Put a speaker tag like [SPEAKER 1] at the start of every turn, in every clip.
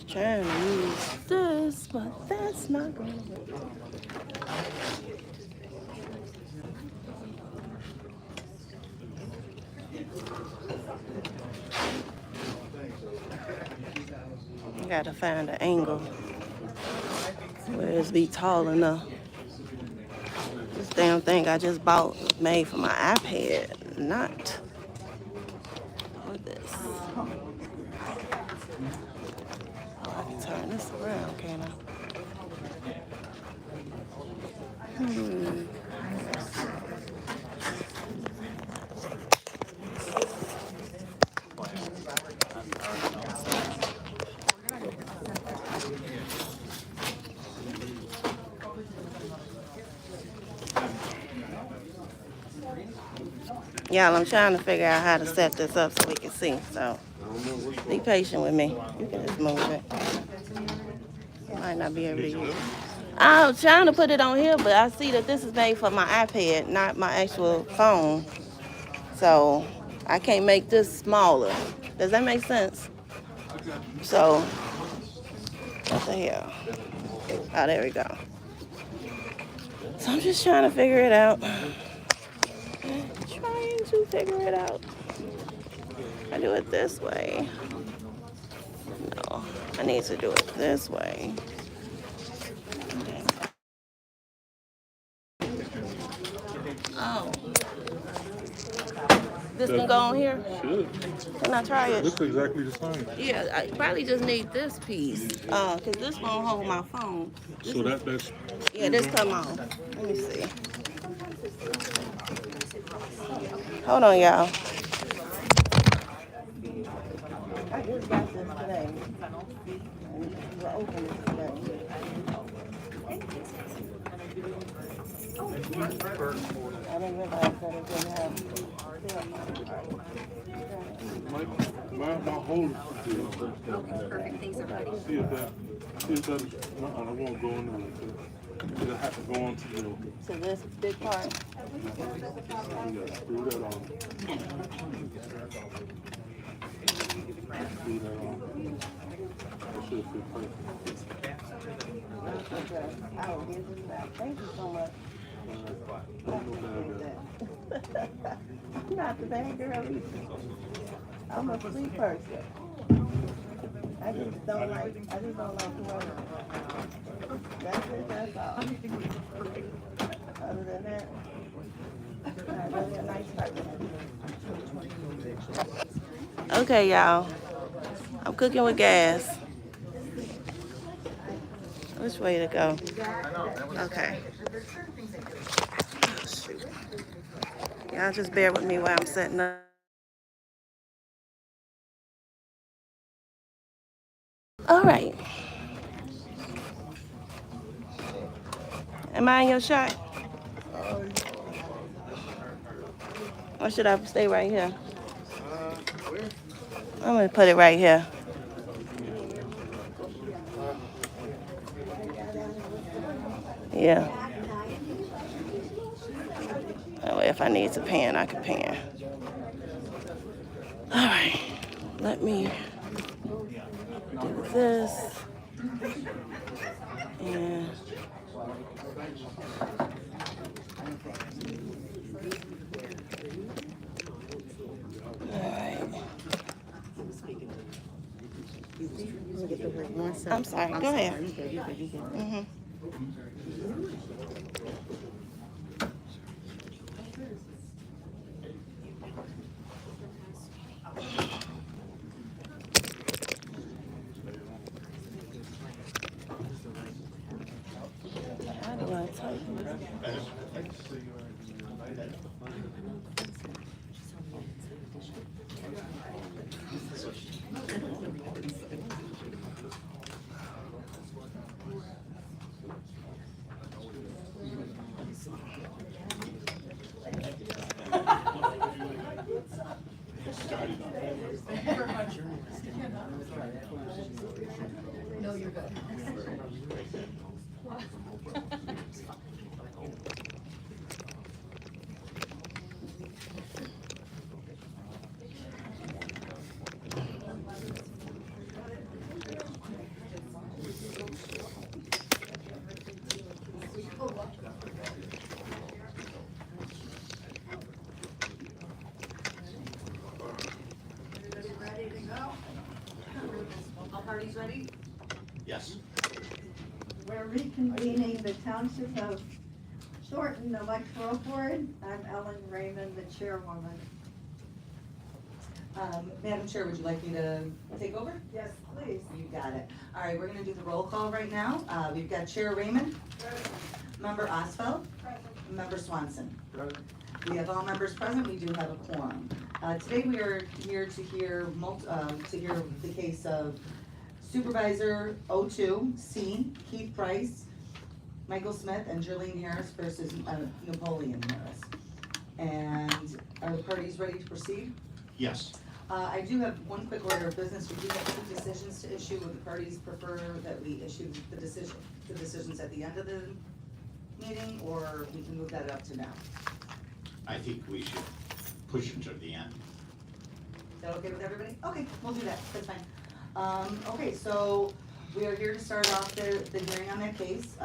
[SPEAKER 1] Trying to use this, but that's not gonna work. I gotta find an angle where it's be tall enough. This damn thing I just bought was made for my iPad, not for this. Oh, I can turn this around, can't I? Y'all, I'm trying to figure out how to set this up so we can see. So be patient with me. You can just move it. Might not be able to use it. I was trying to put it on here, but I see that this is made for my iPad, not my actual phone. So I can't make this smaller. Does that make sense? So, what the hell? Oh, there we go. So I'm just trying to figure it out. Trying to figure it out. I do it this way. No, I need to do it this way. Oh. This can go on here?
[SPEAKER 2] Should.
[SPEAKER 1] Can I try it?
[SPEAKER 2] Looks exactly the same.
[SPEAKER 1] Yeah, I probably just need this piece. Cause this won't hold my phone.
[SPEAKER 2] So that's
[SPEAKER 1] yeah, this come on. Let me see. Hold on, y'all. I just got this today. And we'll open it today. I didn't realize that it didn't have.
[SPEAKER 2] my whole perfect. Things are ready. See if that I won't go in there. It'll have to go on to
[SPEAKER 1] this big part.
[SPEAKER 2] Screw that on. Screw that on. That should fit perfect.
[SPEAKER 1] I will give this back. Thank you so much. Not the bad girl either. I'm a sweet person. I just don't like whoever. That's it, that's all. Other than that, I'm really a nice person. Okay, y'all. I'm cooking with gas. Which way to go? Okay. Shoot. Y'all just bear with me while I'm setting up. All right. Am I in your shot? Or should I stay right here? I'm going to put it right here. Yeah. That way if I need to pan, I can pan. All right. Let me do this. And I'm sorry. Go ahead. Mm-hmm. How do I tighten this?
[SPEAKER 3] No, you're good.
[SPEAKER 4] parties ready?
[SPEAKER 5] Yes.
[SPEAKER 6] We're reconvening the Township of Thornton Electoral Board. I'm Ellen Raymond, the chairwoman.
[SPEAKER 4] Madam Chair, would you like me to take over?
[SPEAKER 6] Yes, please.
[SPEAKER 4] You got it. All right, we're gonna do the roll call right now. We've got Chair Raymond, Member Osfeld, Member Swanson. We have all members present. We do have a quorum. Today we are here to hear the case of Supervisor O2C, Keith Price, Michael Smith, and Jerlene Harris versus Napoleon Harris. And are the parties ready to proceed?
[SPEAKER 5] Yes.
[SPEAKER 4] I do have one quick order of business. We do have 2 decisions to issue. Would the parties prefer that we issue the decisions at the end of the meeting, or we can move that up to now?
[SPEAKER 5] I think we should push it to the end.
[SPEAKER 4] Is that okay with everybody? Okay, we'll do that. That's fine. Okay, so we are here to start off the hearing on that case.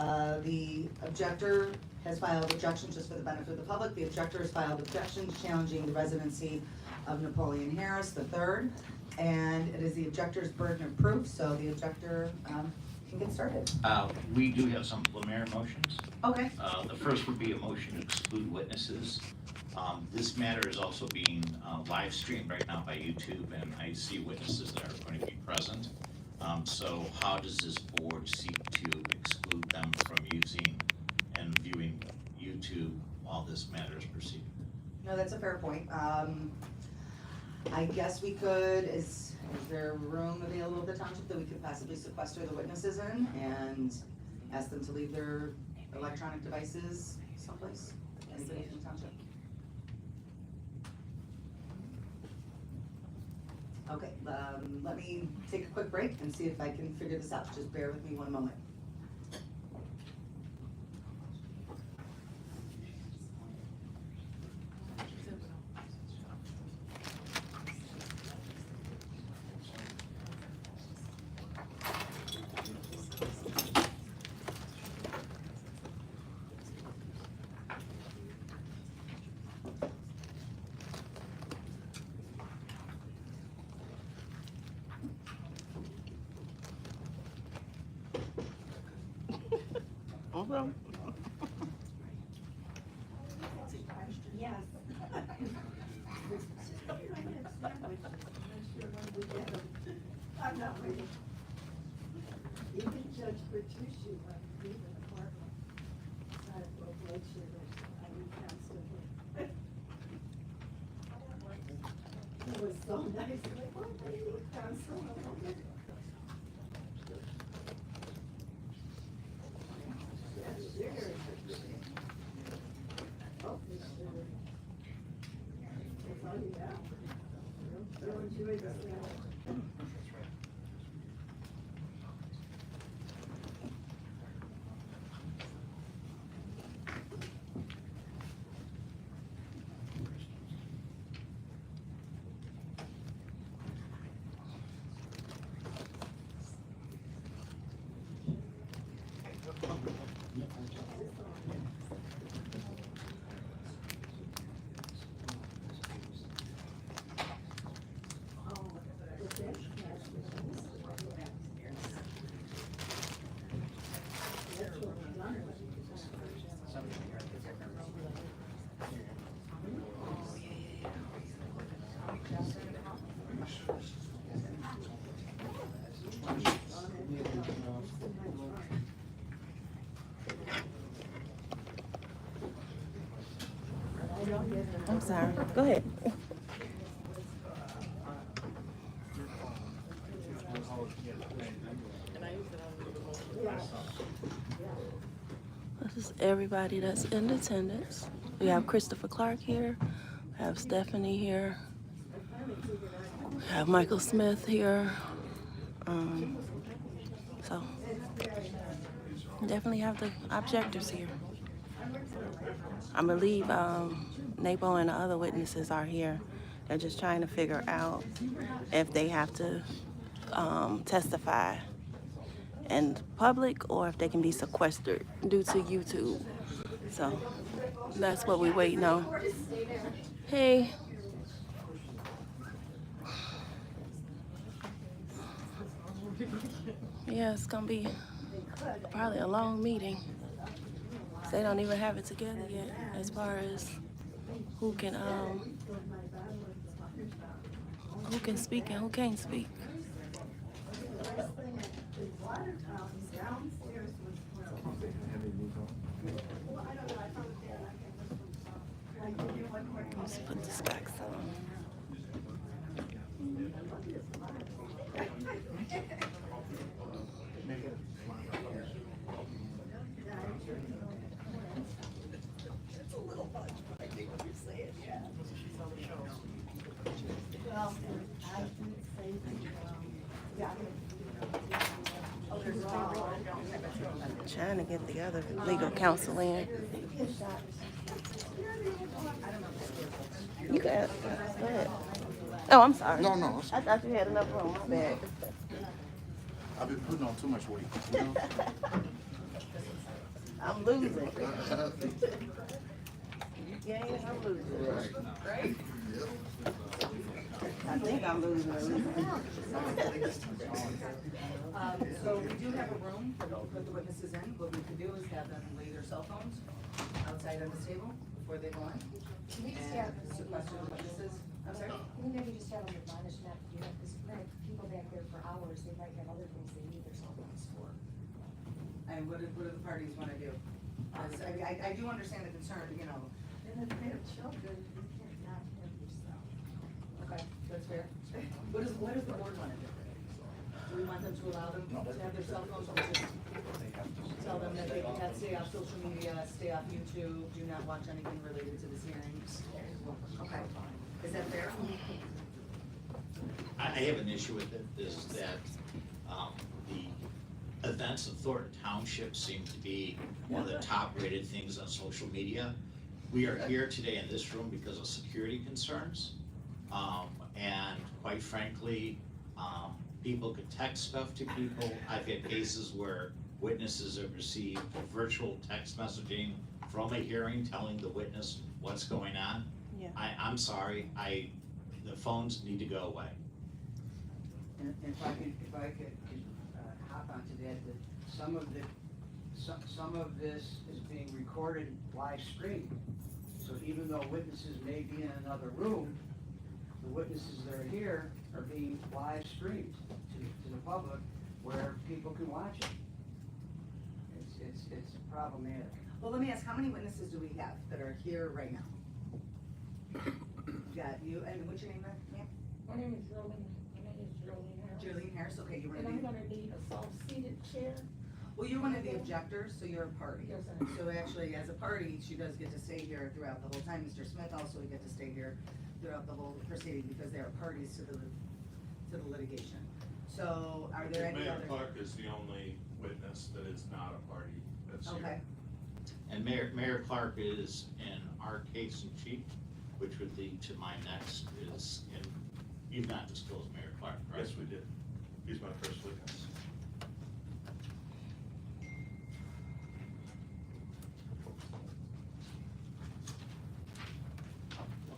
[SPEAKER 4] The objector has filed objections, just for the benefit of the public. The objector has filed objections challenging the residency of Napoleon Harris III, and it is the objector's burden of proof, so the objector can get started.
[SPEAKER 5] We do have some preliminary motions.
[SPEAKER 4] Okay.
[SPEAKER 5] The first would be a motion to exclude witnesses. This matter is also being live streamed right now by YouTube, and I see witnesses that are going to be present. So how does this board seek to exclude them from using and viewing YouTube while this matter is proceeding?
[SPEAKER 4] No, that's a fair point. I guess we could, is there room available at the township that we could possibly sequester the witnesses in and ask them to leave their electronic devices someplace? Anybody in the township? Okay, let me take a quick break and see if I can figure this out. Just bear with me one moment.
[SPEAKER 1] Okay.
[SPEAKER 6] Yes. I'm not waiting. Even Judge Bertucci, when we leave an apartment, I will make sure that I leave constantly. It was so nice, like, oh, I leave constantly.
[SPEAKER 1] I'm sorry. Go ahead. This is everybody that's in attendance. We have Christopher Clark here. We have Stephanie here. We have Michael Smith here. So definitely have the objectors here. I believe Napo and the other witnesses are here. They're just trying to figure out if they have to testify in public or if they can be sequestered due to YouTube. So that's what we're waiting on. Hey. Yeah, it's gonna be
[SPEAKER 6] They could.
[SPEAKER 1] probably a long meeting. They don't even have it together yet as far as who can speak and who can't speak. Let's put the specs on. Trying to get the other legal counsel in. You got go ahead. Oh, I'm sorry.
[SPEAKER 7] No, no.
[SPEAKER 1] I thought you had enough room. My bad.
[SPEAKER 7] I've been putting on too much weight. You know?
[SPEAKER 1] I'm losing. You gain, I'm losing. Right? I think I'm losing.
[SPEAKER 4] So we do have a room for put the witnesses in. What we could do is have them lay their cell phones outside on this table before they go in.
[SPEAKER 6] Can we just have,
[SPEAKER 4] And sequester the witnesses. I'm sorry?
[SPEAKER 6] can we maybe just have them admonish not to do that, because people back there for hours, they might have other things they need their cell phones for.
[SPEAKER 4] And what do the parties wanna do? 'Cause I do understand the concern, you know.
[SPEAKER 6] And if they have children, you can't not have your cell.
[SPEAKER 4] Okay, that's fair. What does the board wanna do? Do we want them to allow them to have their cell phones, or just tell them that they can't stay off social media, stay off YouTube, do not watch anything related to this hearings? Okay, is that fair?
[SPEAKER 5] I have an issue with it, is that, the events of Thornton Township seem to be one of the top-rated things on social media. We are here today in this room because of security concerns, and quite frankly, people could text stuff to people. I've had cases where witnesses have received virtual text messaging from a hearing telling the witness what's going on.
[SPEAKER 1] Yeah.
[SPEAKER 5] I'm sorry, the phones need to go away.
[SPEAKER 8] And if I could hop onto that some of this is being recorded live stream. So even though witnesses may be in another room, the witnesses that are here are being live streamed to the public where people can watch it. It's problematic.
[SPEAKER 4] Well, let me ask, how many witnesses do we have that are here right now? Got you, and what's your name, ma'am?
[SPEAKER 9] My name is Jolene Harris.
[SPEAKER 4] Julian Harris, okay, you were
[SPEAKER 9] And
[SPEAKER 4] gonna
[SPEAKER 9] I'm
[SPEAKER 4] be,
[SPEAKER 9] gonna need a soft-seated chair.
[SPEAKER 4] well, you're one of the objectors, so you're a party.
[SPEAKER 9] Yes, I am.
[SPEAKER 4] So actually, as a party, she does get to stay here throughout the whole time. Mr. Smith also would get to stay here throughout the whole proceeding because they are parties to the litigation. So are there any
[SPEAKER 2] Mayor
[SPEAKER 4] other?
[SPEAKER 2] Clark is the only witness that is not a party that's here.
[SPEAKER 4] Okay,
[SPEAKER 5] And Mayor Clark is in our case in chief, which would lead to my next is, and you've not disclosed Mayor Clark, right?
[SPEAKER 2] Yes, we did. He's my first witness.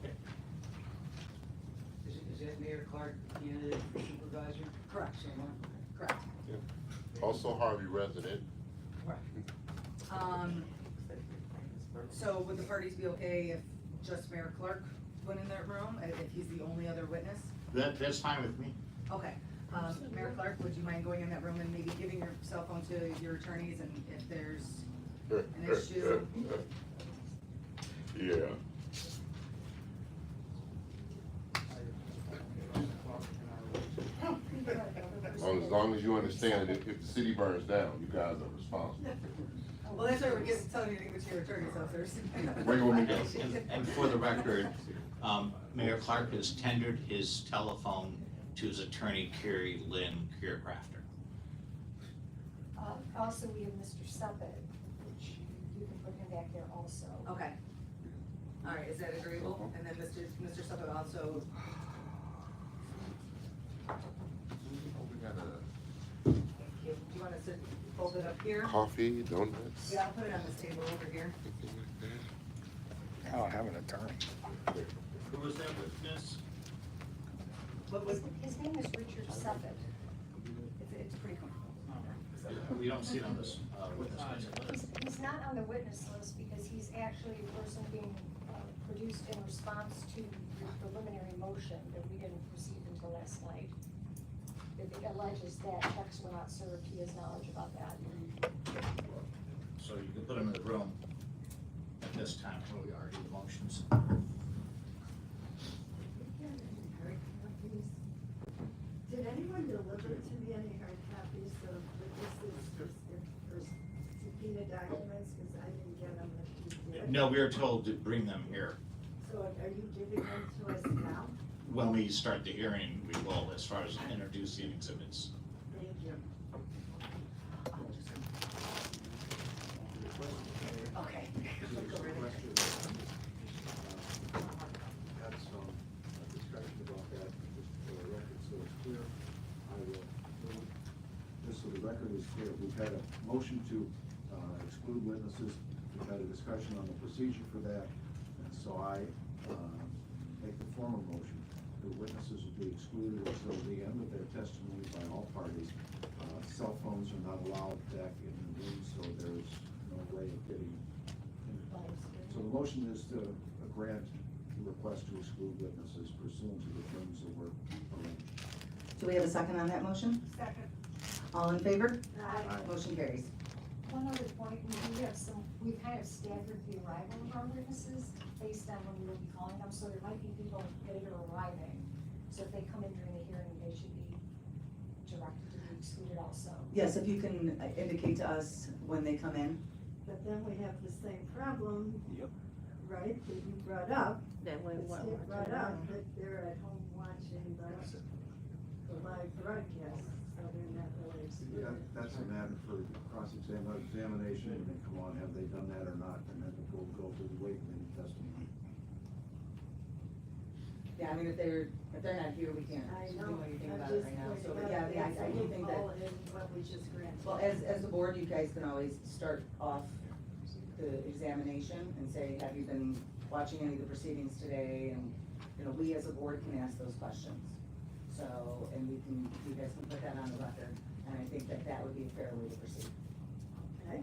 [SPEAKER 5] Okay.
[SPEAKER 8] Is that Mayor Clark candidate for supervisor?
[SPEAKER 4] correct,
[SPEAKER 8] Same one?
[SPEAKER 4] correct.
[SPEAKER 7] Also Harvey resident.
[SPEAKER 4] So would the parties be okay if just Mayor Clark went in that room, if he's the only other witness?
[SPEAKER 5] That's fine with me.
[SPEAKER 4] Okay, Mayor Clark, would you mind going in that room and maybe giving your cell phone to your attorneys, and if there's an issue?
[SPEAKER 7] Yeah. As long as you understand that if the city burns down, you guys are responsible.
[SPEAKER 4] Well, that's why we're telling you to give it to your attorneys officers.
[SPEAKER 7] Where you want me to go?
[SPEAKER 5] And for the record, Mayor Clark has tendered his telephone to his attorney, Carrie Lynn Crafter.
[SPEAKER 6] Also, we have Mr. Suppet, which you can put him back there also.
[SPEAKER 4] Okay. All right, is that agreeable? And then Mr. Suffolk also,
[SPEAKER 7] We got
[SPEAKER 4] do you want us to hold it up here?
[SPEAKER 7] coffee, donuts.
[SPEAKER 4] Yeah, I'll put it on this table over here.
[SPEAKER 10] I don't have an attorney.
[SPEAKER 5] Who was that witness?
[SPEAKER 4] What was,
[SPEAKER 6] His name is Richard Suppet.
[SPEAKER 4] it's pretty comfortable.
[SPEAKER 5] We don't see it on this, witness list.
[SPEAKER 10] He's not on the witness list because he's actually a person being produced in response to the preliminary motion that we didn't receive until last night. It alleges that checks were not served, he has knowledge about that.
[SPEAKER 5] So you can put him in the room at this time where we argue the motions.
[SPEAKER 6] Did anyone deliver to me any hard copies of witnesses or subpoena documents, because I didn't get them if you did?
[SPEAKER 5] No, we are told to bring them here.
[SPEAKER 6] So are you giving them to us now?
[SPEAKER 5] When we start the hearing, we will, as far as introducing exhibits.
[SPEAKER 6] Thank you.
[SPEAKER 4] Okay.
[SPEAKER 11] Had some discussion about that, just for the record, so it's clear. I will move, just so the record is clear, we've had a motion to exclude witnesses. We've had a discussion on the procedure for that, and so I make the formal motion. The witnesses will be excluded until the end of their testimony by all parties. Cell phones are not allowed back in the room, so there's no way of getting in. So the motion is to grant the request to exclude witnesses pursuant to the terms that were arranged.
[SPEAKER 4] Do we have a second on that motion?
[SPEAKER 10] Second.
[SPEAKER 4] All in favor?
[SPEAKER 6] Aye.
[SPEAKER 4] Motion carries.
[SPEAKER 10] One other point, we kind of staggered the arrival of our witnesses based on when we will be calling them, so there might be people later arriving. So if they come in during the hearing, they should be directed to be excluded also.
[SPEAKER 4] Yes, if you can indicate to us when they come in.
[SPEAKER 6] But then we have the same problem.
[SPEAKER 11] Yep.
[SPEAKER 6] Right, that you brought up,
[SPEAKER 1] That way,
[SPEAKER 6] that
[SPEAKER 1] what?
[SPEAKER 6] Steve brought up, that they're at home watching the live broadcast, so they're not really excluded.
[SPEAKER 11] That's a matter for cross-examination, when they come on, have they done that or not, and then we'll go to the weight and testimony.
[SPEAKER 4] Yeah, I mean, if they're not here, we can't
[SPEAKER 6] I
[SPEAKER 4] do
[SPEAKER 6] know,
[SPEAKER 4] anything
[SPEAKER 6] I'm
[SPEAKER 4] about
[SPEAKER 6] just
[SPEAKER 4] it right now, so,
[SPEAKER 6] pointing
[SPEAKER 4] but
[SPEAKER 6] out
[SPEAKER 4] yeah,
[SPEAKER 6] that's
[SPEAKER 4] I
[SPEAKER 6] a
[SPEAKER 4] do think that,
[SPEAKER 6] loophole in what we just granted.
[SPEAKER 4] well, as the board, you guys can always start off the examination and say, have you been watching any of the proceedings today? And, you know, we as a board can ask those questions. So, and you guys can put that on the record, and I think that would be a fair way to proceed.
[SPEAKER 6] Okay,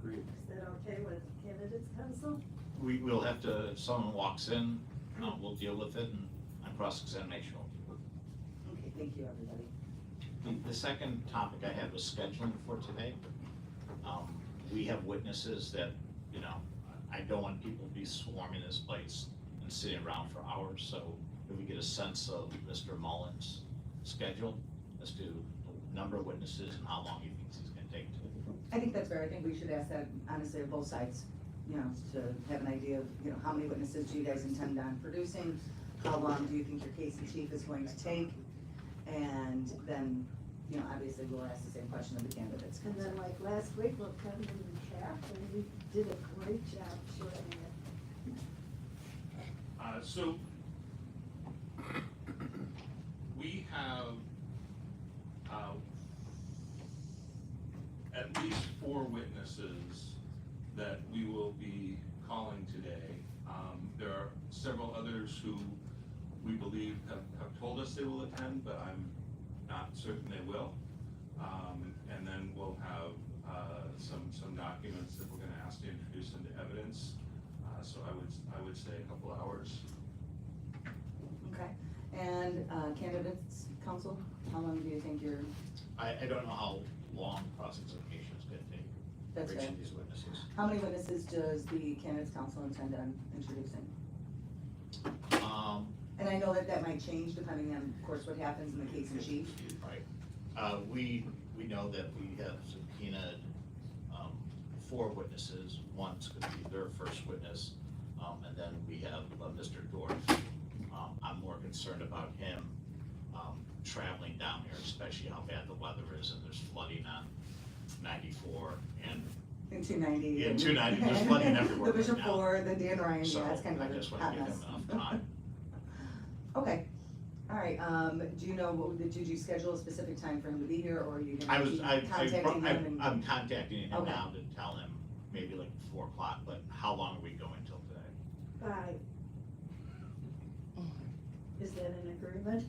[SPEAKER 11] Agreed.
[SPEAKER 6] is that okay with candidates council?
[SPEAKER 5] We will have to, if someone walks in, we'll deal with it and on cross-examination.
[SPEAKER 4] Okay, thank you, everybody.
[SPEAKER 5] The second topic I had was scheduling for today. We have witnesses that, you know, I don't want people to be swarming this place and sitting around for hours, so if we get a sense of Mr. Mullins' schedule as to the number of witnesses and how long he thinks he's gonna take to.
[SPEAKER 4] I think that's fair. I think we should ask that honestly of both sides, you know, to have an idea of, you know, how many witnesses do you guys intend on producing? How long do you think your case in chief is going to take? And then, you know, obviously we'll ask the same question of the candidates.
[SPEAKER 6] And then like last week, we'll come in recap, and you did a great job shortening it.
[SPEAKER 2] So we have at least 4 witnesses that we will be calling today. There are several others who we believe have told us they will attend, but I'm not certain they will. And then we'll have some documents that we're gonna ask to introduce into evidence. So I would say a couple hours.
[SPEAKER 4] Okay. And candidates council, how long do you think you're,
[SPEAKER 5] I don't know how long cross-examination is gonna take
[SPEAKER 4] that's
[SPEAKER 5] for each
[SPEAKER 4] fair.
[SPEAKER 5] of these witnesses.
[SPEAKER 4] How many witnesses does the candidates council intend on introducing? And I know that might change depending on, of course, what happens in the case in chief.
[SPEAKER 5] Right. We know that we have subpoenaed 4 witnesses. One's gonna be their first witness, and then we have Mr. Dorff. I'm more concerned about him traveling down here, especially how bad the weather is, and there's flooding on 94 and
[SPEAKER 4] In 290.
[SPEAKER 5] in 290, there's flooding everywhere
[SPEAKER 4] The Bishop
[SPEAKER 5] right now.
[SPEAKER 4] 4, the Dan Ryan,
[SPEAKER 5] So
[SPEAKER 4] yeah, it's kind of
[SPEAKER 5] I
[SPEAKER 4] a
[SPEAKER 5] just
[SPEAKER 4] hot
[SPEAKER 5] wanna give
[SPEAKER 4] mess.
[SPEAKER 5] him enough time.
[SPEAKER 4] Okay, all right, do you know, did you schedule a specific time for him to be here, or are you gonna be contacting him? and-
[SPEAKER 5] I'm contacting him
[SPEAKER 4] Okay.
[SPEAKER 5] now to tell him maybe like 4 o'clock, but how long are we going till today?
[SPEAKER 6] 5. Is that an agreement?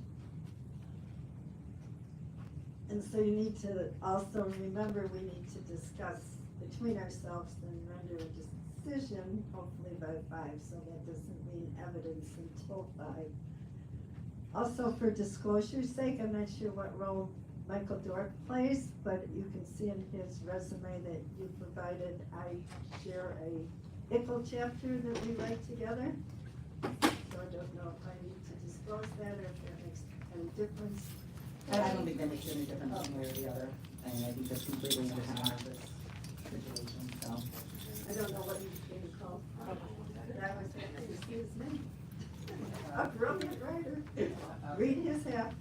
[SPEAKER 6] And so you need to also remember, we need to discuss between ourselves and render a decision, hopefully by 5, so that doesn't mean evidence until 5. Also, for disclosure's sake, I'm not sure what role Michael Dorff plays, but you can see in his resume that you provided, I share a ICL chapter that we write together. So I don't know if I need to disclose that or if that makes any difference.
[SPEAKER 4] I don't think that makes any difference one way or the other, and I think that's completely independent of this situation, so.
[SPEAKER 6] I don't know what he's being called. But I was excuse me. A brilliant writer. Read his hat.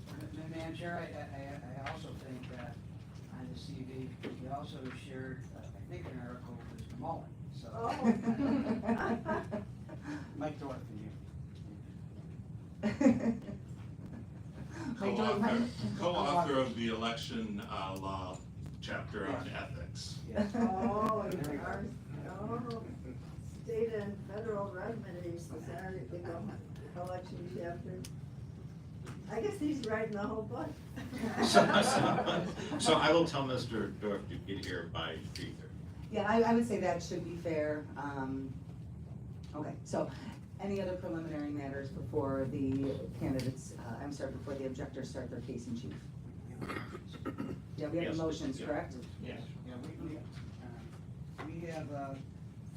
[SPEAKER 8] Madam Chair, I also think that on the CV, he also shared, I think, an article with Mr. Mullen, so.
[SPEAKER 6] Oh.
[SPEAKER 8] Mike Dorff and you.
[SPEAKER 2] Co-author of the election law chapter on ethics.
[SPEAKER 8] Yes.
[SPEAKER 6] Oh, you are, oh, state and federal remedies, is that the election chapter? I guess he's writing the whole book.
[SPEAKER 5] So I will tell Mr. Dorff to get here by 3:30.
[SPEAKER 4] Yeah, I would say that should be fair. Okay, so any other preliminary matters before the candidates, before the objectors start their case in chief? Yeah, we have
[SPEAKER 5] Yes.
[SPEAKER 4] the motions,
[SPEAKER 5] Yeah.
[SPEAKER 4] correct?
[SPEAKER 8] Yes, yeah, we have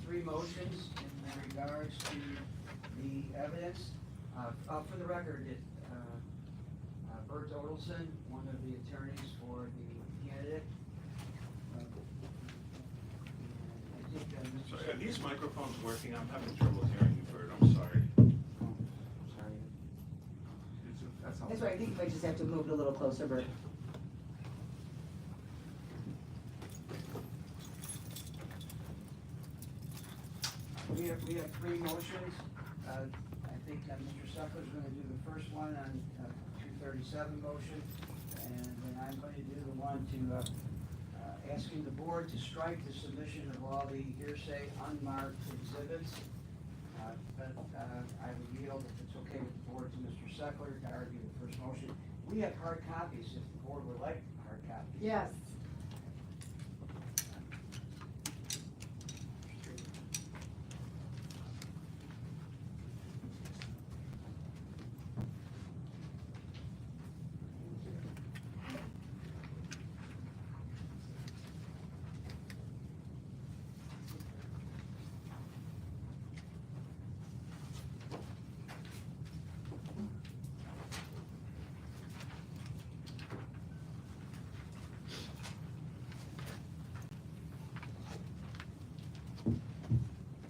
[SPEAKER 8] 3 motions in regards to the evidence. For the record, Bert Odelson, one of the attorneys for the candidate. I think Mr.
[SPEAKER 2] Sorry, are these microphones working? I'm having trouble hearing you, Bert, I'm sorry.
[SPEAKER 8] Sorry.
[SPEAKER 4] That's right, I think you might just have to move it a little closer, Bert.
[SPEAKER 8] We have 3 motions. I think Mr. Suckler's gonna do the first one on 237 motion, and then I'm going to do the one to, asking the board to strike the submission of all the hearsay unmarked exhibits. But I would yield, if it's okay with the board, to Mr. Suckler to argue the first motion. We have hard copies, if the board would like hard copies.
[SPEAKER 6] Yes.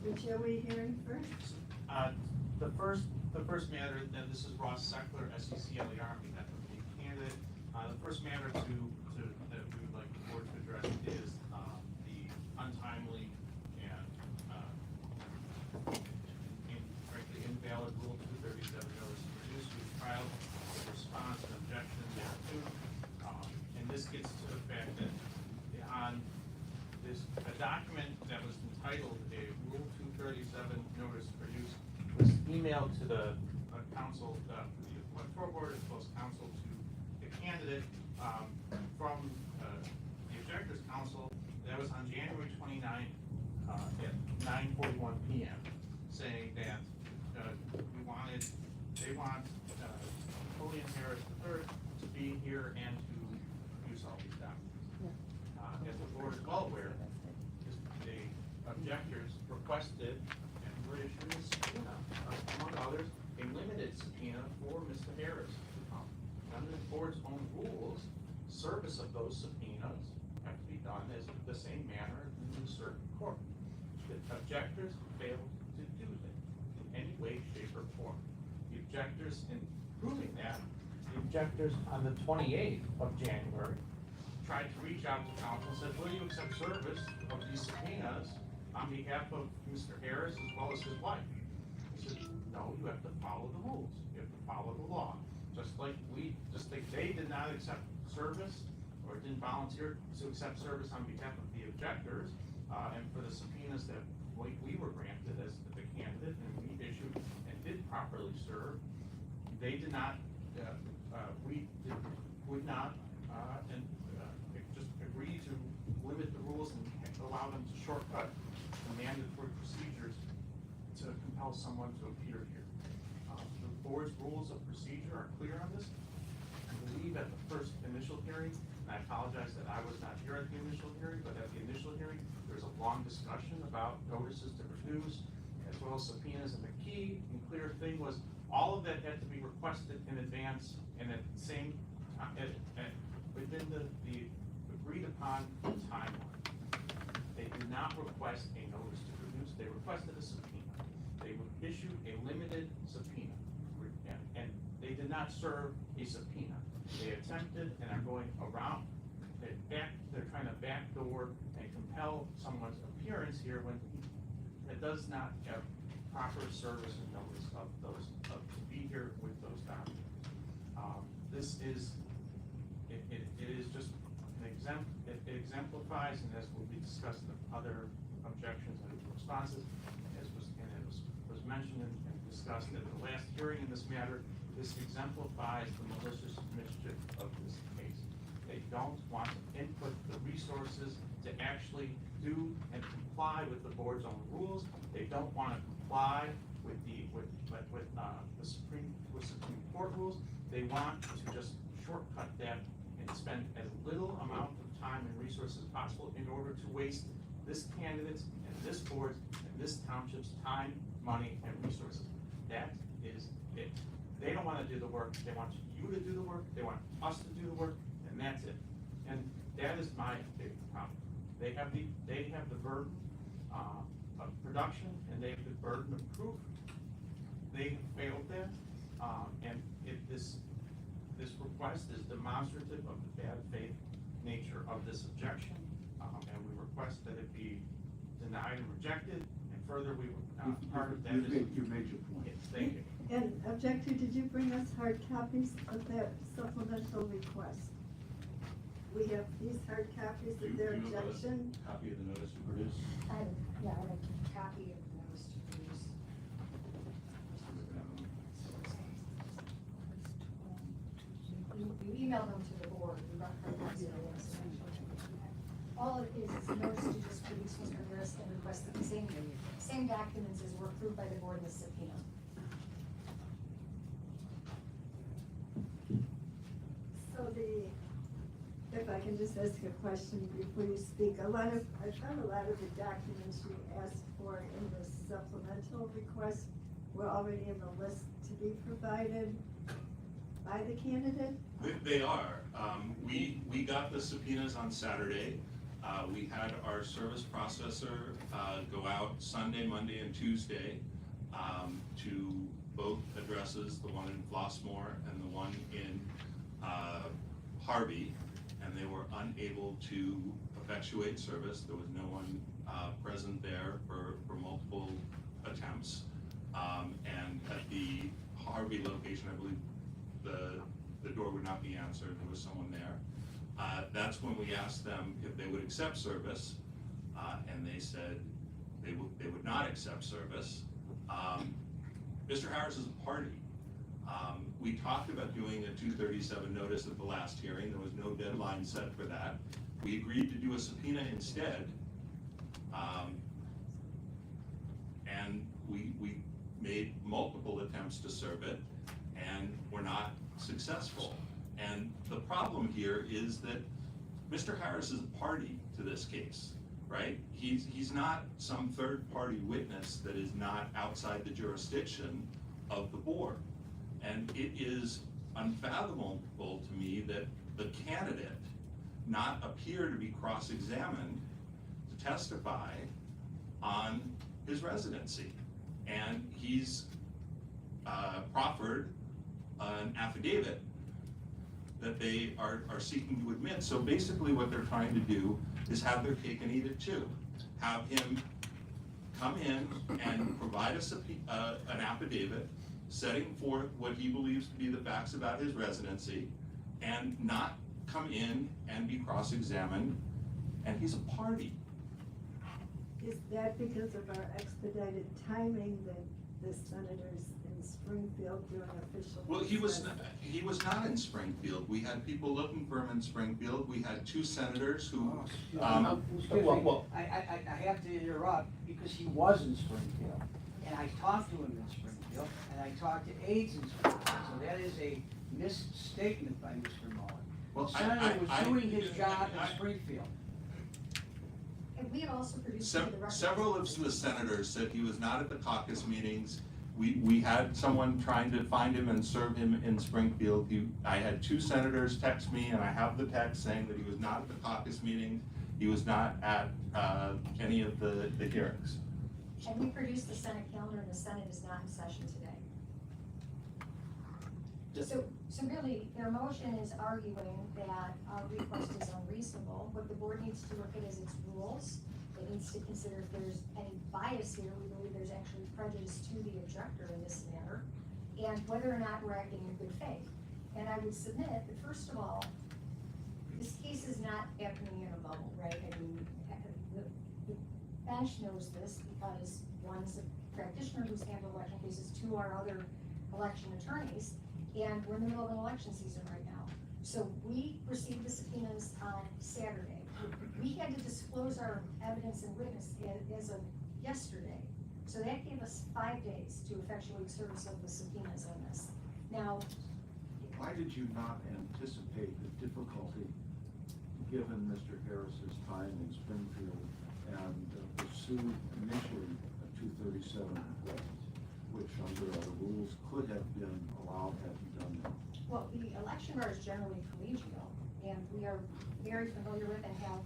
[SPEAKER 6] Which are we hearing first?
[SPEAKER 12] The first matter, and this is Ross Seckler, SECLER, on behalf of the candidate. The first matter that we would like the board to address is the untimely and frankly invalid Rule 237 notice produced. We filed a response and objection thereto. And this gets to the fact that on a document that was entitled a Rule 237 notice produced was emailed to the council, the electoral board, as well as council to the candidate from the objectors council. That was on January 29th at 9:41 p.m. saying that they want Julian Harris III to be here and to use all these documents. As the board is well aware, the objectors requested and were issued a subpoena, among others, a limited subpoena for Mr. Harris to come. Under the board's own rules, service of those subpoenas have to be done as the same manner in the circuit court. The objectors failed to do that in any way, shape, or form. The objectors, in proving that, the objectors on the 28th of January tried to reach out to council and said, will you accept service of these subpoenas on behalf of Mr. Harris as well as his wife? He said, no, you have to follow the rules. You have to follow the law. Just like they did not accept service or didn't volunteer to accept service on behalf of the objectors, and for the subpoenas that we were granted as the candidate and we issued and did properly serve, they did not, would not just agree to limit the rules and allow them to shortcut the mandatory procedures to compel someone to appear here. The board's rules of procedure are clear on this. I believe at the first initial hearing, and I apologize that I was not here at the initial hearing, but at the initial hearing, there was a long discussion about notices to produce, as well as subpoenas, and the key and clear thing was all of that had to be requested in advance and at the same time, within the agreed upon timeline. They did not request a notice to produce, they requested a subpoena. They issued a limited subpoena, and they did not serve a subpoena. They attempted and are going around, they're trying to backdoor and compel someone's appearance here when it does not have proper service and notice of those, to be here with those documents. This is, it is just an it exemplifies, and as will be discussed in other objections and responses, as was mentioned and discussed at the last hearing in this matter, this exemplifies the malicious mischief of this case. They don't want to input the resources to actually do and comply with the board's own rules. They don't want to comply with the Supreme Court rules. They want to just shortcut that and spend as little amount of time and resources as possible in order to waste this candidate's and this board's and this township's time, money, and resources. That is it. They don't want to do the work. They want you to do the work. They want us to do the work, and that's it. And that is my big problem. They have the burden of production, and they have the burden of proof. They failed that, and this request is demonstrative of the bad faith nature of this objection, and we request that it be denied and rejected. And further, we part of that is
[SPEAKER 11] you made your point.
[SPEAKER 12] yes, thank you.
[SPEAKER 6] And objector, did you bring us hard copies of that supplemental request? We have these hard copies of their objection.
[SPEAKER 2] Copy of the notice to produce.
[SPEAKER 10] I have a copy of the notice to produce. You emailed them to the board. All it is a notice to just produce Mr. Harris and request the same documents as were approved by the board in the subpoena.
[SPEAKER 6] So if I can just ask a question before you speak, I found a lot of the documents you asked for in the supplemental request were already in the list to be provided by the candidate?
[SPEAKER 2] They are. We got the subpoenas on Saturday. We had our service processor go out Sunday, Monday, and Tuesday to both addresses, the one in Flossmoor and the one in Harvey, and they were unable to effectuate service. There was no one present there for multiple attempts. And at the Harvey location, I believe the door would not be answered. There was someone there. That's when we asked them if they would accept service, and they said they would not accept service. Mr. Harris is a party. We talked about doing a 237 notice at the last hearing. There was no deadline set for that. We agreed to do a subpoena instead. And we made multiple attempts to serve it, and were not successful. And the problem here is that Mr. Harris is a party to this case, right? He's not some third-party witness that is not outside the jurisdiction of the board. And it is unfathomable to me that the candidate not appear to be cross-examined to testify on his residency. And he's proffered an affidavit that they are seeking to admit. So basically what they're trying to do is have their cake and eat it too. Have him come in and provide us an affidavit setting forth what he believes to be the facts about his residency, and not come in and be cross-examined, and he's a party.
[SPEAKER 6] Is that because of our expedited timing that the senators in spring Springfield doing official.
[SPEAKER 2] Well, he was
[SPEAKER 6] business.
[SPEAKER 2] not in Springfield. We had people looking for him in Springfield. We had 2 senators who,
[SPEAKER 8] Excuse
[SPEAKER 5] well,
[SPEAKER 8] me,
[SPEAKER 5] well-
[SPEAKER 8] I have to interrupt, because he was in Springfield, and I talked to him in Springfield, and I talked to aides in Springfield, so that is a misstatement by Mr. Mullen.
[SPEAKER 2] Well,
[SPEAKER 8] The senator was doing his job
[SPEAKER 2] I-
[SPEAKER 8] in Springfield.
[SPEAKER 10] And we had also produced to the record.
[SPEAKER 2] several of the senators said he was not at the caucus meetings. We had someone trying to find him and serve him in Springfield. I had 2 senators text me, and I have the text saying that he was not at the caucus meeting. He was not at any of the hearings.
[SPEAKER 10] And we produced the Senate calendar, and the Senate is not in session today. So really, their motion is arguing that our request is unreasonable. What the board needs to look at is its rules. It needs to consider if there's any bias here. We believe there's actually prejudice to the objector in this matter, and whether or not we're acting in good faith. And I would submit that, first of all, this case is not happening in a bubble, right? I mean, the bench knows this because one's a practitioner who's handled election cases, 2 are other election attorneys, and we're in the middle of an election season right now. So we received the subpoenas on Saturday. We had to disclose our evidence and witness as of yesterday. So that gave us 5 days to effectuate service of the subpoenas on this. Now,
[SPEAKER 11] Why did you not anticipate the difficulty, given Mr. Harris's time in Springfield, and pursue initially a 237 complaint, which under our rules could have been allowed had he done that?
[SPEAKER 10] well, the election bar is generally collegial, and we are very familiar with and have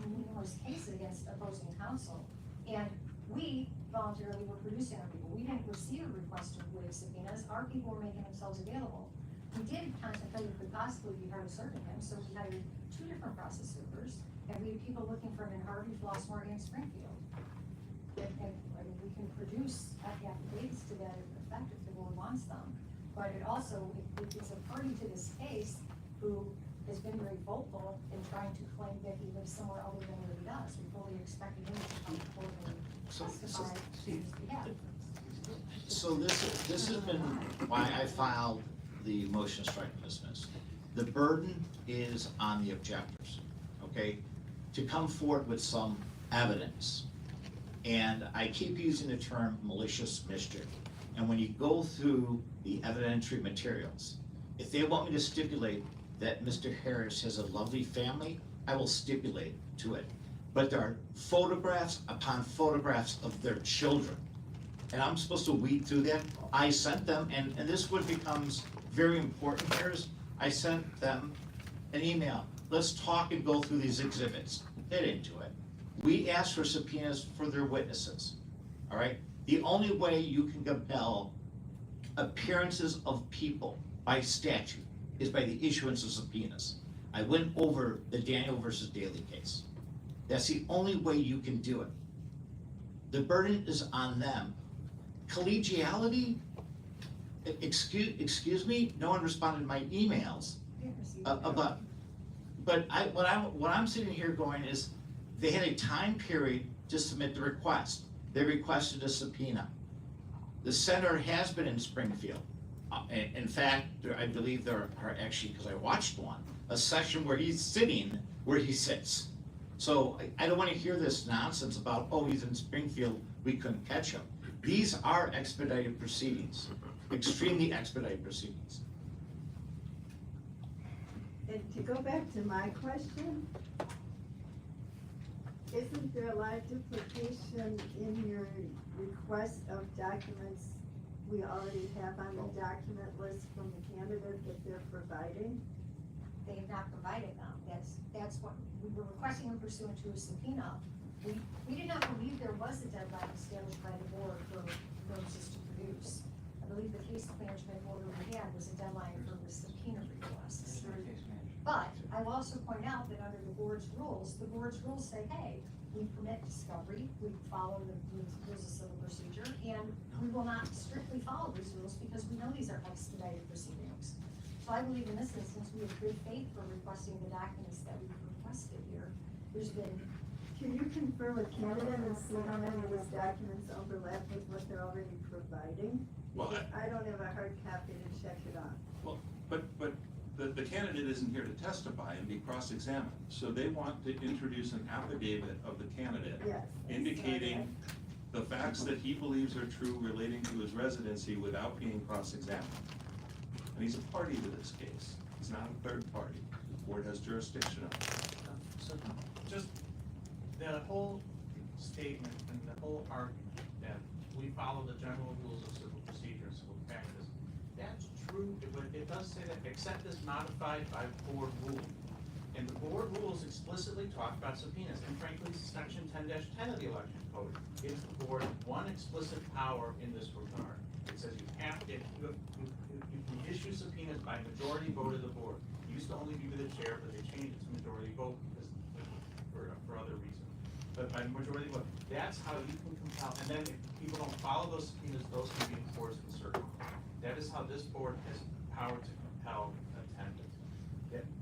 [SPEAKER 10] numerous cases against opposing counsel. And we voluntarily were producing our people. We didn't receive a request to waive subpoenas. Our people were making themselves available. We did contemplate it could possibly be hard serving him, so we hired 2 different process servers, and we had people looking for him in Harvey, Flossmoor, and Springfield. And I mean, we can produce affidavits to that effect if the board wants them. But it also, it's a party to this case who has been very vocal in trying to claim that he lives somewhere other than where he does. We fully expected him to come forward and testify on his behalf.
[SPEAKER 5] So this has been why I filed the motion to strike and dismiss. The burden is on the objectors, okay, to come forward with some evidence. And I keep using the term malicious mischief. And when you go through the evidentiary materials, if they want me to stipulate that Mr. Harris has a lovely family, I will stipulate to it. But there are photographs upon photographs of their children. And I'm supposed to weed through that. I sent them, and this one becomes very important here, is I sent them an email. Let's talk and go through these exhibits. They didn't do it. We asked for subpoenas for their witnesses, all right? The only way you can compel appearances of people by statute is by the issuance of subpoenas. I went over the Daniel versus Daley case. That's the only way you can do it. The burden is on them. Collegiality, excuse me, no one responded to my emails about, but what I'm sitting here going is, they had a time period to submit the request. They requested a subpoena. The senator has been in Springfield. In fact, I believe there are actually, because I watched one, a session where he's sitting where he sits. So I don't want to hear this nonsense about, oh, he's in Springfield, we couldn't catch him. These are expedited proceedings, extremely expedited proceedings.
[SPEAKER 6] And to go back to my question, isn't there a lot of duplication in your request of documents we already have on the document list from the candidate that they're providing?
[SPEAKER 10] They have not provided them. That's what, we were requesting them pursuant to a subpoena. We did not believe there was a deadline established by the board for notices to produce. I believe the case management order we had was a deadline for the subpoena requests. But I will also point out that under the board's rules say, hey, we permit discovery, we follow the rules of civil procedure, and we will not strictly follow these rules because we know these are expedited proceedings. So I believe in this instance, we have good faith for requesting the documents that we've requested here. There's been.
[SPEAKER 6] Can you confirm with candidate and see how many of these documents overlap with what they're already providing?
[SPEAKER 2] Well,
[SPEAKER 6] Because I don't have a check it off.
[SPEAKER 2] Well, but the candidate isn't here to testify and be cross-examined, so they want to introduce an affidavit of the candidate
[SPEAKER 6] Yes.
[SPEAKER 2] indicating the facts that he believes are true relating to his residency without being cross-examined. And he's a party to this case. He's not a third party. The board has jurisdiction of it.
[SPEAKER 12] So just the whole statement and the whole argument that we follow the general rules of civil procedure and civil practice, that's true, but it does say that except as modified by board rule. And the board rules explicitly talk about subpoenas, and frankly, section 10-10 of the election code gives the board one explicit power in this regard. It says you can issue subpoenas by majority vote of the board. It used to only be to the chair, but they changed it to majority vote because for other reasons. But by majority vote, that's how you can compel, and then if people don't follow those subpoenas, those can be enforced in certain. That is how this board has power to compel attendance.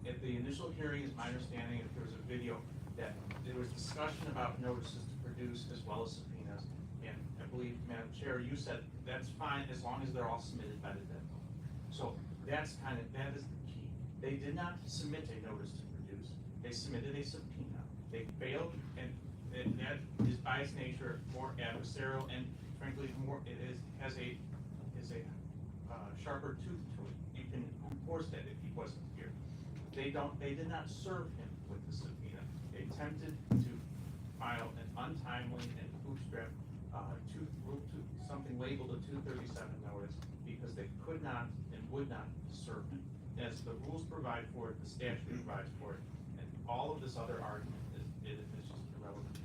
[SPEAKER 12] At the initial hearing, is my understanding, if there was a video, that there was discussion about notices to produce as well as subpoenas. And I believe, Madam Chair, you said that's fine as long as they're all submitted by the deadline. So that is the key. They did not submit a notice to produce. They submitted a subpoena. They failed, and that is by its nature more adversarial and frankly has a sharper tooth to it. You can enforce that if he wasn't here. They did not serve him with the subpoena. They attempted to file an untimely and bootstrap something labeled a 237 notice because they could not and would not serve him. As the rules provide for it, the statute provides for it, and all of this other argument is just irrelevant.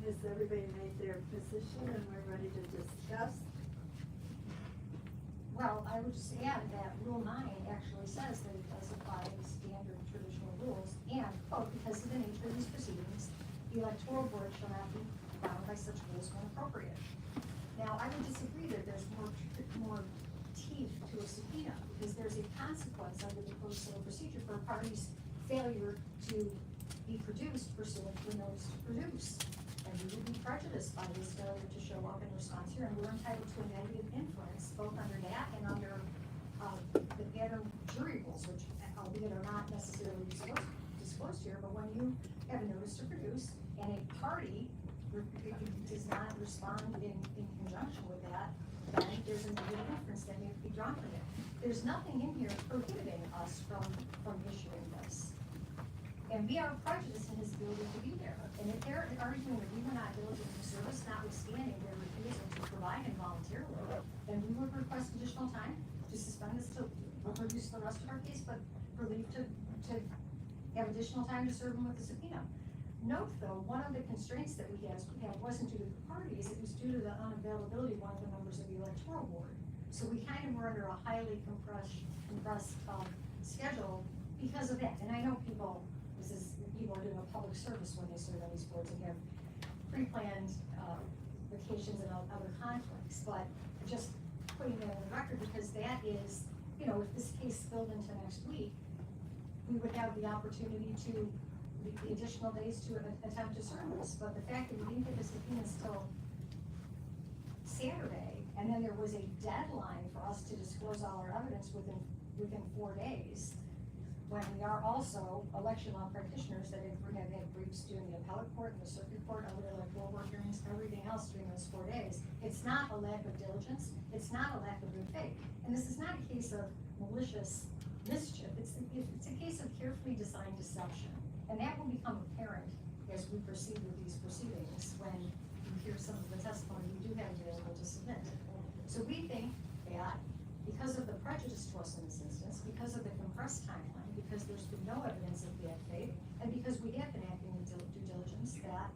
[SPEAKER 6] Has everybody made their position and we're ready to discuss?
[SPEAKER 10] Well, I would just add that Rule 9 actually says that it does apply to standard traditional rules, and, quote, because of the nature of these proceedings, the electoral board shall not be bound by such rules when appropriate. Now, I would disagree that there's more teeth to a subpoena, because there's a consequence under the Code of Civil Procedure for a party's failure to be produced pursuant to a notice to produce. And we would be prejudiced by this failure to show up in response here, and we're entitled to a negative inference, both under that and under the pattern jury rules, which albeit are not necessarily disclosed here, but when you have a notice to produce and a party does not respond in conjunction with that, then there's a negative inference that may be drawn from it. There's nothing in here prohibiting us from issuing this. And we are prejudiced in his ability to be there. And if they're arguing that we were not diligent in service, notwithstanding their refusal to provide him voluntarily, then we would request additional time to suspend this to produce the rest of our case, but for leave to have additional time to serve him with the subpoena. Note though, one of the constraints that we had wasn't due to the parties, it was due to the unavailability of one of the members of the electoral board. So we kind of were under a highly compressed schedule because of that. And I know people are doing a public service when they serve on these boards and have pre-planned vacations and other conflicts, but just putting that on the record because that is, if this case spilled into next week, we would have the opportunity to, the additional days to attempt to serve this. But the fact that we didn't get the subpoenas till Saturday, and then there was a deadline for us to disclose all our evidence within 4 days, when we are also election law practitioners that have had briefs during the appellate court and the circuit court, other electoral board hearings, everything else during those 4 days. It's not a lack of diligence, it's not a lack of good faith. And this is not a case of malicious mischief, it's a case of carefully designed deception. And that will become apparent as we proceed with these proceedings when you hear some of the testimony we do have available to submit. So we think that because of the prejudice to us in this instance, because of the compressed timeline, because there's been no evidence of bad faith, and because we have been acting with due diligence, that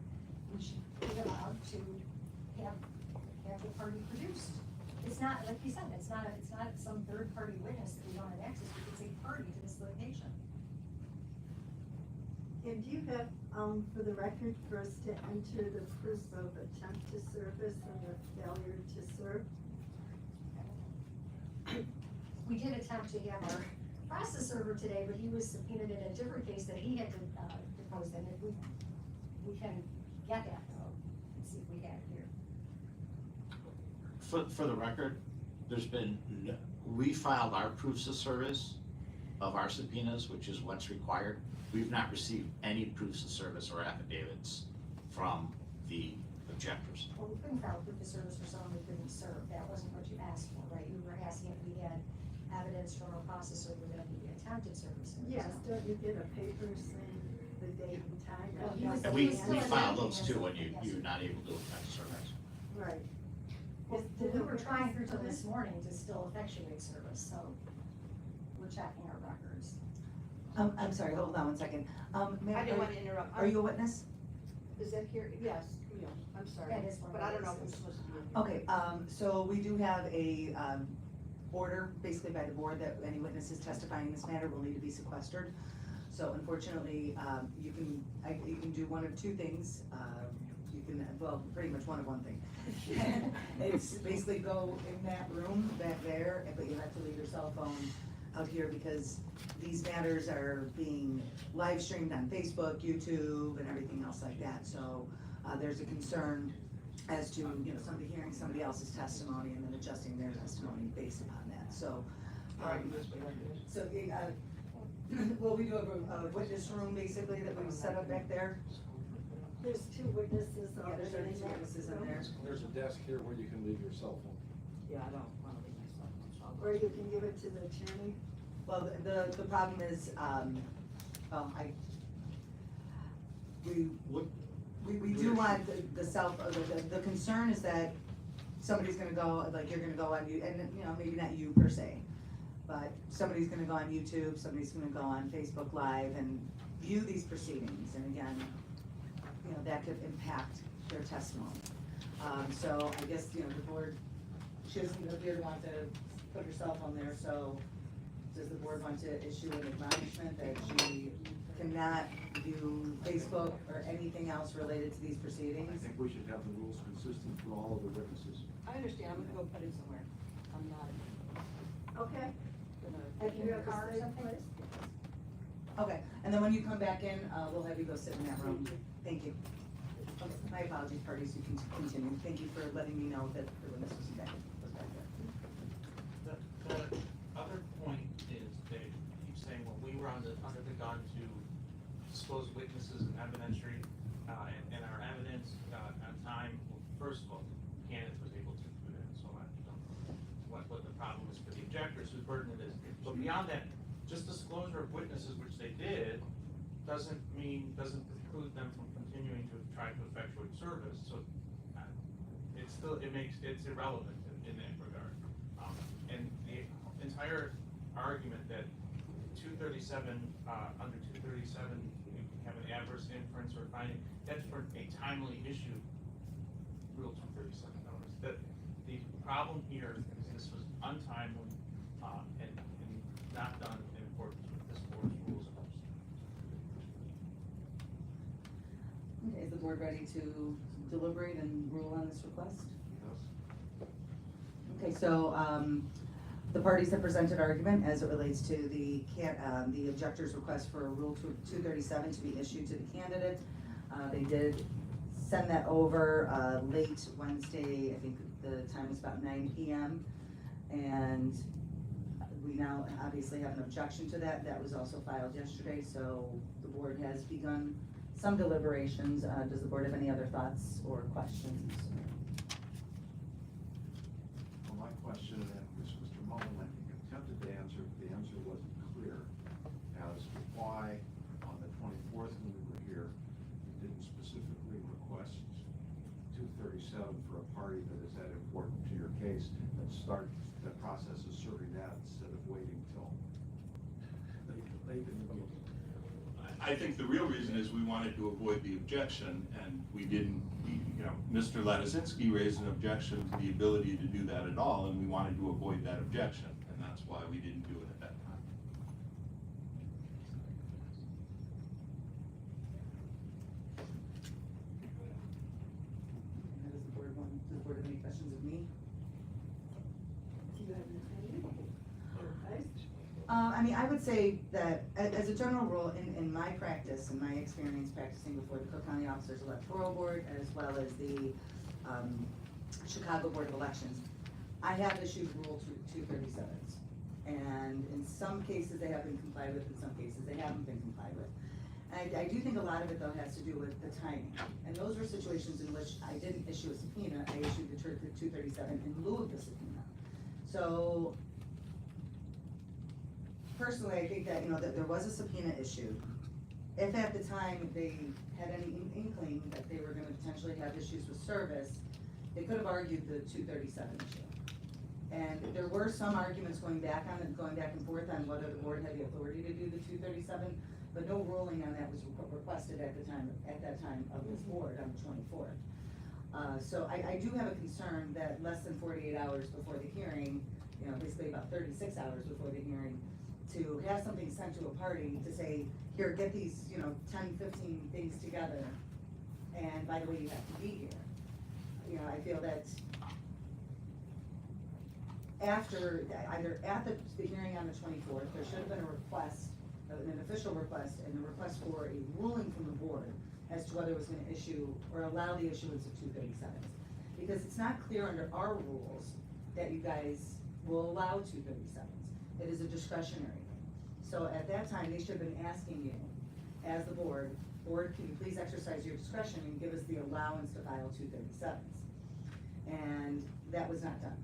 [SPEAKER 10] we should be allowed to have the party produced. It's not, like you said, it's not some third-party witness that we don't have access to, it's a party to this litigation.
[SPEAKER 6] And do you have, for the record, for us to enter the proof of attempt to service and the failure to serve?
[SPEAKER 10] We did attempt to have our process server today, but he was subpoenaed in a different case that he had to depose in. If we can get that though, let's see if we have it here.
[SPEAKER 5] For the record, there's been, we filed our proofs of service of our subpoenas, which is what's required. We've not received any proofs of service or affidavits from the objectors.
[SPEAKER 10] Well, we couldn't file proof of service for someone we couldn't serve, that wasn't what you asked for, right? You were asking if we had evidence from a process server that we attempted service.
[SPEAKER 6] Yes, don't you get a paper saying the date and time?
[SPEAKER 10] Well, he was-
[SPEAKER 5] And
[SPEAKER 10] he
[SPEAKER 5] we
[SPEAKER 10] was still
[SPEAKER 5] filed
[SPEAKER 10] attempting
[SPEAKER 5] those
[SPEAKER 10] this.
[SPEAKER 5] too when
[SPEAKER 10] Yes.
[SPEAKER 5] you're not able to attend service.
[SPEAKER 6] Right.
[SPEAKER 10] Well, we were trying through till this morning to still effectuate service, so we're checking our records.
[SPEAKER 4] I'm sorry, hold on one second. Ma'am,
[SPEAKER 3] I didn't want to interrupt.
[SPEAKER 4] Are you a witness?
[SPEAKER 3] Is that here? Yes, Camille, I'm sorry.
[SPEAKER 10] That is one of
[SPEAKER 3] But I don't
[SPEAKER 10] the
[SPEAKER 3] know if I'm
[SPEAKER 10] cases.
[SPEAKER 3] supposed to be in here.
[SPEAKER 4] Okay, so we do have a, order, basically by the board, that any witnesses testifying in this matter will need to be sequestered. So unfortunately, you can do one of two things. You can, well, pretty much one of one thing. It's basically go in that room back there, but you have to leave your cell phone out here because these matters are being live streamed on Facebook, YouTube, and everything else like that. So, there's a concern as to, somebody hearing somebody else's testimony and then adjusting their testimony based upon that, so. Well, we do have a witness room basically that we've set up back there.
[SPEAKER 6] There's two witnesses
[SPEAKER 4] Yeah,
[SPEAKER 6] already
[SPEAKER 4] there's
[SPEAKER 6] in
[SPEAKER 4] two
[SPEAKER 6] that
[SPEAKER 4] witnesses in
[SPEAKER 6] room.
[SPEAKER 4] there.
[SPEAKER 11] There's a desk here where you can leave your cell phone.
[SPEAKER 3] Yeah, I don't want to leave my cell phone, so I'll go.
[SPEAKER 6] Or you can give it to the attorney.
[SPEAKER 4] Well, the problem is, we do want the concern is that somebody's gonna go, like, you're gonna go on and, maybe not you per se, but somebody's gonna go on YouTube, somebody's gonna go on Facebook Live and view these proceedings, and again, that could impact their testimony. So I guess, the board, she doesn't appear to want to put her cell phone there, so does the board want to issue an admonishment that she cannot view Facebook or anything else related to these
[SPEAKER 11] I
[SPEAKER 4] proceedings?
[SPEAKER 11] think we should have the rules consistent for all of the witnesses.
[SPEAKER 3] I understand, I'm gonna go put it somewhere. I'm not
[SPEAKER 6] Okay.
[SPEAKER 3] gonna.
[SPEAKER 6] If you have a
[SPEAKER 10] Car or
[SPEAKER 6] safe
[SPEAKER 10] something?
[SPEAKER 6] place.
[SPEAKER 4] Okay, and then when you come back in, we'll have you go sit in that room. Thank you. Okay, my apologies, parties, you can continue. Thank you for letting me know that the witness was back there.
[SPEAKER 12] The other point is they keep saying, well, we were under the gun to disclose witnesses and evidentiary, and our evidence, on time. Well, first of all, the candidate was able to put in, so I don't know what the problem is for the objectors, whose burden it is. But beyond that, just disclosure of witnesses, which they did, doesn't preclude them from continuing to try to effectuate service, so it's irrelevant in that regard. And the entire argument that 237, under 237, you can have an adverse inference or finding, that's for a timely issue, Rule 237 notice. That the problem here is this was untimely, and not done in accordance with this board's rules and procedures.
[SPEAKER 4] Okay, is the board ready to deliberate and rule on this request? Okay, so, the parties have presented argument as it relates to the objector's request for a Rule 237 to be issued to the candidate. They did send that over, late Wednesday, I think the time was about 9 p.m. And we now obviously have an objection to that. That was also filed yesterday, so the board has begun some deliberations. Does the board have any other thoughts or questions?
[SPEAKER 11] Well, my question, and which Mr. Mullen, I think, attempted to answer, but the answer wasn't clear as to why on the 24th when we were here, you didn't specifically request 237 for a party that is that important to your case, that process of serving that instead of waiting till late in the meeting.
[SPEAKER 2] I think the real reason is we wanted to avoid the objection, and we didn't, Mr. Ladizinski raised an objection to the ability to do that at all, and we wanted to avoid that objection, and that's why we didn't do it at that time.
[SPEAKER 4] Does the board have any questions of me?
[SPEAKER 6] Do you have an opinion? Or advice?
[SPEAKER 4] I would say that as a general rule, in my practice, in my experience practicing before the Cook County Officers Electoral Board, as well as the Chicago Board of Elections, I have issued Rule 237s, and in some cases they have been complied with, in some cases they haven't been complied with. And I do think a lot of it though has to do with the timing, and those were situations in which I didn't issue a subpoena, I issued the 237 in lieu of the subpoena. So, personally, I think that, that there was a subpoena issued. If at the time they had any inkling that they were gonna potentially have issues with service, they could have argued the 237 issue. And there were some arguments going back and forth on whether the board had the authority to do the 237, but no ruling on that was requested at that time of this board on the 24th. So I do have a concern that less than 48 hours before the hearing, basically about 36 hours before the hearing, to have something sent to a party to say, here, get these, 10, 15 things together, and by the way, you have to be here. I feel that after, either at the hearing on the 24th, there should have been a request, an official request, and a request for a ruling from the board as to whether it was gonna issue or allow the issuance of 237s. Because it's not clear under our rules that you guys will allow 237s. It is a discretionary thing. So at that time, they should have been asking you, as the board, can you please exercise your discretion and give us the allowance to file 237s? And that was not done.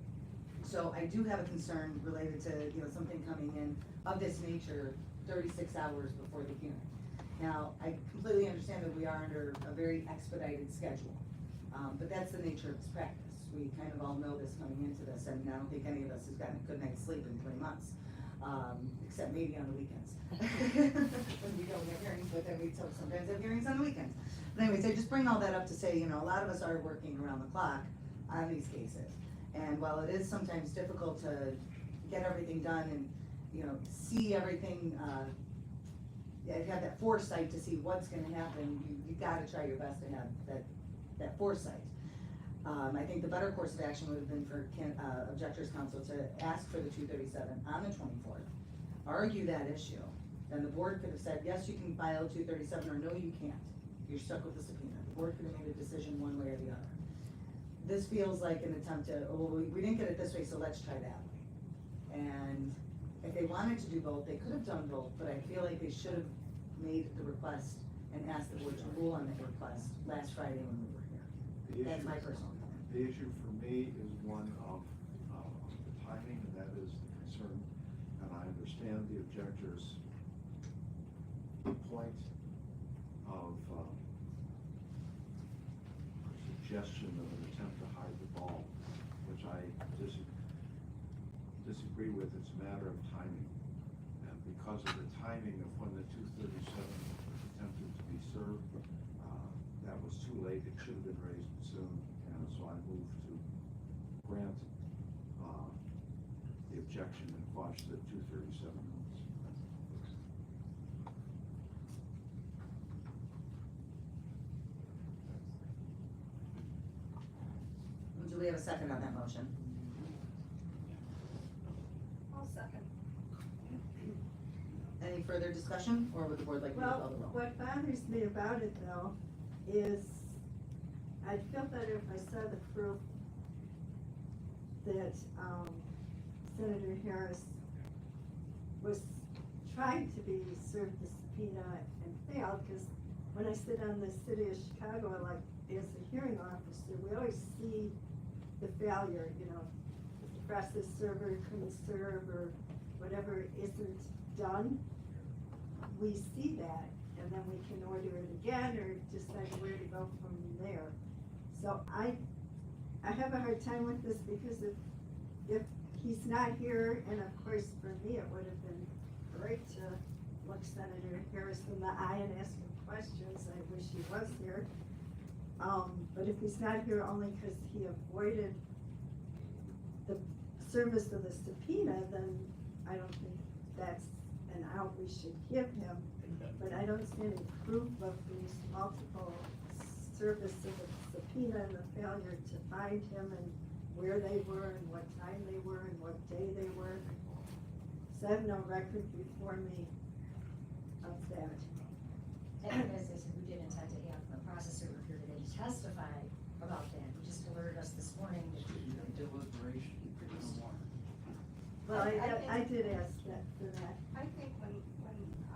[SPEAKER 4] So I do have a concern related to, something coming in of this nature 36 hours before the hearing. Now, I completely understand that we are under a very expedited schedule, but that's the nature of this practice. We kind of all know this coming into this, and I don't think any of us has gotten a good night's sleep in 3 months, except maybe on the weekends. When we don't have hearings, but then we sometimes have hearings on the weekends. But anyways, I just bring all that up to say, a lot of us are working around the clock on these cases. And while it is sometimes difficult to get everything done and, see everything, have that foresight to see what's gonna happen, you gotta try your best to have that foresight. I think the better course of action would have been for Objectors Council to ask for the 237 on the 24th, argue that issue, then the board could have said, yes, you can file 237, or no, you can't. You're stuck with the subpoena. The board could have made a decision one way or the other. This feels like an attempt to, we didn't get it this way, so let's try that way. And if they wanted to do both, they could have done both, but I feel like they should have made the request and asked the board to rule on the request last Friday when we were here. That's my personal opinion.
[SPEAKER 11] The issue for me is one of the timing, and that is the concern, and I understand the objector's point of suggestion of an attempt to hide the ball, which I disagree with. It's a matter of timing, and because of the timing of when the 237 was attempted to be served, that was too late. It should have been raised soon, and so I move to grant the objection and quash the 237 notice.
[SPEAKER 4] Do we have a second on that motion?
[SPEAKER 6] I'll second.
[SPEAKER 4] Any further discussion, or would the board like me to call the roll?
[SPEAKER 6] What bothers me about it though is I'd feel better if I saw the proof that Senator Harris was trying to be served the subpoena and failed, because when I sit on the city of Chicago, like as a hearing officer, we always see the failure, if the process server couldn't serve or whatever isn't done, we see that, and then we can order it again or decide where to go from there. So I have a hard time with this, because if he's not here, and of course for me it would have been great to look Senator Harris in the eye and ask him questions. I wish he was here. But if he's not here only because he avoided the service of the subpoena, then I don't think that's an out we should give him. But I don't see any proof of these multiple service of the subpoena and the failure to find him and where they were and what time they were and what day they were. So I have no record before me of that.
[SPEAKER 10] And as I said, we did intend to have the process server here today to testify about that. He just alerted us this morning that
[SPEAKER 8] Deliberation.
[SPEAKER 6] Well, I did ask that for that.
[SPEAKER 9] I think when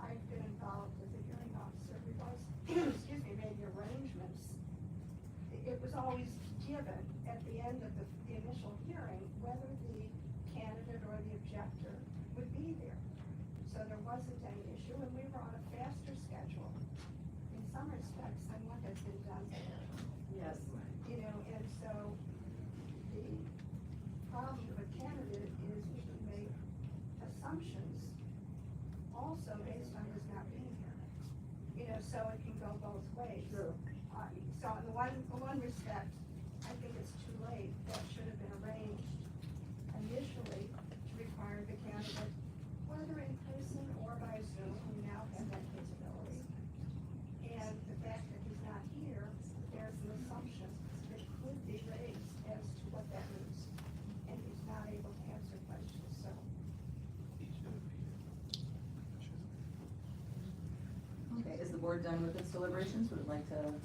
[SPEAKER 9] I've been involved as a hearing officer, we've always, excuse me, made the arrangements. It was always given at the end of the initial hearing, whether the candidate or the objector would be there. So there wasn't any issue, and we were on a faster schedule in some respects than what has been done there.
[SPEAKER 6] Yes.
[SPEAKER 9] You know, and so the problem with a candidate is we can make assumptions also based on his not being here. You know, so it can go both ways.
[SPEAKER 6] True.
[SPEAKER 9] So in the one respect, I think it's too late. That should have been arranged initially to require the candidate, whether in person or by Zoom, we now have that capability. And the fact that he's not here, there's an assumption that could be raised as to what that means. And he's not able to answer questions, so.
[SPEAKER 4] Okay, is the board done with its deliberations? Would it like to?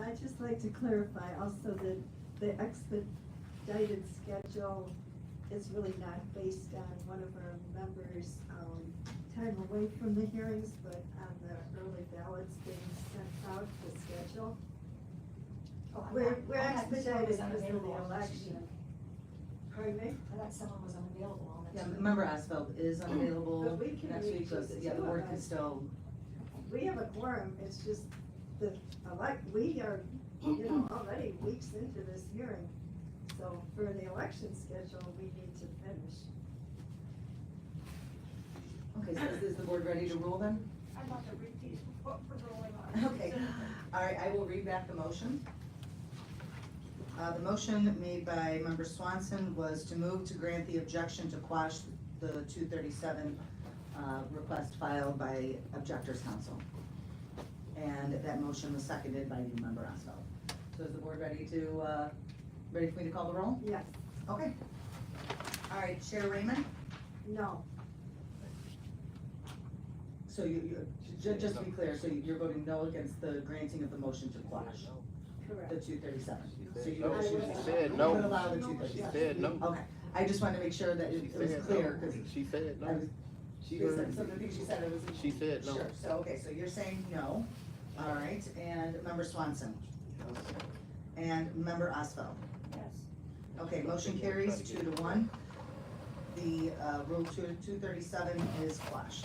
[SPEAKER 6] I'd just like to clarify also that the expedited schedule is really not based on one of our members' time away from the hearings, but on the early ballots being sent out, the schedule. We're expedited because of the election. Pardon me?
[SPEAKER 10] I thought someone was unavailable on that.
[SPEAKER 4] Yeah, Member Asfeld is unavailable
[SPEAKER 6] But we can
[SPEAKER 4] next
[SPEAKER 6] reach
[SPEAKER 4] week, so,
[SPEAKER 6] the
[SPEAKER 4] yeah, the
[SPEAKER 6] two of
[SPEAKER 4] board can
[SPEAKER 6] us.
[SPEAKER 4] still,
[SPEAKER 6] We have a quorum, it's just the we are, already weeks into this hearing. So for the election schedule, we need to finish.
[SPEAKER 4] okay, so is the board ready to rule then?
[SPEAKER 9] I'd like to repeat what we're rolling on.
[SPEAKER 4] Okay, all right, I will read back the motion. The motion made by Member Swanson was to move to grant the objection to quash the 237 request filed by Objectors Council. And that motion was seconded by you, Member Oswald. So is the board ready for me to call the roll?
[SPEAKER 6] Yes,
[SPEAKER 4] Okay. All right, Chair Raymond?
[SPEAKER 6] no,
[SPEAKER 4] So just to be clear, so you're voting no against the granting of the motion to quash
[SPEAKER 6] correct.
[SPEAKER 4] the 237? So you
[SPEAKER 7] No,
[SPEAKER 4] would-
[SPEAKER 7] she
[SPEAKER 4] you
[SPEAKER 7] said
[SPEAKER 4] would
[SPEAKER 7] no.
[SPEAKER 4] allow the
[SPEAKER 7] She
[SPEAKER 4] 237?
[SPEAKER 7] said no.
[SPEAKER 4] Okay, I just wanted to make sure that
[SPEAKER 7] She
[SPEAKER 4] it was
[SPEAKER 7] said
[SPEAKER 4] clear,
[SPEAKER 7] no.
[SPEAKER 4] because
[SPEAKER 7] She said
[SPEAKER 4] I
[SPEAKER 7] no.
[SPEAKER 4] was,
[SPEAKER 7] She
[SPEAKER 4] some
[SPEAKER 7] heard.
[SPEAKER 4] of the things she said, I wasn't.
[SPEAKER 7] She said no.
[SPEAKER 4] Sure, so, okay, so you're saying no, all right, and Member Swanson, and Member Osfeld.
[SPEAKER 9] Yes.
[SPEAKER 4] Okay, motion carries 2-1. The, Rule 237 is quashed.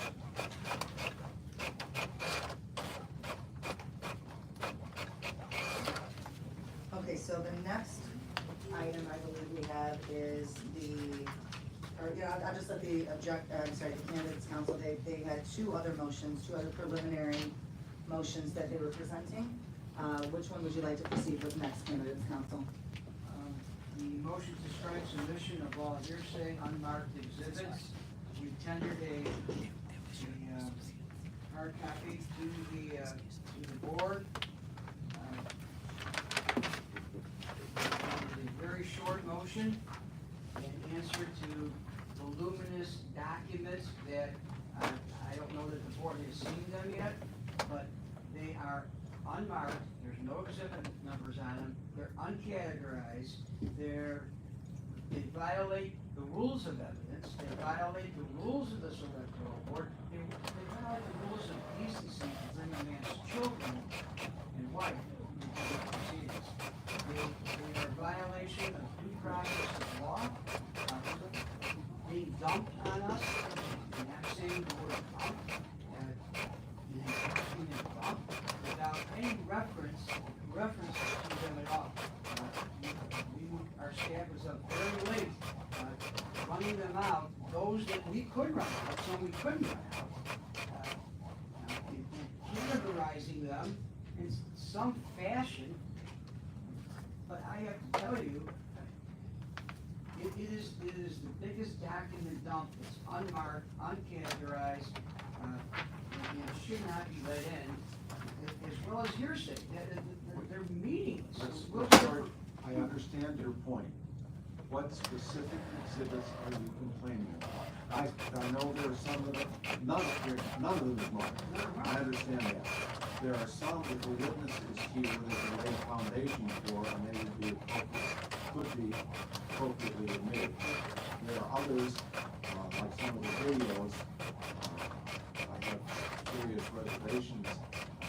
[SPEAKER 4] Okay, so the next item I believe we have is I'll just let the candidates council, they had two other preliminary motions that they were presenting. Which one would you like to proceed with next, candidates council?
[SPEAKER 8] The motion to strike submission of all hearsay unmarked exhibits. We tendered a hard copy to the board. It's a very short motion in answer to voluminous documents that I don't know that the board has seen them yet, but they are unmarked. There's no exhibit numbers on them. They're uncategorized. They violate the rules of evidence. They violate the rules of the electoral board. They violate the rules of decency to bring a man's children and wife into the proceedings. They are a violation of due process of law. Being dumped on us, and not saying the word dump, without any reference to them at all. Our staff was up very late, running them out, those that we could run out, some we couldn't run out. Categorizing them in some fashion, but I have to tell you, it is the biggest document dump that's unmarked, uncategorized, and it should not be let in, as well as hearsay. They're meaningless.
[SPEAKER 11] I understand your point. What specific exhibits are you complaining about? I know there are some of them, none of them is marked. I understand that. There are some that the witnesses here that they lay foundation for, and they could be appropriately admitted. There are others like some of the videos, I have serious reservations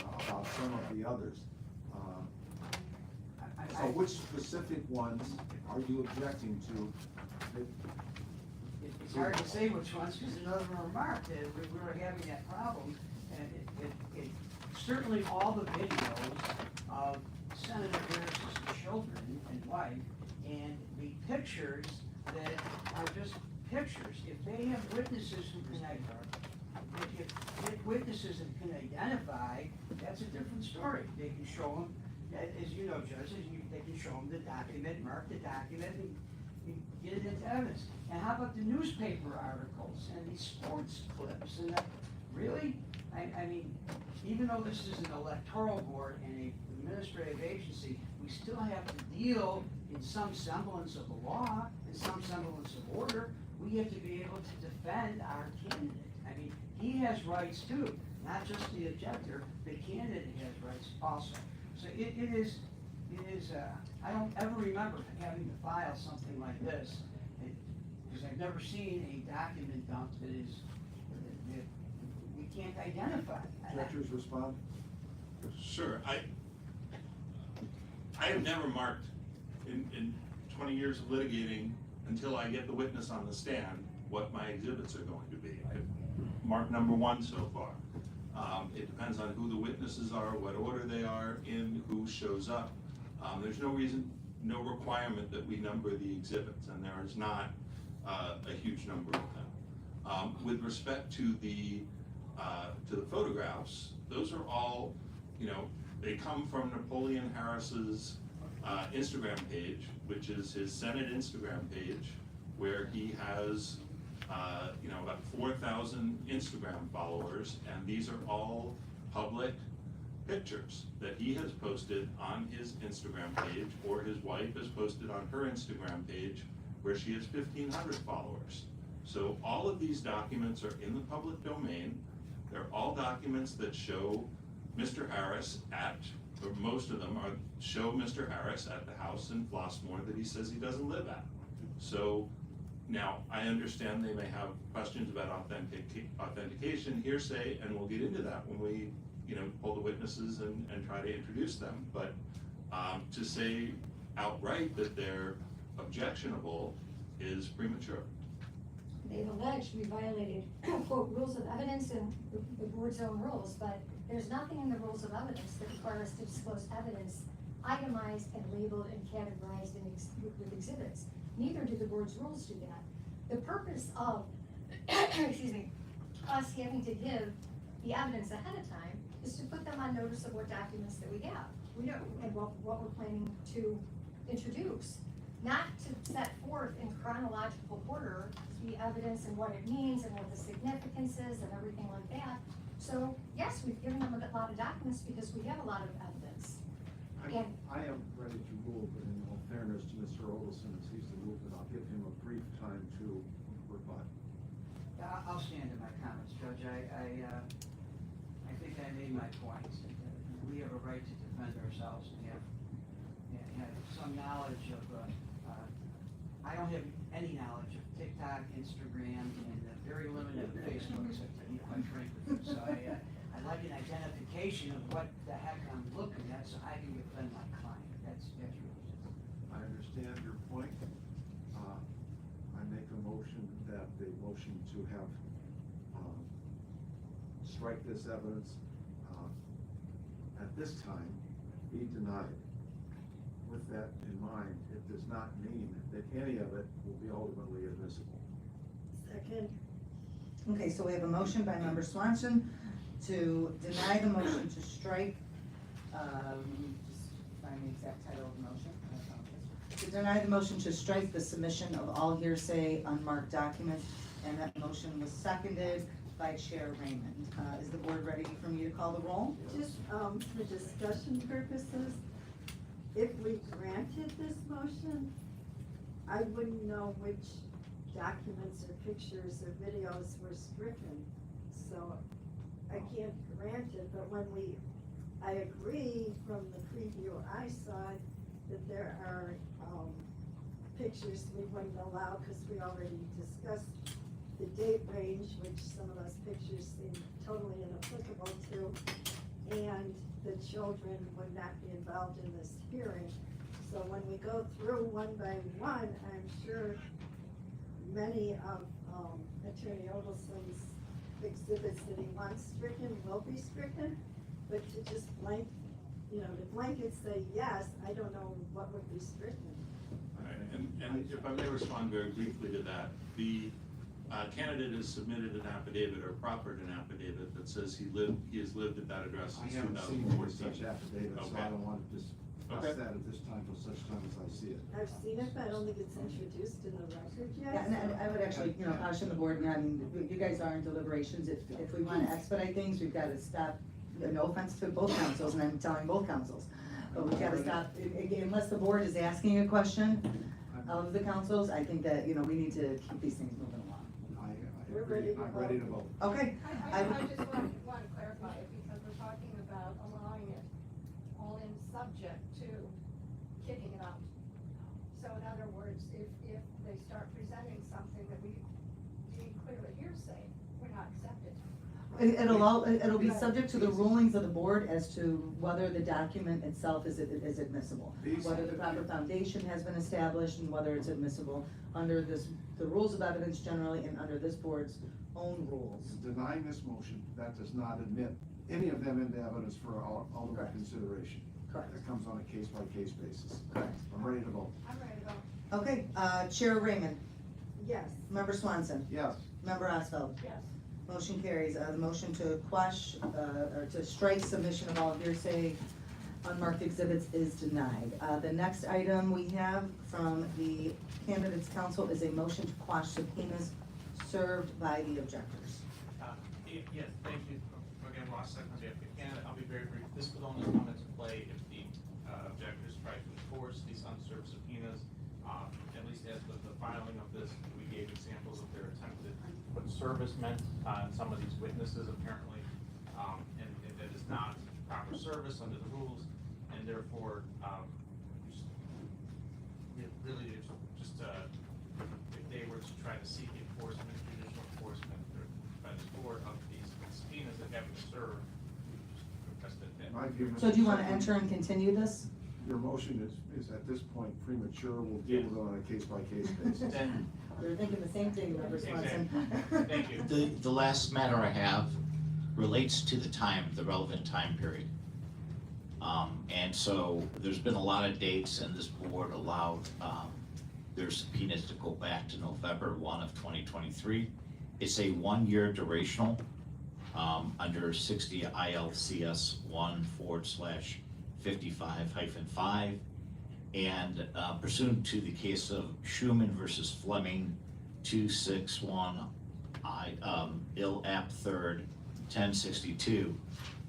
[SPEAKER 11] about some of the others. So which specific ones are you objecting to?
[SPEAKER 8] It's hard to say which ones, because none of them are marked, and we were having that problem. And it certainly all the videos of Senator Harris's children and wife, and the pictures that are just pictures. If they have witnesses who can if witnesses that can identify, that's a different story. They can show them, as you know, judges, they can show them the document, mark the document, and get it into evidence. And how about the newspaper articles and these sports clips? And that, really? I mean, even though this is an electoral board and an administrative agency, we still have to deal in some semblance of the law, in some semblance of order. We have to be able to defend our candidate. I mean, he has rights too, not just the objector, the candidate has rights also. So it is, I don't ever remember having to file something like this, because I've never seen a document dumped that we can't identify.
[SPEAKER 11] Objectors respond?
[SPEAKER 2] Sure, I have never marked in 20 years of litigating until I get the witness on the stand what my exhibits are going to be. I've marked number one so far. It depends on who the witnesses are, what order they are in, who shows up. There's no reason, no requirement that we number the exhibits, and there is not a huge number of them. With respect to the photographs, those are all, they come from Napoleon Harris's Instagram page, which is his Senate Instagram page, where he has about 4,000 Instagram followers, and these are all public pictures that he has posted on his Instagram page, or his wife has posted on her Instagram page, where she has 1,500 followers. So all of these documents are in the public domain. They're all documents that show Mr. Harris or most of them show Mr. Harris at the house in Flossmoor that he says he doesn't live at. So now, I understand they may have questions about authentication, hearsay, and we'll get into that when we, pull the witnesses and try to introduce them. But to say outright that they're objectionable is premature.
[SPEAKER 10] They've alleged we violated, quote, rules of evidence and the board's own rules, but there's nothing in the rules of evidence that require us to disclose evidence itemized and labeled and categorized with exhibits. Neither do the board's rules do that. The purpose of, excuse me, us having to give the evidence ahead of time is to put them on notice of what documents that we have. We know, and what we're planning to introduce. Not to set forth in chronological order the evidence and what it means and what the significance is and everything like that. So yes, we've given them a lot of documents because we have a lot of evidence.
[SPEAKER 11] I am ready to rule, but in all fairness to Mr. Olson, as he's the movement, I'll give him a brief time to rebut.
[SPEAKER 8] I'll stand to my comments, Judge. I think I made my point. We have a right to defend ourselves and have some knowledge of, I don't have any knowledge of TikTok, Instagram, and very limited Facebook, except to eat my drink with it. So I'd like an identification of what the heck I'm looking at so I can defend my client. That's really it.
[SPEAKER 11] I understand your point. I make a motion that the motion to have strike this evidence at this time be denied. With that in mind, it does not mean that any of it will be ultimately admissible.
[SPEAKER 6] Second.
[SPEAKER 4] Okay, so we have a motion by Member Swanson to deny the motion to strike, just find the exact title of the motion. I apologize. To deny the motion to strike the submission of all hearsay unmarked documents, and that motion was seconded by Chair Raymond. Is the board ready for me to call the roll?
[SPEAKER 6] Just for discussion purposes, if we granted this motion, I wouldn't know which documents or pictures or videos were stricken. So I can't grant it, but I agree from the preview I saw that there are pictures we wouldn't allow because we already discussed the date range, which some of those pictures seem totally inapplicable to, and the children would not be involved in this hearing. So when we go through one by one, I'm sure many of Attorney Odelson's exhibits that he wants stricken will be stricken, but to just to blanket say yes, I don't know what would be stricken.
[SPEAKER 2] All right, and if I may respond very briefly to that, the candidate has submitted an affidavit or proffered an affidavit that says he has lived at that address
[SPEAKER 11] I
[SPEAKER 2] since
[SPEAKER 11] haven't seen
[SPEAKER 2] 2014.
[SPEAKER 11] such affidavit, so
[SPEAKER 2] Okay.
[SPEAKER 11] I don't want to discuss
[SPEAKER 2] Okay.
[SPEAKER 11] that at this time till such time as I see it.
[SPEAKER 6] I've seen it, but I don't think it's introduced in the record yet.
[SPEAKER 4] Yeah, and I would actually, caution the board, I mean, you guys are in deliberations, if we wanna expedite things, we've gotta stop, no offense to both councils, and I'm telling both councils, but we've gotta stop, unless the board is asking a question of the councils, I think that, we need to keep these things moving along.
[SPEAKER 6] We're ready to
[SPEAKER 11] I'm ready to vote.
[SPEAKER 4] Okay,
[SPEAKER 9] I just want to clarify it because we're talking about allowing it all in subject to kicking it out. So in other words, if they start presenting something that we deem clearly hearsay, we're not accepted.
[SPEAKER 4] it'll be subject to the rulings of the board as to whether the document itself is admissible. Whether the proper foundation has been established and whether it's admissible under the rules of evidence generally and under this board's own rules.
[SPEAKER 11] Denying this motion, that does not admit any of them into evidence for ultimate
[SPEAKER 4] Correct.
[SPEAKER 11] consideration.
[SPEAKER 4] Correct.
[SPEAKER 11] That comes on a case-by-case basis.
[SPEAKER 4] Correct.
[SPEAKER 11] I'm ready to vote.
[SPEAKER 9] I'm ready to go.
[SPEAKER 4] Okay, Chair Raymond,
[SPEAKER 6] Yes.
[SPEAKER 4] Member Swanson,
[SPEAKER 11] Yes.
[SPEAKER 4] Member Osfeld.
[SPEAKER 9] Yes.
[SPEAKER 4] Motion carries. The motion to quash, or to strike submission of all hearsay unmarked exhibits is denied. The next item we have from the candidates council is a motion to quash subpoenas served by the objectors.
[SPEAKER 12] Yes, thank you. Again, Ross, second on behalf of the candidate, I'll be very brief. This would only come into play if the objectors try to enforce these unserved subpoenas. At least as with the filing of this, we gave examples of their attempted, what service meant on some of these witnesses apparently. And that is not proper service under the rules, and therefore, really, it's just, if they were to try to seek enforcement, judicial enforcement, by this board of these subpoenas that have been served, we just requested that.
[SPEAKER 11] My view,
[SPEAKER 4] So do you want to
[SPEAKER 11] Mr.
[SPEAKER 4] enter and continue this?
[SPEAKER 11] Your motion is at this point premature. We'll deal with it on a case-by-case basis.
[SPEAKER 12] Then,
[SPEAKER 4] We were thinking the same thing, Member Swanson.
[SPEAKER 12] thank you.
[SPEAKER 5] The last matter I have relates to the relevant time period. And so there's been a lot of dates, and this board allowed their subpoenas to go back to November 1 of 2023. It's a 1-year durational under 60 ILCS 1/55-5, and pursuant to the case of Schuman versus Fleming 261 Ill App 3rd 1062.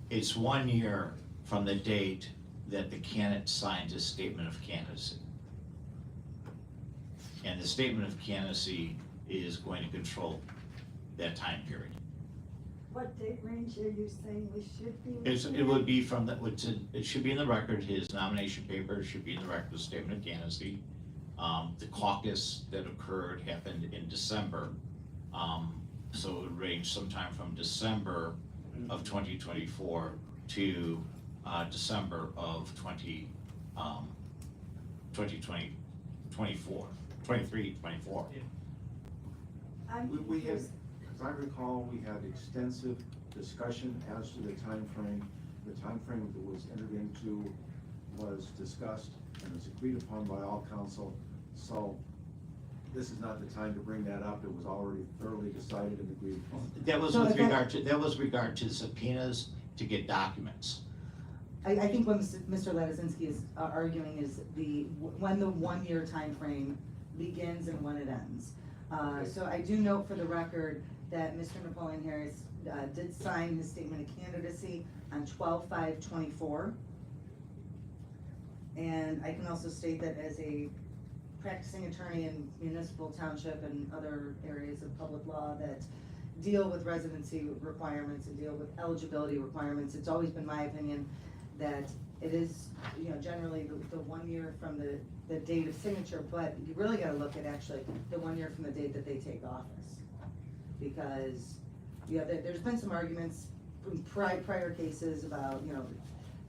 [SPEAKER 5] It's 1 year from the date that the candidate signed his statement of candidacy. And the statement of candidacy is going to control that time period.
[SPEAKER 6] What date range are you saying we should be?
[SPEAKER 5] It
[SPEAKER 6] looking
[SPEAKER 5] would
[SPEAKER 6] at?
[SPEAKER 5] be from it should be in the record, his nomination paper should be in the record, the statement of candidacy. The caucus that occurred happened in December. So it would range sometime from December of 2024 to December of 2024.
[SPEAKER 6] I'm
[SPEAKER 11] We had,
[SPEAKER 6] confused.
[SPEAKER 11] as I recall, we had extensive discussion as to the time frame. The time frame that was entered into was discussed and was agreed upon by all council. So this is not the time to bring that up. It was already thoroughly decided and agreed upon.
[SPEAKER 5] That was
[SPEAKER 4] So
[SPEAKER 5] with
[SPEAKER 4] if that-
[SPEAKER 5] regard to subpoenas to get documents.
[SPEAKER 4] I think what Mr. Ladizinski is arguing is when the 1-year time frame begins and when it ends. So I do note for the record that Mr. Napoleon Harris did sign his statement of candidacy on 12/5/24. And I can also state that as a practicing attorney in municipal, township, and other areas of public law that deal with residency requirements and deal with eligibility requirements, it's always been my opinion that it is, generally the 1 year from the date of signature, but you really gotta look at actually the 1 year from the date that they take office. because there's been some arguments from prior cases about, you know,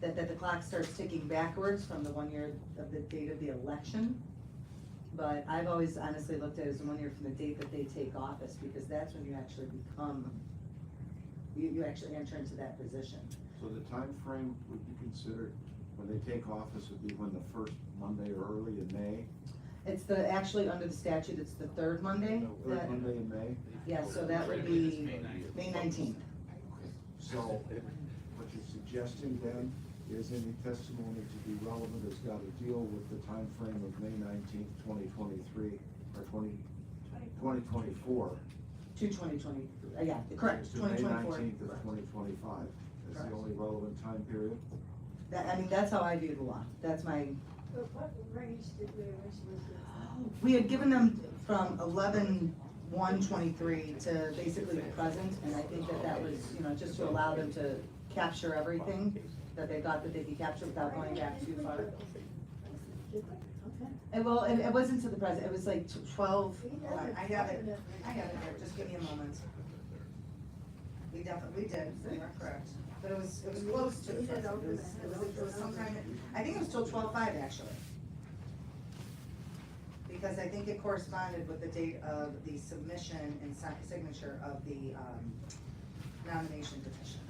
[SPEAKER 4] that the clock starts ticking backwards from the 1 year of the date of the election. But I've always honestly looked at it as 1 year from the date that they take office, because that's when you actually become, you actually enter into that position.
[SPEAKER 11] So the time frame would be considered, when they take office, would be when the first Monday or early in May?
[SPEAKER 4] It's actually under the statute, it's the third Monday.
[SPEAKER 11] Third Monday in May?
[SPEAKER 4] Yeah, so that would be May 19th.
[SPEAKER 11] So what you're suggesting then is any testimony to be relevant has got to deal with the time frame of May 19th, 2023, or 2024.
[SPEAKER 4] To 2020, yeah, correct,
[SPEAKER 11] To May
[SPEAKER 4] 2024.
[SPEAKER 11] 19th of 2025 is
[SPEAKER 4] Correct.
[SPEAKER 11] the only relevant time period?
[SPEAKER 4] I mean, that's how I view the law. That's my,
[SPEAKER 6] But what range did we originally give?
[SPEAKER 4] we had given them from 11/1/23 to basically the present, and I think that was, you know, just to allow them to capture everything that they thought that they could capture without going back too far.
[SPEAKER 6] Okay.
[SPEAKER 4] And well, it wasn't to the present, it was like 12, hold on, I have it here, just give me a moment. We definitely did, you are correct, but it was close to the present, it was sometime, I think it was till 12/5 actually. Because I think it corresponded with the date of the submission and signature of the nomination petitions.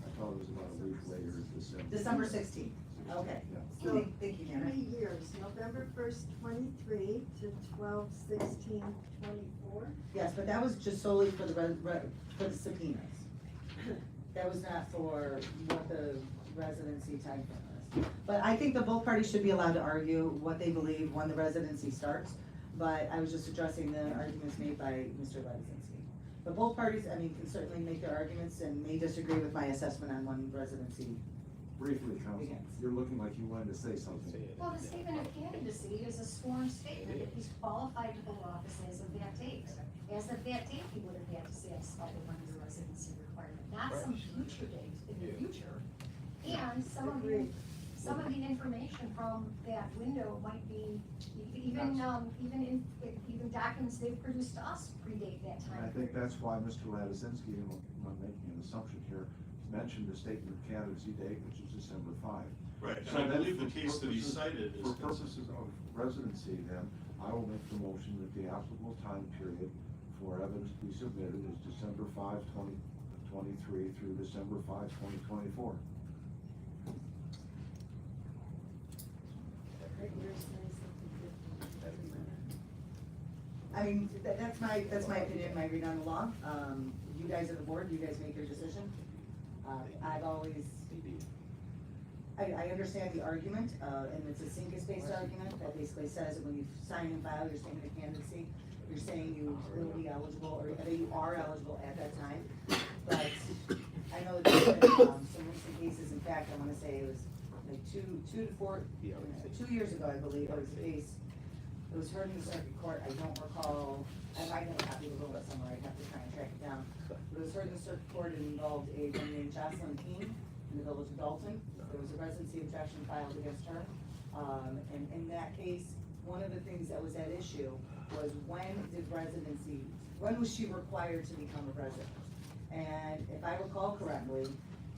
[SPEAKER 11] I thought it was about a week later,
[SPEAKER 4] December 16th, okay.
[SPEAKER 11] Yeah.
[SPEAKER 6] So,
[SPEAKER 4] Thank you, Janet.
[SPEAKER 6] 3 years, November 1st, 23 to 12/16/24.
[SPEAKER 4] Yes, but that was just solely for the for the subpoenas. That was not for what the residency time frame is. But I think that both parties should be allowed to argue what they believe when the residency starts. But I was just addressing the arguments made by Mr. Levizinski. But both parties, I mean, can certainly make their arguments and may disagree with my assessment on when residency.
[SPEAKER 11] Briefly, Counsel,
[SPEAKER 4] Begins.
[SPEAKER 11] you're looking like you wanted to say something.
[SPEAKER 10] Well, the statement of candidacy is a sworn statement that he's qualified to hold office as of that date. As of that date, he would have had to satisfy the 1 year residency requirement, not some future date in the future. And some of the information from that window might be, even documents they've produced to us predate that
[SPEAKER 11] And I
[SPEAKER 10] time.
[SPEAKER 11] think that's why Mr. Ladizinski, and I'm making an assumption here, mentioned the statement of candidacy date, which is December 5.
[SPEAKER 2] Right, and
[SPEAKER 11] So
[SPEAKER 2] I
[SPEAKER 11] then
[SPEAKER 2] believe the
[SPEAKER 11] for
[SPEAKER 2] case that he
[SPEAKER 11] purposes-
[SPEAKER 2] cited is
[SPEAKER 11] For
[SPEAKER 2] consistent.
[SPEAKER 11] purposes of residency, then, I will make the motion that the applicable time period for evidence to be submitted is December 5, 2023 through December 5, 2024.
[SPEAKER 4] I mean, that's my opinion, my read on the law. You guys are the board, you guys make your decision. I've always, I understand the argument, and it's a SINCUS-based argument that basically says that when you sign and file your statement of candidacy, you're saying you will be eligible, or that you are eligible at that time. But I know that there's been some recent cases, in fact, I wanna say it was like 2 years ago, I believe, there was a case. It was heard in the circuit court, I don't recall, I might have a copy of the rule somewhere, I'd have to try and track it down. But it was heard in the circuit court, it involved a woman named Jocelyn Keene in the village of Dalton. There was a residency objection filed against her. And in that case, one of the things that was at issue was when was she required to become a resident? And if I recall correctly,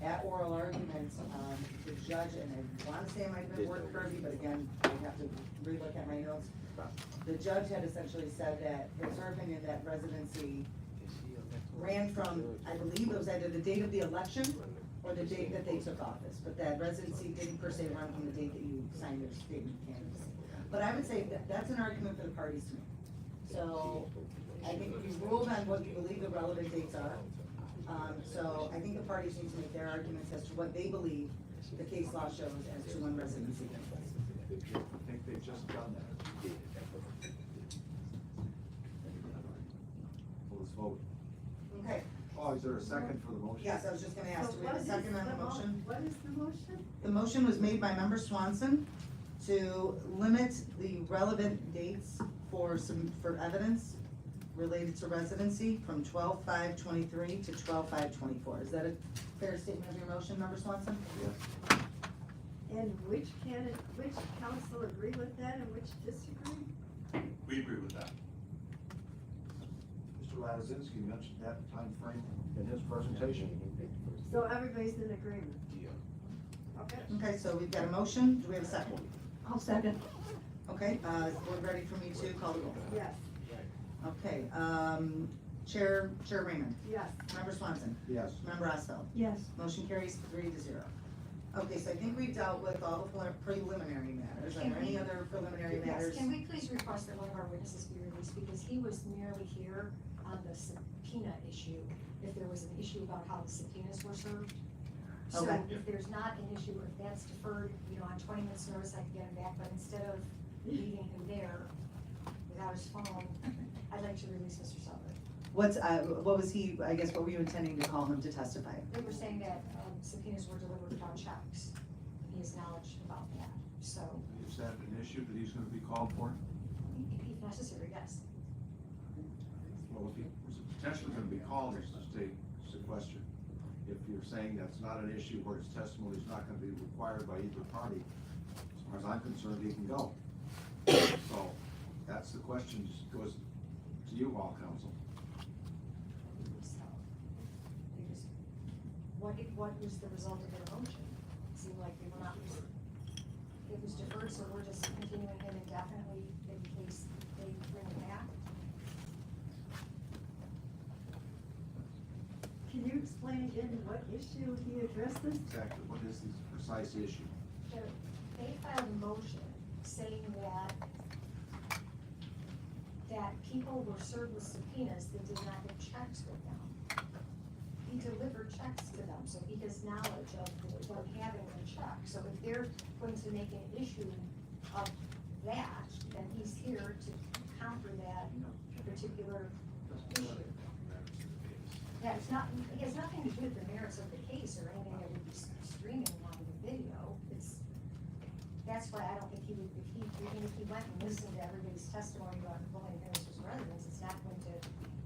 [SPEAKER 4] at oral argument, the judge, and I wanna say it might have been Ward Kirby, but again, I have to relook at my notes. The judge had essentially said that it's her opinion that residency ran from, I believe it was either the date of the election or the date that they took office, but that residency didn't per se run from the date that you signed your statement of candidacy. But I would say that that's an argument for the parties to make. So I think you ruled on what you believe the relevant dates are. So I think the parties need to make their arguments as to what they believe the case law shows as to when residency takes place.
[SPEAKER 11] I think they've just done that. Let's vote.
[SPEAKER 4] Okay,
[SPEAKER 11] Oh, is there a second for the motion?
[SPEAKER 4] yes, I was just gonna ask, do we have a second on the motion?
[SPEAKER 6] What is the motion?
[SPEAKER 4] The motion was made by member Swanson to limit the relevant dates for evidence related to residency from 12/5/23 to 12/5/24. Is that a fair statement of your motion, member Swanson?
[SPEAKER 11] Yes.
[SPEAKER 6] And which council agree with that and which disagree?
[SPEAKER 2] We agree with that.
[SPEAKER 11] Mr. Matazinski mentioned that time frame in his presentation.
[SPEAKER 6] So everybody's in agreement? Okay.
[SPEAKER 4] Okay, so we've got a motion, do we have a second?
[SPEAKER 6] I'll second.
[SPEAKER 4] Okay, is the board ready for me to call the roll?
[SPEAKER 6] Yes.
[SPEAKER 4] Okay, Chair Raymond,
[SPEAKER 6] Yes.
[SPEAKER 4] Member Swanson,
[SPEAKER 11] Yes.
[SPEAKER 4] Member Osfeld.
[SPEAKER 6] Yes.
[SPEAKER 4] Motion carries 3-0. Okay, so I think we've dealt with all the preliminary matters. Are there any other preliminary matters?
[SPEAKER 10] Yes, can we please request that one of our witnesses be released, because he was merely here on the subpoena issue, if there was an issue about how the subpoenas were served. So
[SPEAKER 4] Okay.
[SPEAKER 10] if there's not an issue, if that's deferred, on 20 minutes notice, I can get him back, but instead of leaving him there without his phone, I'd like to release Mr. Sullivan.
[SPEAKER 4] What was he, I guess, what were you intending to call him to testify?
[SPEAKER 10] They were saying that subpoenas were delivered without checks. He has knowledge about that, so
[SPEAKER 11] Is that an issue that he's gonna be called for?
[SPEAKER 10] if necessary, yes.
[SPEAKER 11] Well, if he was potentially gonna be called, it's to state sequester. If you're saying that's not an issue where his testimony is not gonna be required by either party, as far as I'm concerned, he can go. So, that's the question, just goes to you all, counsel.
[SPEAKER 10] So, they just, what was the result of their motion? It seemed like they were not, it was deferred, so we're just continuing him indefinitely in case they bring it back.
[SPEAKER 6] Can you explain again what issue he addressed this?
[SPEAKER 11] Exactly, what is the precise issue?
[SPEAKER 10] They filed a motion saying that people were served with subpoenas that did not get checks with them. He delivered checks to them, so he has knowledge of them having a check. So if they're going to make an issue of that, then he's here to counter that particular issue. Yeah, it has nothing to do with the merits of the case or anything that would be streaming on the video. That's why I don't think he would, even if he went and listened to everybody's testimony about William Harris's residence, it's not going to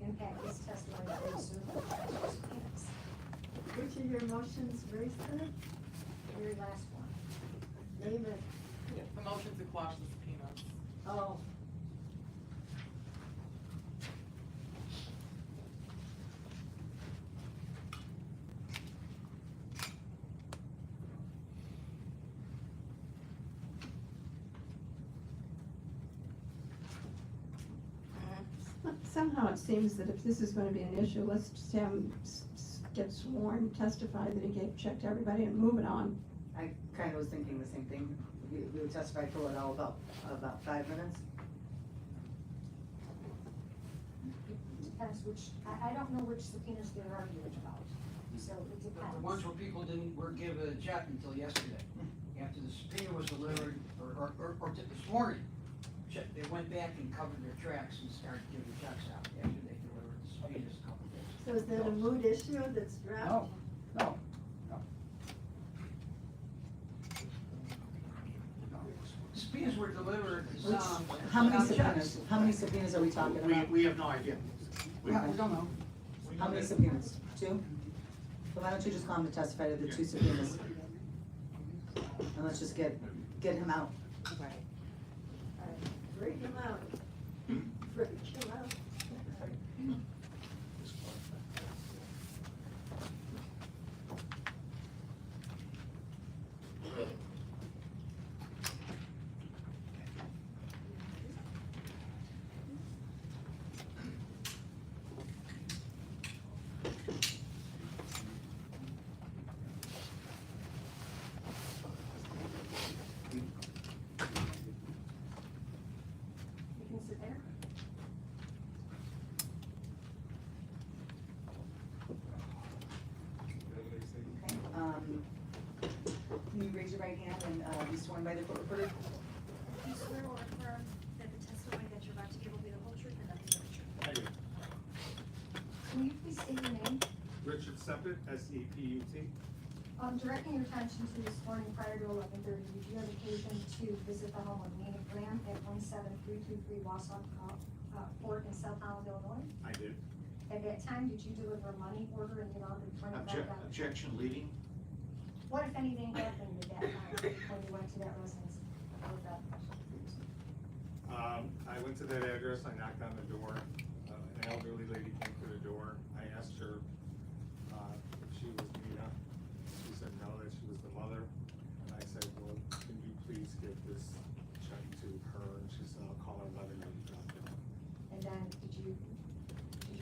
[SPEAKER 10] impact his testimony that they served with subpoenas.
[SPEAKER 6] Which of your motions raised that?
[SPEAKER 10] The very last one.
[SPEAKER 6] Name it.
[SPEAKER 13] The motion to quash the subpoenas.
[SPEAKER 6] Oh.
[SPEAKER 14] Somehow it seems that if this is gonna be an issue, let's just have him get sworn, testify that he gave check to everybody and move it on.
[SPEAKER 4] I kinda was thinking the same thing. We would testify for what, about 5 minutes?
[SPEAKER 10] Depends which, I don't know which subpoenas they're arguing about, so it
[SPEAKER 8] The
[SPEAKER 10] depends.
[SPEAKER 8] ones where people were given a check until yesterday. After the subpoena was delivered, or this morning, they went back and covered their tracks and started giving checks out after they delivered the subpoenas a couple days.
[SPEAKER 6] So is that a moot issue that's dropped?
[SPEAKER 8] No. Subpoenas were delivered,
[SPEAKER 4] How many
[SPEAKER 8] without
[SPEAKER 4] subpoenas,
[SPEAKER 8] checks.
[SPEAKER 4] how many subpoenas are we talking about?
[SPEAKER 5] We have no idea.
[SPEAKER 8] We don't know.
[SPEAKER 4] How many subpoenas? 2? So why don't you just call him to testify to the 2 subpoenas? And let's just get him out.
[SPEAKER 6] Break him out. Break him out.
[SPEAKER 10] You can sit there.
[SPEAKER 4] Okay, can you raise your right hand and be sworn by the court reporter?
[SPEAKER 9] Do you swear or affirm that the testimony that you're about to give will be the whole truth and nothing but the truth?
[SPEAKER 12] I do.
[SPEAKER 10] Can you please state your name?
[SPEAKER 12] Richard Sepet, S-E-P-U-T.
[SPEAKER 10] Directing your attention to this morning prior to 11:30, did you have occasion to visit the home of Nina Graham at 17323 Wausau Court in South Holland, Illinois?
[SPEAKER 12] I did.
[SPEAKER 10] At that time, did you deliver a money order in the amount of $25?
[SPEAKER 5] Objection leading?
[SPEAKER 10] What, if anything, happened at that time when you went to that residence?
[SPEAKER 12] I went to that address, I knocked on the door,
[SPEAKER 15] an elderly lady came to the door. I asked her, if she was Nina. She said no, that she was the mother. And I said, well, can you please give this check to her? And she said, I'll call her mother and drop it off.
[SPEAKER 10] And then, did you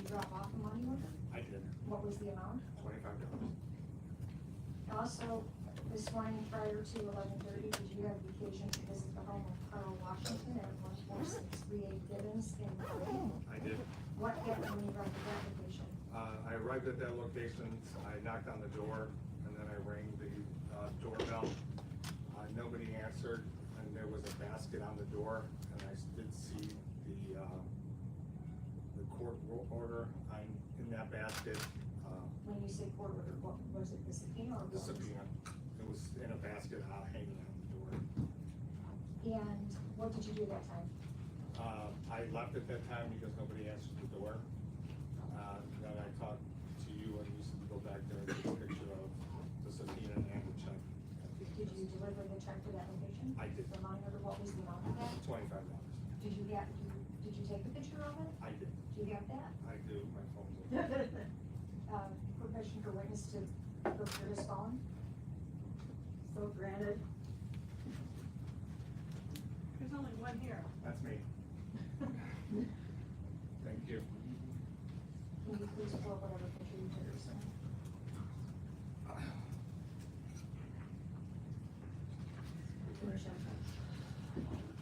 [SPEAKER 10] drop off the money with her?
[SPEAKER 15] I did,
[SPEAKER 10] What was the amount?
[SPEAKER 15] $25.
[SPEAKER 10] Also, this morning prior to 11:30, did you have the occasion to visit the home of Carl Washington at 14638 Gibbons in Marin?
[SPEAKER 15] I did.
[SPEAKER 10] What happened when you arrived at that location?
[SPEAKER 15] I arrived at that location, I knocked on the door, and then I rang the doorbell. Nobody answered, and there was a basket on the door, and I did see the court order in that basket,
[SPEAKER 10] When you say court order, what was it, the subpoena or?
[SPEAKER 15] the
[SPEAKER 10] what was it?
[SPEAKER 15] subpoena. It was in a basket hanging on the door.
[SPEAKER 10] And what did you do that time?
[SPEAKER 15] I left at that time because nobody answered the door. Then I talked to you, and you said to go back there and take a picture of the subpoena and the check.
[SPEAKER 10] Did you deliver the check to that location?
[SPEAKER 15] I did.
[SPEAKER 10] Remind me, what was the amount of that?
[SPEAKER 15] $25.
[SPEAKER 10] Did you take a picture of it?
[SPEAKER 15] I did.
[SPEAKER 10] Do you have that?
[SPEAKER 15] I do, my phone's on.
[SPEAKER 10] Permission for witness to procure his phone?
[SPEAKER 6] So granted.
[SPEAKER 9] There's only one here.
[SPEAKER 15] That's me. Thank you.
[SPEAKER 10] Can you please pull up whatever picture you took or something?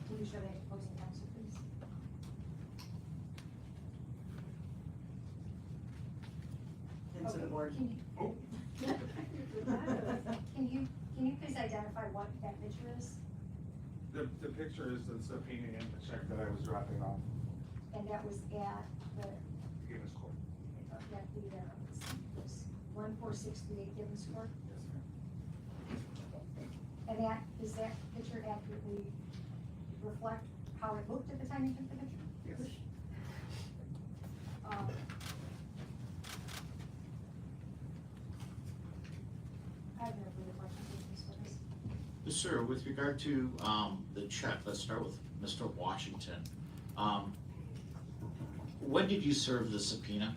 [SPEAKER 10] Can you show the opposing counsel, please?
[SPEAKER 4] Into the board.
[SPEAKER 10] Can you please identify what that picture is?
[SPEAKER 15] The picture is the subpoena and the check that I was dropping off.
[SPEAKER 10] And that was at the,
[SPEAKER 15] Gibbons Court.
[SPEAKER 10] at the, 14638 Gibbons Court?
[SPEAKER 15] Yes, ma'am.
[SPEAKER 10] And does that picture accurately reflect how it looked at the time you took the picture?
[SPEAKER 15] Yes.
[SPEAKER 10] I have no further questions, Ms. Witness.
[SPEAKER 5] Sir, with regard to the check, let's start with Mr. Washington. When did you serve the subpoena?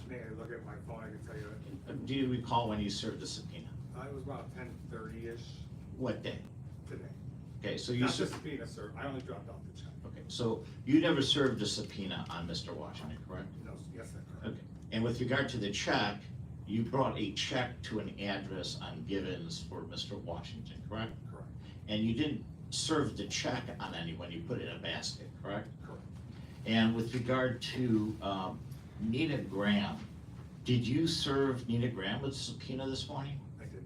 [SPEAKER 15] May I look at my phone, I can tell you.
[SPEAKER 5] Do you recall when you served the subpoena?
[SPEAKER 15] It was about 10:30-ish
[SPEAKER 5] What day?
[SPEAKER 15] today.
[SPEAKER 5] Okay, so you
[SPEAKER 15] Not the
[SPEAKER 5] served,
[SPEAKER 15] subpoena, sir, I only dropped off the check.
[SPEAKER 5] okay, so you never served a subpoena on Mr. Washington, correct?
[SPEAKER 15] No, yes, that's correct.
[SPEAKER 5] Okay, and with regard to the check, you brought a check to an address on Gibbons for Mr. Washington, correct?
[SPEAKER 15] Correct,
[SPEAKER 5] And you didn't serve the check on anyone, you put it in a basket, correct?
[SPEAKER 15] correct.
[SPEAKER 5] And with regard to Nina Graham, did you serve Nina Graham with a subpoena this morning?
[SPEAKER 15] I did,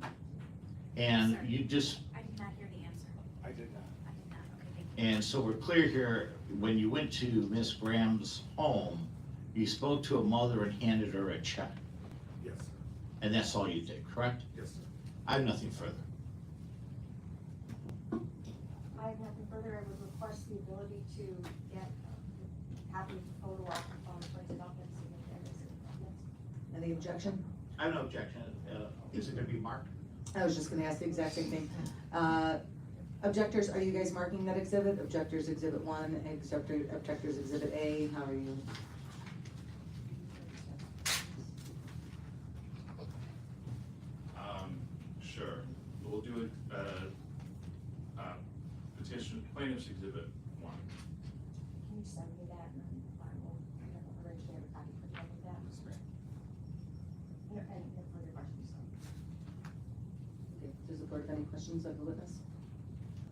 [SPEAKER 5] And
[SPEAKER 3] Sir.
[SPEAKER 5] you just,
[SPEAKER 3] I did not hear the answer.
[SPEAKER 15] I did not.
[SPEAKER 3] I did not, okay, thank you.
[SPEAKER 5] and so we're clear here, when you went to Miss Graham's home, you spoke to a mother and handed her a check,
[SPEAKER 15] Yes, sir.
[SPEAKER 5] and that's all you did, correct?
[SPEAKER 15] Yes, sir.
[SPEAKER 5] I have nothing further.
[SPEAKER 10] I have nothing further. I would request the ability to get a copy of the photo off the phone printed up and submit that as a,
[SPEAKER 4] Any objection?
[SPEAKER 5] I have no objection. Is it gonna be marked?
[SPEAKER 4] I was just gonna ask the exact same thing. Objectors, are you guys marking that exhibit? Objectors exhibit 1, objectors exhibit A, how are you?
[SPEAKER 2] Sure, we'll do it, petition plaintiff's exhibit 1.
[SPEAKER 10] Can you send me that and then I will arrange to have a copy printed up of that? And no further questions.
[SPEAKER 4] Okay, does the board have any questions of the witness?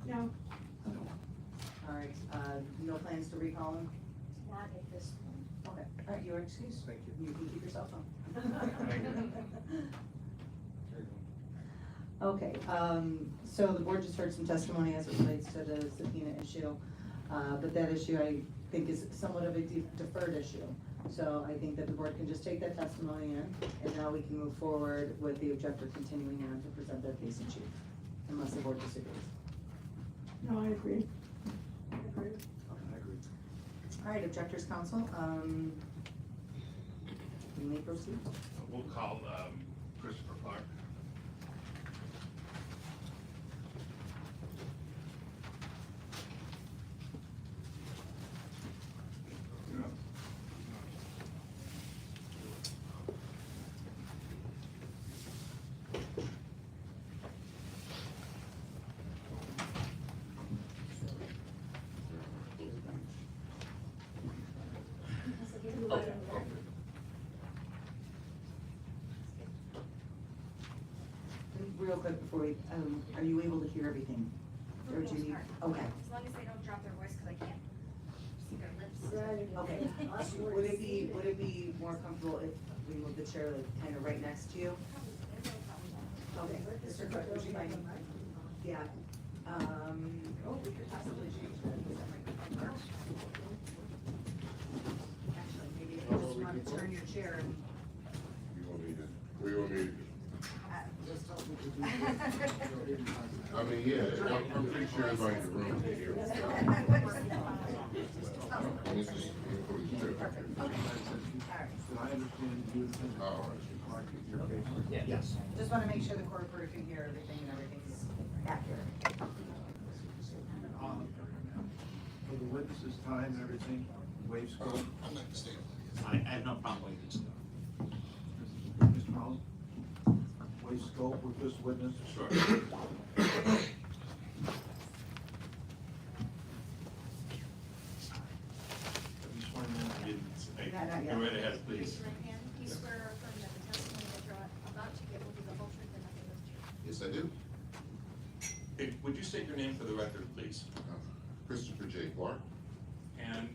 [SPEAKER 14] No.
[SPEAKER 4] All right, no plans to recall him?
[SPEAKER 10] Not at this point.
[SPEAKER 4] Okay, all right, you are excused.
[SPEAKER 15] Thank you.
[SPEAKER 4] You can keep your cell phone.
[SPEAKER 15] Thank you. Very good.
[SPEAKER 4] Okay, so the board just heard some testimony as it relates to the subpoena issue, but that issue I think is somewhat of a deferred issue. So I think that the board can just take that testimony in, and now we can move forward with the objector continuing on to present their case in chief, unless the board disagrees.
[SPEAKER 14] No, I agree.
[SPEAKER 15] I agree.
[SPEAKER 4] All right, objectors counsel, you may proceed.
[SPEAKER 2] We'll call Christopher Clark.
[SPEAKER 4] sorry, are you able to hear everything?
[SPEAKER 9] For
[SPEAKER 4] Or
[SPEAKER 9] the
[SPEAKER 4] do you
[SPEAKER 9] most
[SPEAKER 4] need,
[SPEAKER 9] part.
[SPEAKER 4] okay,
[SPEAKER 9] As long as they don't drop their voice, cause I can't see their lips.
[SPEAKER 4] okay. Would it be more comfortable if we move the chair like kind of right next to you? Okay, Mr. Cook, would you mind? Yeah,
[SPEAKER 8] We could possibly change that.
[SPEAKER 4] actually, maybe if you just want to turn your chair and.
[SPEAKER 7] You want me to, we want me to,
[SPEAKER 8] Just tell them to do it.
[SPEAKER 7] I mean, yeah, I'm pretty sure everybody in the room can hear. And it's just, put it straight back here.
[SPEAKER 11] Did I understand you to
[SPEAKER 7] All right.
[SPEAKER 11] your case?
[SPEAKER 5] Yes.
[SPEAKER 4] Just wanna make sure the court reporter can hear everything and everything's accurate.
[SPEAKER 11] For the witnesses' time and everything, waive scope.
[SPEAKER 7] I'm not staying.
[SPEAKER 5] I have no problem with this.
[SPEAKER 11] Mr. Howell? Waive scope with this witness?
[SPEAKER 2] Sure.
[SPEAKER 11] Have you sworn in?
[SPEAKER 2] I didn't say-
[SPEAKER 4] Not yet.
[SPEAKER 2] Go right ahead, please.
[SPEAKER 9] Raise your right hand. You swear or affirm that the testimony that you're about to give will be the whole truth and nothing but the truth.
[SPEAKER 7] Yes, I do.
[SPEAKER 2] Hey, would you state your name for the record, please?
[SPEAKER 7] Christopher J. Clark.
[SPEAKER 2] And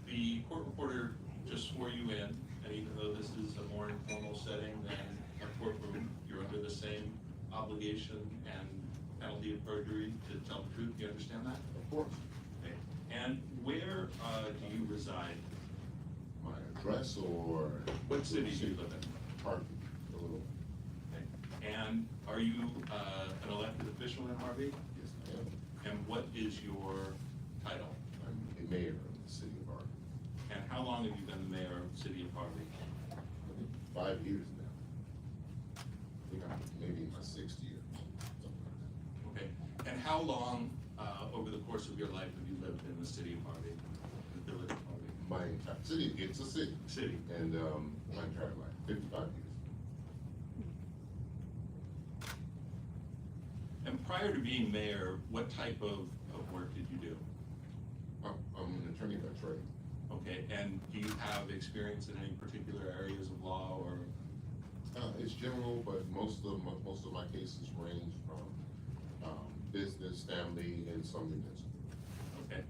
[SPEAKER 2] the court reporter just swore you in, and even though this is a more informal setting than a courtroom, you're under the same obligation and penalty of perjury to tell the truth. Do you understand that?
[SPEAKER 7] Of course.
[SPEAKER 2] Okay. And where do you reside?
[SPEAKER 7] My address or?
[SPEAKER 2] What city do you live in?
[SPEAKER 7] Harvey, Illinois.
[SPEAKER 2] Okay. And are you an elected official in Harvey?
[SPEAKER 7] Yes, I am.
[SPEAKER 2] And what is your title?
[SPEAKER 7] I'm a mayor of the city of Harvey.
[SPEAKER 2] And how long have you been the mayor of the city of Harvey?
[SPEAKER 7] I think 5 years now. I think I'm maybe in my 6th year, something like that.
[SPEAKER 2] Okay. And how long, over the course of your life, have you lived in the city of Harvey, the village of Harvey?
[SPEAKER 7] My entire city, it's a city.
[SPEAKER 2] City.
[SPEAKER 7] And, my entire life, 55 years.
[SPEAKER 2] And prior to being mayor, what type of work did you do?
[SPEAKER 7] I'm an attorney by trade.
[SPEAKER 2] Okay, and do you have experience in any particular areas of law or?
[SPEAKER 7] It's general, but most of my cases range from, business, family, and some municipal.
[SPEAKER 2] Okay.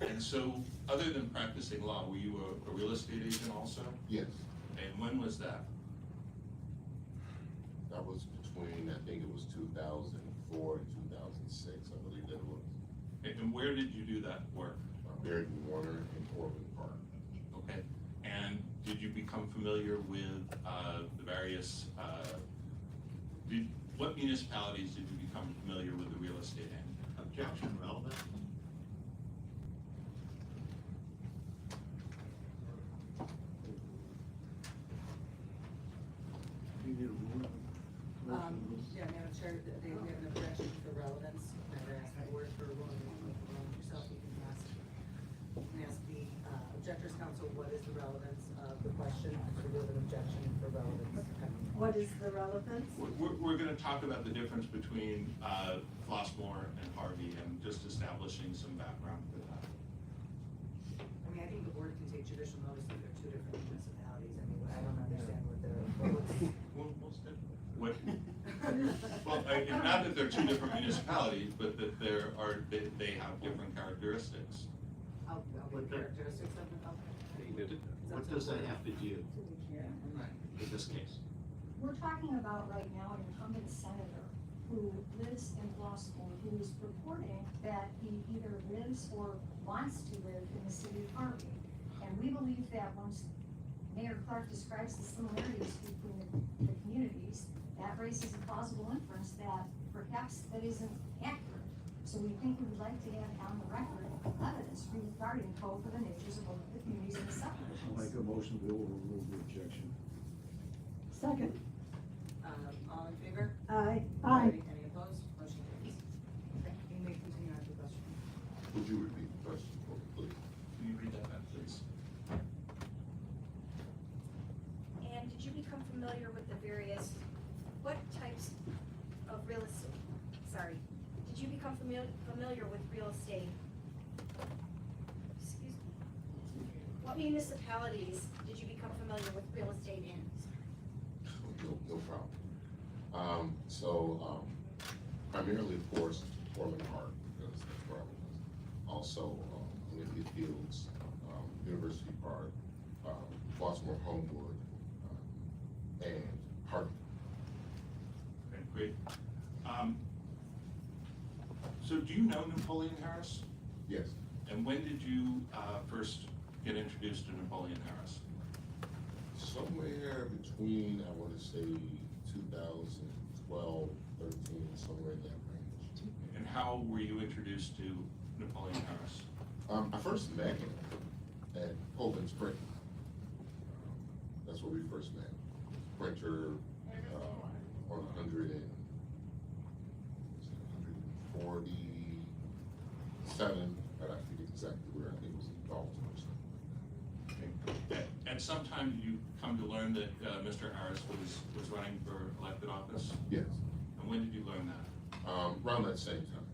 [SPEAKER 2] And so, other than practicing law, were you a real estate agent also?
[SPEAKER 7] Yes,
[SPEAKER 2] And when was that?
[SPEAKER 7] that was between, I think it was 2004 and 2006, I believe that it was.
[SPEAKER 2] And where did you do that work?
[SPEAKER 7] Barrett and Warner in Orland Park.
[SPEAKER 2] Okay, and did you become familiar with the various, what municipalities did you become familiar with the real estate in?
[SPEAKER 5] Objection relevant?
[SPEAKER 11] Do you need a ruling?
[SPEAKER 4] Yeah, Madam Chair, they have an objection for relevance, never asked the board for a ruling, yourself, you can ask the objectors counsel, what is the relevance of the question, so we have an objection for relevance.
[SPEAKER 6] What is the relevance?
[SPEAKER 2] We're gonna talk about the difference between Flossmoor and Harvey and just establishing some background for that.
[SPEAKER 4] I mean, I think the board can take judicial notice that they're two different municipalities, I mean, I don't understand what they're.
[SPEAKER 2] Well, most definitely. What? Well, not that they're two different municipalities, but that they have different characteristics.
[SPEAKER 4] What characteristics of the, okay.
[SPEAKER 5] What does that have to do with this case?
[SPEAKER 10] We're talking about right now an incumbent senator who lives in Flossmoor, who is purporting that he either lives or wants to live in the city of Harvey. And we believe that once Mayor Clark describes the similarities between the communities, that raises a plausible inference that perhaps that isn't accurate. So we think we would like to have on the record evidence regarding both of the natures of both the communities and the subdivisions.
[SPEAKER 11] I'll make a motion to overrule the objection.
[SPEAKER 14] Second.
[SPEAKER 4] All in favor?
[SPEAKER 14] Aye.
[SPEAKER 4] Any opposed? Motion carries. Okay, you may continue on to the question.
[SPEAKER 7] Would you repeat the question for me, please?
[SPEAKER 2] Can you read that back, please?
[SPEAKER 9] And did you become familiar with the various, what types of real estate, did you become familiar with real estate? Excuse me. What municipalities did you become familiar with real estate in.
[SPEAKER 7] No problem. Primarily, of course, Portland Park, because that's where I was. Also, Olympia Fields, University Park, Baltimore Homewood, and Harvey.
[SPEAKER 2] Okay, great. So do you know Napoleon Harris?
[SPEAKER 7] Yes.
[SPEAKER 2] And when did you first get introduced to Napoleon Harris?
[SPEAKER 7] Somewhere between, I want to say, 2012, 13, somewhere in that range.
[SPEAKER 2] And how were you introduced to Napoleon Harris?
[SPEAKER 7] I first met him at Coleman's Print. That's where we first met. Printer on 147, but I forget exactly where. I think it was in Baltimore.
[SPEAKER 2] At some time, did you come to learn that Mr. Harris was running for elected office?
[SPEAKER 7] Yes.
[SPEAKER 2] And when did you learn that?
[SPEAKER 7] Around that same time.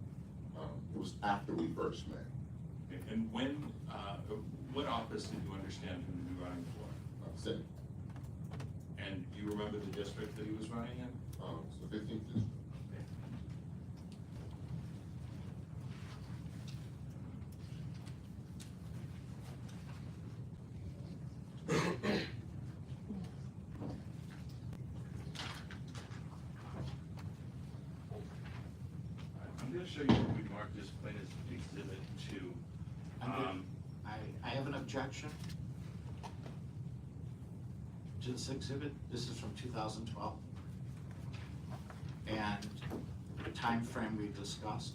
[SPEAKER 7] It was after we first met.
[SPEAKER 2] Okay, and when, what office did you understand him to be running for?
[SPEAKER 7] Senate.
[SPEAKER 2] And do you remember the district that he was running in?
[SPEAKER 7] It's the 15th district.
[SPEAKER 2] I'm going to show you what we marked as plaintiff's exhibit 2.
[SPEAKER 5] I have an objection to this exhibit. This is from 2012. And the time frame we discussed,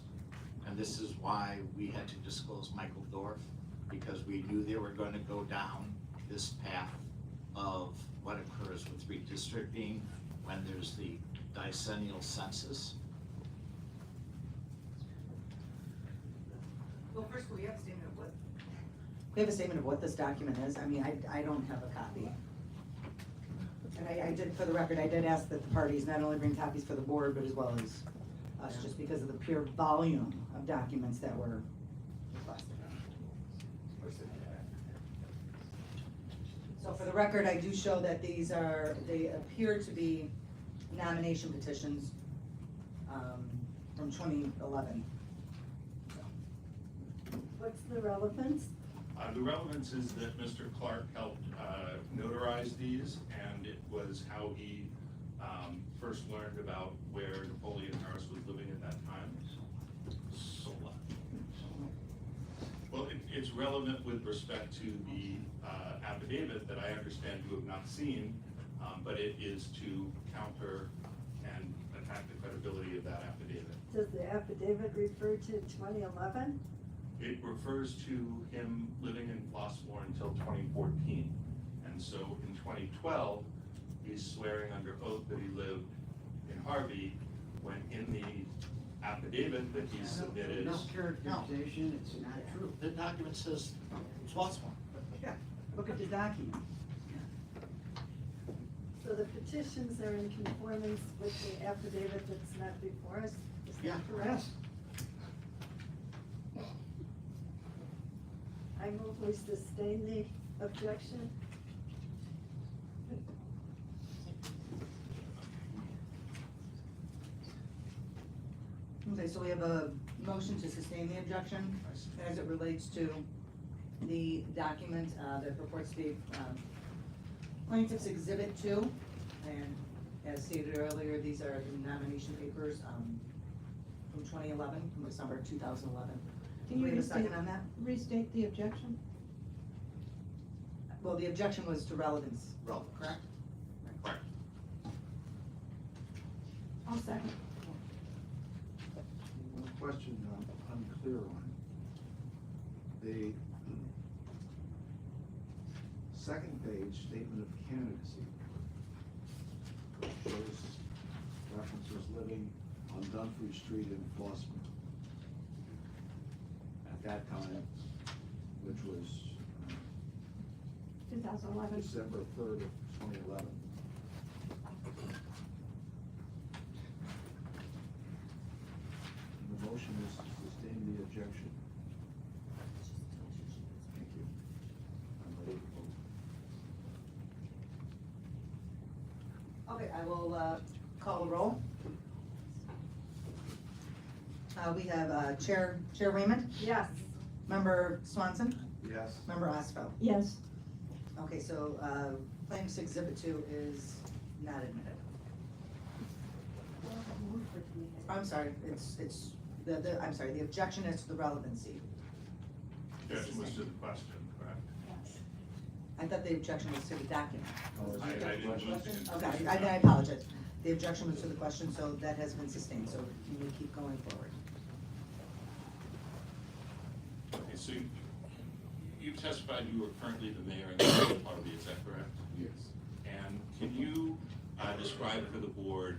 [SPEAKER 5] and this is why we had to disclose Michael Dorff, because we knew they were going to go down this path of what occurs with redistricting when there's the decennial census.
[SPEAKER 4] Well, first, we have a statement of what? We have a statement of what this document is. I mean, I don't have a copy. And I did, for the record, I did ask that the parties not only bring copies for the board, but as well as us, just because of the pure volume of documents that were requested. So for the record, I do show that these are, they appear to be nomination petitions from 2011.
[SPEAKER 6] What's the relevance?
[SPEAKER 2] The relevance is that Mr. Clark helped notarize these, and it was how he first learned about where Napoleon Harris was living at that time. So well, it's relevant with respect to the affidavit that I understand you have not seen, but it is to counter and attack the credibility of that affidavit.
[SPEAKER 6] Does the affidavit refer to 2011?
[SPEAKER 2] It refers to him living in Flossmoor until 2014. And so in 2012, he's swearing under oath that he lived in Harvey, when in the affidavit that he submitted.
[SPEAKER 8] No characterization, it's not true.
[SPEAKER 5] The document says Flossmoor.
[SPEAKER 8] Yeah, look at the document.
[SPEAKER 6] So the petitions are in conformance with the affidavit that's not before us? Is that
[SPEAKER 5] Yeah.
[SPEAKER 6] correct? I move we sustain the objection.
[SPEAKER 4] Okay, so we have a motion to sustain the objection as it relates to the document that purports to be plaintiff's exhibit 2. And as stated earlier, these are the nomination papers from 2011, from December 2011.
[SPEAKER 14] Can
[SPEAKER 4] Do we
[SPEAKER 14] you
[SPEAKER 4] have a second on that?
[SPEAKER 14] restate the objection?
[SPEAKER 4] Well, the objection was to relevance,
[SPEAKER 5] Relevant.
[SPEAKER 4] correct?
[SPEAKER 5] Correct.
[SPEAKER 14] I'll second.
[SPEAKER 11] One question I'm unclear on. The second page, statement of candidacy, shows references living on Dunfrey Street in Flossmoor. At that time, which was
[SPEAKER 14] 2011.
[SPEAKER 11] December 3rd of 2011. The motion is to sustain the objection. Thank you. I'm ready to vote.
[SPEAKER 4] will call the roll. We have Chair Raymond,
[SPEAKER 6] Yes.
[SPEAKER 4] Member Swanson,
[SPEAKER 11] Yes.
[SPEAKER 4] Member Osfeld.
[SPEAKER 14] Yes.
[SPEAKER 4] Okay, so Plaintiff's Exhibit 2 is not admitted. I'm sorry, I'm sorry, the objection is to the relevancy.
[SPEAKER 2] Objection was to the question, correct?
[SPEAKER 4] I thought the objection was to the document.
[SPEAKER 2] I didn't move to.
[SPEAKER 4] Okay, I apologize. The objection was to the question, so that has been sustained, so you will keep going forward.
[SPEAKER 2] Okay, so you testified you are currently the mayor in the city of Harvey, is that correct?
[SPEAKER 7] Yes.
[SPEAKER 2] And can you describe for the board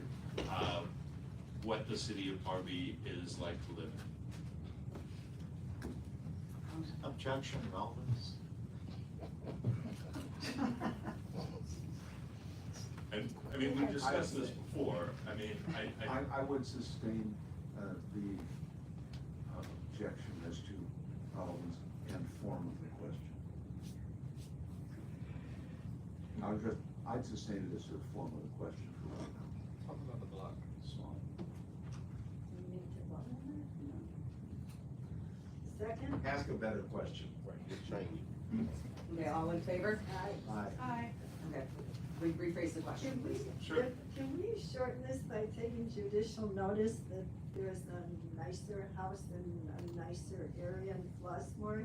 [SPEAKER 2] what the city of Harvey is like to live in?
[SPEAKER 5] Objection, relevance.
[SPEAKER 2] And, I mean, we've discussed this before, I mean,
[SPEAKER 11] I would sustain the objection as to relevance and form of the question. I'd sustain it as to the form of the question for right now.
[SPEAKER 15] Talk about the block.
[SPEAKER 6] Second?
[SPEAKER 11] Ask a better question.
[SPEAKER 4] Okay, all in favor?
[SPEAKER 11] Aye.
[SPEAKER 9] Aye.
[SPEAKER 4] Okay, rephrase the question,
[SPEAKER 6] Can we,
[SPEAKER 4] please.
[SPEAKER 2] Sure.
[SPEAKER 6] can we shorten this by taking judicial notice that there's a nicer house in a nicer area in Flossmoor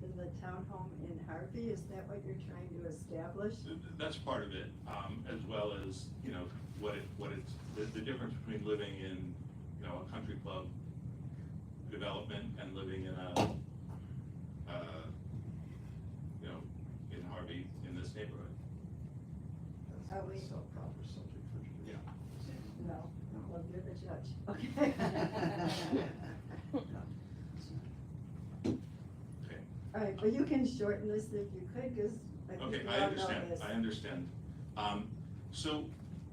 [SPEAKER 6] than the townhome in Harvey? Is that what you're trying to establish?
[SPEAKER 2] that's part of it, as well as, you know, what it's, the difference between living in, you know, a country club development and living in a, you know, in Harvey, in this neighborhood.
[SPEAKER 6] Are we-
[SPEAKER 11] That's a proper subject for judicial.
[SPEAKER 6] No, well, you're the judge. Okay.
[SPEAKER 2] Okay.
[SPEAKER 6] All right, well, you can shorten this if you could, because I think
[SPEAKER 2] Okay,
[SPEAKER 6] we
[SPEAKER 2] I
[SPEAKER 6] all know
[SPEAKER 2] understand,
[SPEAKER 6] this.
[SPEAKER 2] I understand. So,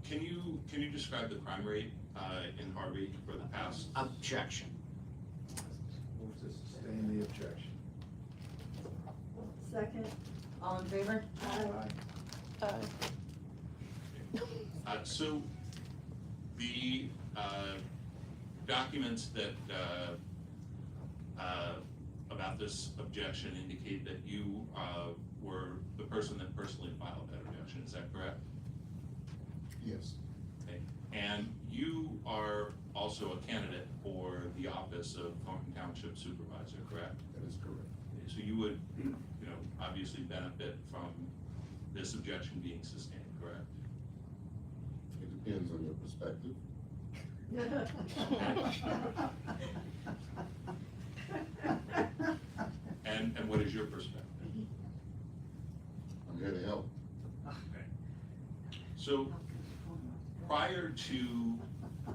[SPEAKER 2] can you describe the crime rate, in Harvey for the past?
[SPEAKER 5] Objection.
[SPEAKER 11] Move to sustain the objection.
[SPEAKER 6] Second?
[SPEAKER 4] All in favor?
[SPEAKER 6] Aye.
[SPEAKER 2] So, the, documents that, about this objection indicate that you, were the person that personally filed that objection, is that correct?
[SPEAKER 7] Yes.
[SPEAKER 2] Okay. And you are also a candidate for the office of Thornton Township Supervisor, correct?
[SPEAKER 7] That is correct.
[SPEAKER 2] So you would, you know, obviously benefit from this objection being sustained, correct?
[SPEAKER 7] It depends on your perspective.
[SPEAKER 2] And what is your perspective?
[SPEAKER 7] I'm here to help.
[SPEAKER 2] Okay. So, prior to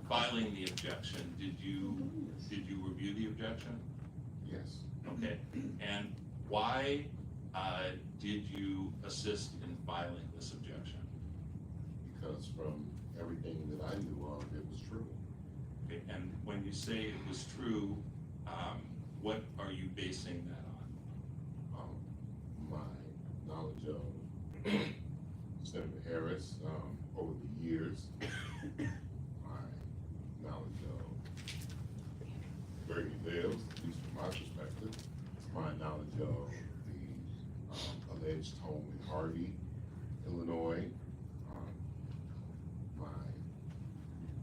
[SPEAKER 2] filing the objection, did you review the objection?
[SPEAKER 7] Yes.
[SPEAKER 2] Okay, and why, did you assist in filing this objection?
[SPEAKER 7] Because from everything that I knew of, it was true.
[SPEAKER 2] Okay, and when you say it was true, what are you basing that on?
[SPEAKER 7] My knowledge of Senator Harris, over the years, my knowledge of where he lives, at least from my perspective, my knowledge of the alleged home in Harvey, Illinois, my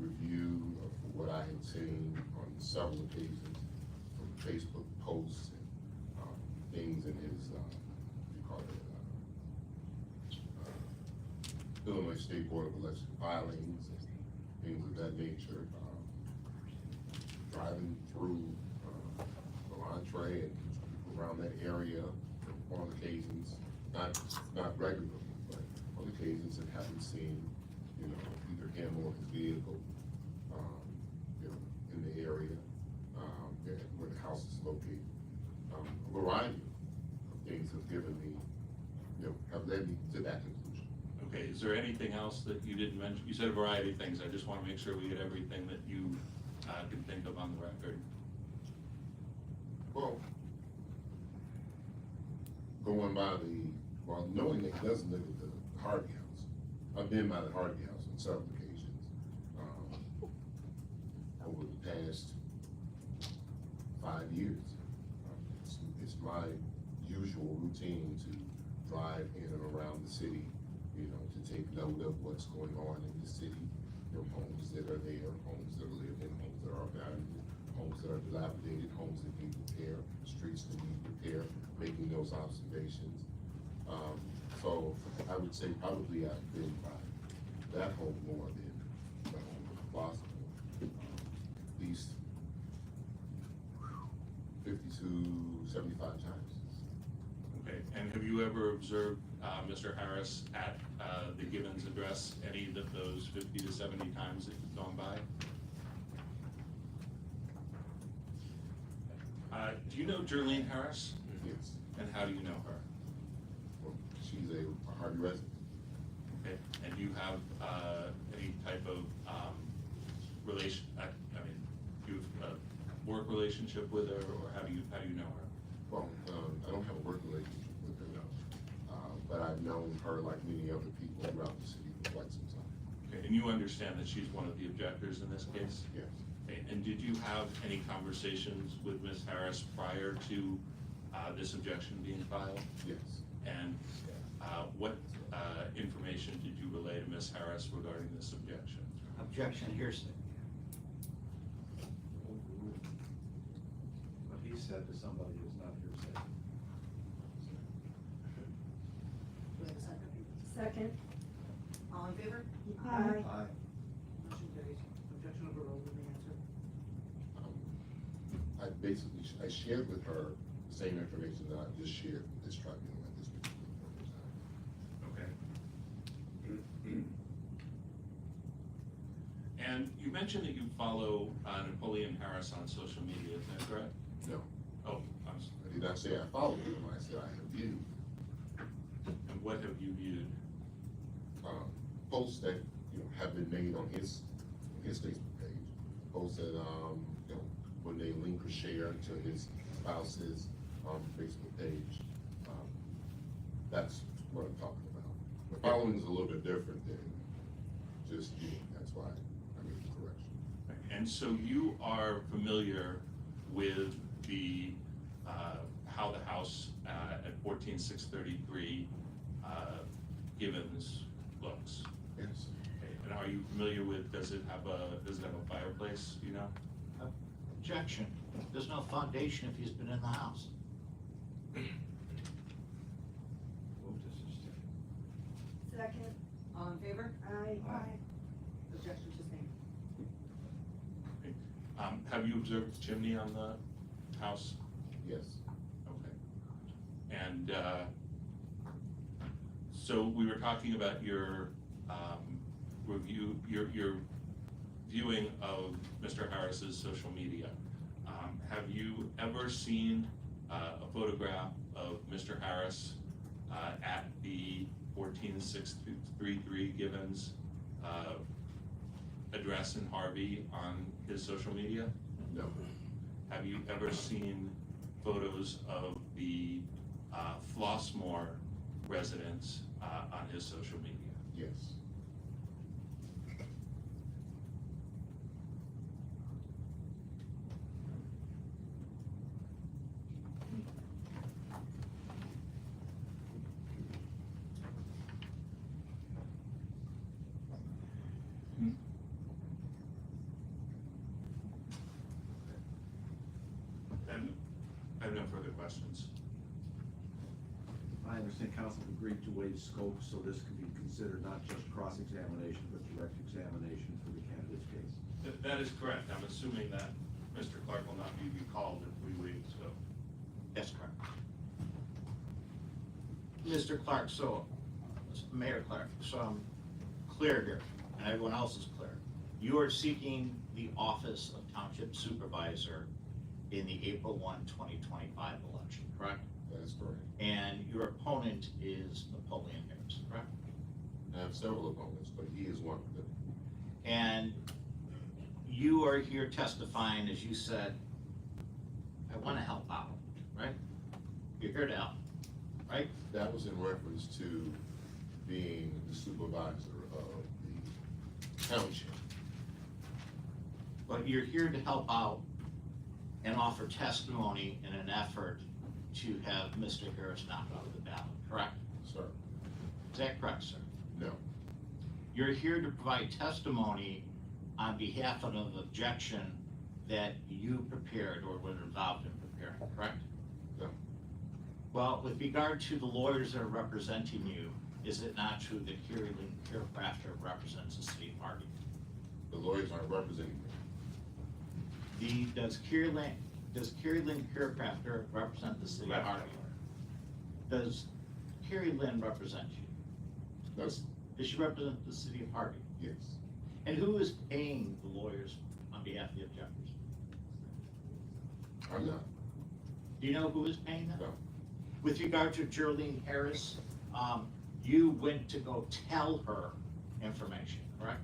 [SPEAKER 7] review of what I had seen on several occasions from Facebook posts and things in his, what do you call it, Illinois State Board of Election filings and things of that nature. Driving through Melantre and around that area on occasions, not regularly, but on occasions that haven't seen, you know, either him or his vehicle, you know, in the area, where the house is located. A variety of things have given me, you know, have led me to that conclusion.
[SPEAKER 2] Okay, is there anything else that you didn't mention? You said a variety of things, I just wanna make sure we get everything that you, can think of on the record.
[SPEAKER 7] Well, going by knowing that he doesn't live at the Harvey house, I've been by the Harvey house on several occasions. past 5 years. It's my usual routine to drive in and around the city, you know, to take note of what's going on in the city. You know, homes that are there, homes that are lived in, homes that are abandoned, homes that are dilapidated, homes that need repair, streets that need repair, making those observations. So I would say probably I've been by that home more than the home of Boston. At least 50 to 75 times.
[SPEAKER 2] Okay, and have you ever observed Mr. Harris at the Givens address any of those 50 to 70 times that you've gone by? Do you know Jerlene Harris?
[SPEAKER 7] Yes.
[SPEAKER 2] And how do you know her?
[SPEAKER 7] Well, she's a Harvey resident.
[SPEAKER 2] Okay, and you have any type of relation? I mean, you have a work relationship with her, or how do you know her?
[SPEAKER 7] Well, I don't have a work relationship with her, no. But I've known her like many other people throughout the city for quite some time.
[SPEAKER 2] Okay, and you understand that she's one of the objectors in this case?
[SPEAKER 7] Yes.
[SPEAKER 2] Okay, and did you have any conversations with Ms. Harris prior to this objection being filed?
[SPEAKER 7] Yes.
[SPEAKER 2] And what information did you relay to Ms. Harris regarding this objection?
[SPEAKER 8] Objection, hearsay.
[SPEAKER 11] What he said to somebody is not hearsay.
[SPEAKER 14] Second.
[SPEAKER 4] All in favor?
[SPEAKER 14] Aye.
[SPEAKER 11] Aye.
[SPEAKER 8] Motion carries. Objection overruled, let me answer.
[SPEAKER 7] I shared with her the same information that I just shared with this tribunal at this particular point in time.
[SPEAKER 2] Okay. And you mentioned that you follow Napoleon Harris on social media, is that correct?
[SPEAKER 7] No,
[SPEAKER 2] Oh,
[SPEAKER 7] I did not say I followed him, I said I have viewed
[SPEAKER 2] and what have you viewed?
[SPEAKER 7] posts that, you know, have been made on his Facebook page. Posts that, you know, when they link or share to his spouse's Facebook page. That's what I'm talking about. The following is a little bit different than just viewing, that's why I made the correction.
[SPEAKER 2] And so you are familiar with the, how the house at 14633 Givens looks?
[SPEAKER 7] Yes.
[SPEAKER 2] Okay, and are you familiar with, does it have a fireplace, you know?
[SPEAKER 5] Objection. There's no foundation if he's been in the house.
[SPEAKER 11] Move to sustain.
[SPEAKER 14] Second.
[SPEAKER 4] All in favor?
[SPEAKER 14] Aye.
[SPEAKER 4] Objection sustained.
[SPEAKER 2] Okay. Have you observed the chimney on the house?
[SPEAKER 7] Yes.
[SPEAKER 2] Okay. And so we were talking about your review, your viewing of Mr. Harris's social media. Have you ever seen a photograph of Mr. Harris at the 14633 Givens address in Harvey on his social media?
[SPEAKER 7] No.
[SPEAKER 2] Have you ever seen photos of the Flossmoor residence on his social media?
[SPEAKER 7] Yes.
[SPEAKER 2] And I have no further questions.
[SPEAKER 11] I understand council agreed to waive scope, so this could be considered not just cross-examination, but direct examination for the candidate's case.
[SPEAKER 2] That is correct. I'm assuming that Mr. Clark will not be recalled if we waive scope.
[SPEAKER 5] That's correct. Mr. Clark, so, Mayor Clark, so I'm clear here, and everyone else is clear. You are seeking the office of Township Supervisor in the April 1, 2025 election, correct?
[SPEAKER 7] That is correct.
[SPEAKER 5] And your opponent is Napoleon Harris, correct?
[SPEAKER 7] I have several opponents, but he is one of them.
[SPEAKER 5] And you are here testifying, as you said, I want to help out, right? You're here to help, right?
[SPEAKER 7] That was in reference to being the supervisor of the township.
[SPEAKER 5] but you're here to help out and offer testimony in an effort to have Mr. Harris knocked out of the ballot, correct?
[SPEAKER 7] Sir,
[SPEAKER 5] Is that correct, sir?
[SPEAKER 7] no,
[SPEAKER 5] You're here to provide testimony on behalf of an objection that you prepared or were involved in preparing, correct?
[SPEAKER 7] no,
[SPEAKER 5] Well, with regard to the lawyers that are representing you, is it not true that Kerry Lynn Carefrafter represents the city of Harvey?
[SPEAKER 7] the lawyers aren't representing me.
[SPEAKER 5] Does Kerry Lynn Carefrafter represent the city of Harvey? Does Kerry Lynn represent you?
[SPEAKER 7] No,
[SPEAKER 5] Does she represent the city of Harvey?
[SPEAKER 7] yes,
[SPEAKER 5] And who is paying the lawyers on behalf of the objectors?
[SPEAKER 7] I'm not,
[SPEAKER 5] Do you know who is paying them?
[SPEAKER 7] no,
[SPEAKER 5] With regard to Geraldine Harris, you went to go tell her information, correct?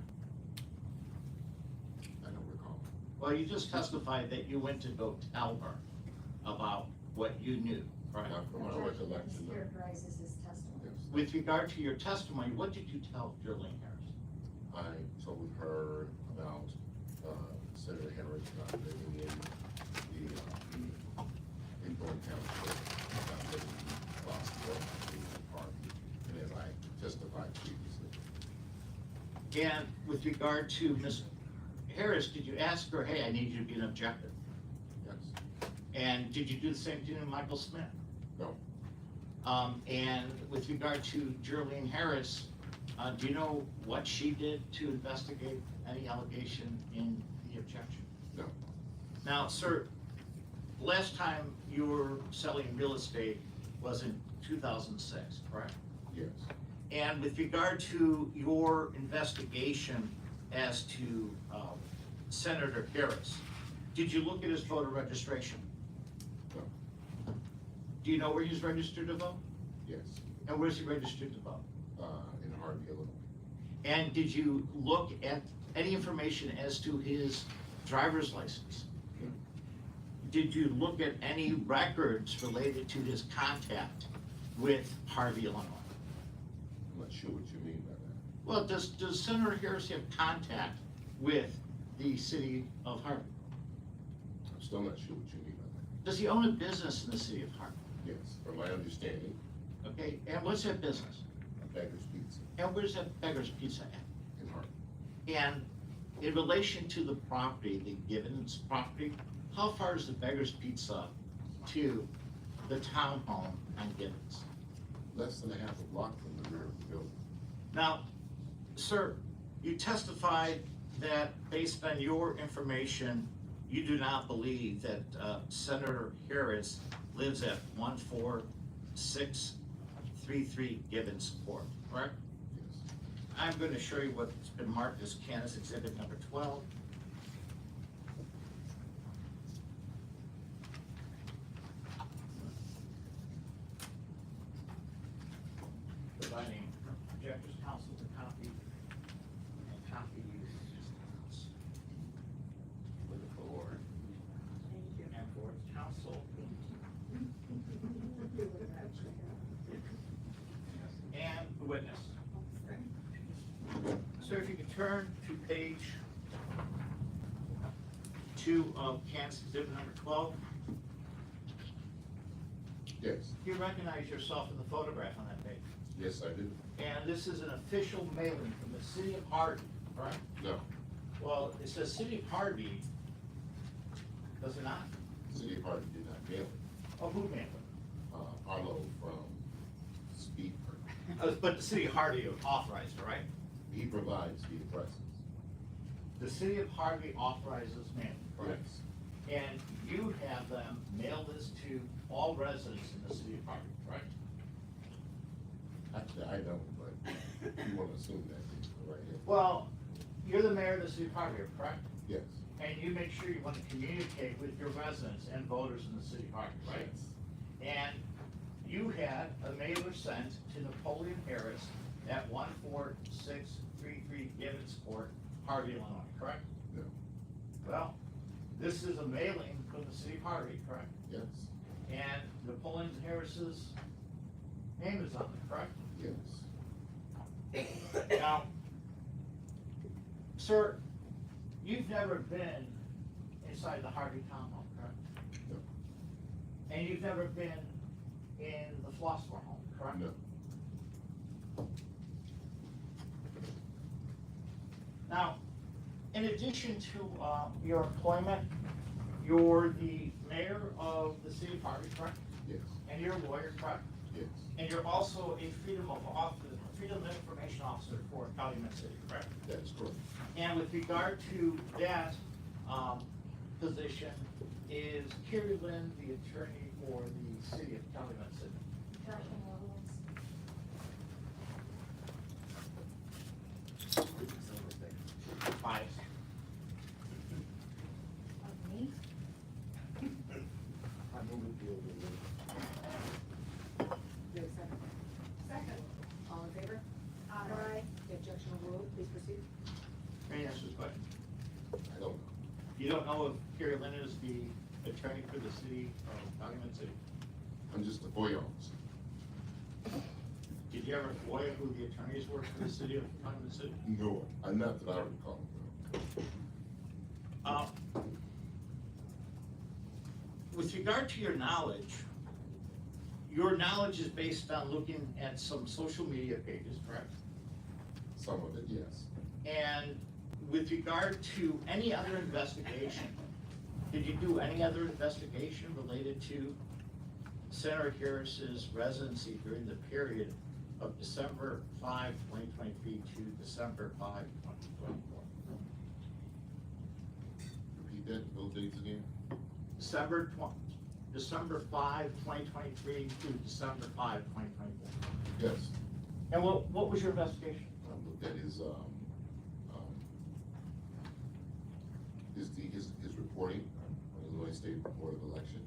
[SPEAKER 7] I don't recall.
[SPEAKER 5] Well, you just testified that you went to go tell her about what you knew, correct?
[SPEAKER 7] Not from my recollection, no.
[SPEAKER 10] Mischaracterizes his testimony.
[SPEAKER 7] Yes.
[SPEAKER 5] With regard to your testimony, what did you tell Geraldine Harris?
[SPEAKER 7] I told her about Senator Harris not living in Thornton Township, not living in Boston, and as I testified previously.
[SPEAKER 5] And with regard to Ms. Harris, did you ask her, hey, I need you to be an objector?
[SPEAKER 7] Yes,
[SPEAKER 5] And did you do the same thing to Michael Smith?
[SPEAKER 7] no,
[SPEAKER 5] And with regard to Geraldine Harris, do you know what she did to investigate any allegation in the objection?
[SPEAKER 7] no,
[SPEAKER 5] Now, sir, last time you were selling real estate was in 2006, correct?
[SPEAKER 7] yes,
[SPEAKER 5] And with regard to your investigation as to Senator Harris, did you look at his voter registration?
[SPEAKER 7] no,
[SPEAKER 5] Do you know where he's registered to vote?
[SPEAKER 7] yes,
[SPEAKER 5] And where's he registered to vote?
[SPEAKER 7] in Harvey, Illinois.
[SPEAKER 5] And did you look at any information as to his driver's license?
[SPEAKER 7] No.
[SPEAKER 5] Did you look at any records related to his contact with Harvey, Illinois?
[SPEAKER 7] I'm not sure what you mean by that.
[SPEAKER 5] Well, does Senator Harris have contact with the city of Harvey?
[SPEAKER 7] I'm still not sure what you mean by that.
[SPEAKER 5] Does he own a business in the city of Harvey?
[SPEAKER 7] Yes, from my understanding,
[SPEAKER 5] Okay, and what's that business?
[SPEAKER 7] Beggar's Pizza
[SPEAKER 5] And where's that Beggar's Pizza at?
[SPEAKER 7] in Harvey.
[SPEAKER 5] And in relation to the property, the Gibbons property, how far is the Beggar's Pizza to the townhome on Gibbons?
[SPEAKER 7] Less than a half a block from the rear of the building.
[SPEAKER 5] Now, sir, you testified that based on your information, you do not believe that Senator Harris lives at 14633 Gibbons Court, correct?
[SPEAKER 7] Yes,
[SPEAKER 5] I'm going to show you what's been marked as Candace Exhibit number 12. Providing objectors counsel to copy and copy for the board and for its counsel. And the witness. So if you could turn to page 2 of Candace Exhibit number 12.
[SPEAKER 7] yes,
[SPEAKER 5] Do you recognize yourself in the photograph on that page?
[SPEAKER 7] yes, I do.
[SPEAKER 5] And this is an official mailing from the city of Harvey, right?
[SPEAKER 7] No,
[SPEAKER 5] Well, it says city of Harvey, does it not?
[SPEAKER 7] City of Harvey did not mail it.
[SPEAKER 5] Oh, who mailed it?
[SPEAKER 7] Arlo from Speed,
[SPEAKER 5] But the city of Harvey authorized it, right?
[SPEAKER 7] he provides the addresses.
[SPEAKER 5] The city of Harvey authorizes mailing, correct?
[SPEAKER 7] Yes,
[SPEAKER 5] And you have them mail this to all residents in the city of Harvey, correct?
[SPEAKER 7] actually, I don't, but you want to assume that, go right ahead.
[SPEAKER 5] Well, you're the mayor of the city of Harvey, correct?
[SPEAKER 7] Yes,
[SPEAKER 5] And you make sure you want to communicate with your residents and voters in the city of Harvey, right?
[SPEAKER 7] yes,
[SPEAKER 5] And you had a mailer sent to Napoleon Harris at 14633 Gibbons Court, Harvey, Illinois, correct?
[SPEAKER 7] no,
[SPEAKER 5] Well, this is a mailing from the city of Harvey, correct?
[SPEAKER 7] yes,
[SPEAKER 5] And Napoleon Harris's name is on it, correct?
[SPEAKER 7] yes,
[SPEAKER 5] Now, sir,
[SPEAKER 16] you've never been inside the Harvey townhome, correct?
[SPEAKER 7] No.
[SPEAKER 16] And you've never been in the Flossmoor home, correct?
[SPEAKER 7] No.
[SPEAKER 16] Now, in addition to your employment, you're the mayor of the city of Harvey, correct?
[SPEAKER 7] Yes.
[SPEAKER 16] And you're a lawyer, correct?
[SPEAKER 7] Yes.
[SPEAKER 16] And you're also a Freedom of Information Officer for Calumet City, correct?
[SPEAKER 7] That is correct.
[SPEAKER 16] And with regard to that position, is Carrie Lynn the attorney for the city of Calumet City? Bias.
[SPEAKER 10] Of me?
[SPEAKER 11] I move it deal with it.
[SPEAKER 13] Do you have a second?
[SPEAKER 9] Second.
[SPEAKER 13] All in favor?
[SPEAKER 9] Aye.
[SPEAKER 13] The objection overruled, please proceed.
[SPEAKER 16] May I answer this question?
[SPEAKER 7] I don't know.
[SPEAKER 16] You don't know if Carrie Lynn is the attorney for the city of Calumet City?
[SPEAKER 7] I'm just a FOIA officer.
[SPEAKER 16] Did you ever FOIA who the attorneys were for the city of Calumet City?
[SPEAKER 7] No, I'm not that I recall. No.
[SPEAKER 16] With regard to your knowledge is based on looking at some social media pages, correct?
[SPEAKER 7] Some of it, yes.
[SPEAKER 16] And with regard to any other investigation, did you do any other investigation related to Senator Harris's residency during the period of December 5, 2023 to December 5, 2024?
[SPEAKER 7] Repeat that, those dates again?
[SPEAKER 16] December 5, 2023 to December 5, 2024.
[SPEAKER 7] Yes.
[SPEAKER 16] And what was your investigation?
[SPEAKER 7] Looked at his reporting on the Illinois State Board of Election.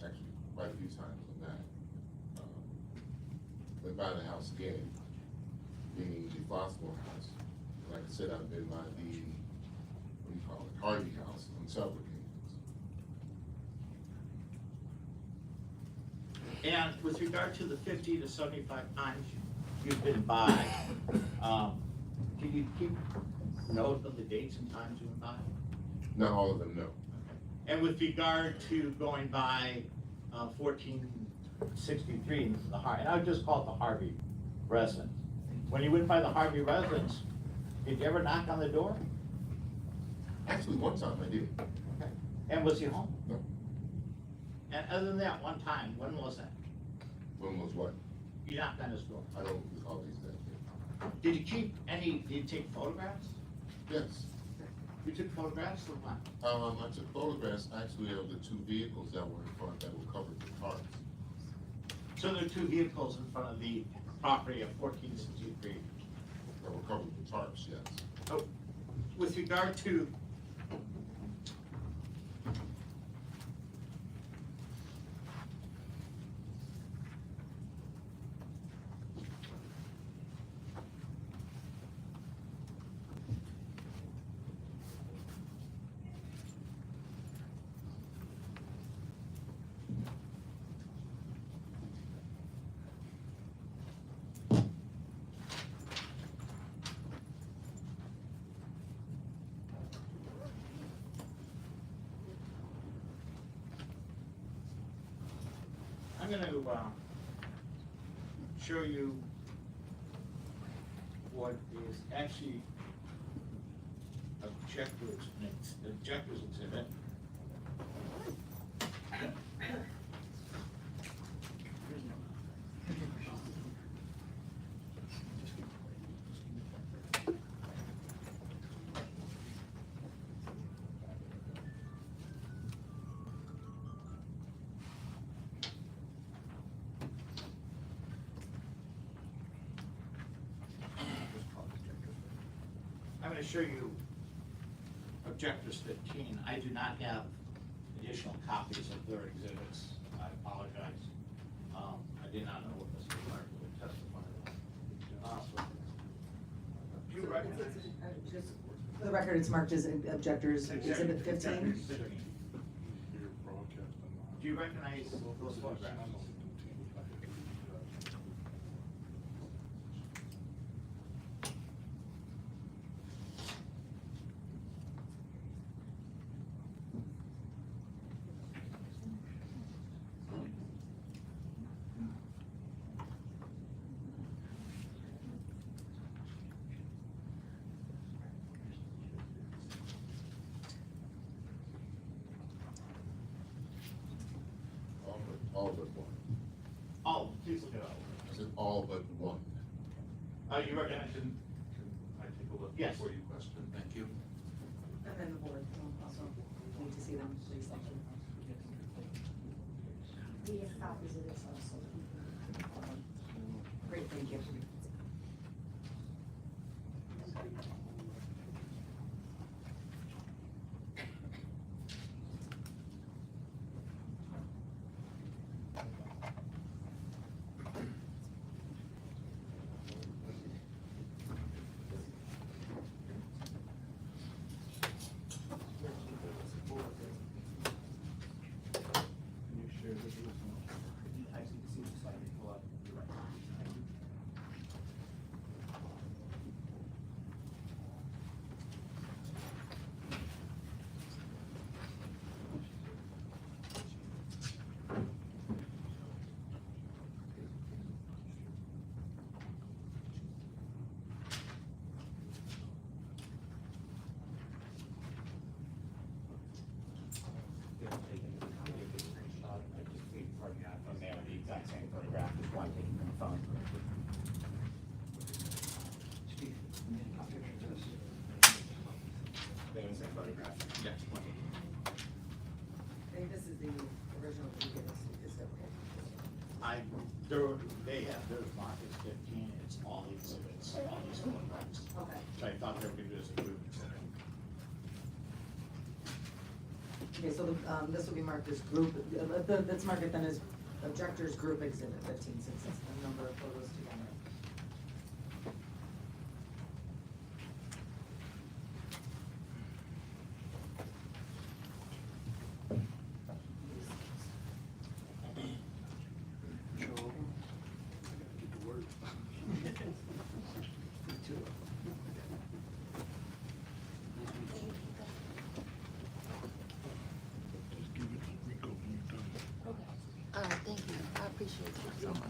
[SPEAKER 7] Actually, quite a few times on that. Went by the house again, being the Flossmoor house. Like I said, I've been by the, what do you call it, Harvey house on several occasions.
[SPEAKER 16] And with regard to the 50 to 75 times you've been by, do you keep note of the dates and times you went by?
[SPEAKER 7] Not all of them, no.
[SPEAKER 16] And with regard to going by 1463, and I would just call it the Harvey residence. When you went by the Harvey residence, did you ever knock on the door?
[SPEAKER 7] Actually, one time I did.
[SPEAKER 16] Okay. And was he home?
[SPEAKER 7] No.
[SPEAKER 16] And other than that one time, when was that?
[SPEAKER 7] When was what?
[SPEAKER 16] You knocked on his door.
[SPEAKER 7] I don't recall these days.
[SPEAKER 16] Did you take photographs?
[SPEAKER 7] Yes.
[SPEAKER 16] You took photographs of what?
[SPEAKER 7] I took photographs actually of the two vehicles that were in front that were covered with tarps.
[SPEAKER 16] So there are two vehicles in front of the property of 1463.
[SPEAKER 7] That were covered with tarps, yes.
[SPEAKER 16] So, with regard to I'm going to show you what is actually objectors exhibit. I'm going to show you Objectors 15. I do not have additional copies of their exhibits. I apologize. I did not know what Mr. Clark would testify about. Do you recognize?
[SPEAKER 4] Just for the record, it's marked as objectors, exhibit 15.
[SPEAKER 16] Do you recognize those photographs?
[SPEAKER 7] all but one.
[SPEAKER 16] Oh, please look it up.
[SPEAKER 7] I said all but one.
[SPEAKER 16] You recognize him?
[SPEAKER 2] Can I take a look
[SPEAKER 16] Yes.
[SPEAKER 2] before you question? Thank you.
[SPEAKER 4] And then the board will also need to see them, please.
[SPEAKER 10] We have copies of this also.
[SPEAKER 4] Great, thank you.
[SPEAKER 11] Can you share this with me?
[SPEAKER 17] From there, the exact same photograph, just one taken from the phone. They're the same photograph. Yes.
[SPEAKER 4] I think this is the original, is that okay?
[SPEAKER 16] They have, there's Marcus 15, it's all the exhibits, all these photographs.
[SPEAKER 4] Okay.
[SPEAKER 16] So I thought they were gonna do this as a group exhibit.
[SPEAKER 4] Okay, so this will be marked as group, let's mark it then as objectors group exhibit 15, since it's the number of photos together.
[SPEAKER 1] Thank you. I appreciate you so much.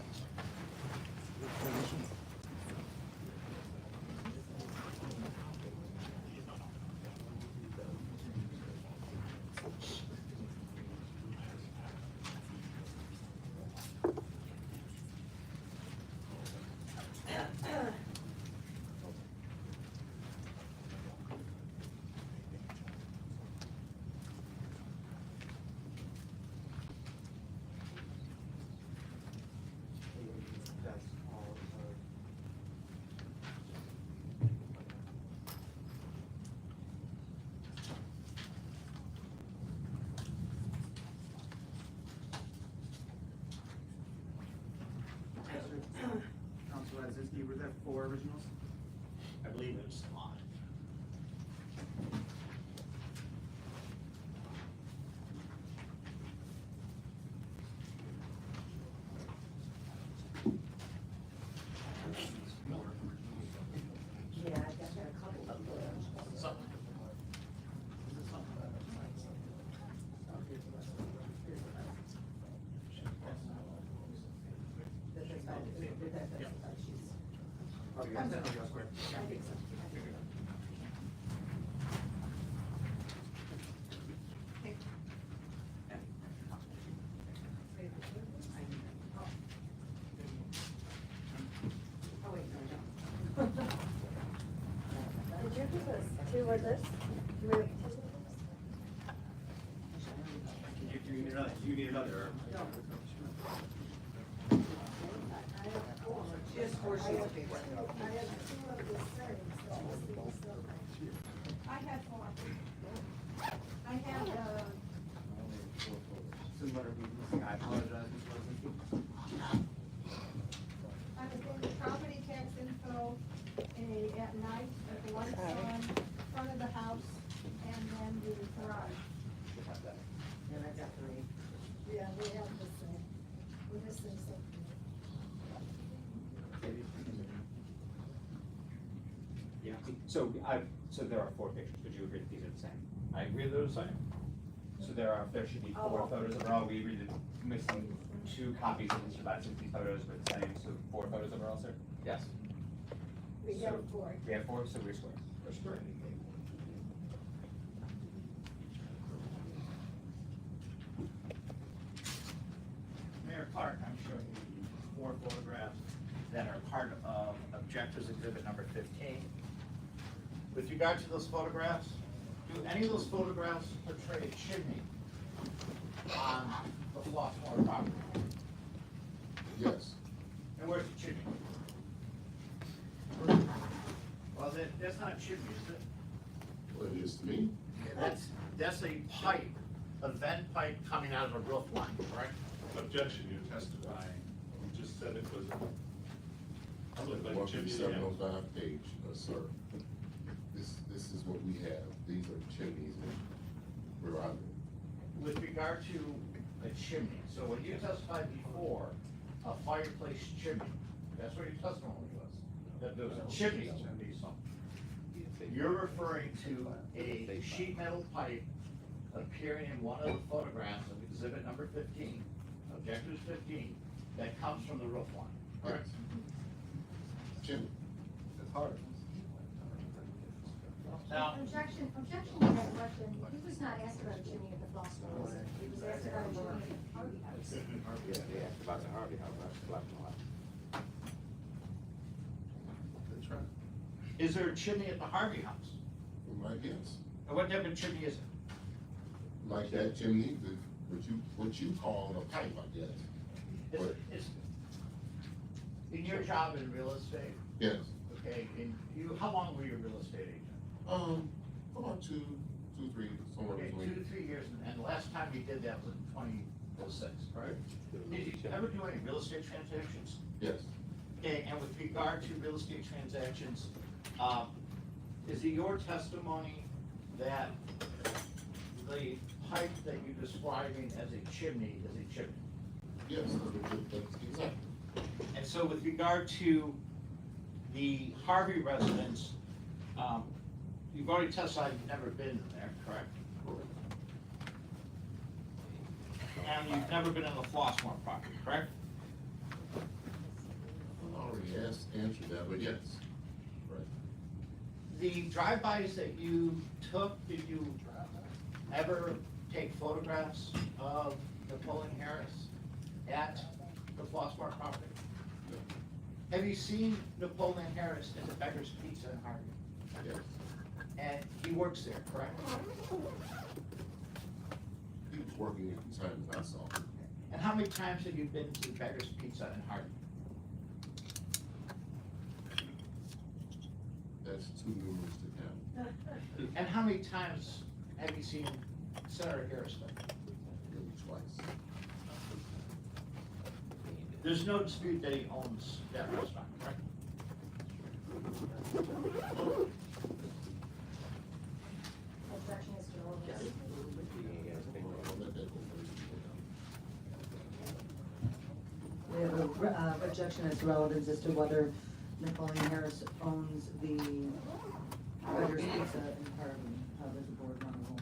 [SPEAKER 17] Councilor Lazinski, were there 4 originals?
[SPEAKER 16] I believe it was 5.
[SPEAKER 6] Yeah, I've got a couple of those.
[SPEAKER 4] That's fine. She's.
[SPEAKER 17] Oh, you guys, oh, you guys square.
[SPEAKER 4] I think so. Oh, wait, no, no.
[SPEAKER 6] Did you give us 2 of this? Do we have 2 of this?
[SPEAKER 17] Do you need another? Do you need another?
[SPEAKER 4] No.
[SPEAKER 6] I have 4.
[SPEAKER 4] She has 4 sheets of paper.
[SPEAKER 6] I have 2 of the same, so let's see what's up.
[SPEAKER 9] I have 4. I have,
[SPEAKER 17] Similar to missing, I apologize, Ms. Lazinski.
[SPEAKER 9] I was doing the property tax info at night, at the lights on, front of the house, and then the garage.
[SPEAKER 17] Should have that.
[SPEAKER 4] And I've got 3.
[SPEAKER 6] Yeah, we have the same. We're missing something.
[SPEAKER 17] Yeah, so there are 4 pictures, would you agree that these are the same? I agree that they're the same. So there should be 4
[SPEAKER 6] Oh.
[SPEAKER 17] photos overall, we agreed that missing 2 copies of Mr. Lazinski's photos were the same, so 4 photos overall, sir? Yes.
[SPEAKER 6] We have 4.
[SPEAKER 17] We have 4, so we're square. We're square.
[SPEAKER 16] that are part of Objectors Exhibit number 15. With regard to those photographs, do any of those photographs portray a chimney on the Flossmoor property?
[SPEAKER 7] Yes.
[SPEAKER 16] And where's the chimney? Well, that's not a chimney, is it?
[SPEAKER 7] Well, it is to me.
[SPEAKER 16] That's a pipe, a vent pipe coming out of a roof line, correct?
[SPEAKER 2] Objection, you're testifying. You just said it was
[SPEAKER 7] I'm
[SPEAKER 2] looked
[SPEAKER 7] at
[SPEAKER 2] like chimney.
[SPEAKER 7] 15705 page, sir. This is what we have. These are chimneys and where I live.
[SPEAKER 16] With regard to a chimney, so when you testified before, a fireplace chimney, that's what your testimony was, that there was a chimney on these homes. You're referring to a sheet metal pipe appearing in one of the photographs of exhibit number 15, objectors 15, that comes from the roof line, correct?
[SPEAKER 7] Chimney.
[SPEAKER 11] It's hard.
[SPEAKER 16] Now,
[SPEAKER 10] Objection to that question, he was not asked about a chimney at the Flossmoor, was it? He was asked about a chimney at the Harvey House.
[SPEAKER 17] Yeah, asked about the Harvey House, that's Flossmoor.
[SPEAKER 7] That's right.
[SPEAKER 16] is there a chimney at the Harvey House?
[SPEAKER 7] Like, yes.
[SPEAKER 16] And what type of chimney is it?
[SPEAKER 7] Like that chimney, what you call a pipe, I guess.
[SPEAKER 16] Is, in your job in real estate,
[SPEAKER 7] Yes.
[SPEAKER 16] okay, how long were you a real estate agent?
[SPEAKER 7] About two, three, somewhere
[SPEAKER 16] Okay,
[SPEAKER 7] between.
[SPEAKER 16] 2 to 3 years, and the last time you did that was in 2006, right? Did you ever do any real estate transactions?
[SPEAKER 7] Yes.
[SPEAKER 16] Okay, and with regard to real estate transactions, is it your testimony that the pipe that you're describing as a chimney is a chimney?
[SPEAKER 7] Yes, that's exactly.
[SPEAKER 16] And so with regard to the Harvey residence, you've already testified you've never been in there, correct? And you've never been in the Flossmoor property, correct?
[SPEAKER 7] I already answered that, but yes. Right.
[SPEAKER 16] The drive-bys that you took, did you ever take photographs of Napoleon Harris at the Flossmoor property? Have you seen Napoleon Harris at the Beggar's Pizza in Harvey?
[SPEAKER 7] Yes.
[SPEAKER 16] And he works there, correct?
[SPEAKER 7] He was working at the time that I saw him.
[SPEAKER 16] And how many times have you been to the Beggar's Pizza in Harvey?
[SPEAKER 7] That's too numerous to count.
[SPEAKER 16] And how many times have you seen Senator Harris there?
[SPEAKER 7] Maybe twice.
[SPEAKER 16] There's no dispute that he owns that restaurant, correct?
[SPEAKER 10] Objection is to all this.
[SPEAKER 7] I'll let that go first.
[SPEAKER 4] We have a objection as to relevance as to whether Napoleon Harris owns the Beggar's Pizza in Harvey. How does the board want to roll?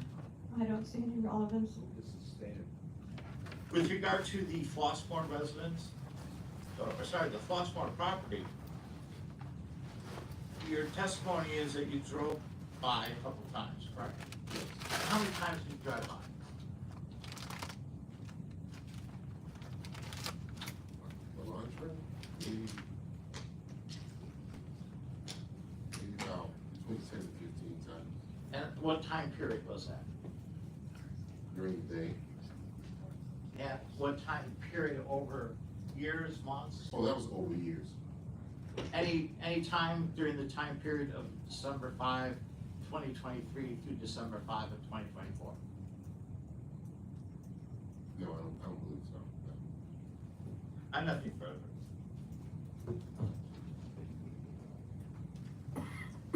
[SPEAKER 14] I don't see any relevance.
[SPEAKER 11] This is standard.
[SPEAKER 16] With regard to the Flossmoor residence, or sorry, the Flossmoor property, your testimony is that you drove by a couple times, correct?
[SPEAKER 7] Yes.
[SPEAKER 16] How many times did you drive by?
[SPEAKER 7] The lunch room? Maybe about between 10 to 15 times
[SPEAKER 16] And what time period was that?
[SPEAKER 7] during the day.
[SPEAKER 16] At what time period, over years, months?
[SPEAKER 7] Oh, that was over years.
[SPEAKER 16] Any time during the time period of December 5, 2023 through December 5 of 2024?
[SPEAKER 7] No, I don't believe so. No.
[SPEAKER 16] I'm nothing further.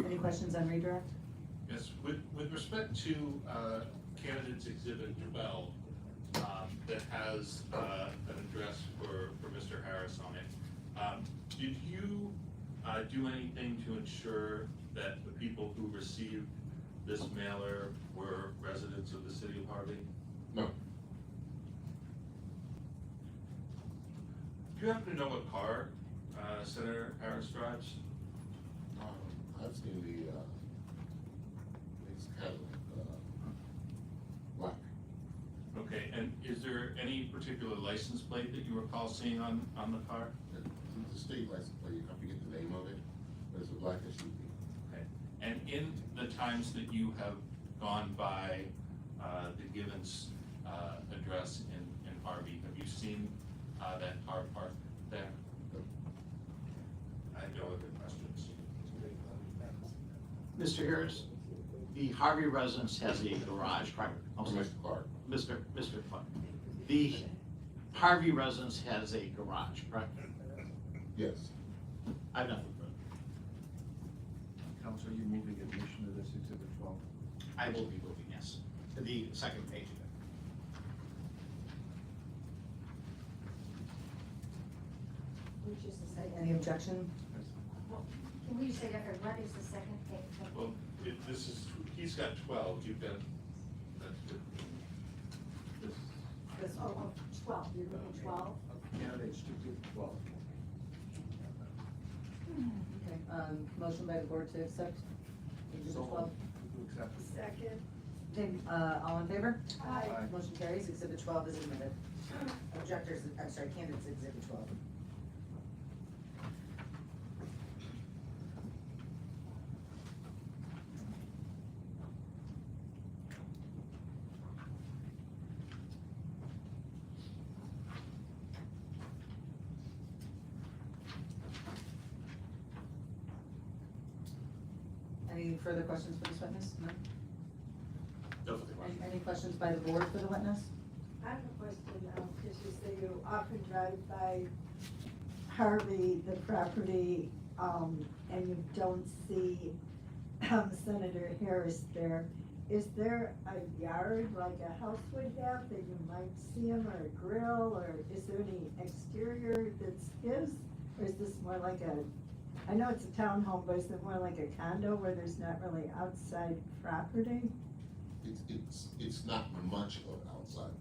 [SPEAKER 4] Any questions on redirect?
[SPEAKER 2] Yes, with respect to candidates exhibit 12, that has an address for Mr. Harris on it, did you do anything to ensure that the people who received this mailer were residents of the city of Harvey?
[SPEAKER 7] No.
[SPEAKER 2] Do you happen to know what car Senator Harris drives?
[SPEAKER 7] I've seen the, it's kind of, black.
[SPEAKER 2] Okay, and is there any particular license plate that you recall seeing on the car?
[SPEAKER 7] It's the state license plate, I forget the name of it, but it's a black SUV.
[SPEAKER 2] Okay. And in the times that you have gone by the Givens address in Harvey, have you seen that car parked there? I have no other questions.
[SPEAKER 16] Mr. Harris, the Harvey residence has a garage, correct?
[SPEAKER 7] Mr. Clark.
[SPEAKER 16] Mr. Clark. The Harvey residence has a garage, correct?
[SPEAKER 7] Yes.
[SPEAKER 16] I have nothing further.
[SPEAKER 11] Counsel, are you moving admission of this exhibit 12?
[SPEAKER 16] I will be moving, yes, to the second page of it.
[SPEAKER 10] Which is the second.
[SPEAKER 4] Any objection?
[SPEAKER 10] Can we just say that, or what is the second page?
[SPEAKER 2] Well, this is, he's got 12, you've got, that's 15.
[SPEAKER 10] This, oh, 12, you're looking 12?
[SPEAKER 11] Candidates to give 12.
[SPEAKER 4] Okay, motion by the board to accept exhibit 12.
[SPEAKER 11] To accept.
[SPEAKER 14] Second.
[SPEAKER 4] Okay, all in favor?
[SPEAKER 14] Aye.
[SPEAKER 4] Motion carries, exhibit 12 is admitted. Objectors, I'm sorry, candidates exhibit 12. Any further questions for this witness? No?
[SPEAKER 16] No further questions.
[SPEAKER 4] Any questions by the board for the witness?
[SPEAKER 6] I have a question, because you say you often drive by Harvey, the property, and you don't see Senator Harris there. Is there a yard like a house would have that you might see him, or a grill, or is there any exterior that's his? Or is this more like I know it's a townhome, but is it more like a condo where there's not really outside property?
[SPEAKER 7] It's not much of outside.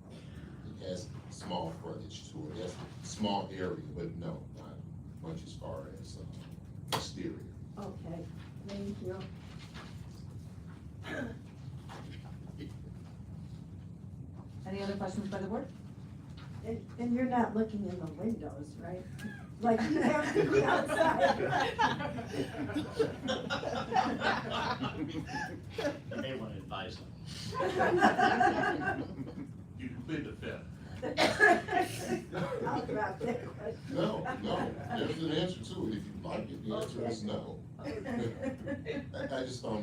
[SPEAKER 7] It has small frontage to it. It has a small area, but no, not much as far as exterior.
[SPEAKER 6] Okay, thank you.
[SPEAKER 4] Any other questions by the board?
[SPEAKER 6] And you're not looking in the windows, right? Like you have to be outside.
[SPEAKER 16] You may want to advise them.
[SPEAKER 2] You can plead the fifth.
[SPEAKER 6] I'll drop that question.
[SPEAKER 7] No, there's an answer to it. If you like it, the answer is no. I just found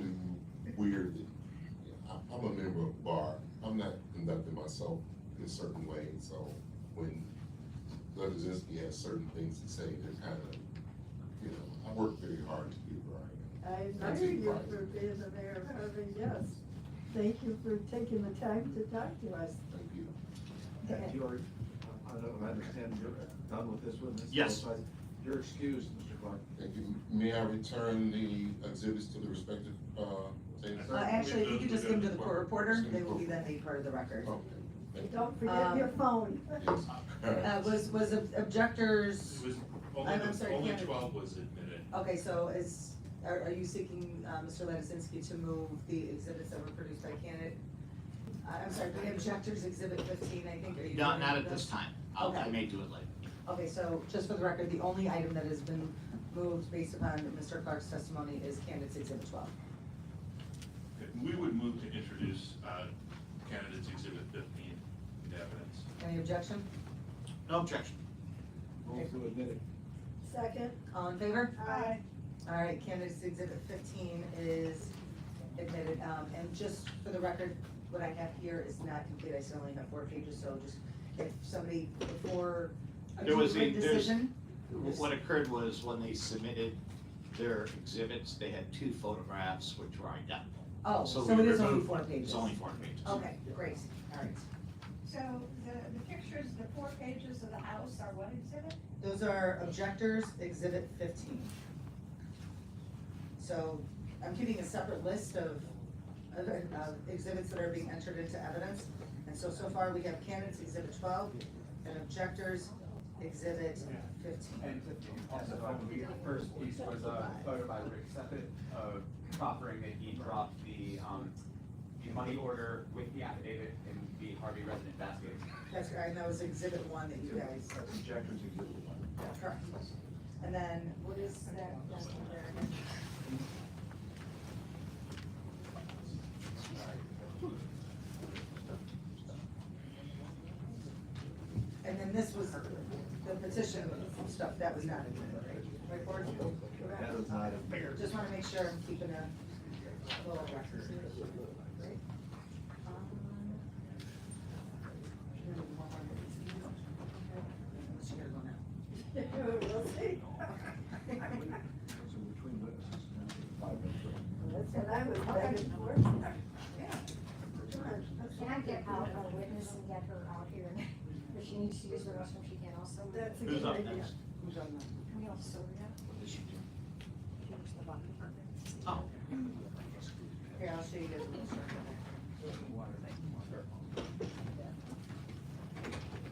[SPEAKER 7] it weird that I'm a member of a bar. I'm not conducting myself in a certain way, so when Doug Kaczynski has certain things to say, they're kind of, I work very hard to be where I am.
[SPEAKER 6] I admire you for being the mayor of Harvey, yes. Thank you for taking the time to talk to us.
[SPEAKER 7] Thank you.
[SPEAKER 11] I don't understand, you're done with this witness?
[SPEAKER 16] Yes.
[SPEAKER 11] You're excused, Mr. Clark.
[SPEAKER 7] Thank you. May I return the exhibits to the respective things?
[SPEAKER 4] Actually, if you could just give them to the court reporter, they will be then made part of the record.
[SPEAKER 7] Okay. Thank you.
[SPEAKER 6] Don't forget your phone.
[SPEAKER 7] Yes.
[SPEAKER 4] Was objectors,
[SPEAKER 2] It was,
[SPEAKER 4] I'm sorry,
[SPEAKER 2] only
[SPEAKER 4] candidate.
[SPEAKER 2] 12 was admitted.
[SPEAKER 4] okay, so are you seeking, Mr. Ladisinski, to move the exhibits that were produced by candidate? I'm sorry, the objectors exhibit 15, I think, are you?
[SPEAKER 16] Not
[SPEAKER 4] moving
[SPEAKER 16] at this time. I
[SPEAKER 4] Okay.
[SPEAKER 16] may do it later.
[SPEAKER 4] Okay, so just for the record, the only item that has been moved based upon Mr. Clark's testimony is candidates exhibit 12.
[SPEAKER 2] We would move to introduce candidates exhibit 15 into evidence.
[SPEAKER 4] Any objection?
[SPEAKER 16] No objection.
[SPEAKER 11] Move to admit it.
[SPEAKER 6] Second.
[SPEAKER 4] All in favor?
[SPEAKER 6] Aye.
[SPEAKER 4] All right, candidates exhibit 15 is admitted, and just for the record, what I have here is not complete, I still only have 4 pages, so just, if somebody, before,
[SPEAKER 16] There was
[SPEAKER 4] written
[SPEAKER 16] there's-
[SPEAKER 4] decision?
[SPEAKER 16] What occurred was when they submitted their exhibits, they had 2 photographs which were identical.
[SPEAKER 4] Oh,
[SPEAKER 16] So
[SPEAKER 4] so
[SPEAKER 16] we
[SPEAKER 4] it is only
[SPEAKER 16] removed-
[SPEAKER 4] 4 pages?
[SPEAKER 16] It's only 4 pages.
[SPEAKER 4] Okay, great, all right.
[SPEAKER 9] So the pictures, the 4 pages of the house are what exhibit?
[SPEAKER 4] Those are objectors, exhibit 15. So I'm keeping a separate list of exhibits that are being entered into evidence. And so far we have candidates exhibit 12 and objectors exhibit 15.
[SPEAKER 17] And also, the first piece was a photo by Rick Sepet of proffering that he dropped the money order with the affidavit in the Harvey resident basket.
[SPEAKER 4] That's right, and that was exhibit 1 that you guys,
[SPEAKER 11] Objectors exhibit 1.
[SPEAKER 4] correct. And then, what is that? And then this was the petition stuff, that was not in there, right? Right, Board?
[SPEAKER 11] That was not in there.
[SPEAKER 4] Just wanna make sure I'm keeping a little record. Right? She gotta go now.
[SPEAKER 6] We'll see.
[SPEAKER 11] So between witnesses now, 5 minutes.
[SPEAKER 6] That's what I was begging for.
[SPEAKER 10] Can I get out a witness and get her out here? If she needs to use the restroom, she can also.
[SPEAKER 6] That's a
[SPEAKER 16] Who's
[SPEAKER 6] good
[SPEAKER 16] up
[SPEAKER 6] idea.
[SPEAKER 16] next? Who's up next?
[SPEAKER 10] Can we also, yeah? She was the bottom part.
[SPEAKER 16] Oh.
[SPEAKER 4] Here, I'll show you guys.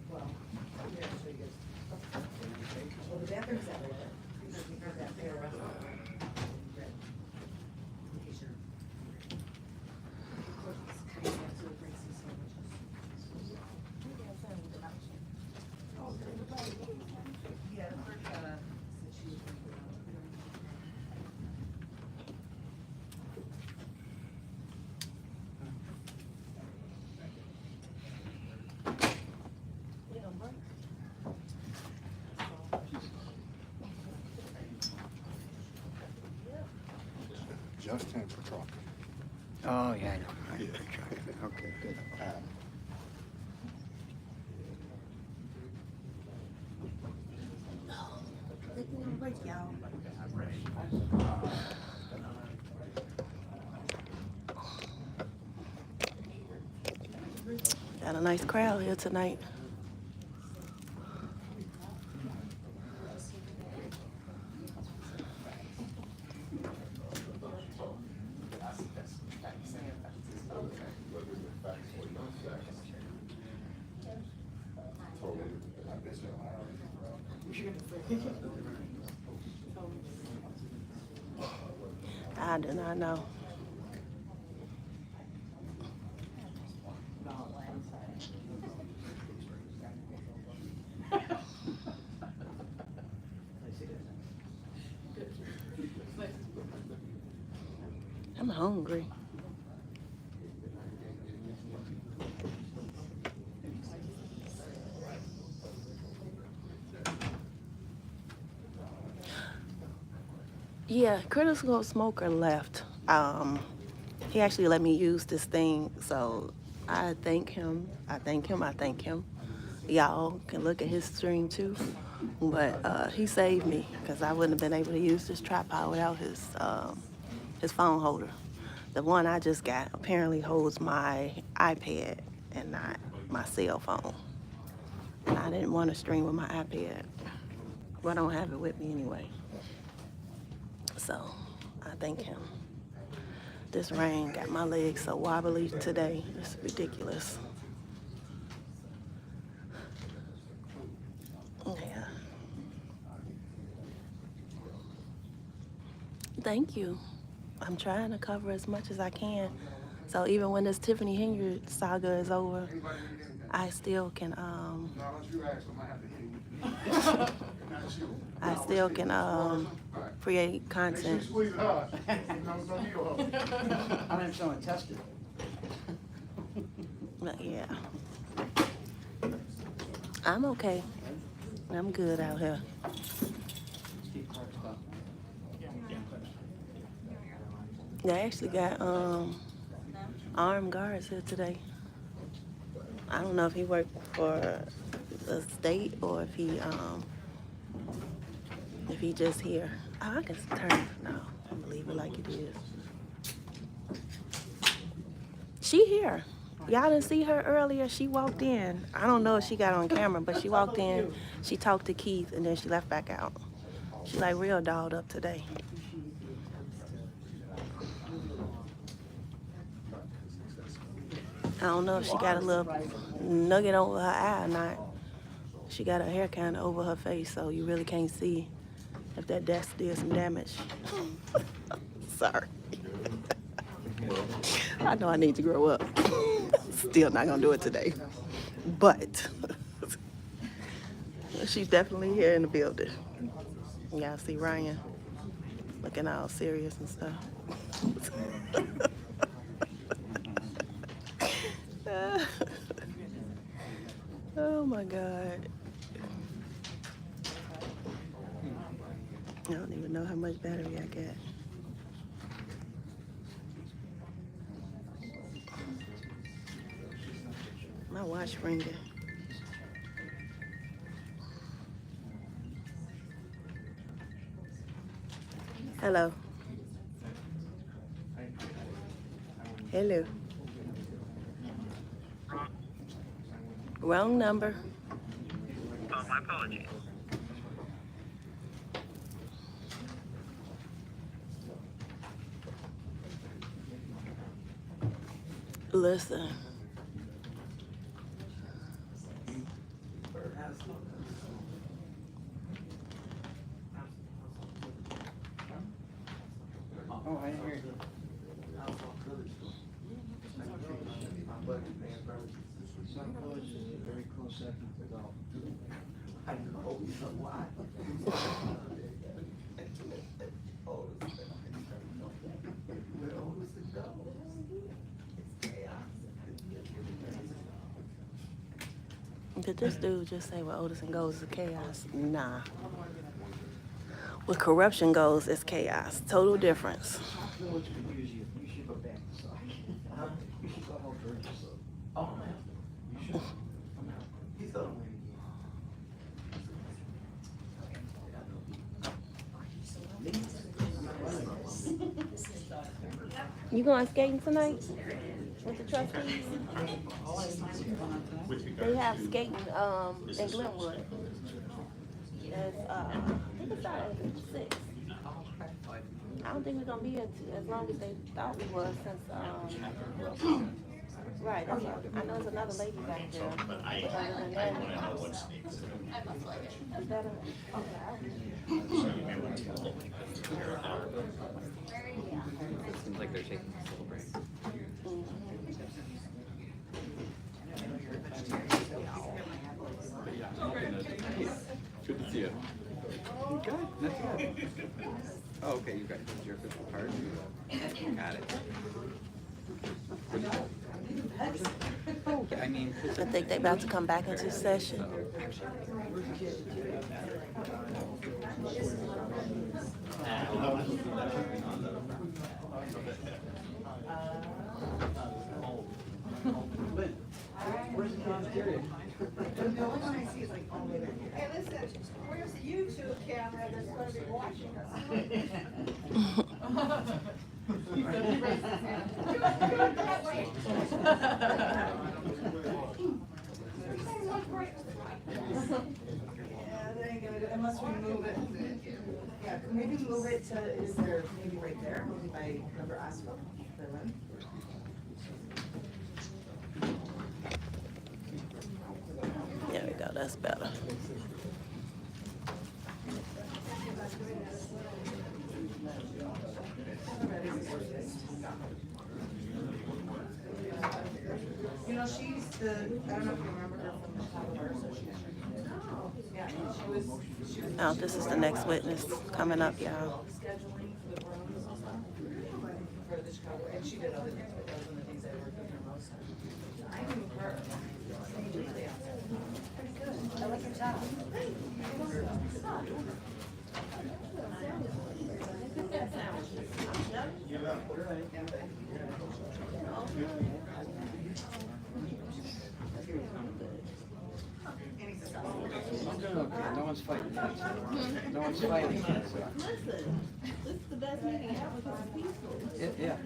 [SPEAKER 4] Well, here, I'll show you guys. Well, the bathroom's that way. Because we have that there. In case you're- Yeah, said she was going
[SPEAKER 11] Just in for truck.
[SPEAKER 18] Oh, yeah, I know. Okay, good.
[SPEAKER 1] Got a nice crowd here tonight. I do not know. I'm hungry. Yeah, critical smoker left. He actually let me use this thing, so I thank him. I thank him. I thank him. Y'all can look at his stream too, but he saved me because I wouldn't have been able to use this tripod without his phone holder. The one I just got apparently holds my iPad and not my cell phone. And I didn't want to stream with my iPad. Well, I don't have it with me anyway. So I thank him. This rain got my legs so wobbly today. It's ridiculous. Yeah. Thank you. I'm trying to cover as much as I can. So even when this Tiffany Henry saga is over, I still can create content.
[SPEAKER 16] I'm not showing tested.
[SPEAKER 1] But yeah. I'm okay. I'm good out here. They actually got armed guards here today. I don't know if he worked for the state or if he just here. Oh, I can turn it now and leave it like it is. She here. Y'all didn't see her earlier. She walked in. I don't know if she got on camera, but she walked in. She talked to Keith and then she left back out. She like real dolled up today. I don't know if she got a little nugget over her eye or not. She got her hair kind of over her face, so you really can't see if that desk did some damage. Sorry. I know I need to grow up. Still not gonna do it today. But she's definitely here in the building. Y'all see Ryan looking all serious and stuff. Oh my God. I don't even know how much battery I got. My watch ringing. Hello. Hello. Wrong number.
[SPEAKER 19] Oh, my apologies.
[SPEAKER 1] Listen.
[SPEAKER 18] Oh, I didn't hear you. Psychology is a very close second to golf.
[SPEAKER 8] I know, you know why? Where Otis to go? It's chaos.
[SPEAKER 1] Did this dude just say where Otis goes is chaos? Nah. Where corruption goes is chaos. Total difference.
[SPEAKER 18] I know what's confusing you. You should go back to soccer. You should go help Burgess.
[SPEAKER 8] Oh, man.
[SPEAKER 18] You should.
[SPEAKER 8] He's gonna win
[SPEAKER 1] You going skating tonight with the trustees? They have skating in Glenwood. It's, I think it started at 6. I don't think we're gonna be here as long as they thought we was since right. That's what, I know there's another lady back there.
[SPEAKER 5] But I
[SPEAKER 1] Other than that,
[SPEAKER 5] want to know what snakes.
[SPEAKER 1] is that a, okay,
[SPEAKER 5] So you may want to look at our
[SPEAKER 17] Seems like they're taking a little break. Good to see you. Good, that's good. Oh, okay, you got your official card. Got it. I mean,
[SPEAKER 1] I think they about to come back into session.
[SPEAKER 8] Where's the cafeteria? The only one I see is like all the way back here.
[SPEAKER 9] Hey, listen, where's the YouTube camera that's gonna be watching us?
[SPEAKER 4] Yeah, that ain't gonna do, unless we move it. Yeah, maybe move it to, is there, maybe right there, maybe by number Oswald, Berlin?
[SPEAKER 1] There we go, that's better.
[SPEAKER 4] You know, she's the, I don't know if you remember her from the top of our association. Yeah, she was
[SPEAKER 1] Oh, this is the next witness coming up, y'all.
[SPEAKER 4] scheduling for the rooms and stuff for the Chicago, and she did other things, but those are the things I worked with her most. I knew her.
[SPEAKER 10] I like your job.
[SPEAKER 18] I'm doing okay. No one's fighting. No one's fighting.
[SPEAKER 1] Listen, this is the best meeting ever because it's peaceful.
[SPEAKER 18] Yeah.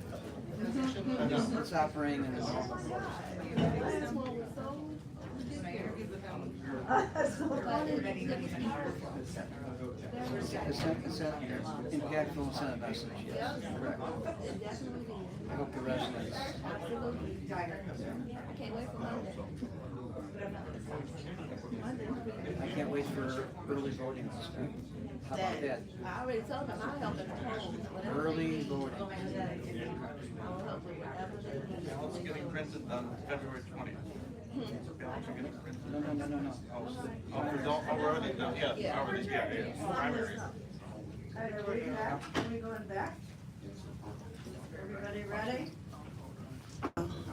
[SPEAKER 18] It's operating in a normal course.
[SPEAKER 1] Last one was so
[SPEAKER 18] It's an impactful incentive message, yes. Correct. I hope the residents.
[SPEAKER 1] I can't wait for Monday.
[SPEAKER 18] I can't wait for early voting this time. How about that?
[SPEAKER 1] I already told them I'll help them home.
[SPEAKER 18] Early voting.
[SPEAKER 1] I'll help with whatever they need.
[SPEAKER 12] It's getting printed on February 20th.
[SPEAKER 18] No.
[SPEAKER 12] Oh, we're already done, yeah, already, yeah, primary.
[SPEAKER 14] All right, are we back? Are we going back? Everybody ready?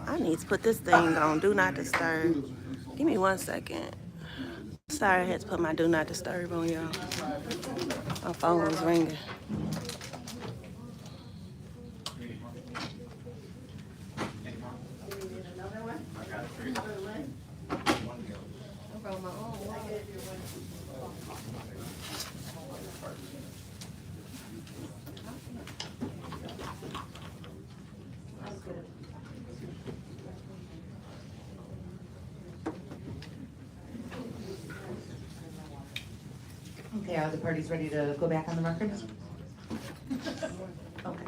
[SPEAKER 1] I need to put this thing on Do Not Disturb. Give me 1 second. Sorry, I had to put my Do Not Disturb on, y'all. My phone was ringing.
[SPEAKER 14] Do we need another one? For Lynn? I gave you one. That's good.
[SPEAKER 4] Okay, are the parties ready to go back on the record? Okay.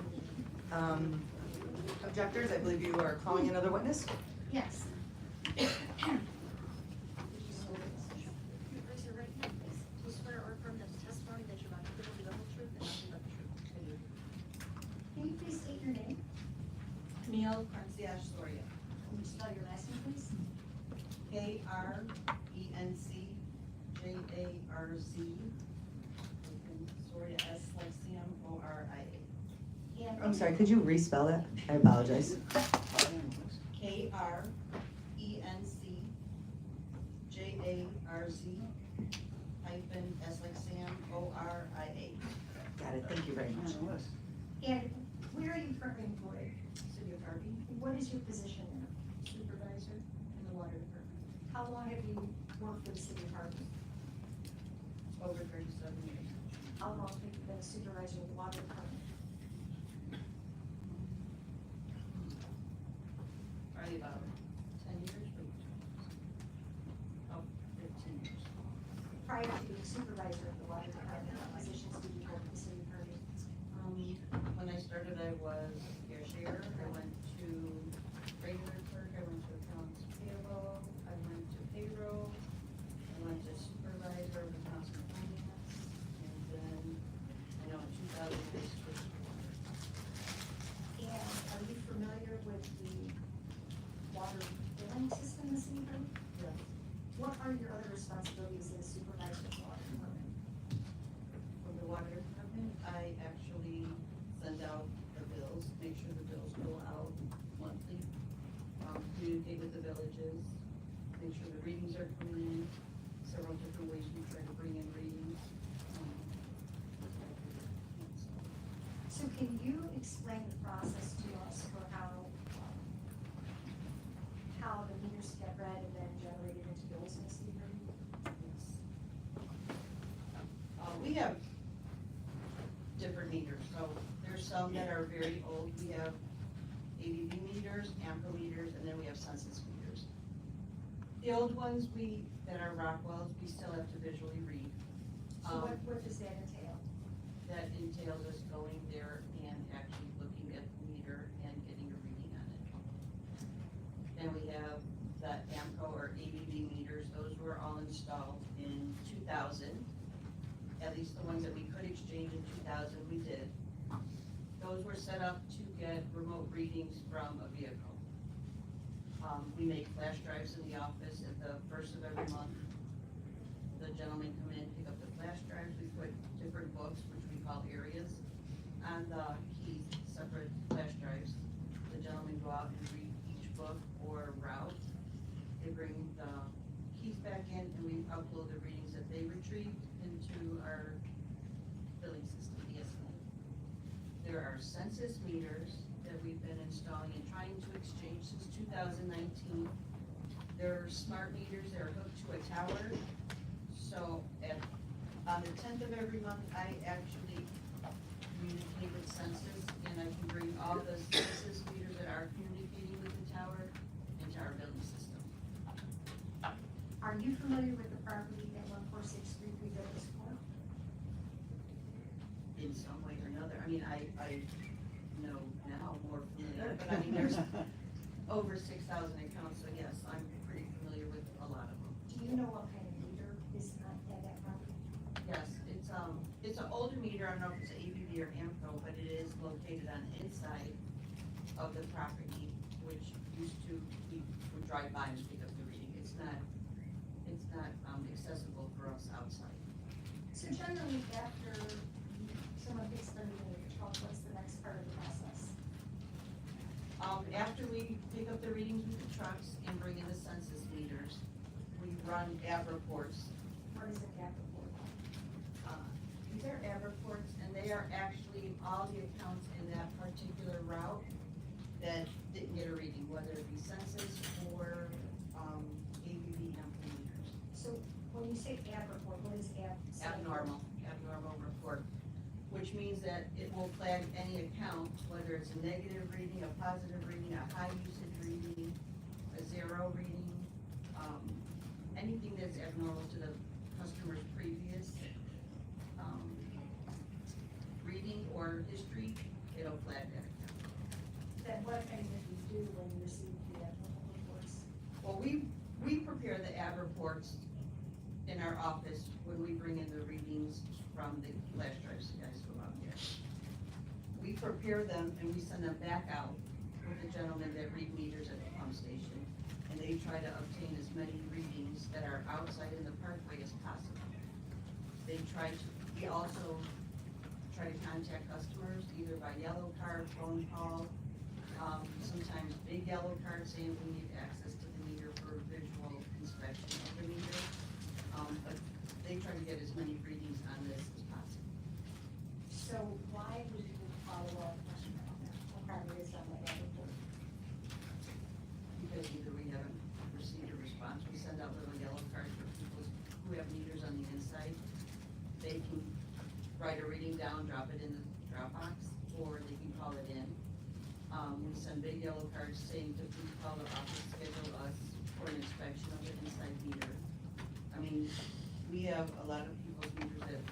[SPEAKER 4] Objectors, I believe you are calling another witness?
[SPEAKER 10] Yes.
[SPEAKER 9] Raise your right hand, please. Do you swear or affirm that the testimony that you're about to give will be the whole truth and nothing but the truth? I do.
[SPEAKER 10] Can you please state your name?
[SPEAKER 4] Camille Carnciage Soria.
[SPEAKER 10] Can you spell your last name, please?
[SPEAKER 4] K-R-E-N-C-J-A-R-C. Soria, S-like-C-M-O-R-I-A.
[SPEAKER 10] And
[SPEAKER 4] I'm sorry, could you respell that? I apologize. K-R-E-N-C-J-A-R-Z hyphen S-like-Sam-O-R-I-A. Got it, thank you very much.
[SPEAKER 10] And where are you currently employed?
[SPEAKER 4] City of Harvey,
[SPEAKER 10] What is your position there?
[SPEAKER 4] supervisor in the water department,
[SPEAKER 10] How long have you worked for the city of Harvey?
[SPEAKER 4] over 37 years.
[SPEAKER 10] How long have you been a supervisor of the water department?
[SPEAKER 4] Probably about 10 years, but 15 years.
[SPEAKER 10] Prior to being supervisor of the water department, what positions did you hold in the city of Harvey?
[SPEAKER 4] When I started, I was cashier, I went to regular clerk, I went to accounts payable, I went to payroll, I went to supervisor of accounts and finance, and then, I know in 2000, I switched to water.
[SPEAKER 10] And are you familiar with the water billing system in the city of Harvey?
[SPEAKER 4] Yes.
[SPEAKER 10] What are your other responsibilities as supervisor of the water department?
[SPEAKER 4] For the water department, I actually send out the bills, make sure the bills go out monthly, communicate with the villages, make sure the readings are coming in, several different ways we try to bring in readings.
[SPEAKER 10] So can you explain the process to us for how the meters get read and then generated into bills in the city of Harvey?
[SPEAKER 4] We have different meters, so there's some that are very old, we have ABB meters, AMPA meters, and then we have census meters. The old ones, that are Rockwells, we still have to visually read.
[SPEAKER 10] So what does that entail?
[SPEAKER 4] That entails us going there and actually looking at the meter and getting a reading on it. Then we have the AMCO or ABB meters, those were all installed in 2000. At least the ones that we could exchange in 2000, we did. Those were set up to get remote readings from a vehicle. We make flash drives in the office at the first of every month. The gentlemen come in, pick up the flash drives, we put different books, which we call areas, on the keys, separate flash drives. The gentlemen go out and read each book or route. They bring the keys back in and we upload the readings that they retrieved into our billing system, ESN. There are census meters that we've been installing and trying to exchange since 2019. They're smart meters that are hooked to a tower. So on the 10th of every month, I actually communicate with census and I can bring all the census meters that are communicating with the tower into our billing system.
[SPEAKER 10] Are you familiar with the property at 14633 Douglas Court?
[SPEAKER 4] In some way or another. I mean, I know now more familiar, but I mean, there's over 6,000 accounts, so yes, I'm pretty familiar with a lot of them.
[SPEAKER 10] Do you know what kind of meter is at that property?
[SPEAKER 4] Yes, it's an older meter, I don't know if it's an ABB or AMCO, but it is located on the inside of the property, which used to, we would drive by and pick up the reading. It's not accessible for us outside.
[SPEAKER 10] So generally
[SPEAKER 4] run app reports.
[SPEAKER 10] What is an app report?
[SPEAKER 4] These are app reports, and they are actually all the accounts in that particular route that didn't get a reading, whether it be census or, ABB meters.
[SPEAKER 10] So when you say app report, what is app?
[SPEAKER 4] Abnormal report, which means that it will flag any account, whether it's a negative reading, a positive reading, a high usage reading, a zero reading, anything that's abnormal to the customer's previous, reading or history, it'll flag that account.
[SPEAKER 10] Then what kind of you do when you receive the abnormal reports?
[SPEAKER 4] Well, we prepare the ad reports in our office when we bring in the readings from the flash drives you guys go out here. We prepare them and we send them back out with the gentlemen that read meters at the pump station. And they try to obtain as many readings that are outside in the parkway as possible. We also try to contact customers either by yellow card, phone call, sometimes big yellow card saying we need access to the meter for visual inspection of the meter. But they try to get as many readings on this as possible.
[SPEAKER 10] So why would you follow up question on that? What kind of is on the app report?
[SPEAKER 4] Because either we haven't received a response, we send out little yellow cards for people who have meters on the inside. They can write a reading down, drop it in the Dropbox, or they can call it in. We send big yellow cards saying to please call the office, schedule us for an inspection of the inside meter. I mean, we have a lot of people's meters that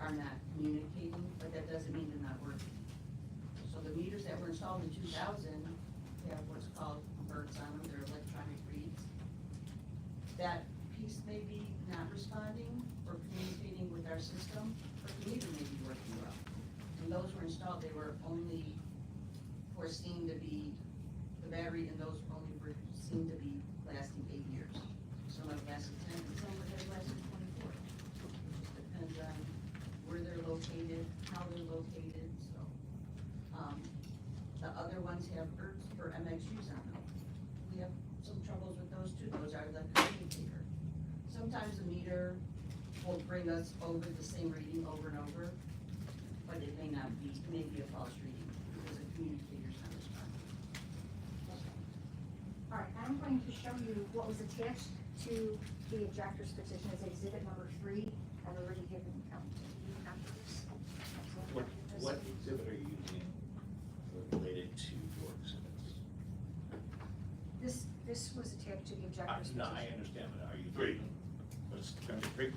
[SPEAKER 4] are not communicating, but that doesn't mean they're not working. So the meters that were installed in 2000 have what's called BERTs on them, they're electronic reads. That piece may be not responding or communicating with our system, but the meter may be working well. When those were installed, they were only foreseen to be, the battery in those only were seen to be lasting 8 years. Some have lasted 10, and some have lasted 24. It just depends on where they're located, how they're located, so. The other ones have ERTs or MXUs on them. We have some troubles with those too, those are the communicator. Sometimes the meter will bring us over the same reading over and over, but it may not be, it may be a false reading because the communicator's not responding.
[SPEAKER 10] All right, I'm going to show you what was attached to the objector's petition as exhibit number 3. I've already given numbers.
[SPEAKER 5] What exhibit are you using related to your exhibits?
[SPEAKER 10] This was attached to the objector's petition.
[SPEAKER 5] No, I understand, but are you? 3. What's going to be 3?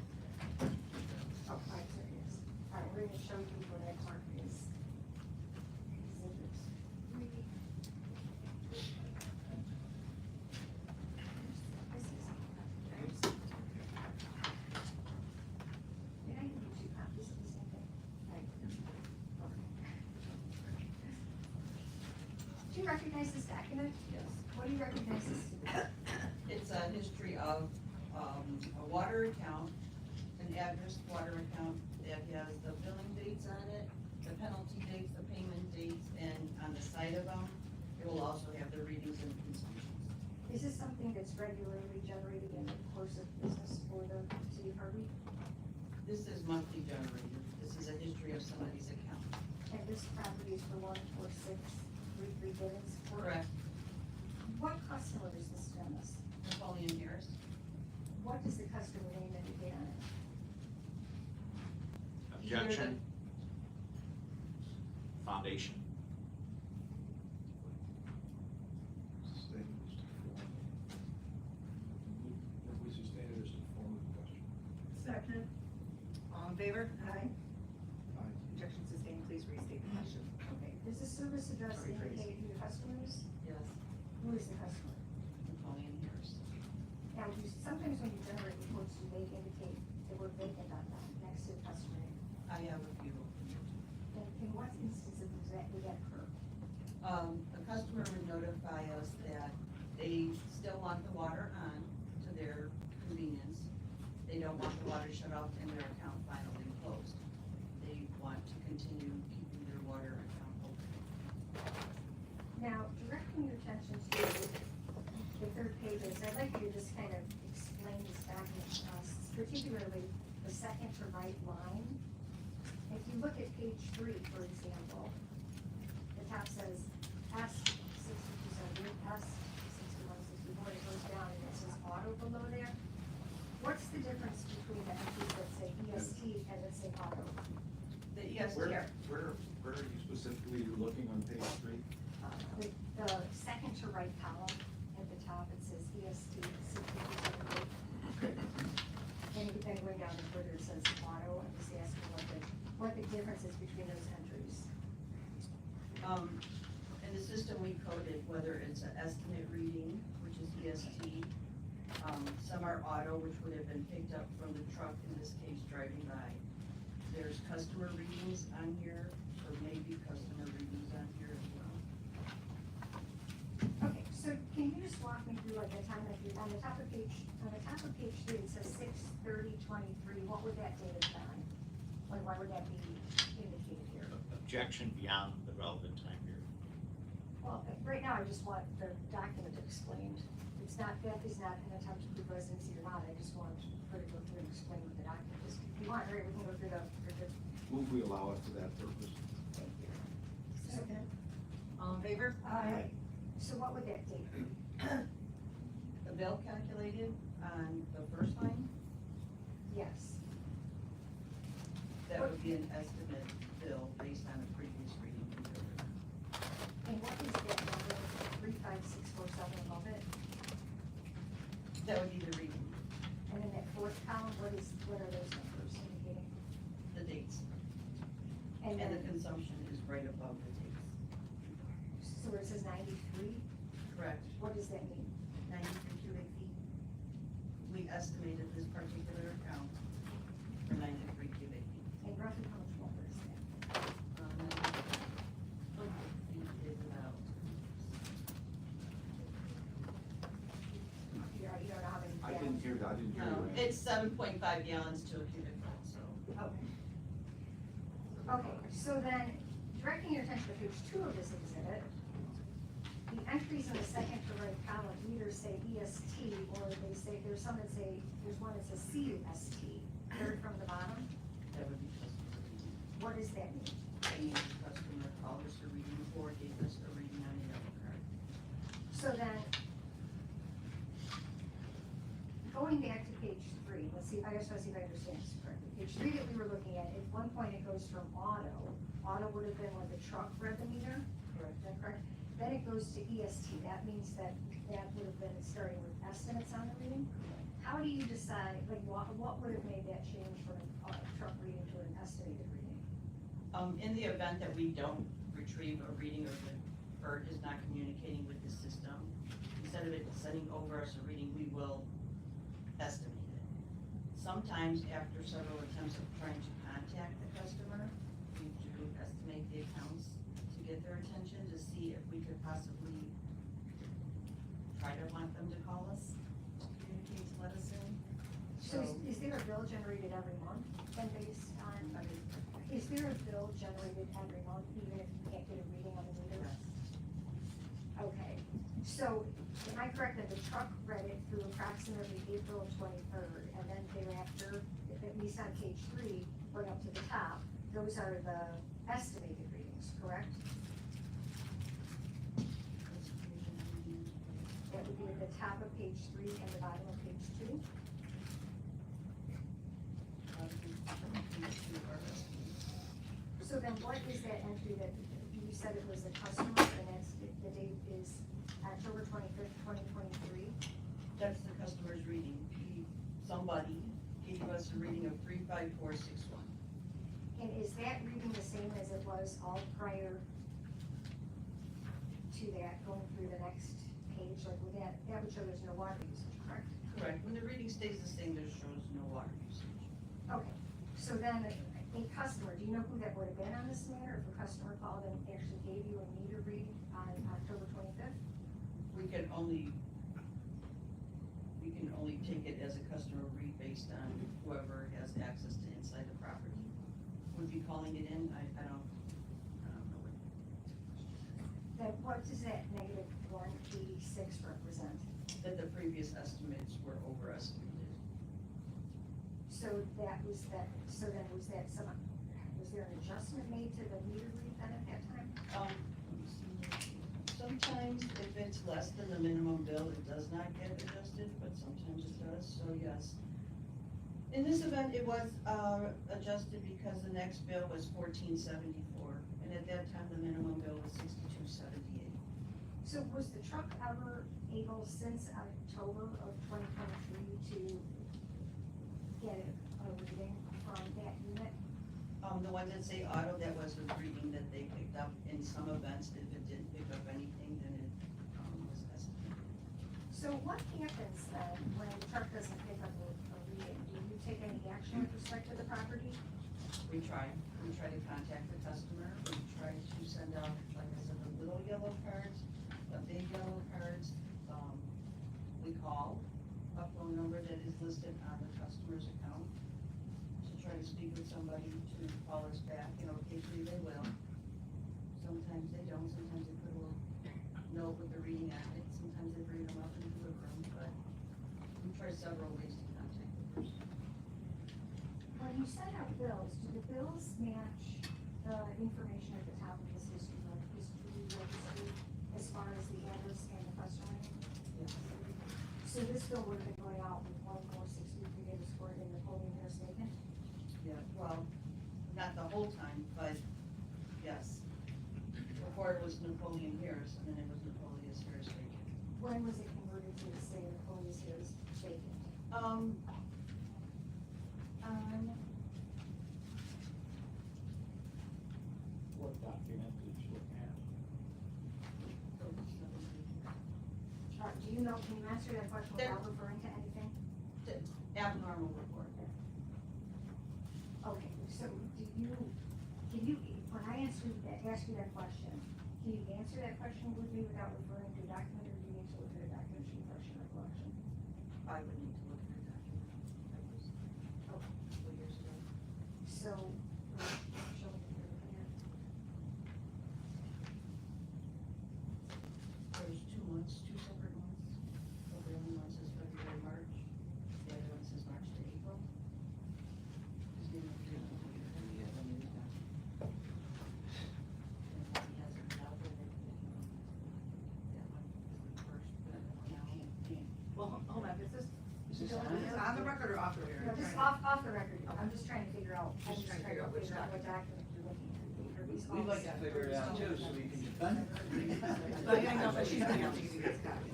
[SPEAKER 10] Oh, all right, there it is. All right, we're going to show you what I marked is exhibit 3. Did I give you 2 copies of the same thing? Right. Do you recognize this document?
[SPEAKER 4] Yes.
[SPEAKER 10] What do you recognize this to be?
[SPEAKER 4] It's a history of, a water account, an address water account that has the billing dates on it, the penalty dates, the payment dates, and on the side of them, it will also have the readings and consumptions.
[SPEAKER 10] Is this something that's regularly generated in the course of business for the city of Harvey?
[SPEAKER 4] This is monthly generated. This is a history of somebody's account.
[SPEAKER 10] And this property is for 14633 Gibbons?
[SPEAKER 4] Correct.
[SPEAKER 10] What customer is this from us?
[SPEAKER 4] Napoleon Harris.
[SPEAKER 10] What does the customer name indicate on it?
[SPEAKER 5] Objection. Foundation.
[SPEAKER 11] Statement is to form. If we sustain it as to form of the question.
[SPEAKER 13] Second.
[SPEAKER 4] All in favor?
[SPEAKER 13] Aye.
[SPEAKER 11] Aye.
[SPEAKER 13] Objection sustained, please restate the question.
[SPEAKER 10] Okay, does the service address
[SPEAKER 13] Sorry, Tracy.
[SPEAKER 10] indicate who the customer is?
[SPEAKER 4] Yes.
[SPEAKER 10] Who is the customer?
[SPEAKER 4] Napoleon Harris.
[SPEAKER 10] Now, sometimes when you generate reports, you may indicate the word vacant on them next to the customer name.
[SPEAKER 4] I have a few.
[SPEAKER 10] In what instances would that occur?
[SPEAKER 4] A customer would notify us that they still want the water on to their convenience. They don't want the water shut off and their account finally closed. They want to continue keeping their water account open.
[SPEAKER 10] Now, directing your attention to the third page, I'd like you to just kind of explain explain this document to us, particularly the second to right line. If you look at page 3, for example, the top says S 6270, S 6164, it goes down and it says auto below there. What's the difference between the entries that say EST and that say auto?
[SPEAKER 4] The EST.
[SPEAKER 11] Where are you specifically looking on page 3?
[SPEAKER 10] The second to right column at the top, it says EST 6278. And then going down to further, it says auto, I'm just asking what the difference is between those entries.
[SPEAKER 4] In the system, we coded whether it's an estimate reading, which is EST. Some are auto, which would have been picked up from the truck, in this case, driving by. There's customer readings on here, or maybe customer readings on here as well.
[SPEAKER 10] Okay, so can you just walk me through like the time that you, on the top of page 3, it says 6/30/23, what would that date have been? Like, why would that be indicated here?
[SPEAKER 5] Objection beyond the relevant time period.
[SPEAKER 10] Well, right now, I just want the document explained. It's not, that is not an attempt to prove residency or not, I just want her to go through and explain what the document is. If you want, Ray, we can go through the.
[SPEAKER 11] Move we allow it for that purpose.
[SPEAKER 10] Thank you.
[SPEAKER 4] Second. All in favor?
[SPEAKER 10] Aye. So what would that date be?
[SPEAKER 4] The bill calculated on the first line,
[SPEAKER 10] Yes.
[SPEAKER 4] that would be an estimate bill based on a previous reading.
[SPEAKER 10] And what is that number, 35647 above it?
[SPEAKER 4] That would be the reading,
[SPEAKER 10] And in that fourth column, what are those numbers indicating?
[SPEAKER 4] the dates,
[SPEAKER 10] And
[SPEAKER 4] and
[SPEAKER 10] then,
[SPEAKER 4] the consumption is right above the dates.
[SPEAKER 10] so where it says 93,
[SPEAKER 4] Correct.
[SPEAKER 10] what does that mean?
[SPEAKER 4] 93 cubic feet. We estimated this particular account for 93 cubic feet.
[SPEAKER 10] And roughly how much water is that?
[SPEAKER 4] Feet is about,
[SPEAKER 10] You don't know how many
[SPEAKER 11] I didn't hear that, I didn't hear
[SPEAKER 4] no,
[SPEAKER 11] you.
[SPEAKER 4] it's 7.5 gallons to a cubic foot, so.
[SPEAKER 10] Okay. Okay, so then, directing your attention to page 2 of this exhibit, the entries in the second to right column either say EST, or they say, there's some that say, there's one that says CUST, third from the bottom.
[SPEAKER 4] That would be customer reading.
[SPEAKER 10] What does that mean?
[SPEAKER 4] That means the customer called us a reading or gave us a reading on the yellow card.
[SPEAKER 10] So then, going back to page 3, let's see, I just want to see if I understand this correctly. Page 3 that we were looking at one point it goes from auto would have been when the truck read the meter, correct, is that correct? Then it goes to EST, that means that would have been starting with estimates on the reading? How do you decide, like, what would have made that change from a truck reading to an estimated reading?
[SPEAKER 4] In the event that we don't retrieve a reading or the bird is not communicating with the system, instead of it sending over us a reading, we will estimate it. Sometimes after several attempts of trying to contact the customer, we do estimate the accounts to get their attention to see if we could possibly try to want them to call us, to communicate, to let us in.
[SPEAKER 10] So is there a bill generated every month, then based on, is there a bill generated every month, even if you can't get a reading on the meter? Okay, so am I correct that the truck read it through approximately April 23rd, and then thereafter, at least on page 3, going up to the top, those are the estimated readings, correct? That would be at the top of page 3 and the bottom of page 2? So then what is that entry that, you said it was the customer, and that's, the date is October 25th, 2023?
[SPEAKER 4] That's the customer's reading. Somebody gave us a reading of 35461.
[SPEAKER 10] And is that reading the same as it was all prior to that, going through the next page? Like, would that would show there's no water usage, correct?
[SPEAKER 4] Correct. When the reading stays the same, there shows no water usage.
[SPEAKER 10] Okay, so then a customer, do you know who that would have been on this matter? If a customer called and actually gave you a meter read on October 25th?
[SPEAKER 4] We can only take it as a customer read based on whoever has access to inside the property. Would be calling it in, I don't know what.
[SPEAKER 10] Then what does that negative 186 represent?
[SPEAKER 4] That the previous estimates were overestimated.
[SPEAKER 10] So then was there an adjustment made to the meter read then at that time?
[SPEAKER 3] Sometimes if it's less than the minimum bill, it does not get adjusted, but sometimes it does, so yes. In this event, it was, adjusted because the next bill was $14.74, and at that time, the minimum bill was $62.78.
[SPEAKER 10] So was the truck ever able since October of 2023 to get a reading from that unit?
[SPEAKER 3] The ones that say auto, that was a reading that they picked up in some events. If it didn't pick up anything, then it, was estimated.
[SPEAKER 10] So what happens then when the truck doesn't pick up a reading? Do you take any action with respect to the property?
[SPEAKER 3] We try to contact the customer, we try to send out, like I said, the little yellow cards, the big yellow cards. We call a phone number that is listed on the customer's account to try to speak with somebody to call us back, and occasionally they will. Sometimes they don't, sometimes they put a little note with the reading on it, sometimes they bring them up into the room, but we try several ways to contact the person.
[SPEAKER 10] When you send out bills, do the bills match the information at the top of this history registry as far as the address and the customer name?
[SPEAKER 3] Yes.
[SPEAKER 10] So this bill would have been going out with 14633 data scored in the Napoleon Hair statement?
[SPEAKER 3] Yeah, well, not the whole time, but yes. Before it was Napoleon Harris, and then it was Napoleon Harris Bacon.
[SPEAKER 10] When was it converted to say Napoleon Hair's statement?
[SPEAKER 5] What document did you look at?
[SPEAKER 10] Do you know, can you answer that question without referring to anything?
[SPEAKER 3] Abnormal report.
[SPEAKER 10] Okay, so when I ask you that question, can you answer that question with me without referring to a document, or do you need to look at a document to refresh your recollection?
[SPEAKER 3] I would need to look at the document. That was a couple years ago.
[SPEAKER 10] So, show me what you're looking at.
[SPEAKER 3] There's 2 months, 2 separate months. So the only one says February, March. The other one says March to April. His name is Peter.
[SPEAKER 13] Well, hold on, is this
[SPEAKER 8] Is this
[SPEAKER 13] on the record or off the record?
[SPEAKER 10] No, just off the record, I'm just trying to figure out, what document you're looking at. Are these all
[SPEAKER 18] We'd like to
[SPEAKER 10] separate?
[SPEAKER 18] figure it out too, so we can defend it.
[SPEAKER 13] I know, but she's gonna have to give you this copy.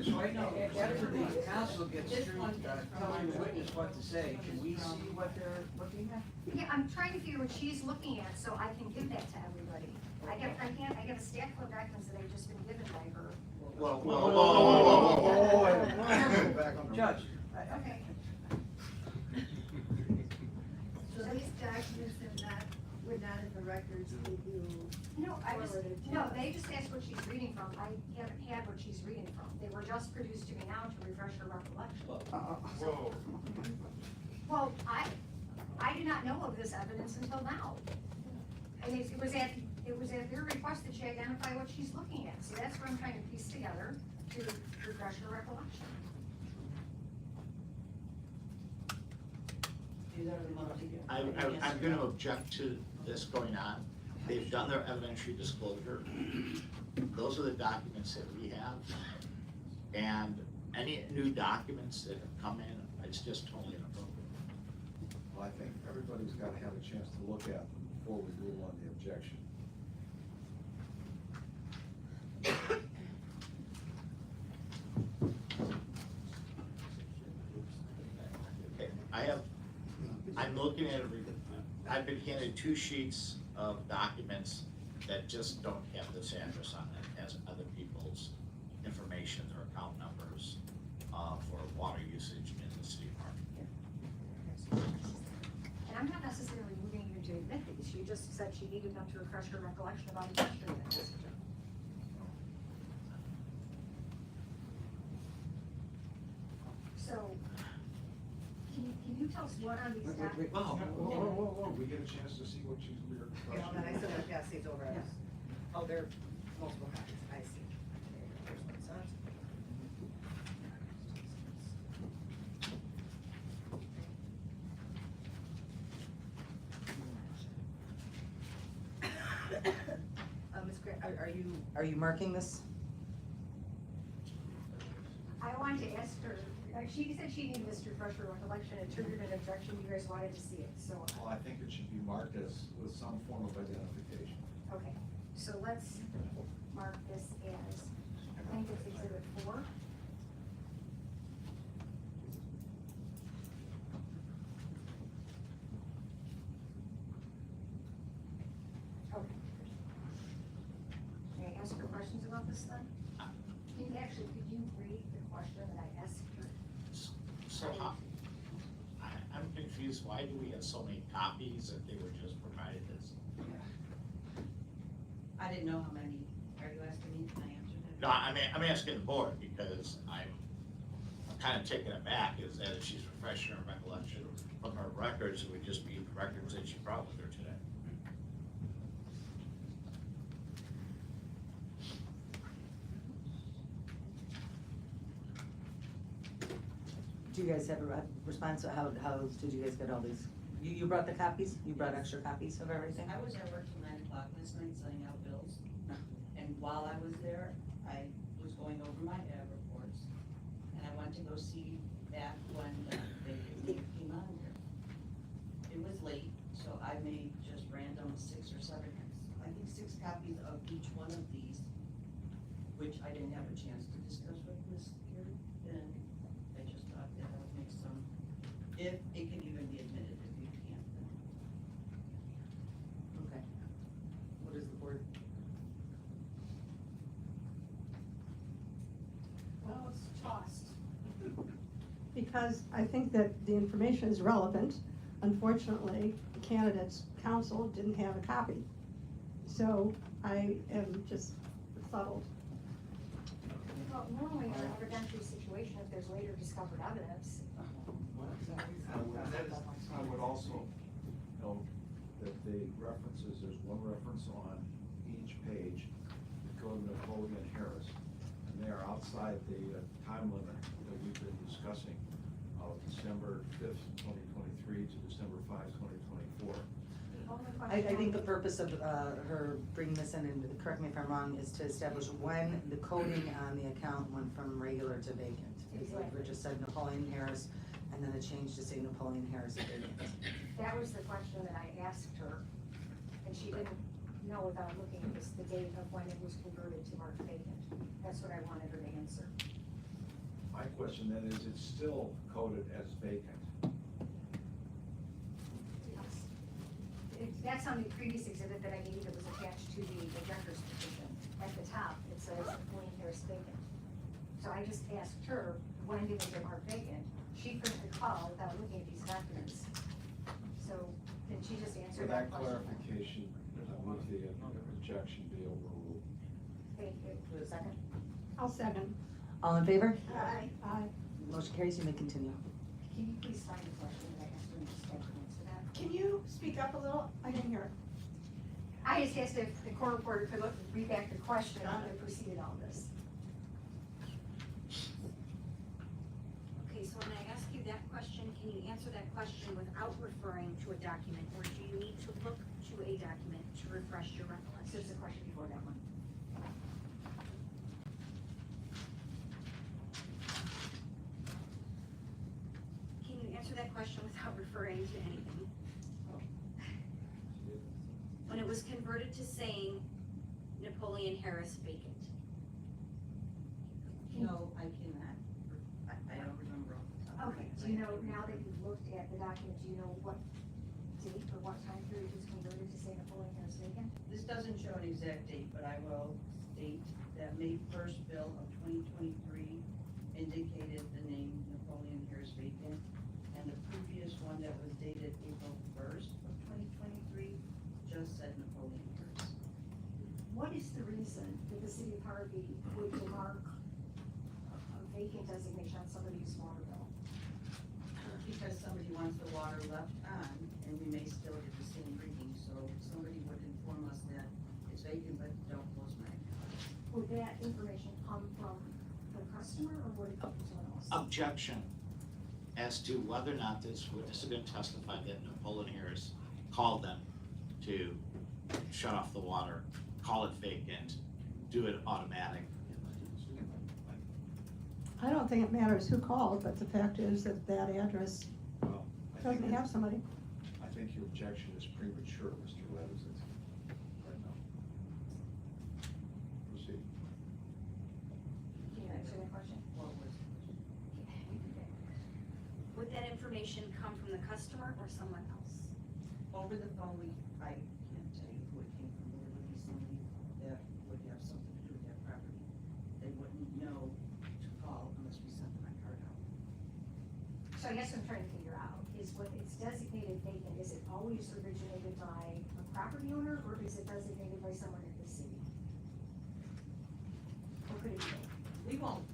[SPEAKER 18] So right now, after the council gets through telling the witness what to say, can we see what they're looking at?
[SPEAKER 10] Yeah, I'm trying to figure what she's looking at, so I can give that to everybody. I get a stack of documents that I've just been given by her.
[SPEAKER 18] Judge.
[SPEAKER 10] Okay.
[SPEAKER 6] So these documents were not in the records that you
[SPEAKER 10] No,
[SPEAKER 6] forwarded to
[SPEAKER 10] no,
[SPEAKER 6] us?
[SPEAKER 10] they just asked what she's reading from. I haven't had what she's reading from. They were just produced to me now to refresh her recollection.
[SPEAKER 15] Whoa.
[SPEAKER 10] Well, I did not know of this evidence until now. And it was at their request that she identify what she's looking at. So that's what I'm trying to piece together to refresh her recollection.
[SPEAKER 3] These are the monthly.
[SPEAKER 16] I'm gonna object to this going on. They've done their evidentiary disclosure. Those are the documents that we have. And any new documents that have come in, it's just totally inappropriate.
[SPEAKER 11] Well, I think everybody's gotta have a chance to look at them before we rule on the objection.
[SPEAKER 16] Okay, I'm looking at I've been handed 2 sheets of documents that just don't have this address on it, it has other people's information, their account numbers, for water usage in the city park.
[SPEAKER 10] And I'm not necessarily moving you to admit these. She just said she needed them to refresh her recollection about the question that I asked her. So, can you tell us what are these documents?
[SPEAKER 11] Whoa, we get a chance to see what she's, we're.
[SPEAKER 13] Okay, hold on, I still gotta pass these over. Oh, there are multiple copies, I see. There's one size.
[SPEAKER 4] Are you marking this?
[SPEAKER 10] I wanted to ask her, she said she needed this to refresh her recollection, it triggered an objection, you guys wanted to see it, so.
[SPEAKER 11] Well, I think it should be marked as with some form of identification.
[SPEAKER 10] Okay, so let's mark this as, I think it's exhibit 4. Okay. May I ask her questions about this then? Actually, could you read the question that I asked her?
[SPEAKER 5] So I'm confused, why do we have so many copies if they were just provided as?
[SPEAKER 3] I didn't know how many, are you asking me, can I answer that?
[SPEAKER 5] No, I'm asking the board because I'm kind of taken aback is that if she's refreshing her recollection from her records, it would just be the records that she brought with her today.
[SPEAKER 4] Do you guys have a response? How did you guys get all these? You brought the copies? You brought extra copies of everything?
[SPEAKER 3] I was at work till 9 o'clock last night signing out bills, and while I was there, I was going over my ad reports, and I went to go see back when they came on here. It was late, so I made just random 6 or 7, I think 6 copies of each one of these, which I didn't have a chance to discuss with Ms. Geary, and I just thought that I would make some, if it can even be admitted, if you can't, then.
[SPEAKER 4] Okay. What is the board?
[SPEAKER 6] Well, it's tossed. Because I think that the information is relevant. Unfortunately, the candidate's counsel didn't have a copy. So I am just befuddled.
[SPEAKER 10] Well, normally in an evidentiary situation, if there's later discovered evidence,
[SPEAKER 11] I would also note that the references, there's one reference on each page that go to Napoleon Harris, and they are outside the time limit that we've been discussing of December 5th, 2023 to December 5, 2024.
[SPEAKER 4] I think the purpose of her bringing this in, and correct me if I'm wrong, is to establish when the coding on the account went from regular to vacant. It's like we just said Napoleon Harris, and then it changed to say Napoleon Harris vacant.
[SPEAKER 10] that was the question that I asked her, and she didn't know without looking at this, the date of when it was converted to marked vacant. That's what I wanted her to answer.
[SPEAKER 11] My question then is, it's still coded as vacant.
[SPEAKER 10] That's on the previous exhibit that I gave that was attached to the objector's petition. At the top, it says Napoleon Harris vacant. So I just asked her, when did it get marked vacant? She couldn't recall without looking at these documents. So, then she just
[SPEAKER 11] For
[SPEAKER 10] answered
[SPEAKER 11] that
[SPEAKER 10] that question.
[SPEAKER 11] clarification, I move the objection be overruled.
[SPEAKER 10] Thank you.
[SPEAKER 4] Do a second?
[SPEAKER 6] I'll second.
[SPEAKER 4] All in favor?
[SPEAKER 6] Aye. Aye.
[SPEAKER 4] Motion carries, you may continue.
[SPEAKER 10] Can you please find the question that I asked her and just have her answer that?
[SPEAKER 6] Can you speak up a little? I didn't hear it.
[SPEAKER 10] I just asked if the court reporter could read back the question that preceded all this.
[SPEAKER 20] Okay, so when I ask you that question, can you answer that question without referring to a document, or do you need to look to a document to refresh your recollection?
[SPEAKER 10] There's a question before that one.
[SPEAKER 20] Can you answer that question without referring to anything? When it was converted to saying Napoleon Harris vacant.
[SPEAKER 3] No, I cannot. I don't remember off the top of my
[SPEAKER 10] Okay,
[SPEAKER 3] head.
[SPEAKER 10] do you know, now that you've looked at the document, do you know what date or what time period it was converted to say Napoleon Harris vacant?
[SPEAKER 3] This doesn't show an exact date, but I will state that May 1st bill of 2023 indicated the name Napoleon Harris vacant, and the previous one that was dated April 1st of 2023 just said Napoleon Harris.
[SPEAKER 10] What is the reason that the city of Harvey would mark a vacant designation on somebody's water bill?
[SPEAKER 3] Because somebody wants the water left on, and we may still get the same reading, so somebody would inform us that it's vacant, but don't close my account.
[SPEAKER 10] Would that information come from the customer or would it come from someone else?
[SPEAKER 5] Objection as to whether or not this witness is going to testify that Napoleon Harris called them to shut off the water, call it vacant, do it automatic.
[SPEAKER 14] I don't think it matters who called, but the fact is that that address
[SPEAKER 11] Well, I think
[SPEAKER 14] doesn't have somebody.
[SPEAKER 11] I think your objection is premature, Mr. Levis, right now. Proceed.
[SPEAKER 10] Can you answer that question?
[SPEAKER 3] What was
[SPEAKER 20] Would that information come from the customer or someone else?
[SPEAKER 3] over the phone? I can't tell you who it came from, but it would be somebody that would have something to do with that property. They wouldn't know to call unless we sent them a card out.
[SPEAKER 10] So I guess what I'm trying to figure out is what it's designated vacant, is it always originated by a property owner, or is it designated by someone in the city? Or could it be both?
[SPEAKER 3] We won't,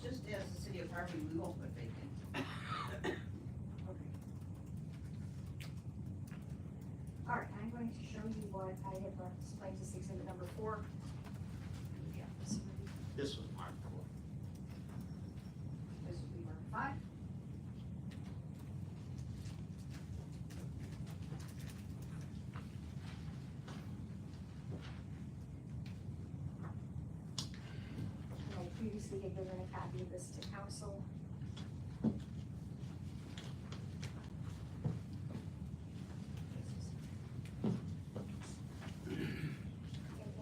[SPEAKER 3] just as the city of Harvey, we won't put vacant.
[SPEAKER 10] Okay. All right, I'm going to show you what I have explained to exhibit number 4. Yeah, this would be,
[SPEAKER 5] This was marked for.
[SPEAKER 10] this would be mark 5. And I previously had given a copy of this to council. And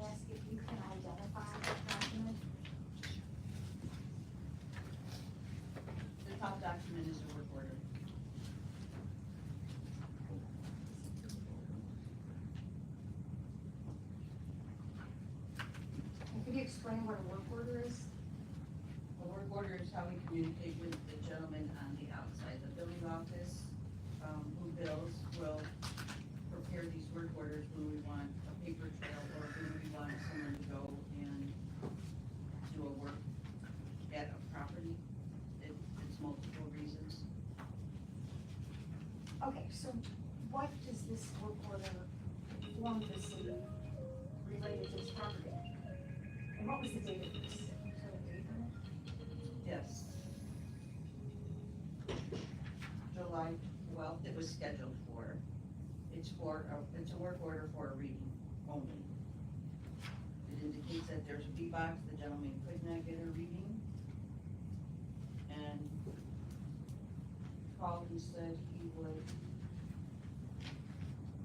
[SPEAKER 10] ask if you can identify the document.
[SPEAKER 3] The top document is a work order.
[SPEAKER 10] And could you explain what a work order is?
[SPEAKER 3] A work order is how we communicate with the gentleman on the outside. The billing office, who bills, will prepare these work orders when we want a paper trail or when we want someone to go and do a work at a property. It's multiple reasons.
[SPEAKER 10] Okay, so what does this work order inform the city related to this property? And what was the date of this? Is there a date on it?
[SPEAKER 3] Yes. July 12th, it was scheduled for. It's a work order for a reading only. It indicates that there's a B-box, the gentleman could not get a reading. And called and said he would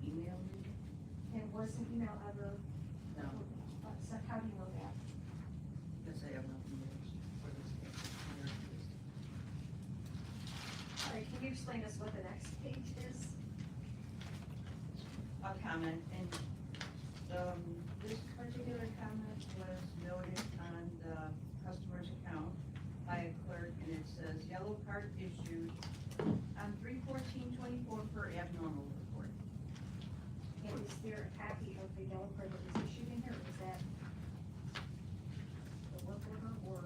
[SPEAKER 3] email me.
[SPEAKER 10] And was an email ever?
[SPEAKER 3] No,
[SPEAKER 10] So how do you know that?
[SPEAKER 3] because I have nothing for this case.
[SPEAKER 10] All right, can you explain us what the next page is?
[SPEAKER 3] A comment, and, this particular comment was noted on the customer's account by a clerk, and it says, yellow card issued on 3/14/24 per abnormal report.
[SPEAKER 10] And is there a copy of the yellow card that was issued in here, or is that the work order, or?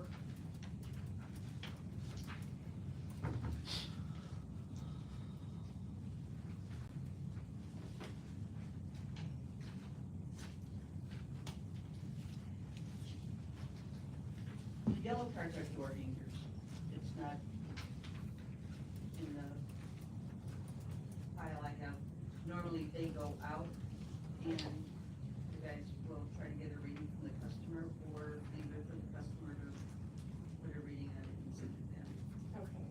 [SPEAKER 3] The yellow cards are door hangers. It's not in the pile I have. Normally, they go out, and you guys will try to get a reading from the customer, or leave it for the customer to put a reading on it and send it in.
[SPEAKER 10] Okay,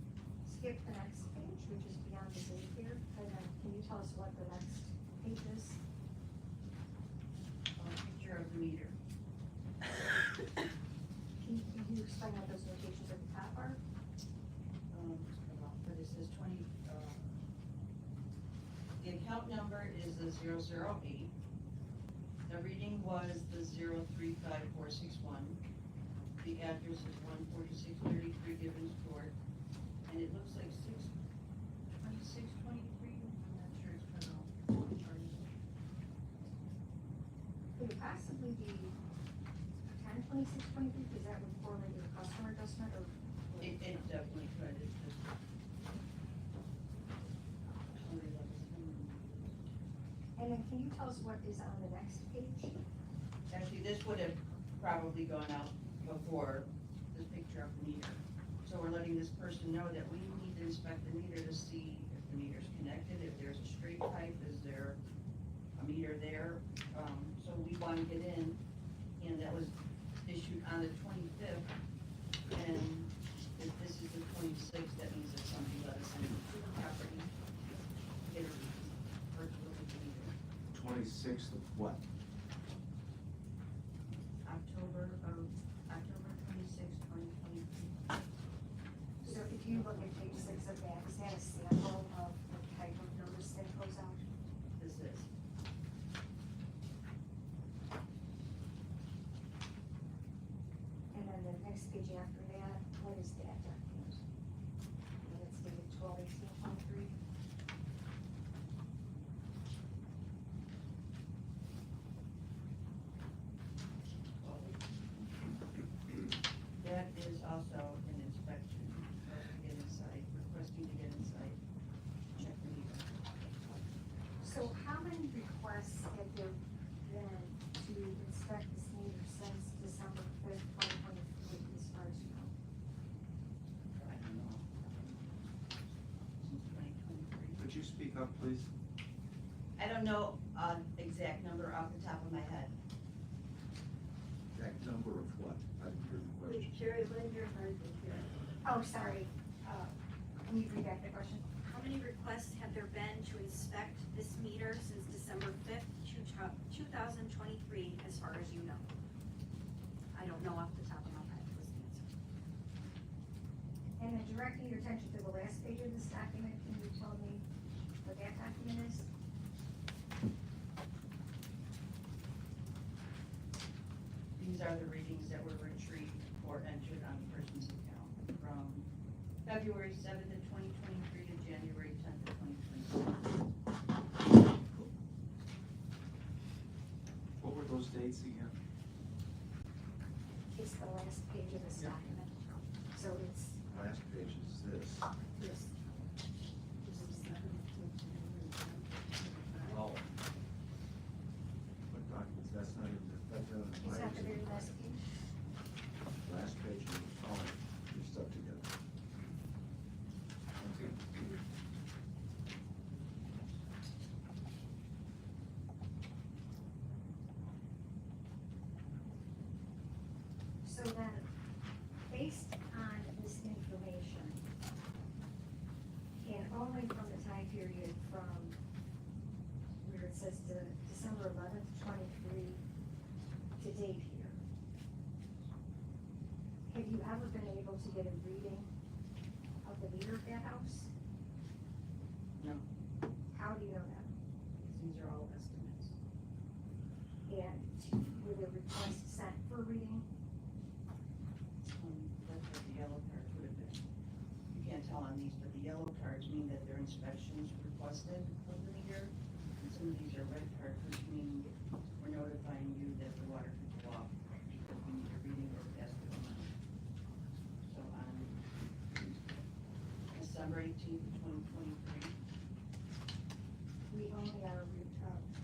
[SPEAKER 10] skip the next page, which is beyond the date here, and then can you tell us what the next page is?
[SPEAKER 3] A picture of the meter.
[SPEAKER 10] Can you explain what those notations at the top are?
[SPEAKER 3] But it says the account number is the 008. The reading was the 035461. The address is 14633 Gibbons Court, and it looks like 62623. I'm not sure it's pronounced.
[SPEAKER 10] Could it possibly be 10/26/23, because that would correlate with the customer adjustment, or?
[SPEAKER 3] It definitely could. It's just.
[SPEAKER 10] And then can you tell us what is on the next page?
[SPEAKER 3] Actually, this would have probably gone out before this picture of the meter. So we're letting this person know that we need to inspect the meter to see if the meter's connected, if there's a straight pipe, is there a meter there? So we want to get in and that was issued on the 25th. And if this is the 26th, that means that somebody let us in the property. Get a virtual meter.
[SPEAKER 11] 26th of what?
[SPEAKER 3] October 26th, 2023.
[SPEAKER 10] So if you look at page 6 of that, is that a sample of the type of notice that goes out?
[SPEAKER 3] This is.
[SPEAKER 10] And then the next page after that, what is that document? And it's dated 12/18/23.
[SPEAKER 3] That is also an inspection, for us to get inside, requesting to get inside, check the meter.
[SPEAKER 10] So how many requests have there been to inspect this meter since December 5th, 2023, as far as you know?
[SPEAKER 3] I don't know. Since 2023.
[SPEAKER 11] Could you speak up, please?
[SPEAKER 3] I don't know exact number off the top of my head.
[SPEAKER 11] Exact number of what? I didn't hear the question.
[SPEAKER 6] Sherry Linder, Hardwick here.
[SPEAKER 10] Oh, sorry, can you read back the question?
[SPEAKER 20] How many requests have there been to inspect this meter since December 5th, 2023, as far as you know? I don't know off the top of my head was the answer.
[SPEAKER 10] And then directing your attention to the last page of this document, can you tell me what that document is?
[SPEAKER 3] These are the readings that were retrieved or entered on the person's account from February 7th of 2023 to January 10th of 2024.
[SPEAKER 11] What were those dates again?
[SPEAKER 10] It's the last page of this document. So it's,
[SPEAKER 11] Last page is this.
[SPEAKER 10] yes.
[SPEAKER 11] Oh. What documents? That's not even, that's not in
[SPEAKER 10] Is that the very
[SPEAKER 11] my-
[SPEAKER 10] last page?
[SPEAKER 11] Last page is all your stuff together. Okay.
[SPEAKER 10] So then, based on this information, and only from the time period from where it says December 11th, 23 to date here, have you ever been able to get a reading of the meter of that house?
[SPEAKER 3] No,
[SPEAKER 10] How do you know that?
[SPEAKER 3] because these are all estimates.
[SPEAKER 10] And were there requests sent for reading?
[SPEAKER 3] That's what the yellow cards would have been. You can't tell on these, but the yellow cards mean that their inspections requested of the meter. And some of these are red cards, which mean we're notifying you that the water could go off because we need a reading or past the amount. So on December 18th, 2023,
[SPEAKER 10] We only are,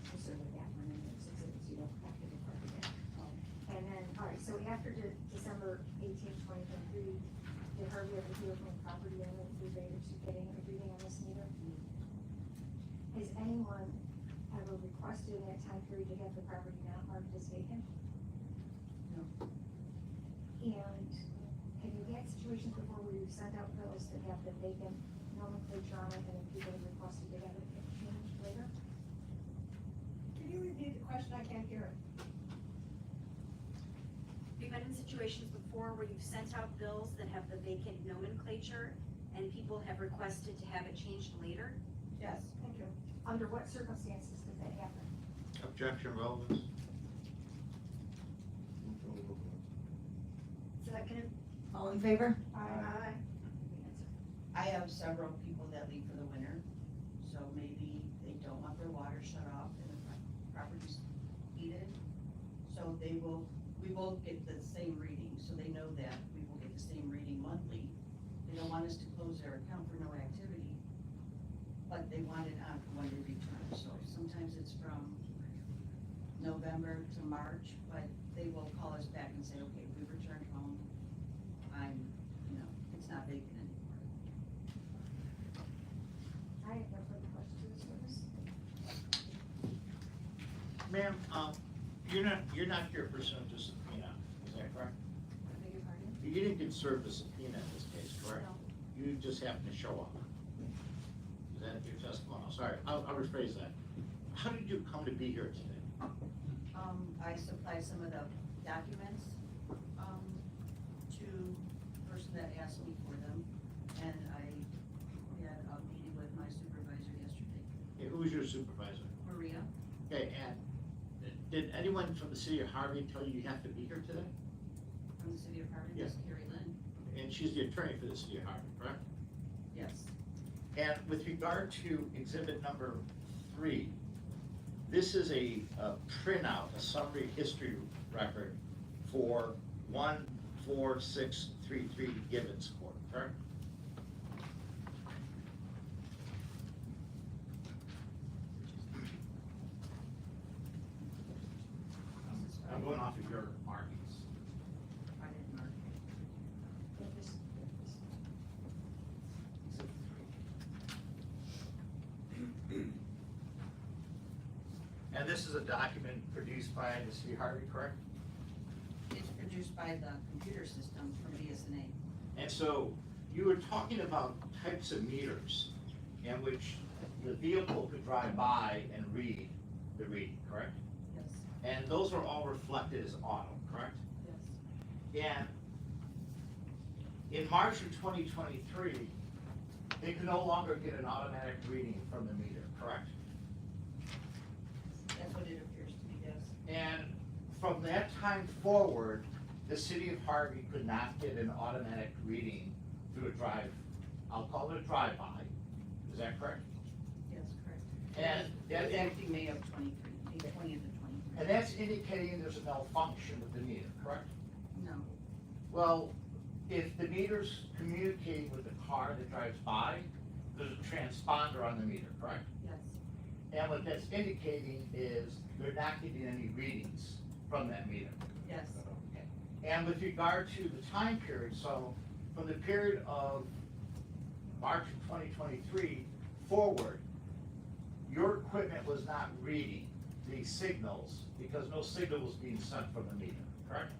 [SPEAKER 10] concerned with that one, and it's exhibits, you don't have to record that. And then, all right, so after December 18th, 2023, did Harvey ever hear from the property owner related to getting a reading on this meter? Has anyone ever requested in that time period to have the property not marked as vacant?
[SPEAKER 3] No.
[SPEAKER 10] And have you had situations before where you've sent out bills that have the vacant nomenclature on it, and then people have requested to have it changed later?
[SPEAKER 6] Can you repeat the question? I can't hear it.
[SPEAKER 20] Have you been in situations before where you've sent out bills that have the vacant nomenclature and people have requested to have it changed later?
[SPEAKER 3] Yes.
[SPEAKER 10] Thank you. Under what circumstances did that happen?
[SPEAKER 16] Objection relevance.
[SPEAKER 6] Second.
[SPEAKER 4] All in favor?
[SPEAKER 6] Aye.
[SPEAKER 3] I have several people that leave for the winter, so maybe they don't want their water shut off and the property's heated. So we will get the same reading, so they know that we will get the same reading monthly. They don't want us to close their account for no activity, but they want it on for when they return. So sometimes it's from November to March, but they will call us back and say, okay, we returned home. It's not vacant anymore.
[SPEAKER 10] I have no further questions to this witness.
[SPEAKER 16] Ma'am, you're not here pursuant to subpoena, is that correct?
[SPEAKER 20] I beg your pardon?
[SPEAKER 16] You didn't get served a subpoena in this case, correct?
[SPEAKER 20] No.
[SPEAKER 16] You just happened to show up. Is that your testimony? Oh, sorry, I'll rephrase that. How did you come to be here today?
[SPEAKER 3] I supplied some of the documents, to the person that asked me for them, and I had a meeting with my supervisor yesterday,
[SPEAKER 16] Yeah, who was your supervisor?
[SPEAKER 3] Maria.
[SPEAKER 16] Okay, and did anyone from the city of Harvey tell you you have to be here today?
[SPEAKER 3] From the city of Harvard,
[SPEAKER 16] Yes.
[SPEAKER 3] Miss Carrie Lynn.
[SPEAKER 16] And she's the attorney for the city of Harvey, correct?
[SPEAKER 3] Yes.
[SPEAKER 16] And with regard to exhibit number 3, this is a printout, a summary history record for 14633 Gibbons Court, correct? I'm going off of your markings.
[SPEAKER 3] I didn't mark
[SPEAKER 16] And this is a document produced by the city of Harvey, correct?
[SPEAKER 3] It's produced by the computer system from BSNA.
[SPEAKER 16] And so you were talking about types of meters in which the vehicle could drive by and read the reading, correct?
[SPEAKER 3] Yes.
[SPEAKER 16] And those are all reflected as auto, correct?
[SPEAKER 3] Yes.
[SPEAKER 16] And in March of 2023, they could no longer get an automatic reading from the meter, correct?
[SPEAKER 3] That's what it appears to be, yes.
[SPEAKER 16] And from that time forward, the city of Harvey could not get an automatic reading through a drive, I'll call it a drive-by. Is that correct?
[SPEAKER 3] Yes, correct.
[SPEAKER 16] And
[SPEAKER 3] It was
[SPEAKER 16] that,
[SPEAKER 3] acting May of 23, May 20th of 23.
[SPEAKER 16] and that's indicating there's a malfunction with the meter, correct?
[SPEAKER 3] No.
[SPEAKER 16] Well, if the meter's communicating with the car that drives by, there's a transponder on the meter, correct?
[SPEAKER 3] Yes.
[SPEAKER 16] And what that's indicating is they're not getting any readings from that meter.
[SPEAKER 3] Yes.
[SPEAKER 16] And with regard to the time period, so from the period of March of 2023 forward, your equipment was not reading the signals because no signal was being sent from the meter, correct?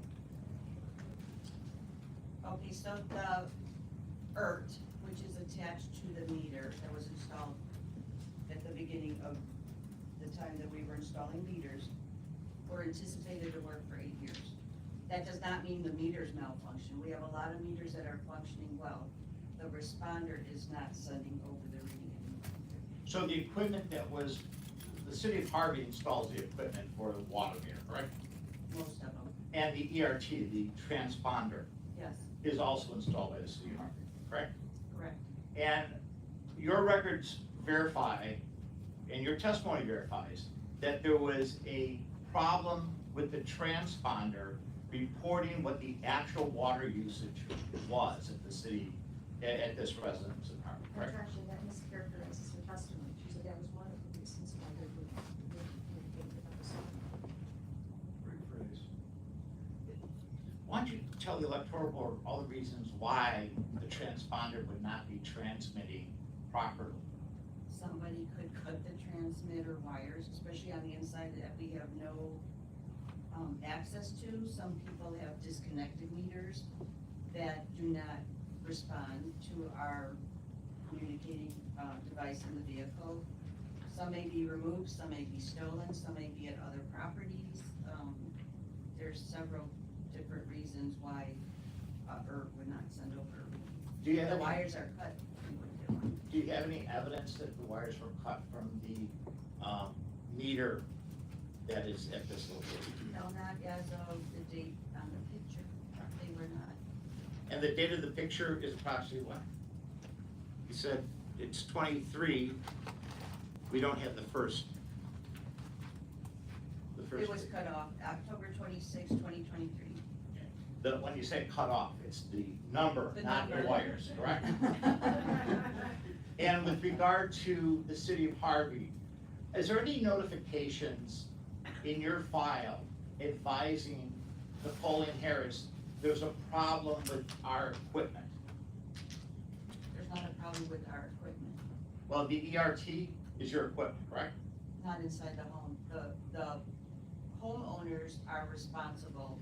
[SPEAKER 3] Okay, so the ERT, which is attached to the meter that was installed at the beginning of the time that we were installing meters, were anticipated to work for 8 years. That does not mean the meters malfunction. We have a lot of meters that are functioning well. The responder is not sending over the reading anymore.
[SPEAKER 16] So the equipment that was, the city of Harvey installs the equipment for the water meter, correct?
[SPEAKER 3] Most of them,
[SPEAKER 16] And the ERT, the transponder,
[SPEAKER 3] yes,
[SPEAKER 16] is also installed by the city of Harvey, correct?
[SPEAKER 3] correct.
[SPEAKER 16] And your records verify, and your testimony verifies, that there was a problem with the transponder reporting what the actual water usage was at the city, at this residence in Harvey,
[SPEAKER 10] That's
[SPEAKER 16] correct?
[SPEAKER 10] actually, that mischaracterizes her testimony. She said that was one of the reasons why they were communicating with us.
[SPEAKER 11] Rephrase.
[SPEAKER 16] Why don't you tell the electoral board all the reasons why the transponder would not be transmitting properly?
[SPEAKER 3] Somebody could cut the transmitter wires, especially on the inside that we have no access to. Some people have disconnected meters that do not respond to our communicating device in the vehicle. Some may be removed, some may be stolen, some may be at other properties. There's several different reasons why ERT would not send over.
[SPEAKER 16] Do you have
[SPEAKER 3] The
[SPEAKER 16] any-
[SPEAKER 3] wires are cut. we wouldn't get one.
[SPEAKER 16] Do you have any evidence that the wires were cut from the meter that is at this location?
[SPEAKER 3] No, not as of the date on the picture. They were not.
[SPEAKER 16] And the date of the picture is approximately what? You said it's 23, we don't have the first.
[SPEAKER 3] It was cut off October 26, 2023.
[SPEAKER 16] When you say cut off, it's the number,
[SPEAKER 3] The
[SPEAKER 16] not the
[SPEAKER 3] number.
[SPEAKER 16] wires, correct? And with regard to the city of Harvey, is there any notifications in your file advising Napoleon Harris there's a problem with our equipment?
[SPEAKER 3] There's not a problem with our equipment,
[SPEAKER 16] Well, the ERT is your equipment, correct?
[SPEAKER 3] not inside the home. The homeowners are responsible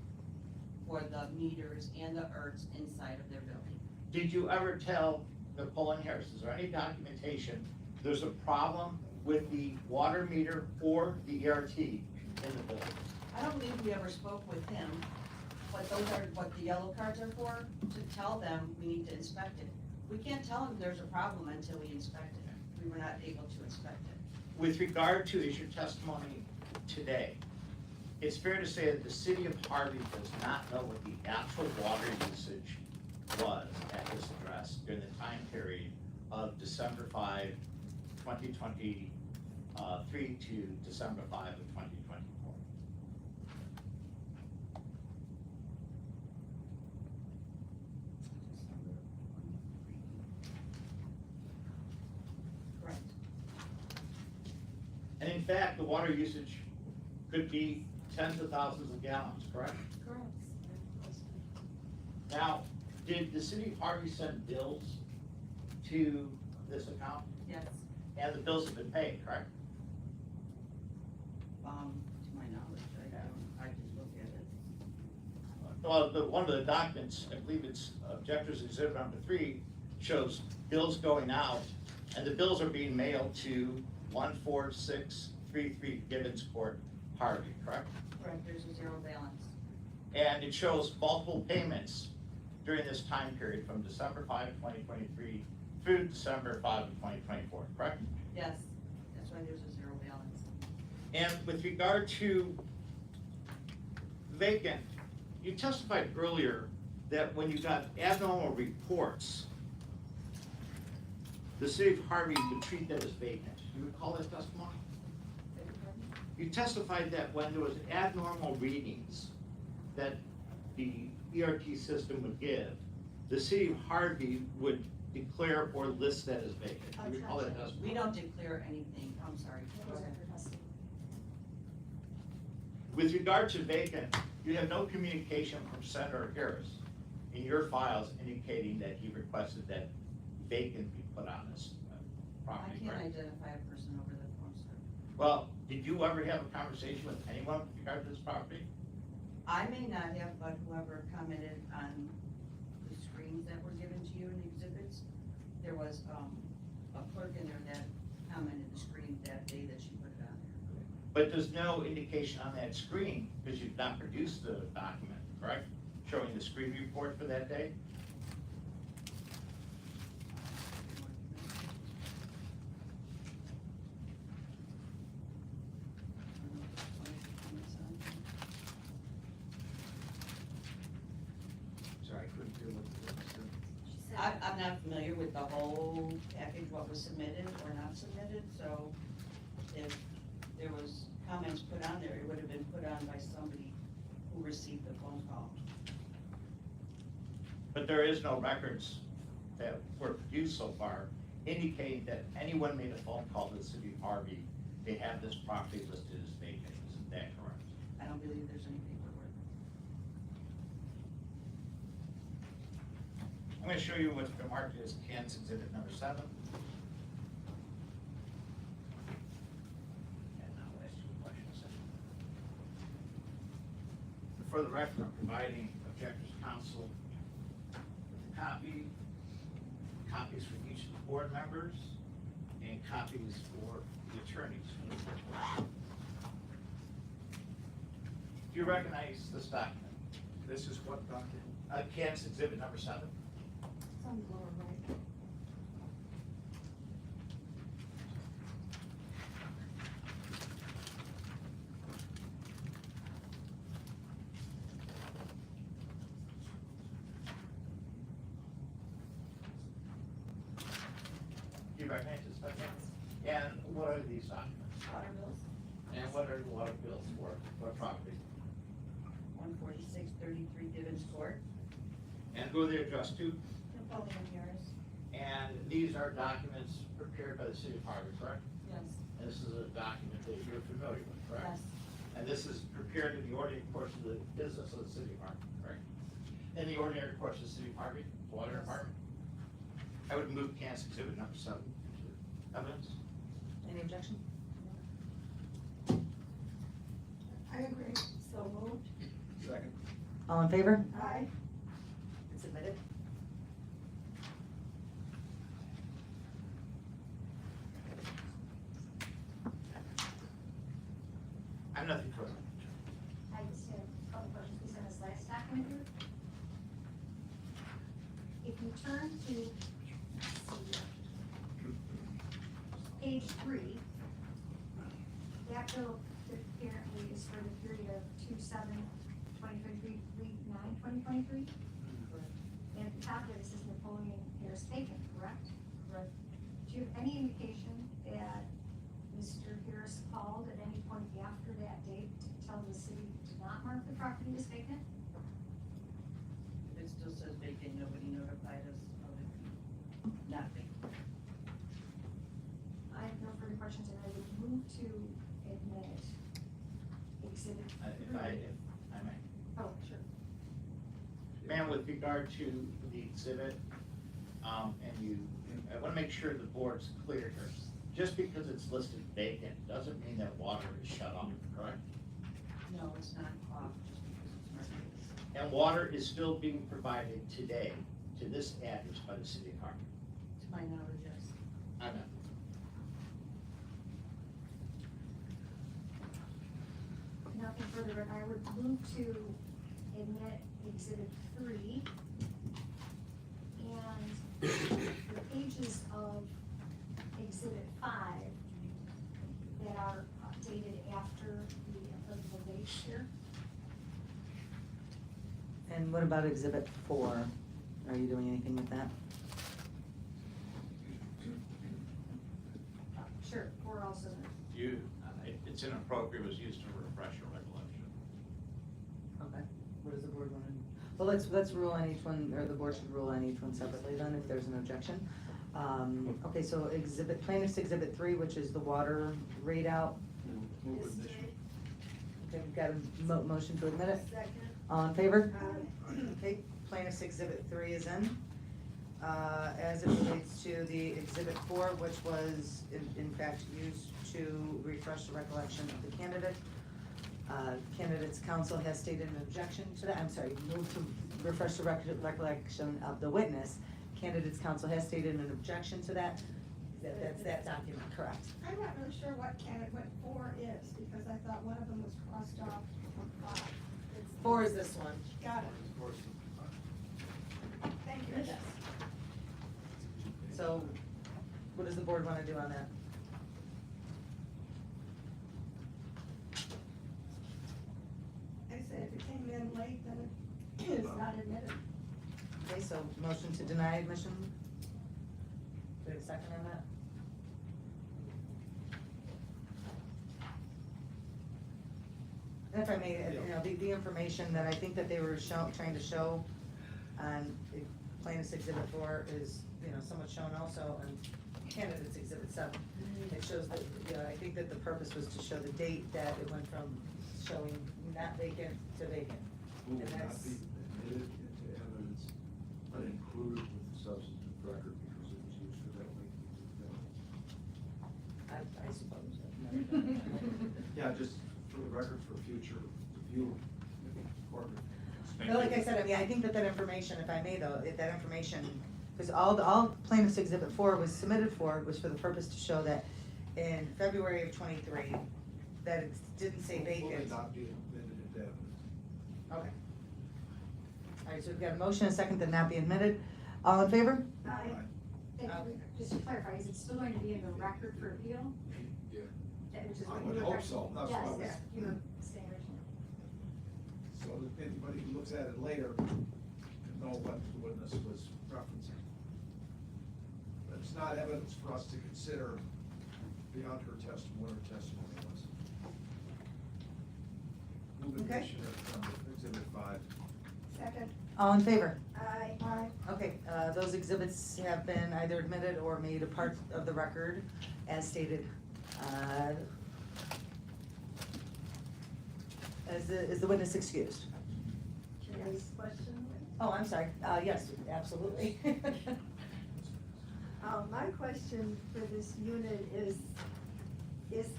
[SPEAKER 3] for the meters and the earths inside of their building.
[SPEAKER 16] Did you ever tell Nicole and Harris, is there any documentation, there's a problem with the water meter or the ERT in the building?
[SPEAKER 3] I don't believe we ever spoke with him, but those are what the yellow cards are for, to tell them we need to inspect it. We can't tell them there's a problem until we inspect it. We were not able to inspect it.
[SPEAKER 16] With regard to, is your testimony today, it's fair to say that the city of Harvey does not know what the actual water usage was at this address during the time period of December 5, 2023 to December 5 of 2024.
[SPEAKER 3] Correct.
[SPEAKER 16] And in fact, the water usage could be tens of thousands of gallons, correct?
[SPEAKER 3] Correct.
[SPEAKER 16] Now, did the city of Harvey send bills to this account?
[SPEAKER 3] Yes,
[SPEAKER 16] And the bills have been paid, correct?
[SPEAKER 3] to my knowledge, I can look at it.
[SPEAKER 16] Well, one of the documents, I believe it's Objectors Exhibit number 3, shows bills going out, and the bills are being mailed to 14633 Gibbons Court, Harvey, correct?
[SPEAKER 3] Correct, there's a zero balance.
[SPEAKER 16] And it shows multiple payments during this time period from December 5, 2023 through December 5 of 2024, correct?
[SPEAKER 3] Yes, that's why there's a zero balance.
[SPEAKER 16] And with regard to vacant, you testified earlier that when you got abnormal reports, the city of Harvey would treat that as vacant. Do you recall that testimony? You testified that when there was abnormal readings that the ERT system would give, the city of Harvey would declare or list that as vacant. Do you recall that testimony?
[SPEAKER 3] We don't declare anything, I'm sorry. Go ahead.
[SPEAKER 16] With regard to vacant, you have no communication from Senator Harris in your files indicating that he requested that vacant be put on this
[SPEAKER 3] I
[SPEAKER 16] property,
[SPEAKER 3] can't
[SPEAKER 16] correct?
[SPEAKER 3] identify a person over the phone, sir.
[SPEAKER 16] Well, did you ever have a conversation with anyone with regard to this property?
[SPEAKER 3] I may not have, but whoever commented on the screens that were given to you in the exhibits, there was, a clerk in there that commented the screen that day that she put it on there.
[SPEAKER 16] But there's no indication on that screen, because you've not produced the document, correct? Showing the screen report for that day? Sorry, I couldn't hear what you said.
[SPEAKER 3] I'm not familiar with the whole package, what was submitted or not submitted, so if there was comments put on there, it would have been put on by somebody who received the phone call.
[SPEAKER 16] But there is no records that were produced so far indicating that anyone made a phone call to the city of Harvey, they have this property listed as vacant. Isn't that correct?
[SPEAKER 3] I don't believe there's any paperwork.
[SPEAKER 16] I'm gonna show you what's been marked as Kansas Exhibit number 7. And I'll ask you a question in a second. For the record, I'm providing Objectors Counsel with a copy, copies for each of the board members, and copies for the attorneys. Do you recognize this document?
[SPEAKER 11] This is what document?
[SPEAKER 16] Kansas Exhibit number 7.
[SPEAKER 6] It's on the lower right.
[SPEAKER 16] Do you recognize this document? And what are these documents?
[SPEAKER 3] Water bills,
[SPEAKER 16] And what are the water bills for? What property?
[SPEAKER 3] 14633 Gibbons Court,
[SPEAKER 16] And who are they addressed to?
[SPEAKER 3] Napoleon Harris.
[SPEAKER 16] And these are documents prepared by the city of Harvey, correct?
[SPEAKER 3] Yes.
[SPEAKER 16] And this is a document that you're familiar with, correct?
[SPEAKER 3] Yes.
[SPEAKER 16] And this is prepared in the ordinary course of the business of the city of Harvey, correct? In the ordinary course of the city of Harvey, water department? I would move Kansas Exhibit number 7 into evidence.
[SPEAKER 3] Any objection?
[SPEAKER 14] I agree.
[SPEAKER 4] All in favor?
[SPEAKER 9] Aye.
[SPEAKER 4] It's admitted.
[SPEAKER 16] I have nothing further.
[SPEAKER 10] I just have a couple questions based on this last document here. If you turn to, let's see, page 3, that bill apparently is for the period of 2/7/2023, 3/9/2023. And at the top of it, it says Napoleon Harris Bacon, correct? Correct. Do you have any indication that Mr. Harris called at any point after that date to tell the city to not mark the property as vacant?
[SPEAKER 3] It still says vacant, nobody notified us of it not vacant.
[SPEAKER 10] I have no further questions, and I would move to admit exhibit
[SPEAKER 16] If
[SPEAKER 10] 3.
[SPEAKER 16] I may.
[SPEAKER 10] Oh, sure.
[SPEAKER 16] Ma'am, with regard to the exhibit, I wanna make sure the board's clear here. Just because it's listed vacant, doesn't mean that water is shut off, correct?
[SPEAKER 3] No, it's not off just because it's marked.
[SPEAKER 16] And water is still being provided today to this address by the city of Hartford.
[SPEAKER 3] To my knowledge, yes.
[SPEAKER 16] I know.
[SPEAKER 10] Nothing further, but I would move to admit exhibit 3. And the pages of exhibit 5 that are dated after the applicable dates here.
[SPEAKER 4] And what about exhibit 4? Are you doing anything with that?
[SPEAKER 10] Sure, 4 also.
[SPEAKER 5] It's inappropriate, it was used to refresh your recollection.
[SPEAKER 4] Okay, what does the board want to do? Well, let's rule on each one, or the board should rule on each one separately then, if there's an objection. Okay, so plaintiff's exhibit 3, which is the water readout.
[SPEAKER 11] Move admission.
[SPEAKER 4] Okay, we've got a motion to admit it.
[SPEAKER 9] Second.
[SPEAKER 4] All in favor?
[SPEAKER 9] Aye.
[SPEAKER 4] Okay, plaintiff's exhibit 3 is in. As it relates to the exhibit 4, which was in fact used to refresh the recollection of the candidate. Candidate's counsel has stated an objection to that, move to refresh the recollection of the witness. Candidate's counsel has stated an objection to that. That's that document, correct?
[SPEAKER 9] I'm not really sure what candidate 4 is, because I thought one of them was crossed off from 5.
[SPEAKER 4] 4 is this one.
[SPEAKER 9] Got it. Thank you.
[SPEAKER 4] So, what does the board wanna do on that?
[SPEAKER 9] I said if it came in late, then it is not admitted.
[SPEAKER 4] Okay, so motion to deny admission. Do we have a second on that? And if I may, the information that I think that they were trying to show on the plaintiff's exhibit 4 is, somewhat shown also on candidate's exhibit 7. It shows that, I think that the purpose was to show the date that it went from showing not vacant to vacant.
[SPEAKER 11] Will
[SPEAKER 4] And
[SPEAKER 11] not
[SPEAKER 4] that's-
[SPEAKER 11] be admitted into evidence, but included with the substantive record because it was used for that length of
[SPEAKER 4] I suppose.
[SPEAKER 11] Yeah, just for the record for future review.
[SPEAKER 4] But like I said, I think that information, if I may though, that information, because all plaintiff's exhibit 4 was submitted for, was for the purpose to show that in February of '23, that it didn't say vacant.
[SPEAKER 11] Will not be admitted into evidence.
[SPEAKER 4] Okay. All right, so we've got a motion, and a second, that not be admitted. All in favor?
[SPEAKER 9] Aye.
[SPEAKER 10] And just to clarify, is it still going to be in the record for appeal?
[SPEAKER 11] Yeah.
[SPEAKER 10] Which is
[SPEAKER 11] I
[SPEAKER 10] what
[SPEAKER 11] would
[SPEAKER 10] you were
[SPEAKER 11] hope
[SPEAKER 10] rec-
[SPEAKER 11] so. That's what I
[SPEAKER 10] Yes,
[SPEAKER 11] was-
[SPEAKER 10] yes, you were saying originally.
[SPEAKER 11] So that anybody who looks at it later can know what the witness was referencing. But it's not evidence for us to consider beyond her testimony, what her testimony was. Move
[SPEAKER 4] Okay.
[SPEAKER 11] admission of exhibit 5.
[SPEAKER 9] Second.
[SPEAKER 4] All in favor?
[SPEAKER 9] Aye.
[SPEAKER 4] Okay, those exhibits have been either admitted or made a part of the record as stated. Is the witness excused?
[SPEAKER 6] Can I ask a question?
[SPEAKER 4] Oh, I'm sorry. Yes, absolutely.
[SPEAKER 6] My question for this unit is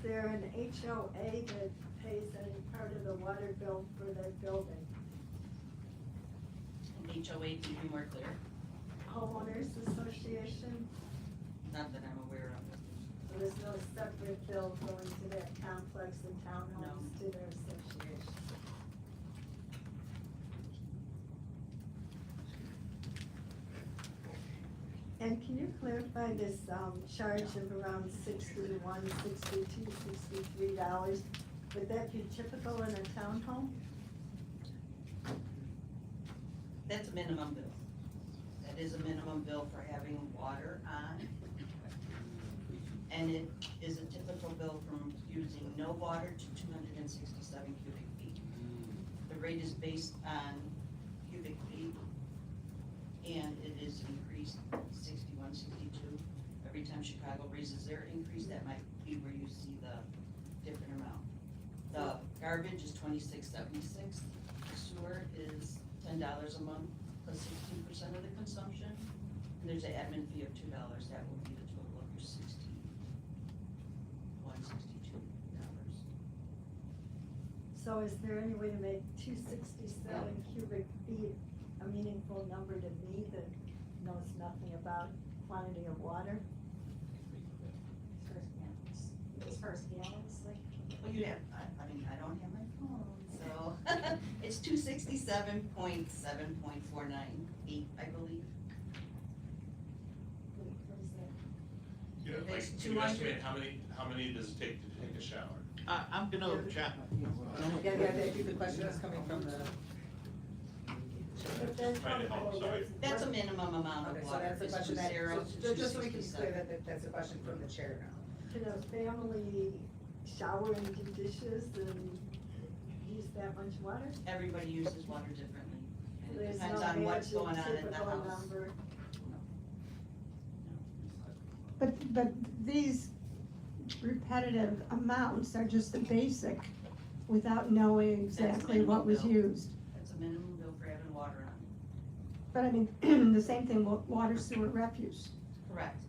[SPEAKER 6] there an HOA that pays any part of the water bill for that building?
[SPEAKER 3] HOA to be more clear?
[SPEAKER 6] Homeowners Association,
[SPEAKER 3] Not that I'm aware of.
[SPEAKER 6] so there's no separate bill going to that complex and townhomes to their association. And can you clarify this, charge of around $61, $62, $63? Would that be typical in a townhome?
[SPEAKER 3] That's a minimum bill. That is a minimum bill for having water on. And it is a typical bill from using no water to 267 cubic feet. The rate is based on cubic feet, and it is increased 61, 62. Every time Chicago raises their increase, that might be where you see the different amount. The garbage is $26.76. Sewer is $10 a month plus 16% of the consumption. And there's an admin fee of $2. That will be the total of your $61.62.
[SPEAKER 6] So is there any way to make 267 cubic feet a meaningful number to me that knows nothing about quantity of water?
[SPEAKER 10] As far as gallons, like.
[SPEAKER 3] Well, you have, I mean, I don't have my phone, so it's 267.7.498, I believe.
[SPEAKER 10] What is that?
[SPEAKER 2] You know,
[SPEAKER 3] It's
[SPEAKER 2] like, can you
[SPEAKER 3] 200.
[SPEAKER 2] estimate how many does it take to take a shower?
[SPEAKER 16] I'm gonna check.
[SPEAKER 13] If the question is coming from the.
[SPEAKER 6] But that's
[SPEAKER 2] Trying to help,
[SPEAKER 6] helpful,
[SPEAKER 2] sorry.
[SPEAKER 3] That's a minimum amount
[SPEAKER 13] Okay,
[SPEAKER 3] of
[SPEAKER 13] so
[SPEAKER 3] water.
[SPEAKER 13] that's the
[SPEAKER 3] It's
[SPEAKER 13] question that,
[SPEAKER 3] 20
[SPEAKER 13] so
[SPEAKER 3] to
[SPEAKER 13] just so we can be clear
[SPEAKER 3] 267.
[SPEAKER 13] that that's a question from the chair now.
[SPEAKER 6] Can a family shower and do dishes and use that much water?
[SPEAKER 3] Everybody uses water differently. And it
[SPEAKER 6] There's
[SPEAKER 3] depends
[SPEAKER 6] no
[SPEAKER 3] on what's
[SPEAKER 6] magic
[SPEAKER 3] going on in the
[SPEAKER 6] typical
[SPEAKER 3] house.
[SPEAKER 6] number.
[SPEAKER 14] But these repetitive amounts are just the basic without knowing exactly what was
[SPEAKER 3] minimum bill.
[SPEAKER 14] used.
[SPEAKER 3] That's a minimum bill for having water on.
[SPEAKER 14] But I mean, the same thing, water, sewer, refuse.
[SPEAKER 3] Correct.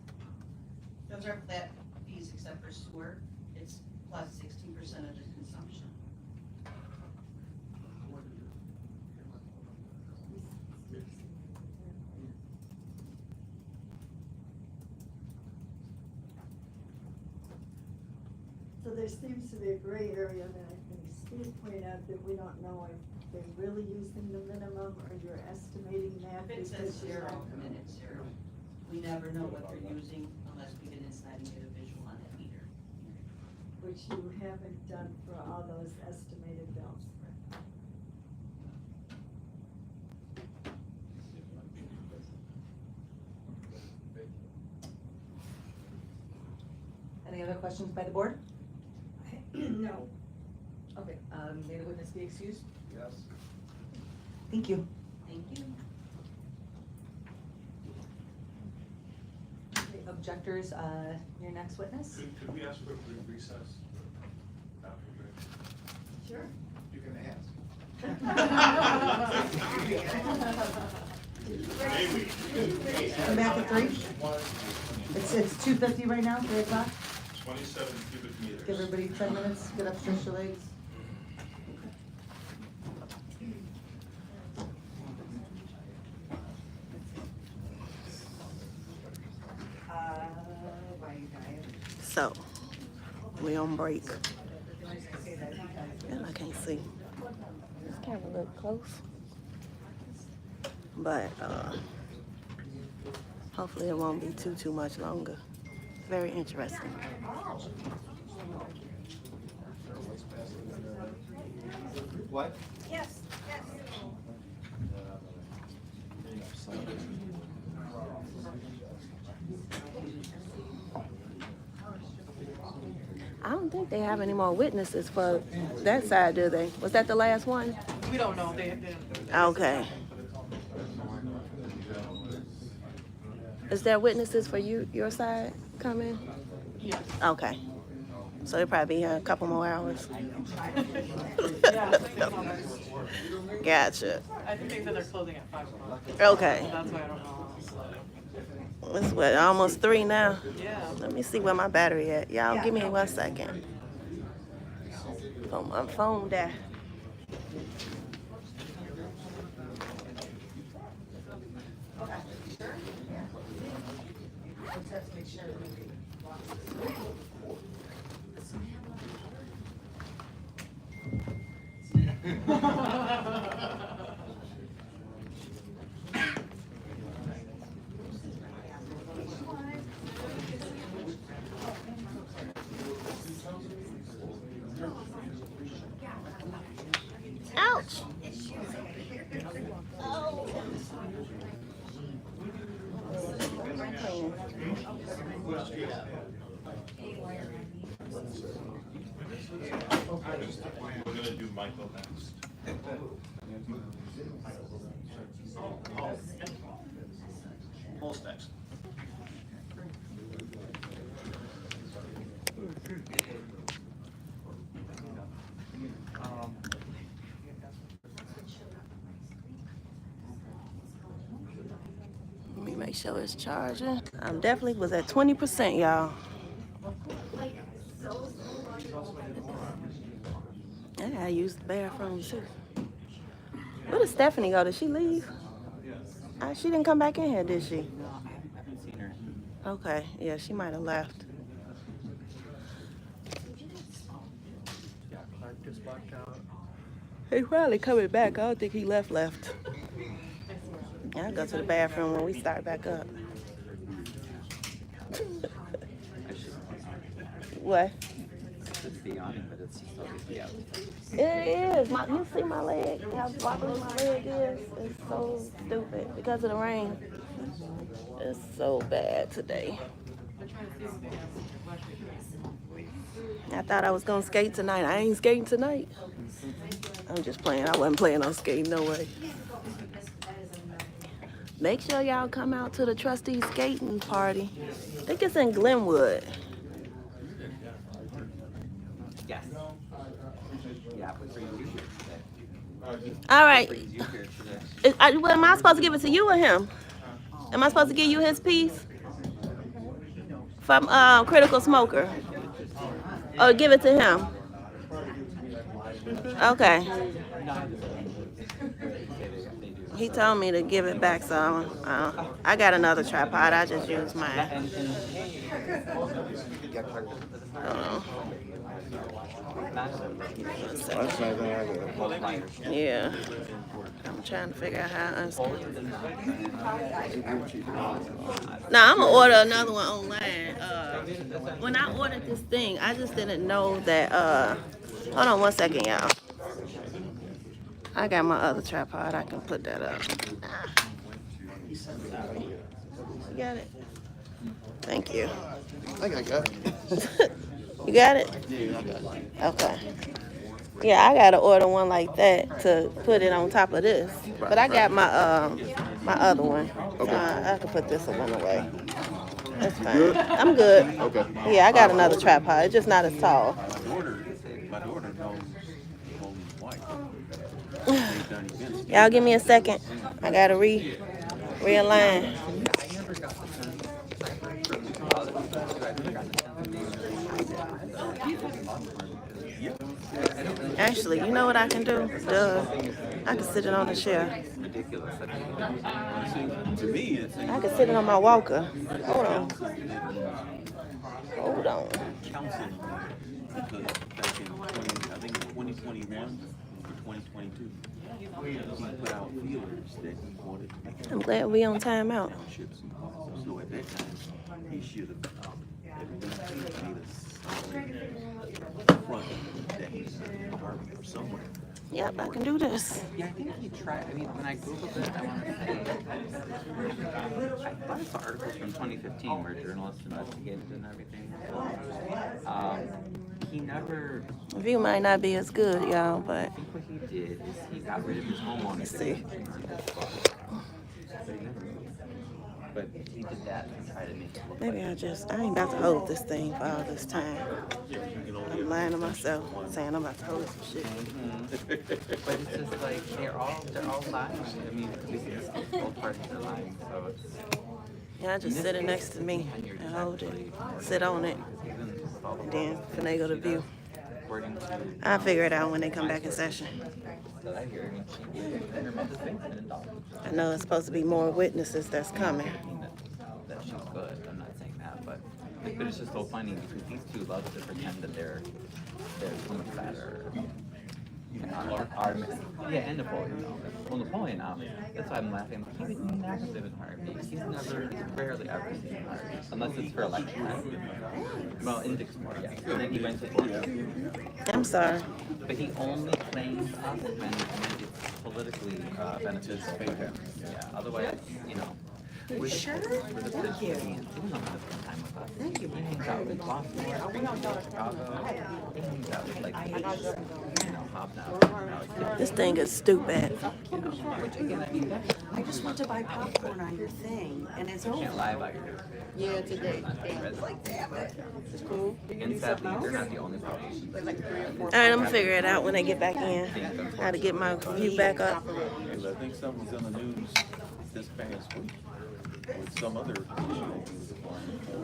[SPEAKER 3] Those are flat fees except for sewer. It's plus 16% of the consumption.
[SPEAKER 6] So there seems to be a gray area that I think Steve pointed out that we don't know if they're really using the minimum or you're estimating that.
[SPEAKER 3] If it says
[SPEAKER 6] because you
[SPEAKER 3] zero,
[SPEAKER 6] don't-
[SPEAKER 3] then it's zero. We never know what they're using unless we get inside and get a visual on that meter.
[SPEAKER 6] Which you haven't done for all those estimated bills.
[SPEAKER 13] Any other questions by the board?
[SPEAKER 6] No.
[SPEAKER 13] Okay, may the witness be excused?
[SPEAKER 11] Yes.
[SPEAKER 13] Thank you.
[SPEAKER 3] Thank you.
[SPEAKER 13] Objectors, your next witness?
[SPEAKER 2] Could we ask for a brief recess? After break?
[SPEAKER 6] Sure.
[SPEAKER 11] You can ask.
[SPEAKER 2] Maybe.
[SPEAKER 4] Come back at 3? It's 2:50 right now, 3 o'clock.
[SPEAKER 2] 27 cubic meters.
[SPEAKER 4] Give everybody 10 minutes, get up, stretch your legs.
[SPEAKER 1] So, we on break. And I can't see. This camera look close. But, hopefully it won't be too much longer. Very interesting.
[SPEAKER 11] What?
[SPEAKER 9] Yes, yes.
[SPEAKER 1] I don't think they have any more witnesses for that side, do they? Was that the last one?
[SPEAKER 13] We don't know, they.
[SPEAKER 1] Okay. Is there witnesses for your side coming?
[SPEAKER 13] Yes.
[SPEAKER 1] Okay. So they'll probably be here a couple more hours. Gotcha.
[SPEAKER 13] I think they said they're closing at 5 o'clock.
[SPEAKER 1] Okay.
[SPEAKER 13] That's why I don't know.
[SPEAKER 1] It's what, almost 3 now?
[SPEAKER 13] Yeah.
[SPEAKER 1] Let me see where my battery at. Y'all give me 1 second. Oh, my phone died.
[SPEAKER 4] just have to make sure that we
[SPEAKER 1] Ouch.
[SPEAKER 2] We're gonna do Michael next.
[SPEAKER 5] Holst next.
[SPEAKER 1] Let me make sure it's charging. I'm definitely was at 20%, y'all. I gotta use the bathroom too. Where did Stephanie go? Did she leave? She didn't come back in here, did she? Okay, yeah, she might have left.
[SPEAKER 15] Yeah, Clark just walked out.
[SPEAKER 1] He probably coming back. I don't think he left. I'll go to the bathroom when we start back up. What? It is. You see my leg? How wobbly my leg is? It's so stupid because of the rain. It's so bad today. I thought I was gonna skate tonight. I ain't skating tonight. I'm just playing. I wasn't planning on skating, no way. Make sure y'all come out to the trustee skating party. I think it's in Glenwood.
[SPEAKER 17] Yes. Yeah, but bring you here today.
[SPEAKER 1] All right.
[SPEAKER 17] Brings you here today.
[SPEAKER 1] Well, am I supposed to give it to you or him? Am I supposed to give you his piece? From Critical Smoker. Or give it to him? Okay. He told me to give it back, so I got another tripod. I just used mine. Yeah. I'm trying to figure out how to unscrew. Now, I'm going to order another one online. When I ordered this thing, I just didn't know that, hold on one second, y'all. I got my other tripod. I can put that up. You got it? Thank you.
[SPEAKER 7] I think I got it.
[SPEAKER 1] You got it?
[SPEAKER 7] Yeah, I got it.
[SPEAKER 1] Okay. Yeah, I gotta order one like that to put it on top of this. But I got my my other one. I can put this one away. That's fine.
[SPEAKER 7] Good?
[SPEAKER 1] I'm good.
[SPEAKER 7] Okay.
[SPEAKER 1] Yeah, I got another tripod. It's just not as tall. Y'all give me a second. I gotta realign. Actually, you know what I can do? I can sit it on the chair. I can sit it on my walker. Hold on. Hold on.
[SPEAKER 21] I think in 2021 or 2022, he put out feelers that he wanted to make.
[SPEAKER 1] I'm glad we on timeout.
[SPEAKER 21] So at that time, he should have at least made a front that he's in or somewhere.
[SPEAKER 1] Yep, I can do this.
[SPEAKER 17] Yeah, I think he tried. I mean, when I Googled it, I want to say, I thought I saw articles from 2015 where journalists investigated and everything. He never.
[SPEAKER 1] View might not be as good, y'all, but.
[SPEAKER 17] I think what he did is he got rid of his homeowner.
[SPEAKER 1] See.
[SPEAKER 17] But he did that and tried to make it look
[SPEAKER 1] Maybe I ain't about to hold this thing for all this time. I'm lying to myself, saying I'm about to hold some shit.
[SPEAKER 17] But it's just like, they're all lying. I mean, we can see both parties are lying, so it's.
[SPEAKER 1] Yeah, I just sit it next to me and hold it, sit on it, and then finagle the view. I'll figure it out when they come back in session. I know it's supposed to be more witnesses that's coming.
[SPEAKER 17] That she's good, I'm not saying that.
[SPEAKER 19] But it's just so funny because these two love to pretend that they're so much better. Yeah, and Napoleon though. Well, Napoleon, that's why I'm laughing. He would never live in Harvey. He's rarely ever seen Harvey, unless it's for election time. Well, in Dixmoor, yes. And then he went to Georgia.
[SPEAKER 1] I'm sorry.
[SPEAKER 19] But he only claims us when it's politically beneficial for him. Yeah, otherwise, you know.
[SPEAKER 4] Sure. Thank you. Thank you.
[SPEAKER 19] He hangs out with Boston, Chicago. He hangs out with, like, hobnob.
[SPEAKER 1] This thing is stupid.
[SPEAKER 4] I just went to buy popcorn on your thing, and it's over.
[SPEAKER 19] You can't lie about your
[SPEAKER 4] Yeah, today. Like, damn it. It's cool.
[SPEAKER 19] And sadly, they're not the only problems.
[SPEAKER 1] All right, I'm gonna figure it out when I get back in. How to get my view back up.
[SPEAKER 21] Because I think something was in the news this past week with some other issue that he was applying for,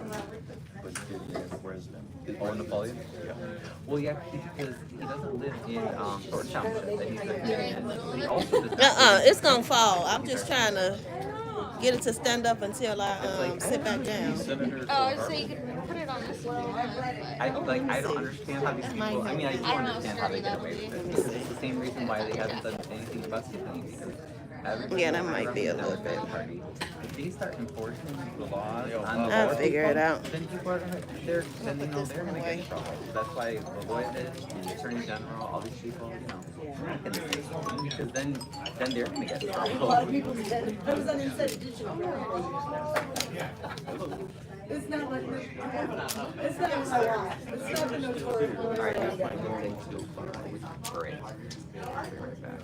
[SPEAKER 21] but he didn't as president.
[SPEAKER 19] Oh, Napoleon?
[SPEAKER 21] Yeah.
[SPEAKER 19] Well, yeah, because he doesn't live in Short Township that he's in. He also does
[SPEAKER 1] It's gonna fall. I'm just trying to get it to stand up until I sit back down.
[SPEAKER 22] Oh, so you could put it on this one.
[SPEAKER 19] I don't understand how these people, I mean, I do understand how they get away with it, because it's the same reason why they haven't done anything about Tiffany, because everybody.
[SPEAKER 1] Yeah, that might be a little bit.
[SPEAKER 19] If they start enforcing the laws on the
[SPEAKER 1] I'll
[SPEAKER 19] board
[SPEAKER 1] figure it out.
[SPEAKER 19] then people are gonna, they're gonna get in trouble. That's why Lloyd, the Attorney General, all these people, you know, they're not gonna say something, because then they're gonna get in trouble.
[SPEAKER 4] A lot of people said, I was on Inside Digital. It's not like, it's not what I want. It's not the notorious.
[SPEAKER 19] All right, that's fine. We'll take two break. I'll be right back.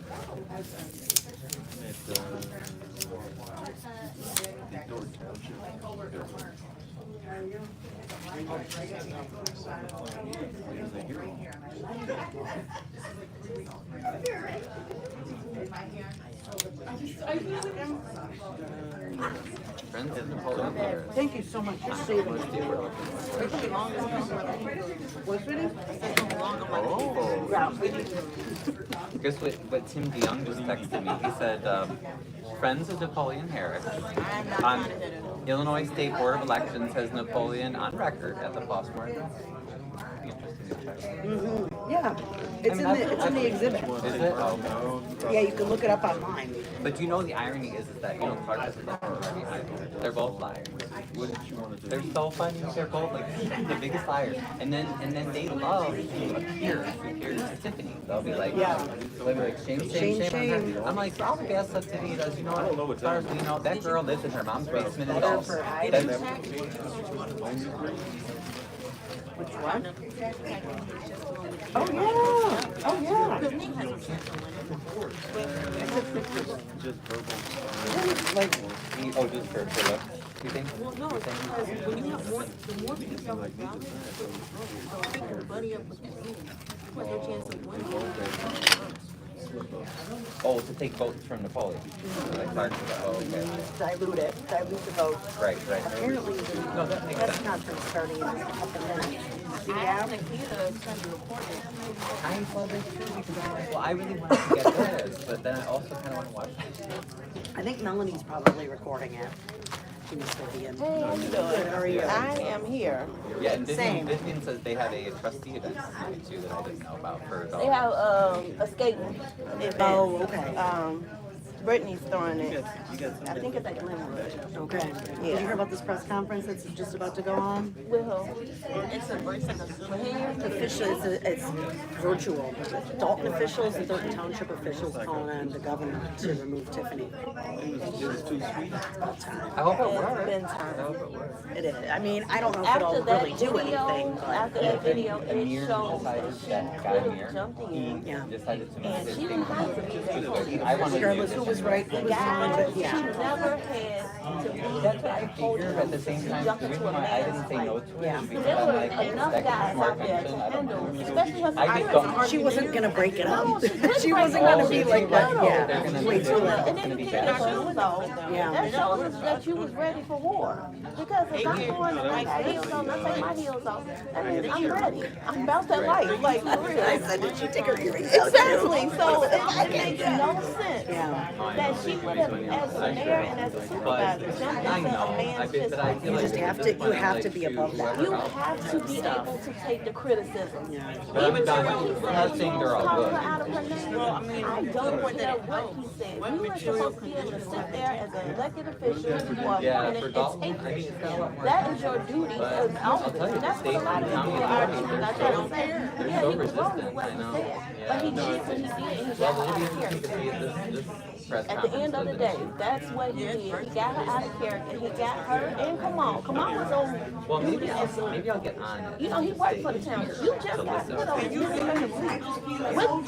[SPEAKER 19] Friends of Napoleon Harris.
[SPEAKER 4] Thank you so much for saving me. What's with it?
[SPEAKER 19] Oh. Guess what Tim DeYoung just texted me? He said, friends of Napoleon Harris. On Illinois State Board of Elections has Napoleon on record at the Flossmoor address.
[SPEAKER 4] Yeah, it's in the exhibit.
[SPEAKER 19] Is it? Oh.
[SPEAKER 4] Yeah, you can look it up online.
[SPEAKER 19] But you know the irony is that Clark has a party either. They're both liars.
[SPEAKER 21] What did you want to do?
[SPEAKER 19] They're so funny. They're both like the biggest liars. And then they love to appear superior to Tiffany. They'll be like, they'll be like shame. I'm like, all the bad stuff Tiffany does. You know what? As far as we know, that girl lives in her mom's basement in Dulce.
[SPEAKER 4] Which one? Oh yeah. Oh yeah.
[SPEAKER 21] Just verbal.
[SPEAKER 19] Just for looks. You think?
[SPEAKER 23] Well, no, because when you have more, the more people talk about it, pick your buddy up with the room. What's your chance of winning?
[SPEAKER 19] Oh, to take votes from Napoleon. Like Clark. Oh, okay.
[SPEAKER 4] Dilute the vote.
[SPEAKER 19] Right.
[SPEAKER 4] Apparently,
[SPEAKER 19] No, that makes
[SPEAKER 4] that's
[SPEAKER 19] sense.
[SPEAKER 4] not from starting in a couple minutes.
[SPEAKER 23] I think he send a report.
[SPEAKER 19] I saw this too because I'm like, well, I really want to get this, but then I also kind of want to watch this.
[SPEAKER 4] I think Melanie's probably recording it. She must be in.
[SPEAKER 1] Hey, how you doing?
[SPEAKER 4] How are you?
[SPEAKER 1] I am here.
[SPEAKER 19] Yeah, and
[SPEAKER 1] Same.
[SPEAKER 19] Vivian says they have a trustee event tonight too that I didn't know about for
[SPEAKER 1] They have a skating event.
[SPEAKER 4] Oh, okay.
[SPEAKER 1] Brittany's throwing it. I think it's at Glenwood.
[SPEAKER 4] Okay. Did you
[SPEAKER 1] Yeah.
[SPEAKER 4] hear about this press conference that's just about to go on?
[SPEAKER 1] With who? It's like a Zoom here.
[SPEAKER 4] Officials, it's virtual. Dalton officials and Dalton Township officials calling on the governor to remove Tiffany.
[SPEAKER 21] It was too sweet.
[SPEAKER 19] I hope it works.
[SPEAKER 1] It's been time.
[SPEAKER 4] It is. I mean, I don't know if it'll really do anything, but.
[SPEAKER 1] After that video, it
[SPEAKER 19] Amir
[SPEAKER 1] shows
[SPEAKER 19] decided that guy Amir,
[SPEAKER 1] jumped
[SPEAKER 19] he
[SPEAKER 1] in.
[SPEAKER 19] decided to make
[SPEAKER 1] And
[SPEAKER 19] this
[SPEAKER 1] she
[SPEAKER 19] thing.
[SPEAKER 1] didn't have to be there.
[SPEAKER 19] I wanted to
[SPEAKER 4] Regardless who was right, who was wrong, but
[SPEAKER 1] She
[SPEAKER 4] yeah.
[SPEAKER 1] never had to be
[SPEAKER 19] That's what I figured, but at the same time, the reason why I didn't say no to it is because
[SPEAKER 1] There
[SPEAKER 19] I'm
[SPEAKER 1] were
[SPEAKER 19] like,
[SPEAKER 1] enough
[SPEAKER 19] that
[SPEAKER 1] guys
[SPEAKER 19] gets more
[SPEAKER 1] out there
[SPEAKER 19] attention.
[SPEAKER 1] to
[SPEAKER 19] I don't
[SPEAKER 1] handle,
[SPEAKER 19] know.
[SPEAKER 1] especially her.
[SPEAKER 19] I just don't.
[SPEAKER 4] She wasn't gonna break it up.
[SPEAKER 1] No, she didn't
[SPEAKER 4] She
[SPEAKER 1] break
[SPEAKER 4] wasn't
[SPEAKER 1] it
[SPEAKER 4] gonna
[SPEAKER 1] up.
[SPEAKER 4] be like that, yeah. Way too little.
[SPEAKER 1] And then you take your shoes off.
[SPEAKER 4] Yeah.
[SPEAKER 1] That shows us that you was ready for war. Because if I'm going and I got heels on, I take my heels off. That means I'm ready. I'm about that life, like for real.
[SPEAKER 4] I said, did she take her earrings out?
[SPEAKER 1] Exactly. So it makes no sense.
[SPEAKER 4] Yeah.
[SPEAKER 1] that she would have, as a mayor and as a supervisor, jumped
[SPEAKER 19] I
[SPEAKER 1] into a
[SPEAKER 19] know,
[SPEAKER 1] man's
[SPEAKER 19] but I
[SPEAKER 1] fist.
[SPEAKER 19] feel like.
[SPEAKER 3] you have to be above that.
[SPEAKER 1] You have to be able to take the criticism.
[SPEAKER 19] But I'm
[SPEAKER 1] Even
[SPEAKER 19] not-
[SPEAKER 1] though he
[SPEAKER 19] I'm
[SPEAKER 1] said
[SPEAKER 19] not
[SPEAKER 1] he
[SPEAKER 19] saying
[SPEAKER 1] wants
[SPEAKER 19] they're
[SPEAKER 1] to
[SPEAKER 19] all
[SPEAKER 1] call
[SPEAKER 19] good.
[SPEAKER 1] her out of her name, I don't care what he said. You are supposed to be able to sit there as an elected official or
[SPEAKER 19] Yeah,
[SPEAKER 1] and
[SPEAKER 19] for
[SPEAKER 1] take
[SPEAKER 19] Dalton, I
[SPEAKER 1] it.
[SPEAKER 19] think it's got a lot more.
[SPEAKER 1] That is your duty
[SPEAKER 19] But
[SPEAKER 1] as
[SPEAKER 19] I'll
[SPEAKER 1] office.
[SPEAKER 19] tell you,
[SPEAKER 1] And
[SPEAKER 19] the
[SPEAKER 1] that's what
[SPEAKER 19] state
[SPEAKER 1] a lot
[SPEAKER 19] and
[SPEAKER 1] of
[SPEAKER 19] county
[SPEAKER 1] people are
[SPEAKER 19] authorities,
[SPEAKER 1] trying
[SPEAKER 19] they're
[SPEAKER 1] to say.
[SPEAKER 19] so
[SPEAKER 1] Yeah, he was wrong
[SPEAKER 19] resistant,
[SPEAKER 1] with what
[SPEAKER 19] I
[SPEAKER 1] he
[SPEAKER 19] know.
[SPEAKER 1] said. But he
[SPEAKER 19] Yeah.
[SPEAKER 1] did what he did and he
[SPEAKER 19] Well,
[SPEAKER 1] got her
[SPEAKER 19] maybe
[SPEAKER 1] out of
[SPEAKER 19] if you could
[SPEAKER 1] character.
[SPEAKER 19] see this press
[SPEAKER 1] At the end of the day,
[SPEAKER 19] conference.
[SPEAKER 1] that's what he did. He got her out of character. He got her, and Kamal was on
[SPEAKER 19] Well,
[SPEAKER 1] duty as a,
[SPEAKER 19] maybe I'll get on.
[SPEAKER 1] you know, he worked for the township. You just got put on with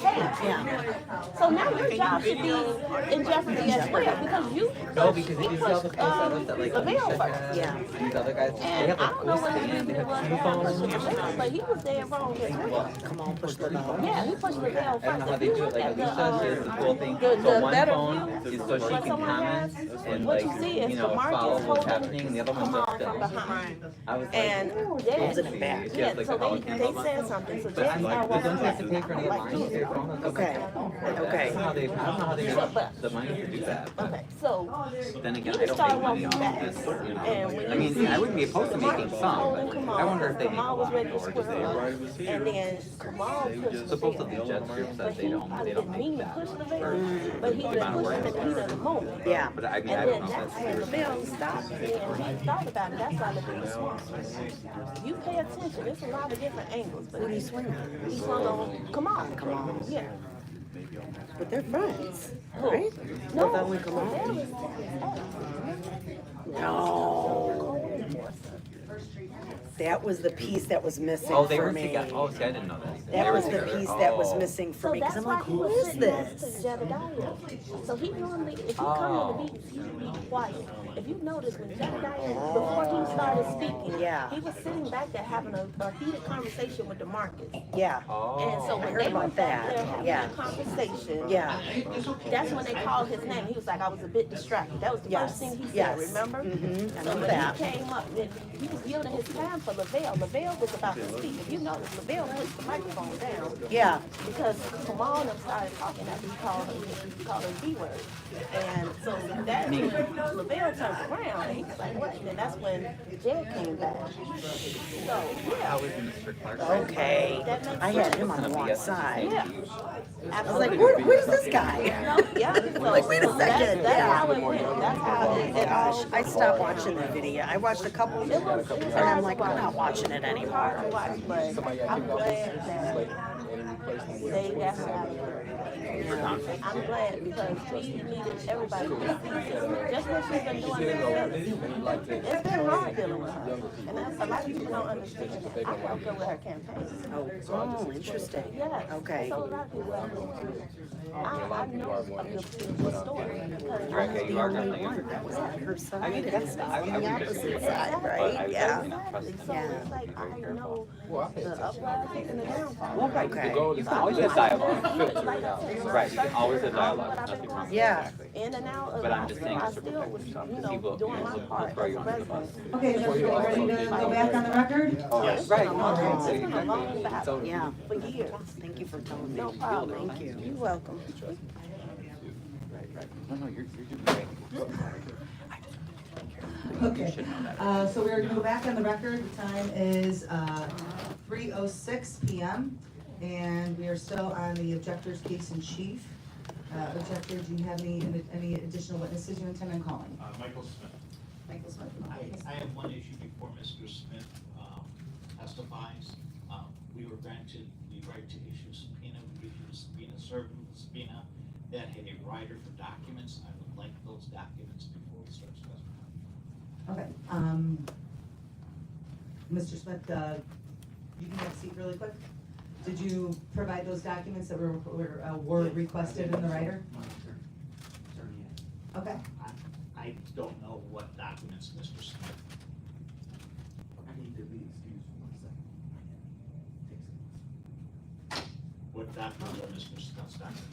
[SPEAKER 1] tape. So now your job should be in jeopardy as well because you
[SPEAKER 19] No, because if you see all the
[SPEAKER 1] pushed,
[SPEAKER 19] posts I looked at, like,
[SPEAKER 1] Lavelle
[SPEAKER 19] check
[SPEAKER 1] first.
[SPEAKER 19] out, these other guys, they
[SPEAKER 1] And
[SPEAKER 19] have
[SPEAKER 1] I
[SPEAKER 19] a
[SPEAKER 1] don't know
[SPEAKER 19] cool
[SPEAKER 1] what his
[SPEAKER 19] stand, they
[SPEAKER 1] reason
[SPEAKER 19] have
[SPEAKER 1] was
[SPEAKER 19] two
[SPEAKER 1] for having
[SPEAKER 19] phones.
[SPEAKER 1] to Lavelle, but he was dead wrong as well.
[SPEAKER 3] Come on, push the bell.
[SPEAKER 1] Yeah, he pushed Lavelle
[SPEAKER 19] I don't
[SPEAKER 1] first.
[SPEAKER 19] know how
[SPEAKER 1] If
[SPEAKER 19] they
[SPEAKER 1] you
[SPEAKER 19] do it,
[SPEAKER 1] look
[SPEAKER 19] like
[SPEAKER 1] at
[SPEAKER 19] Alicia, she has the cool thing,
[SPEAKER 1] the
[SPEAKER 19] so one
[SPEAKER 1] better
[SPEAKER 19] phone
[SPEAKER 1] view,
[SPEAKER 19] is so she
[SPEAKER 1] what
[SPEAKER 19] can
[SPEAKER 1] someone
[SPEAKER 19] comment
[SPEAKER 1] has,
[SPEAKER 19] and
[SPEAKER 1] what
[SPEAKER 19] like,
[SPEAKER 1] you see is
[SPEAKER 19] you
[SPEAKER 1] the
[SPEAKER 19] know,
[SPEAKER 1] market
[SPEAKER 19] follow what's
[SPEAKER 1] holding
[SPEAKER 19] happening, and the other one's
[SPEAKER 1] Kamal
[SPEAKER 19] just
[SPEAKER 1] from
[SPEAKER 19] filming.
[SPEAKER 1] behind.
[SPEAKER 19] I was like,
[SPEAKER 1] And
[SPEAKER 19] ooh,
[SPEAKER 1] yeah,
[SPEAKER 19] it's in the back. She
[SPEAKER 1] yeah,
[SPEAKER 19] has like
[SPEAKER 1] so
[SPEAKER 19] a holo
[SPEAKER 1] they
[SPEAKER 19] camera.
[SPEAKER 1] said something. So
[SPEAKER 19] But I'm
[SPEAKER 1] Jackie, I
[SPEAKER 19] like, but don't you have to
[SPEAKER 1] walked
[SPEAKER 19] pay for another line with your phone?
[SPEAKER 3] Okay,
[SPEAKER 19] I don't know how they, I don't know how they make the money to do that. But
[SPEAKER 1] okay, so
[SPEAKER 19] then again,
[SPEAKER 1] he
[SPEAKER 19] I don't
[SPEAKER 1] started
[SPEAKER 19] make money
[SPEAKER 1] walking
[SPEAKER 19] off
[SPEAKER 1] back.
[SPEAKER 19] this, you know.
[SPEAKER 1] And when
[SPEAKER 19] I mean,
[SPEAKER 1] you
[SPEAKER 19] I wouldn't be opposed to making some, but I wonder if they make a
[SPEAKER 1] Kamal was
[SPEAKER 19] lot
[SPEAKER 1] ready to
[SPEAKER 19] more.
[SPEAKER 1] square up. And then Kamal pushed
[SPEAKER 19] Supposedly
[SPEAKER 1] Lavelle.
[SPEAKER 19] judge strips
[SPEAKER 1] But
[SPEAKER 19] that
[SPEAKER 1] he probably didn't mean to push Lavelle, but he just pushed him at the heat of the moment.
[SPEAKER 3] Yeah.
[SPEAKER 19] But I mean, I
[SPEAKER 1] And
[SPEAKER 19] don't
[SPEAKER 1] then
[SPEAKER 19] know if
[SPEAKER 1] that's
[SPEAKER 19] that's
[SPEAKER 1] when
[SPEAKER 19] serious.
[SPEAKER 1] Lavelle stopped and he thought about it. That's why Lavelle swung. You pay attention. There's a lot of different angles. But
[SPEAKER 3] Who did he swing on?
[SPEAKER 1] he swung on Kamal.
[SPEAKER 3] Kamal.
[SPEAKER 1] Yeah.
[SPEAKER 3] But they're friends,
[SPEAKER 1] Who?
[SPEAKER 3] right?
[SPEAKER 1] No.
[SPEAKER 3] Lavelle and Kamal?
[SPEAKER 1] Lavelle is his ex.
[SPEAKER 3] No. That was the piece that was missing
[SPEAKER 19] Oh, they
[SPEAKER 3] for
[SPEAKER 19] were
[SPEAKER 3] me.
[SPEAKER 19] together. Oh, see, I didn't know that. They
[SPEAKER 3] That
[SPEAKER 19] were
[SPEAKER 3] was the
[SPEAKER 19] together.
[SPEAKER 3] piece that was
[SPEAKER 19] Oh.
[SPEAKER 3] missing for
[SPEAKER 1] So
[SPEAKER 3] me, because
[SPEAKER 1] that's
[SPEAKER 3] I'm
[SPEAKER 1] why
[SPEAKER 3] like,
[SPEAKER 1] he
[SPEAKER 3] who
[SPEAKER 1] was
[SPEAKER 3] is
[SPEAKER 1] sitting next to
[SPEAKER 3] this?
[SPEAKER 1] Jedediah. So he normally, if he come to the meetings, he would be quiet. If you notice when Jedediah, before he started speaking,
[SPEAKER 3] Yeah.
[SPEAKER 1] he was sitting back there having a heated conversation with DeMarcus.
[SPEAKER 3] Yeah.
[SPEAKER 1] And so
[SPEAKER 3] I
[SPEAKER 1] when
[SPEAKER 3] heard
[SPEAKER 1] they
[SPEAKER 3] about
[SPEAKER 1] went back
[SPEAKER 3] that.
[SPEAKER 1] there having
[SPEAKER 3] Yeah.
[SPEAKER 1] a conversation,
[SPEAKER 3] Yeah.
[SPEAKER 1] that's when they called his name. He was like, I was a bit distracted. That was the
[SPEAKER 3] Yes.
[SPEAKER 1] first thing he said,
[SPEAKER 3] Yes.
[SPEAKER 1] remember?
[SPEAKER 3] Mhm. I
[SPEAKER 1] So
[SPEAKER 3] know
[SPEAKER 1] when
[SPEAKER 3] that.
[SPEAKER 1] he came up, then he was yielding his time for Lavelle. Lavelle was about to speak. If you notice, Lavelle puts the microphone down.
[SPEAKER 3] Yeah.
[SPEAKER 1] Because Kamal and them started talking after he called her the B word. And so that Lavelle turned around and he was like, what? And that's when Jed came back. So, yeah.
[SPEAKER 19] I was in the strict park.
[SPEAKER 3] Okay.
[SPEAKER 1] That makes
[SPEAKER 3] I had
[SPEAKER 1] sense.
[SPEAKER 3] him on the wrong side.
[SPEAKER 1] Yeah.
[SPEAKER 3] I was like, where's this guy?
[SPEAKER 1] Yeah. So,
[SPEAKER 3] Like, wait a second.
[SPEAKER 1] That's
[SPEAKER 3] Yeah.
[SPEAKER 1] how it went. That's how it
[SPEAKER 3] Gosh,
[SPEAKER 1] all.
[SPEAKER 3] I stopped watching the video. I watched a couple, and I'm like, I'm not watching it
[SPEAKER 1] It's hard
[SPEAKER 3] anymore.
[SPEAKER 1] to watch, but I'm glad that they got her out of here. I'm glad because she needed everybody to see her. Just what she's been doing herself. It's been hard dealing with her. And that's a lot of people don't understand. I helped her with her campaign.
[SPEAKER 3] Oh, interesting.
[SPEAKER 1] Yes.
[SPEAKER 3] Okay.
[SPEAKER 1] So a lot of people don't know. I know a good story. because
[SPEAKER 19] Right,
[SPEAKER 3] I'm
[SPEAKER 19] you
[SPEAKER 3] the
[SPEAKER 19] are
[SPEAKER 3] only
[SPEAKER 19] definitely
[SPEAKER 3] one that was on her side.
[SPEAKER 19] I mean,
[SPEAKER 3] and
[SPEAKER 19] that's, I
[SPEAKER 3] on
[SPEAKER 19] would
[SPEAKER 3] the
[SPEAKER 19] be
[SPEAKER 3] opposite
[SPEAKER 19] different.
[SPEAKER 3] side,
[SPEAKER 19] But I
[SPEAKER 3] right?
[SPEAKER 19] would
[SPEAKER 3] Yeah.
[SPEAKER 19] definitely not trust
[SPEAKER 1] So
[SPEAKER 19] them.
[SPEAKER 1] it's like I know the uprising and the downfall.
[SPEAKER 19] Well, right,
[SPEAKER 3] Okay.
[SPEAKER 19] you can always have dialogue. Right, you can always have dialogue. Nothing wrong.
[SPEAKER 3] Yeah.
[SPEAKER 19] Exactly.
[SPEAKER 1] In and out of
[SPEAKER 19] But I'm just saying,
[SPEAKER 1] I
[SPEAKER 19] it's
[SPEAKER 1] still was,
[SPEAKER 19] because he
[SPEAKER 1] doing
[SPEAKER 19] will,
[SPEAKER 1] my
[SPEAKER 19] he'll
[SPEAKER 1] part
[SPEAKER 19] throw
[SPEAKER 1] as
[SPEAKER 19] you
[SPEAKER 1] a
[SPEAKER 19] under the bus.
[SPEAKER 1] resident.
[SPEAKER 4] Okay, is everybody ready to go back on the record?
[SPEAKER 19] Yes. Right.
[SPEAKER 1] It's been a long battle
[SPEAKER 3] Yeah.
[SPEAKER 1] for years.
[SPEAKER 3] Thank you for telling me.
[SPEAKER 1] No problem.
[SPEAKER 3] Thank you.
[SPEAKER 1] You're welcome.
[SPEAKER 19] No, no, you're doing great.
[SPEAKER 4] Okay, so we're gonna go back on the record. The time is 3:06 PM, and we are still on the objector's case in chief. Objector, do you have any additional witnesses you intend on calling?
[SPEAKER 2] Michael Smith.
[SPEAKER 4] Michael Smith?
[SPEAKER 16] I have one issue before Mr. Smith testifies. We were granted the right to issue a subpoena. We issued a subpoena, served with a subpoena that had a rider for documents. I would like those documents before we start testifying.
[SPEAKER 4] Okay, Mr. Smith, you can have a seat really quick. Did you provide those documents that were requested in the rider? Okay.
[SPEAKER 16] I don't know what documents, Mr. Smith.
[SPEAKER 11] I need to be excused for 1 second.
[SPEAKER 16] What documents are Mr. Smith's documents?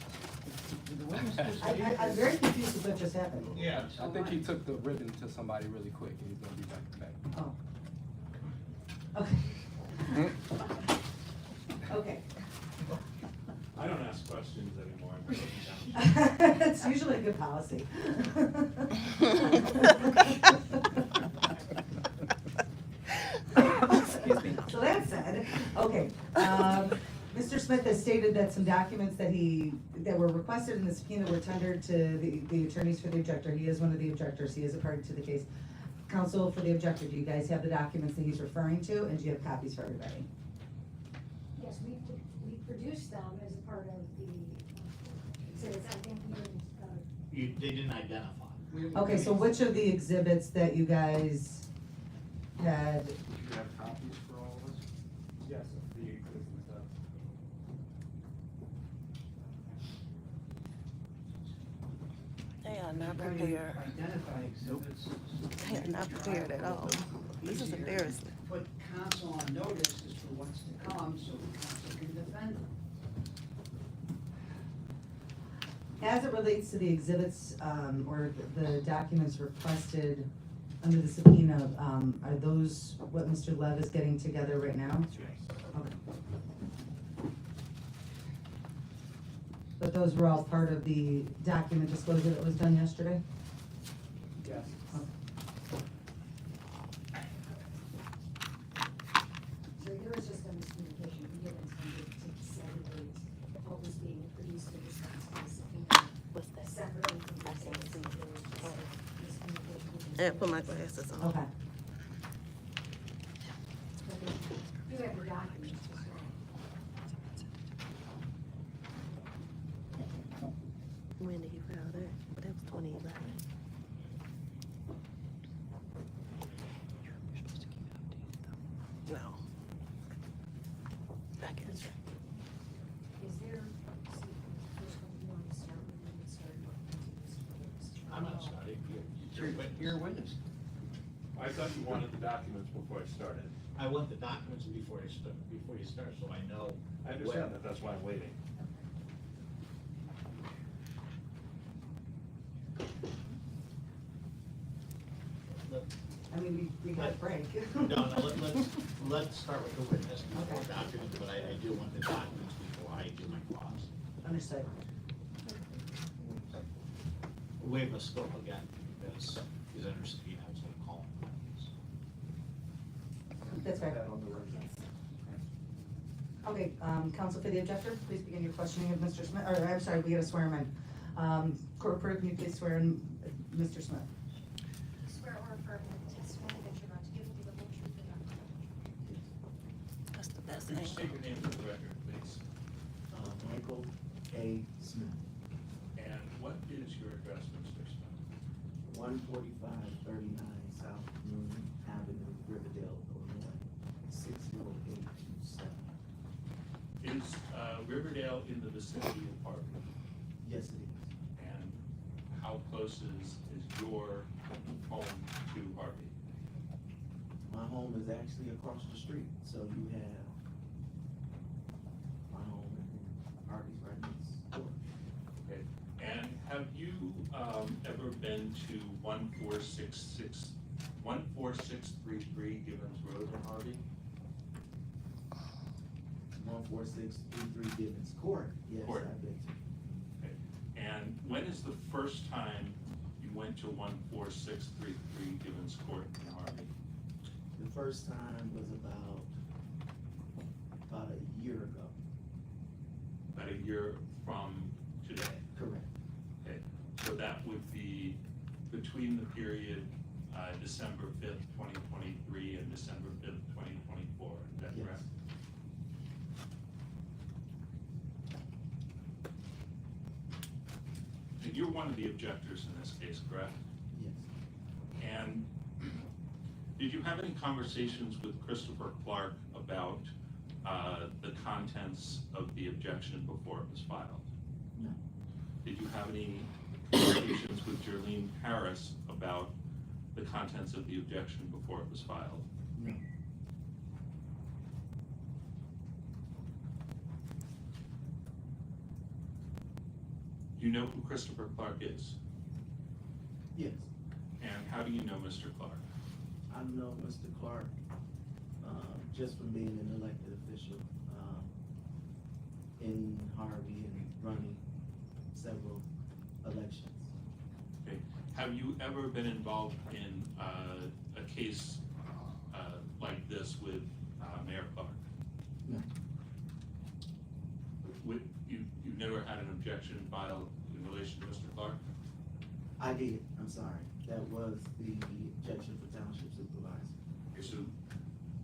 [SPEAKER 4] I'm very confused with what just happened.
[SPEAKER 15] Yeah, I think he took the ribbon to somebody really quick and he's gonna be back to back.
[SPEAKER 4] Oh. Okay. Okay.
[SPEAKER 2] I don't ask questions anymore. I'm putting them down.
[SPEAKER 4] It's usually a good policy.
[SPEAKER 19] Excuse me.
[SPEAKER 4] So that said, okay, Mr. Smith has stated that some documents that were requested in the subpoena were tendered to the attorneys for the objector. He is one of the objectors, he is a party to the case. Counsel for the objector, do you guys have the documents that he's referring to, and do you have copies for everybody?
[SPEAKER 10] Yes, we produced them as a part of the exhibits, I think we didn't,
[SPEAKER 16] They didn't identify.
[SPEAKER 4] Okay, so which of the exhibits that you guys had,
[SPEAKER 15] Do you have copies for all of us? Yes, the existing stuff.
[SPEAKER 1] They are not prepared.
[SPEAKER 8] Identify exhibits.
[SPEAKER 1] They are not prepared at all. This is embarrassing.
[SPEAKER 8] Put counsel on notice as to what's to come, so the counsel can defend them.
[SPEAKER 4] as it relates to the exhibits, or the documents requested under the subpoena, are those what Mr. Lev is getting together right now? Okay. But those were all part of the document disclosure that was done yesterday?
[SPEAKER 8] Yes.
[SPEAKER 10] So there was just a miscommunication, we didn't intend to segregate what was being produced in response to the subpoena.
[SPEAKER 1] What's that?
[SPEAKER 10] Separately from the
[SPEAKER 1] I can't
[SPEAKER 10] exhibits.
[SPEAKER 1] see.
[SPEAKER 10] There was just a miscommunication.
[SPEAKER 1] I put my glasses on.
[SPEAKER 4] Okay.
[SPEAKER 10] But they do have the documents as well.
[SPEAKER 1] When did he file that? That was 2011. No. I guess.
[SPEAKER 10] Is there, first one you want to start with, we can start with.
[SPEAKER 16] I'm not starting.
[SPEAKER 8] You're a witness.
[SPEAKER 12] I thought you wanted the documents before I started.
[SPEAKER 16] I want the documents before you start, so I know.
[SPEAKER 12] I understand that, that's why I'm waiting.
[SPEAKER 4] I mean, we got a break.
[SPEAKER 16] No, let's start with the witness before documents, but I do want the documents before I do my cross.
[SPEAKER 4] Understood.
[SPEAKER 16] Waive the scope again, because he's under subpoena, I was gonna call him.
[SPEAKER 4] That's right. Okay, counsel for the objector, please begin your questioning of Mr. Smith, or I'm sorry, we gotta swear him in. Court clerk, can you please swear in Mr. Smith?
[SPEAKER 20] Swear or affirm that the testimony that you're about to give will be the whole truth and nothing but the truth.
[SPEAKER 1] That's the best
[SPEAKER 2] Could you
[SPEAKER 1] thing.
[SPEAKER 2] state your name for the record, please?
[SPEAKER 21] Michael A. Smith,
[SPEAKER 2] And what is your address, Mr. Smith?
[SPEAKER 21] 14539 South Moon Avenue, Riverdale, Illinois, 60827.
[SPEAKER 2] Is Riverdale in the vicinity of Harvey?
[SPEAKER 21] Yes, it is.
[SPEAKER 2] And how close is your home to Harvey?
[SPEAKER 21] My home is actually across the street, so you have my home and Harvey's right next door.
[SPEAKER 2] Okay. And have you ever been to 14633 Gibbons Road in Harvey?
[SPEAKER 21] 14633 Gibbons Court, yes,
[SPEAKER 2] Court.
[SPEAKER 21] I've been to.
[SPEAKER 2] Okay. And when is the first time you went to 14633 Gibbons Court in Harvey?
[SPEAKER 21] The first time was about a year ago.
[SPEAKER 2] About a year from today?
[SPEAKER 21] Correct.
[SPEAKER 2] Okay, so that would be between the period December 5th, 2023 and December 5th, 2024, is that
[SPEAKER 21] Yes.
[SPEAKER 2] correct? And you're one of the objectors in this case, correct?
[SPEAKER 21] Yes.
[SPEAKER 2] And did you have any conversations with Christopher Clark about the contents of the objection before it was filed?
[SPEAKER 21] No.
[SPEAKER 2] Did you have any conversations with Jerlene Harris about the contents of the objection before it was filed?
[SPEAKER 21] No.
[SPEAKER 2] Do you know who Christopher Clark is?
[SPEAKER 21] Yes.
[SPEAKER 2] And how do you know Mr. Clark?
[SPEAKER 21] I know Mr. Clark, just from being an elected official, in Harvey and running several
[SPEAKER 6] elections.
[SPEAKER 2] Okay. Have you ever been involved in a case like this with Mayor Clark?
[SPEAKER 6] No.
[SPEAKER 2] You've never had an objection filed in relation to Mr. Clark?
[SPEAKER 6] I did, I'm sorry. That was the objection for township supervisor.
[SPEAKER 2] Okay, so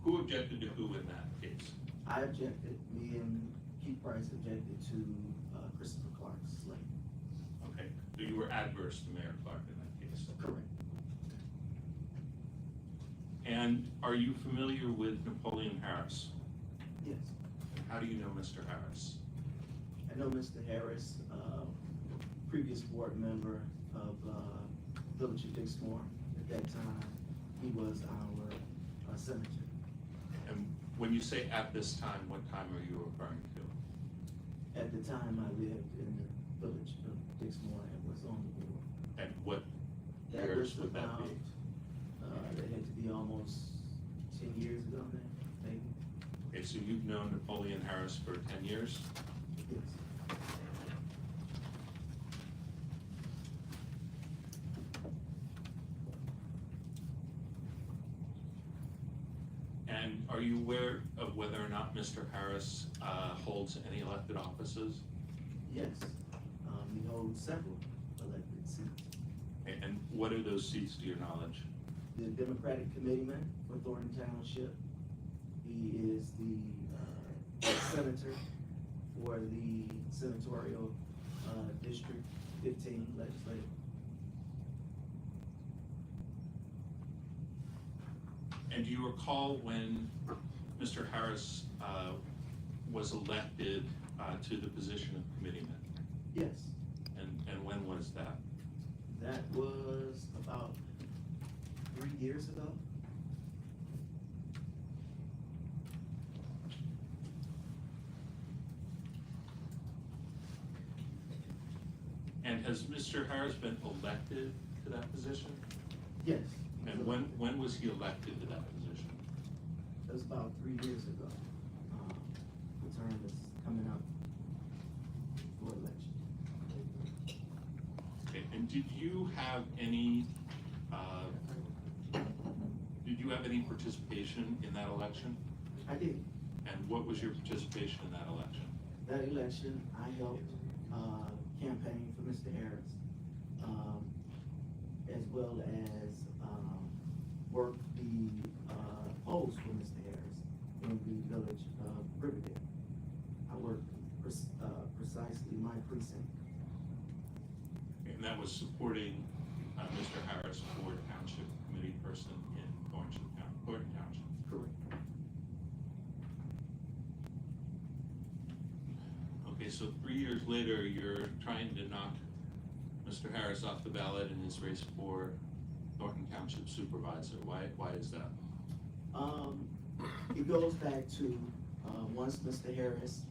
[SPEAKER 2] who objected to who in that case?
[SPEAKER 6] I objected, me and Keith Price objected to Christopher Clark's slate.
[SPEAKER 2] Okay, so you were adverse to Mayor Clark in that case?
[SPEAKER 6] Correct.
[SPEAKER 2] And are you familiar with Napoleon Harris?
[SPEAKER 6] Yes.
[SPEAKER 2] How do you know Mr. Harris?
[SPEAKER 6] I know Mr. Harris, previous board member of Village of Dixmoor. At that time, he was our senator.
[SPEAKER 2] And when you say at this time, what time are you referring to?
[SPEAKER 6] At the time, I lived in the Village of Dixmoor and was on the board.
[SPEAKER 2] And what
[SPEAKER 6] That
[SPEAKER 2] years
[SPEAKER 6] was
[SPEAKER 2] would that
[SPEAKER 6] about,
[SPEAKER 2] be?
[SPEAKER 6] that had to be almost 10 years ago now, maybe.
[SPEAKER 2] Okay, so you've known Napoleon Harris for 10 years?
[SPEAKER 6] Yes.
[SPEAKER 2] And are you aware of whether or not Mr. Harris holds any elected offices?
[SPEAKER 6] Yes. He holds several elected seats.
[SPEAKER 2] And what are those seats to your knowledge?
[SPEAKER 6] The Democratic Committeeman for Thornton Township. He is the senator for the senatorial District 15 legislature.
[SPEAKER 2] And do you recall when Mr. Harris was elected to the position of committeeman?
[SPEAKER 6] Yes.
[SPEAKER 2] And when was that?
[SPEAKER 6] That was about 3 years ago.
[SPEAKER 2] And has Mr. Harris been elected to that position?
[SPEAKER 6] Yes.
[SPEAKER 2] And when was he elected to that position?
[SPEAKER 6] That was about 3 years ago. The term is coming up for election.
[SPEAKER 2] Okay, and did you have any participation in that election?
[SPEAKER 6] I did.
[SPEAKER 2] And what was your participation in that election?
[SPEAKER 6] That election, I helped campaign for Mr. Harris, as well as work the polls for Mr. Harris in the village of Riverdale. I worked precisely my precinct.
[SPEAKER 2] And that was supporting Mr. Harris for Township Committee person in Thornton Township.
[SPEAKER 6] Correct.
[SPEAKER 2] Okay, so 3 years later, you're trying to knock Mr. Harris off the ballot in his race for Thornton Township Supervisor. Why is that?
[SPEAKER 6] It goes back to once Mr. Harris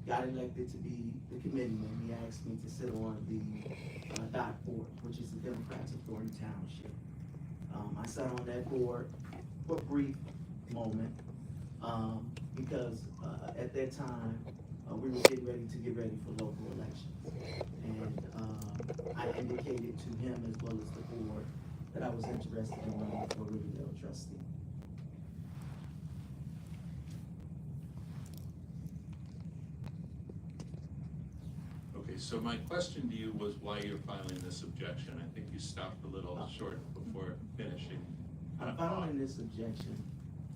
[SPEAKER 6] got elected to be the committeeman, he asked me to sit on the DOT board, which is the Democrats of Thornton Township. I sat on that board for a brief moment because at that time we were getting ready for local elections. And I indicated to him as well as the board that I was interested in running for Riverdale trustee.
[SPEAKER 2] Okay, so my question to you was why you're filing this objection. I think you stopped a little short before finishing.
[SPEAKER 6] I'm filing this objection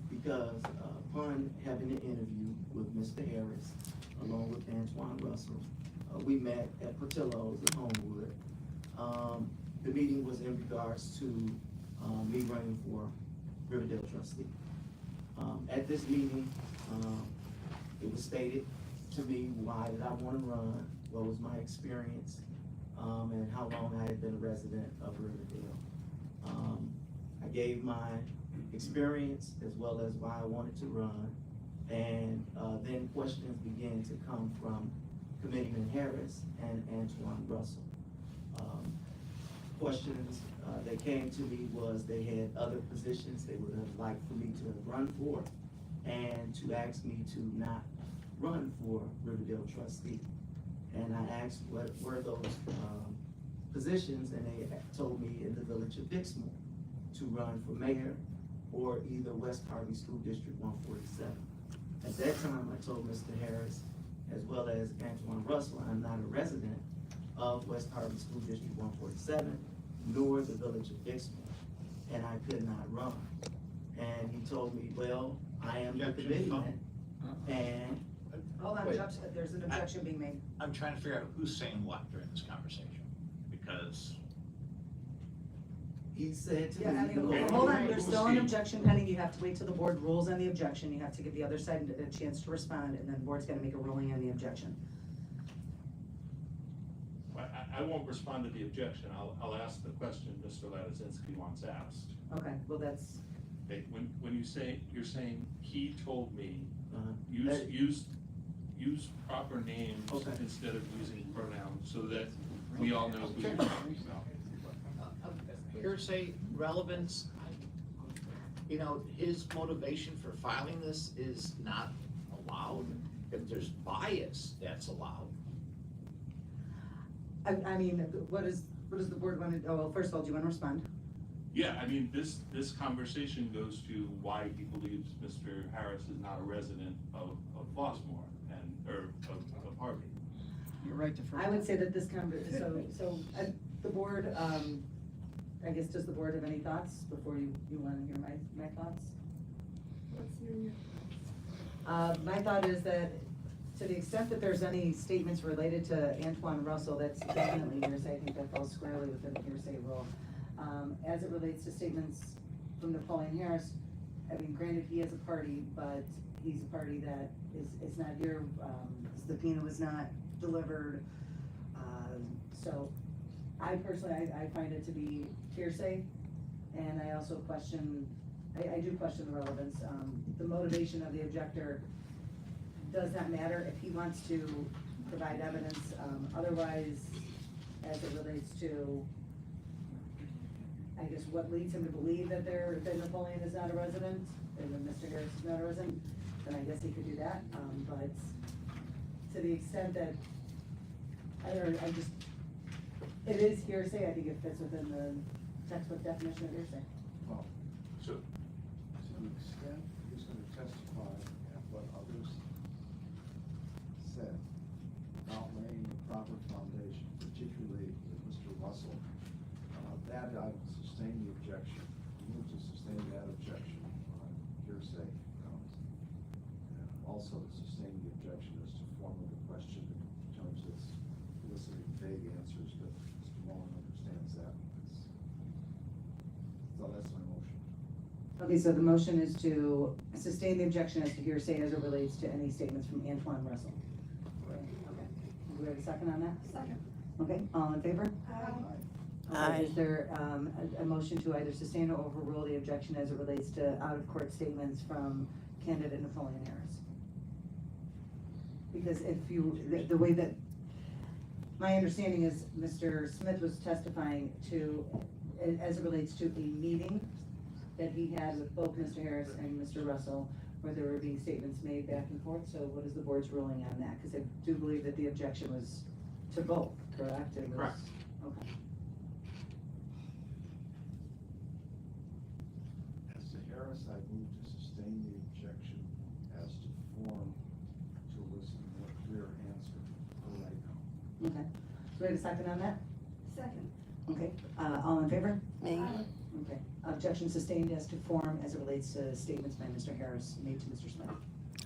[SPEAKER 6] because upon having an interview with Mr. Harris, along with Antoine Russell, we met at Portillo's in Homewood. The meeting was in regards to me running for Riverdale trustee. At this meeting, it was stated to me why did I want to run, what was my experience, and how long I had been a resident of Riverdale. I gave my experience as well as why I wanted to run, and then questions began to come from Committeeman Harris and Antoine Russell. Questions that came to me was they had other positions they would have liked for me to run for, and to ask me to not run for Riverdale trustee. And I asked what were those positions, and they told me in the village of Dixmoor to run for mayor or either West Harvey School District 147. At that time, I told Mr. Harris, as well as Antoine Russell, I'm not a resident of West Harvey School District 147, nor the village of Dixmoor, and I could not run. And he told me, well, I am the committee man, and
[SPEAKER 4] Hold on,
[SPEAKER 5] Wait.
[SPEAKER 4] Judge, there's an objection being made.
[SPEAKER 5] I'm trying to figure out who's saying what during this conversation, because
[SPEAKER 6] he said to
[SPEAKER 4] Yeah, I
[SPEAKER 6] me.
[SPEAKER 4] mean, hold on, there's still an objection pending, you have to wait till the board rules on the objection, you have to give the other side a chance to respond, and then the board's gonna make a ruling on the objection.
[SPEAKER 2] I won't respond to the objection, I'll ask the question Mr. Ladizinski wants asked.
[SPEAKER 4] Okay, well, that's,
[SPEAKER 2] Okay, when you say, you're saying, he told me,
[SPEAKER 6] That-
[SPEAKER 2] use proper names
[SPEAKER 6] Okay.
[SPEAKER 2] instead of using pronouns, so that we all know who you're talking about.
[SPEAKER 16] Hearsay relevance, you know, his motivation for filing this is not allowed. If there's bias, that's allowed.
[SPEAKER 4] I mean, what does the board wanna, oh, well, first of all, do you wanna respond?
[SPEAKER 2] Yeah, I mean, this conversation goes to why he believes Mr. Harris is not a resident of Flossmoor or of Harvey.
[SPEAKER 8] You're right to first.
[SPEAKER 4] I would say that this the board, I guess, does the board have any thoughts before you wanna hear my thoughts? My thought is that to the extent that there's any statements related to Antoine Russell, that's definitely hearsay. I think that falls squarely within the hearsay rule. As it relates to statements from Napoleon Harris, I mean, granted, he has a party, but he's a party that is not here. Subpoena was not delivered. So I personally, I find it to be hearsay, and I also question, I do question the relevance. The motivation of the objector does not matter if he wants to provide evidence. Otherwise, as it relates to, I guess, what leads him to believe that Napoleon is not a resident, and that Mr. Harris is not a resident, then I guess he could do that. But to the extent that, it is hearsay, I think it fits within the textbook definition of hearsay.
[SPEAKER 11] Well,
[SPEAKER 2] So,
[SPEAKER 11] to the extent he's gonna testify at what others said, without laying the proper foundation, particularly with Mr. Russell, that I would sustain the objection, move to sustain that objection on hearsay grounds. And also to sustain the objection as to form of the question in terms of eliciting vague answers, but Mr. Mullen understands that. So that's my motion.
[SPEAKER 4] Okay, so the motion is to sustain the objection as to hearsay as it relates to any statements from Antoine Russell. Okay, do we have a second on that?
[SPEAKER 10] Second.
[SPEAKER 4] Okay, all in favor?
[SPEAKER 1] Aye.
[SPEAKER 4] Is there, a motion to either sustain or overrule the objection as it relates to out-of-court statements from candidate Napoleon Harris? Because if you, the way that, my understanding is Mr. Smith was testifying to, as it relates to a meeting that he had with both Mr. Harris and Mr. Russell, where there were being statements made back and forth. So what is the board's ruling on that? Because I do believe that the objection was to both, correct? It was-
[SPEAKER 2] Correct.
[SPEAKER 4] Okay.
[SPEAKER 11] As to Harris, I move to sustain the objection as to form to elicit a more clear answer for right now.
[SPEAKER 4] Okay. Do we have a second on that?
[SPEAKER 10] Second.
[SPEAKER 4] Okay, all in favor?
[SPEAKER 1] Me.
[SPEAKER 4] Okay. Objection sustained as to form as it relates to statements by Mr. Harris made to Mr. Smith.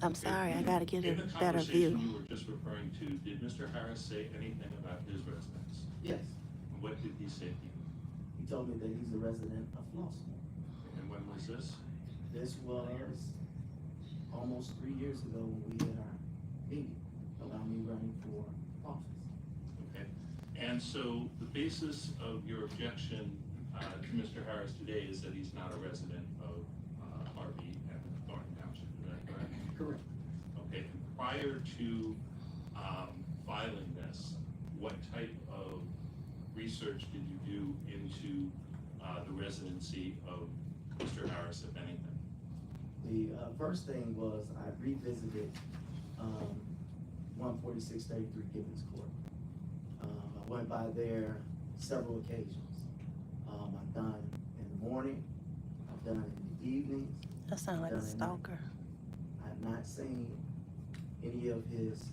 [SPEAKER 1] I'm sorry, I gotta get a
[SPEAKER 2] in the
[SPEAKER 1] better view.
[SPEAKER 2] conversation you were just referring to, did Mr. Harris say anything about his residence?
[SPEAKER 6] Yes,
[SPEAKER 2] And what did he say to you?
[SPEAKER 6] he told me that he's a resident of Flossmoor.
[SPEAKER 2] And when was this?
[SPEAKER 6] This was almost 3 years ago when we had our meeting about me running for office.
[SPEAKER 2] Okay, and so the basis of your objection to Mr. Harris today is that he's not a resident of Harvey and Thornton Township, is that correct?
[SPEAKER 6] Correct.
[SPEAKER 2] Okay, and prior to filing this, what type of research did you do into the residency of Mr. Harris, if anything?
[SPEAKER 6] The first thing was I revisited 14633 Gibbons Court. I went by there several occasions. I've done in the morning, I've done in the evenings.
[SPEAKER 1] That sounds like a stalker.
[SPEAKER 6] I've not seen any of his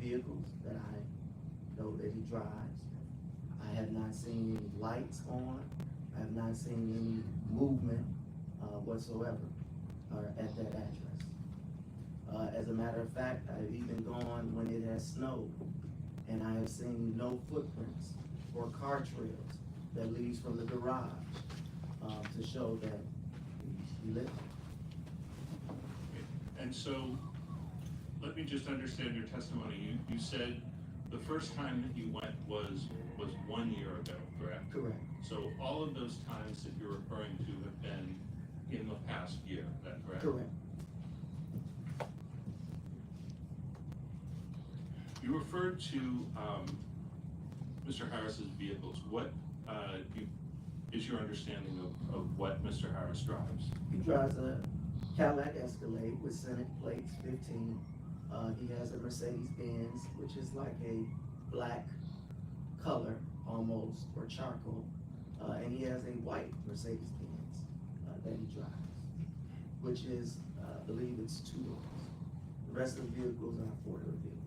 [SPEAKER 6] vehicles that I know that he drives. I have not seen any lights on. I have not seen any movement whatsoever at that address. As a matter of fact, I've even gone when it has snowed, and I have seen no footprints or car trails that leads from the garage to show that he lived.
[SPEAKER 2] And so, let me just understand your testimony. You said the first time that you went was 1 year ago, correct?
[SPEAKER 6] Correct.
[SPEAKER 2] So all of those times that you're referring to have been in the past year, is that correct?
[SPEAKER 6] Correct.
[SPEAKER 2] You referred to Mr. Harris's vehicles. What is your understanding of what Mr. Harris drives?
[SPEAKER 6] He drives a Cadillac Escalade with Senate plates 15. He has a Mercedes Benz, which is like a black color almost, or charcoal. And he has a white Mercedes Benz that he drives, which is, I believe it's 2 doors. The rest of the vehicles are 4-door vehicles.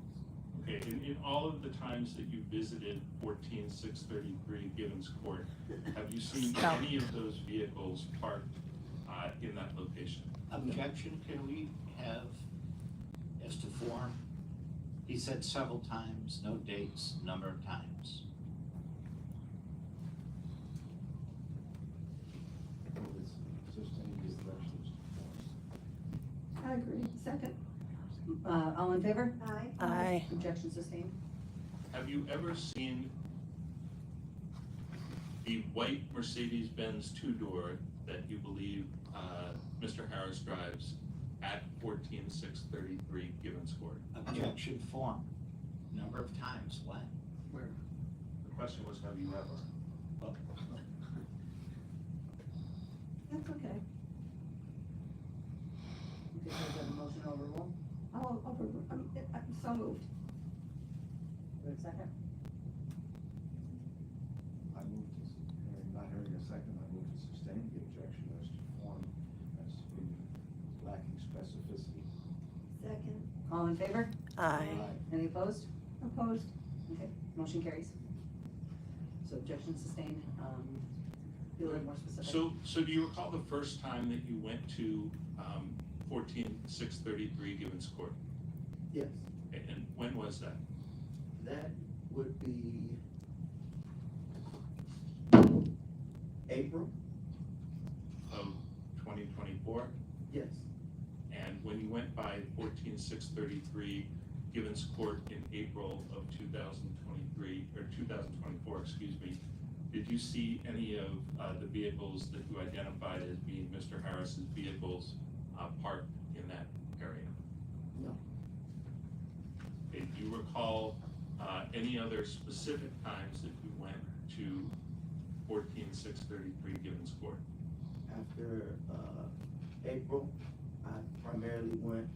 [SPEAKER 2] Okay, in all of the times that you visited 14633 Givens Court, have you seen any of those vehicles parked in that location?
[SPEAKER 16] Objection, can we have, as to form, he said several times, no dates, number of times.
[SPEAKER 4] I agree. Second. All in favor?
[SPEAKER 10] Aye.
[SPEAKER 1] Aye.
[SPEAKER 4] Objection sustained.
[SPEAKER 2] Have you ever seen the white Mercedes-Benz 2-door that you believe Mr. Harris drives at 14633 Givens Court?
[SPEAKER 16] Objection form, number of times, when?
[SPEAKER 2] Where? The question was, have you ever?
[SPEAKER 16] Oh.
[SPEAKER 4] That's okay. Okay, so is that a motion to overrule? I'm so moved. Do we have a second?
[SPEAKER 11] I move to, not hearing a second, I move to sustain the objection as to form as being lacking specificity.
[SPEAKER 4] Second. All in favor?
[SPEAKER 1] Aye.
[SPEAKER 4] Any opposed? Opposed. Okay, motion carries. So objection sustained. Be a little more specific.
[SPEAKER 2] So do you recall the first time that you went to 14633 Givens Court?
[SPEAKER 6] Yes,
[SPEAKER 2] And when was that?
[SPEAKER 6] that would be April.
[SPEAKER 2] Of 2024?
[SPEAKER 6] Yes,
[SPEAKER 2] And when you went by 14633 Givens Court in April of 2023, or 2024, excuse me, did you see any of the vehicles that you identified as being Mr. Harris's vehicles parked in that area?
[SPEAKER 6] no,
[SPEAKER 2] Okay, do you recall any other specific times that you went to 14633 Givens Court?
[SPEAKER 6] after April, I primarily went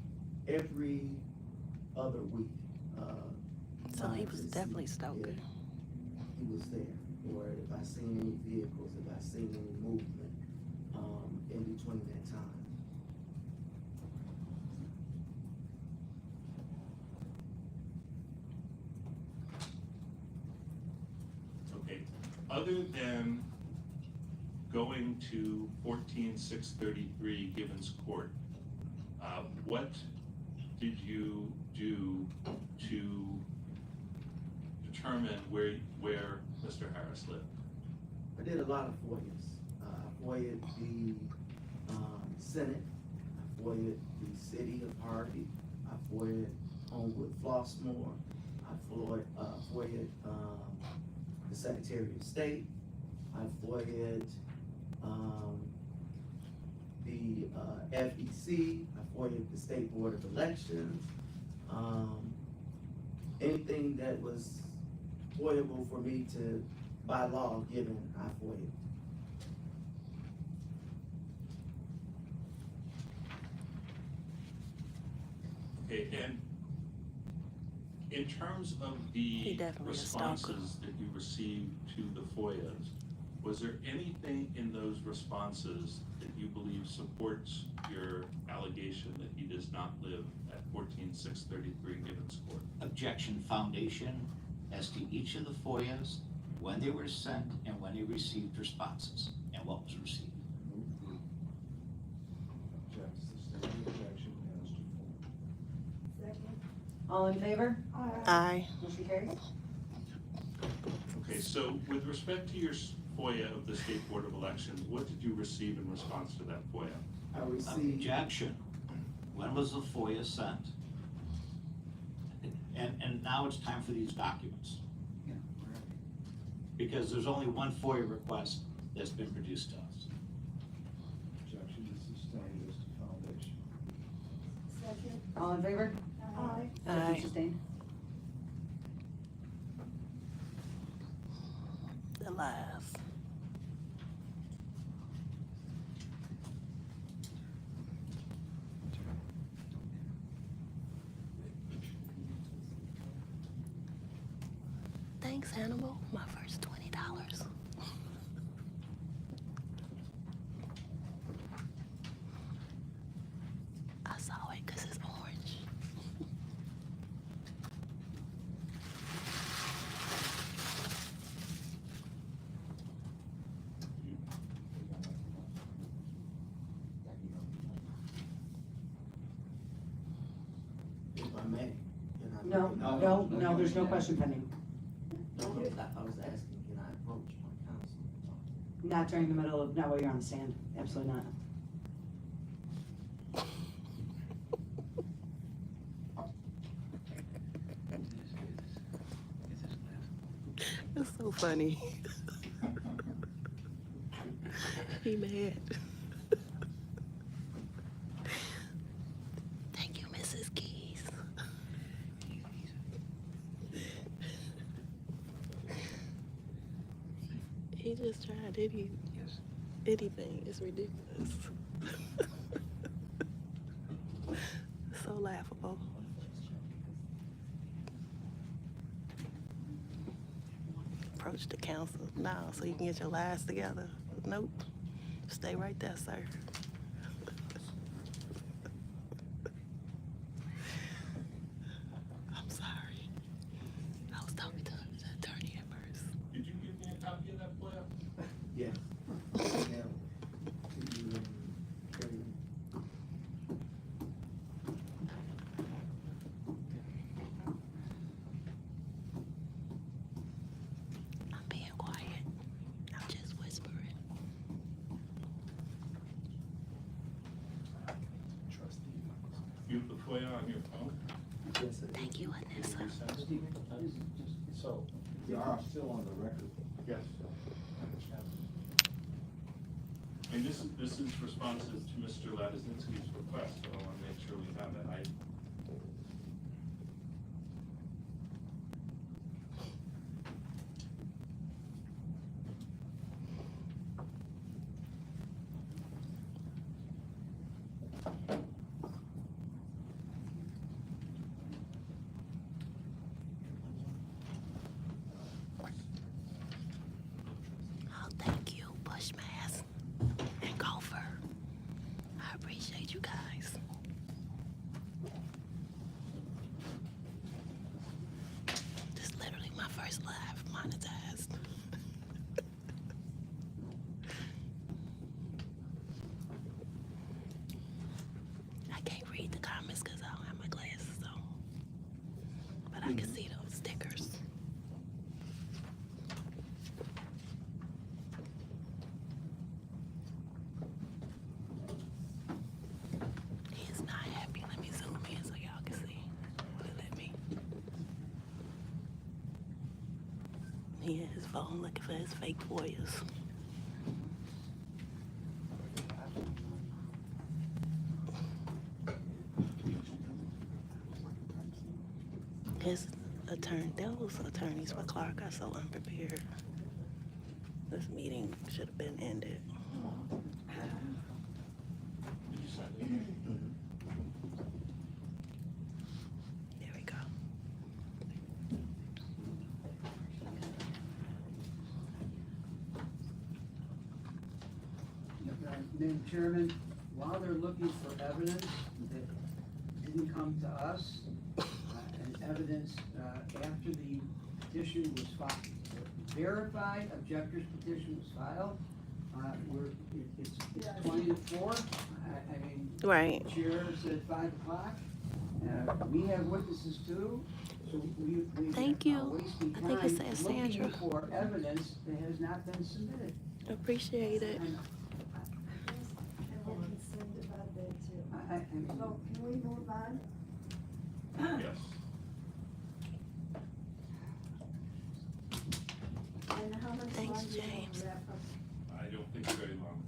[SPEAKER 6] every other week.
[SPEAKER 1] So he was
[SPEAKER 6] to see
[SPEAKER 1] definitely stalking.
[SPEAKER 6] if he was there, or if I seen any vehicles, if I seen any movement in between that time.
[SPEAKER 2] Okay, other than going to 14633 Givens Court, what did you do to determine where Mr. Harris lived?
[SPEAKER 6] I did a lot of FOIAs. I FOIA'd the Senate, I FOIA'd the city of Harvey, I FOIA'd Homewood Flossmoor, I FOIA'd the Secretary of State, I FOIA'd the FEC, I FOIA'd the State Board of Elections, anything that was FOIAble for me to, by law, given, I FOIA'd.
[SPEAKER 2] Okay, and In terms of
[SPEAKER 1] He
[SPEAKER 2] the
[SPEAKER 1] definitely a stalker.
[SPEAKER 2] responses that you received to the FOIAs, was there anything in those responses that you believe supports your allegation that he does not live at 14633 Gibbons Court?
[SPEAKER 5] Objection foundation as to each of the FOIAs, when they were sent and when they received responses, and what was received.
[SPEAKER 4] All in favor?
[SPEAKER 1] Aye.
[SPEAKER 4] Motion carries.
[SPEAKER 2] Okay, so with respect to your FOIA of the State Board of Elections, what did you receive in response to that FOIA?
[SPEAKER 6] I received,
[SPEAKER 5] Objection. When was the FOIA sent? And now it's time for these documents. Because there's only one FOIA request that's been produced to us.
[SPEAKER 11] Objection is sustained as to foundation.
[SPEAKER 10] Second.
[SPEAKER 4] All in favor?
[SPEAKER 10] Aye.
[SPEAKER 1] Aye.
[SPEAKER 4] Sustained.
[SPEAKER 1] The last. Thanks, Hannibal. My first $20. I saw it because it's orange.
[SPEAKER 6] if I may, can I?
[SPEAKER 4] No, there's no question pending.
[SPEAKER 6] No, I was asking, can I approach my counsel?
[SPEAKER 4] Not during the middle of, not while you're on the stand, absolutely not.
[SPEAKER 1] It's so funny. He mad. Thank you, Mrs. Keys. He just tried anything. It's ridiculous. So laughable. Approach the council now so you can get your lives together. Nope. Stay right there, sir. I'm sorry. I was talking to the attorney at first.
[SPEAKER 2] Did you give me a copy of that FOIA?
[SPEAKER 6] Yeah. Yeah. Can you, carry it?
[SPEAKER 1] I'm being quiet. I'm just whispering.
[SPEAKER 2] You have the FOIA on your phone?
[SPEAKER 6] Yes, sir.
[SPEAKER 1] Thank you, Anissa.
[SPEAKER 11] So, you are still on the record.
[SPEAKER 12] Yes.
[SPEAKER 2] And this is responsive to Mr. Ladizinski's request, so I want to make sure we have it.
[SPEAKER 1] Oh, thank you, Bushmaster and Golfer. I appreciate you guys. This is literally my first live monetized. I can't read the comments because I don't have my glasses on. But I can see those stickers. He is not happy. Let me zoom in so y'all can see. Will it let me? He in his phone looking for his fake FOIAs. His attorney, those attorneys for Clark are so unprepared. This meeting should have been ended. There we go.
[SPEAKER 8] Madam Chairman, while they're looking for evidence that didn't come to us, and evidence after the petition was verified, objector's petition was filed, it's 20 to 4. I mean,
[SPEAKER 1] Right.
[SPEAKER 8] the chair said 5 o'clock. We have witnesses too, so we
[SPEAKER 1] Thank
[SPEAKER 8] are
[SPEAKER 1] you.
[SPEAKER 8] wasting
[SPEAKER 1] I think it
[SPEAKER 8] time
[SPEAKER 1] says
[SPEAKER 8] looking
[SPEAKER 1] Sandra.
[SPEAKER 8] for evidence that has not been submitted.
[SPEAKER 1] Appreciate it.
[SPEAKER 10] And we're concerned about that too.
[SPEAKER 8] I
[SPEAKER 10] So can we move on?
[SPEAKER 2] Yes.
[SPEAKER 10] And how much
[SPEAKER 1] Thanks,
[SPEAKER 10] longer do you
[SPEAKER 1] James.
[SPEAKER 10] wrap up?
[SPEAKER 2] I don't think very long.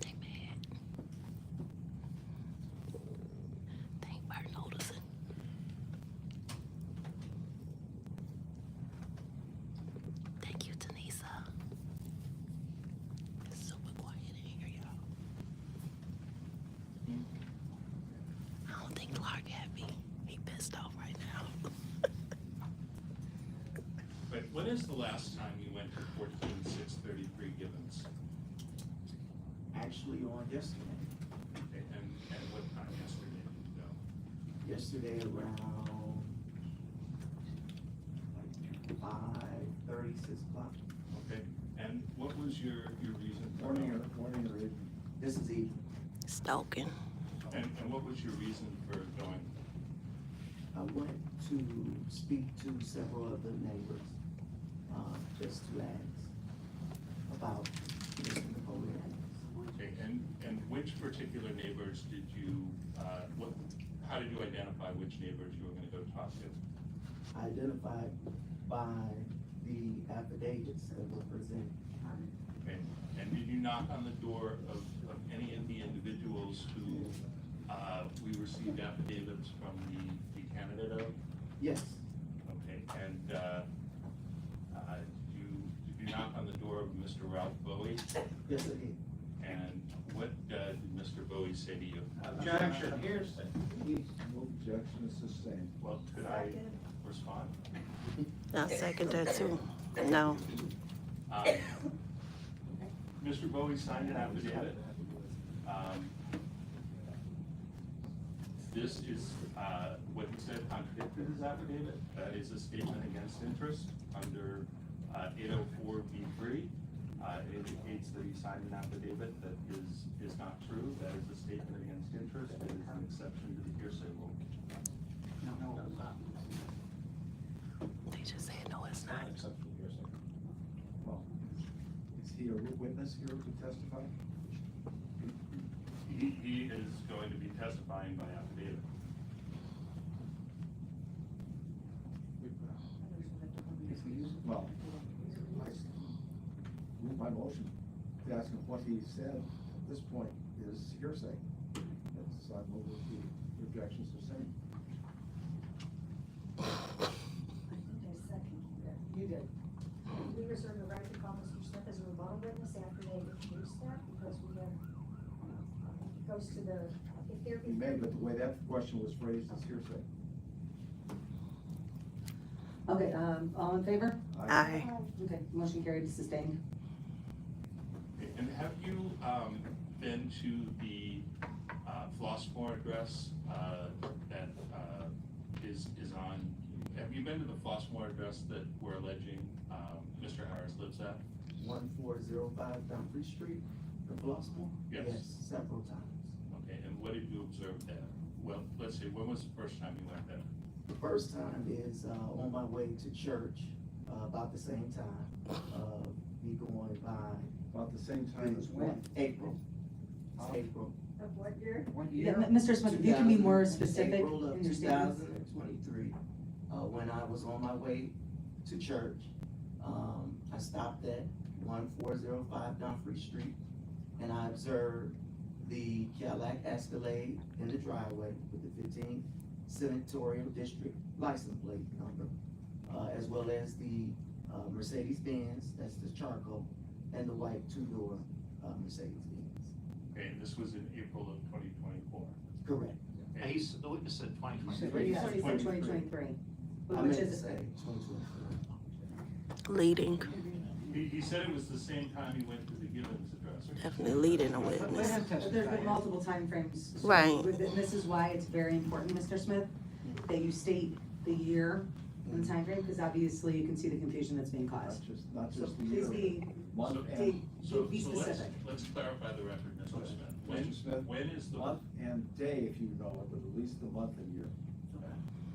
[SPEAKER 1] They mad. They ain't burn noticing. Thank you, Tanisa. It's super quiet in here, y'all. I don't think Clark happy. He pissed off right now.
[SPEAKER 2] But when is the last time you went to 14633 Gibbons?
[SPEAKER 6] Actually on yesterday.
[SPEAKER 2] Okay, and what time yesterday did you go?
[SPEAKER 6] Yesterday around like 5:30, 6 o'clock.
[SPEAKER 2] Okay, and what was your reason for
[SPEAKER 11] Morning
[SPEAKER 2] going?
[SPEAKER 11] or evening?
[SPEAKER 6] This is evening.
[SPEAKER 1] Stalking.
[SPEAKER 2] And what was your reason for going?
[SPEAKER 6] I went to speak to several of the neighbors, just to ask about Mr. Napoleon.
[SPEAKER 2] Okay, and which particular neighbors did you, how did you identify which neighbors you were gonna go talk to?
[SPEAKER 6] Identified by the affidavits that were presented.
[SPEAKER 2] Okay, and did you knock on the door of any of the individuals who, we received affidavits from the candidate of?
[SPEAKER 6] Yes,
[SPEAKER 2] Okay, and, did you knock on the door of Mr. Ralph Bowie?
[SPEAKER 6] yes, I did.
[SPEAKER 2] And what, did Mr. Bowie say to you?
[SPEAKER 16] Objection, hearsay.
[SPEAKER 11] No objection is sustained.
[SPEAKER 2] Well, could I respond?
[SPEAKER 1] I second that too. No.
[SPEAKER 2] Mr. Bowie signed an affidavit. This is, what he said contradicted his affidavit. That is a statement against interest under 804B3. It indicates that he signed an affidavit that is not true. That is a statement against interest. It is an exception to the hearsay rule.
[SPEAKER 8] No.
[SPEAKER 1] They just said no, it's not.
[SPEAKER 11] Well, is he a witness here to testify?
[SPEAKER 2] He is going to be testifying by affidavit.
[SPEAKER 11] Well, my motion to ask him what he said at this point is hearsay. That's, I move with the objections sustained.
[SPEAKER 10] You did. We reserve the right to call Mr. Smith as a rebuttal witness after they introduce that, because we have, it goes to the, if they're.
[SPEAKER 11] He may, but the way that question was phrased is hearsay.
[SPEAKER 4] Okay, all in favor?
[SPEAKER 1] Aye.
[SPEAKER 4] Okay, motion carried to sustain.
[SPEAKER 2] And have you been to the Flossmoor address that is on, have you been to the Flossmoor address that we're alleging Mr. Harris lives at?
[SPEAKER 6] 1405 Dumfries Street, the Flossmoor?
[SPEAKER 2] Yes.
[SPEAKER 6] Several times.
[SPEAKER 2] Okay, and what did you observe there? Well, let's see, when was the first time you went there?
[SPEAKER 6] The first time is on my way to church, about the same time, me going by.
[SPEAKER 11] About the same time as when?
[SPEAKER 6] April. It's April.
[SPEAKER 10] Of what year?
[SPEAKER 4] Yeah, Mr. Smith, if you can be more specific
[SPEAKER 6] April of
[SPEAKER 4] in your statements.
[SPEAKER 6] 2023, when I was on my way to church, I stopped at 1405 Dumfries Street, and I observed the Cadillac Escalade in the driveway with the 15 Senatorial District license plate number, as well as the Mercedes-Benz, that's the charcoal, and the white two-door Mercedes-Benz.
[SPEAKER 2] Okay, and this was in April of 2024.
[SPEAKER 6] Correct.
[SPEAKER 5] The witness said twenty
[SPEAKER 4] He
[SPEAKER 5] twenty-three.
[SPEAKER 4] said 2023,
[SPEAKER 6] I
[SPEAKER 4] which
[SPEAKER 6] meant to
[SPEAKER 4] is,
[SPEAKER 6] say 2024.
[SPEAKER 1] Leading,
[SPEAKER 2] He said it was the same time he went to the Gibbons address.
[SPEAKER 1] definitely leading a witness.
[SPEAKER 4] but there's been multiple timeframes.
[SPEAKER 1] Right.
[SPEAKER 4] And this is why it's very important, Mr. Smith, that you state the year and the timeframe, because obviously you can see the confusion that's being caused.
[SPEAKER 11] Not
[SPEAKER 4] So
[SPEAKER 11] just the
[SPEAKER 4] please
[SPEAKER 11] year.
[SPEAKER 4] be,
[SPEAKER 11] Month
[SPEAKER 4] be,
[SPEAKER 2] So
[SPEAKER 4] be
[SPEAKER 2] let's
[SPEAKER 4] specific.
[SPEAKER 2] clarify the record, Mr. Smith.
[SPEAKER 11] Mr. Smith,
[SPEAKER 2] When is the,
[SPEAKER 11] month and day, if you know it, but at least the month and year.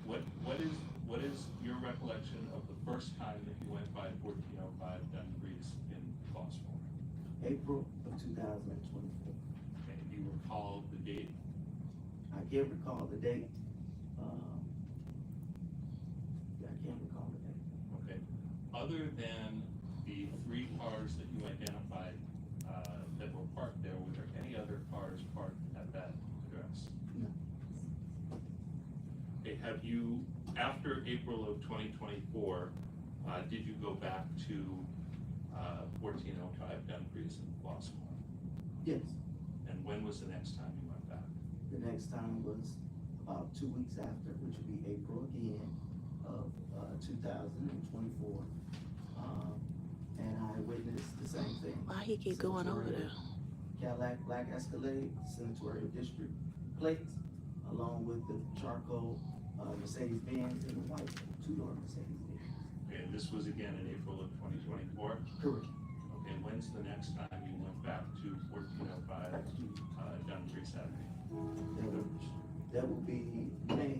[SPEAKER 2] what is your recollection of the first time that you went by 1405 Dumfries in Flossmoor?
[SPEAKER 6] April of 2024.
[SPEAKER 2] And you recall the date?
[SPEAKER 6] I can't recall the date. I can't recall the date.
[SPEAKER 2] Okay. Other than the 3 cars that you identified that were parked there, were there any other cars parked at that address?
[SPEAKER 6] No.
[SPEAKER 2] Okay, have you, after April of 2024, did you go back to 1405 Dumfries in Flossmoor?
[SPEAKER 6] Yes.
[SPEAKER 2] And when was the next time you went back?
[SPEAKER 6] The next time was about 2 weeks after, which would be April again of 2024. And I witnessed the same thing.
[SPEAKER 1] Why he keep going over there?
[SPEAKER 6] Cadillac Black Escalade, Senatorial District plates, along with the charcoal Mercedes Benz and the white 2-door Mercedes Benz.
[SPEAKER 2] Okay, and this was again in April of 2024?
[SPEAKER 6] Correct.
[SPEAKER 2] Okay, when's the next time you went back to 1405 Dumfries Avenue?
[SPEAKER 6] That would be May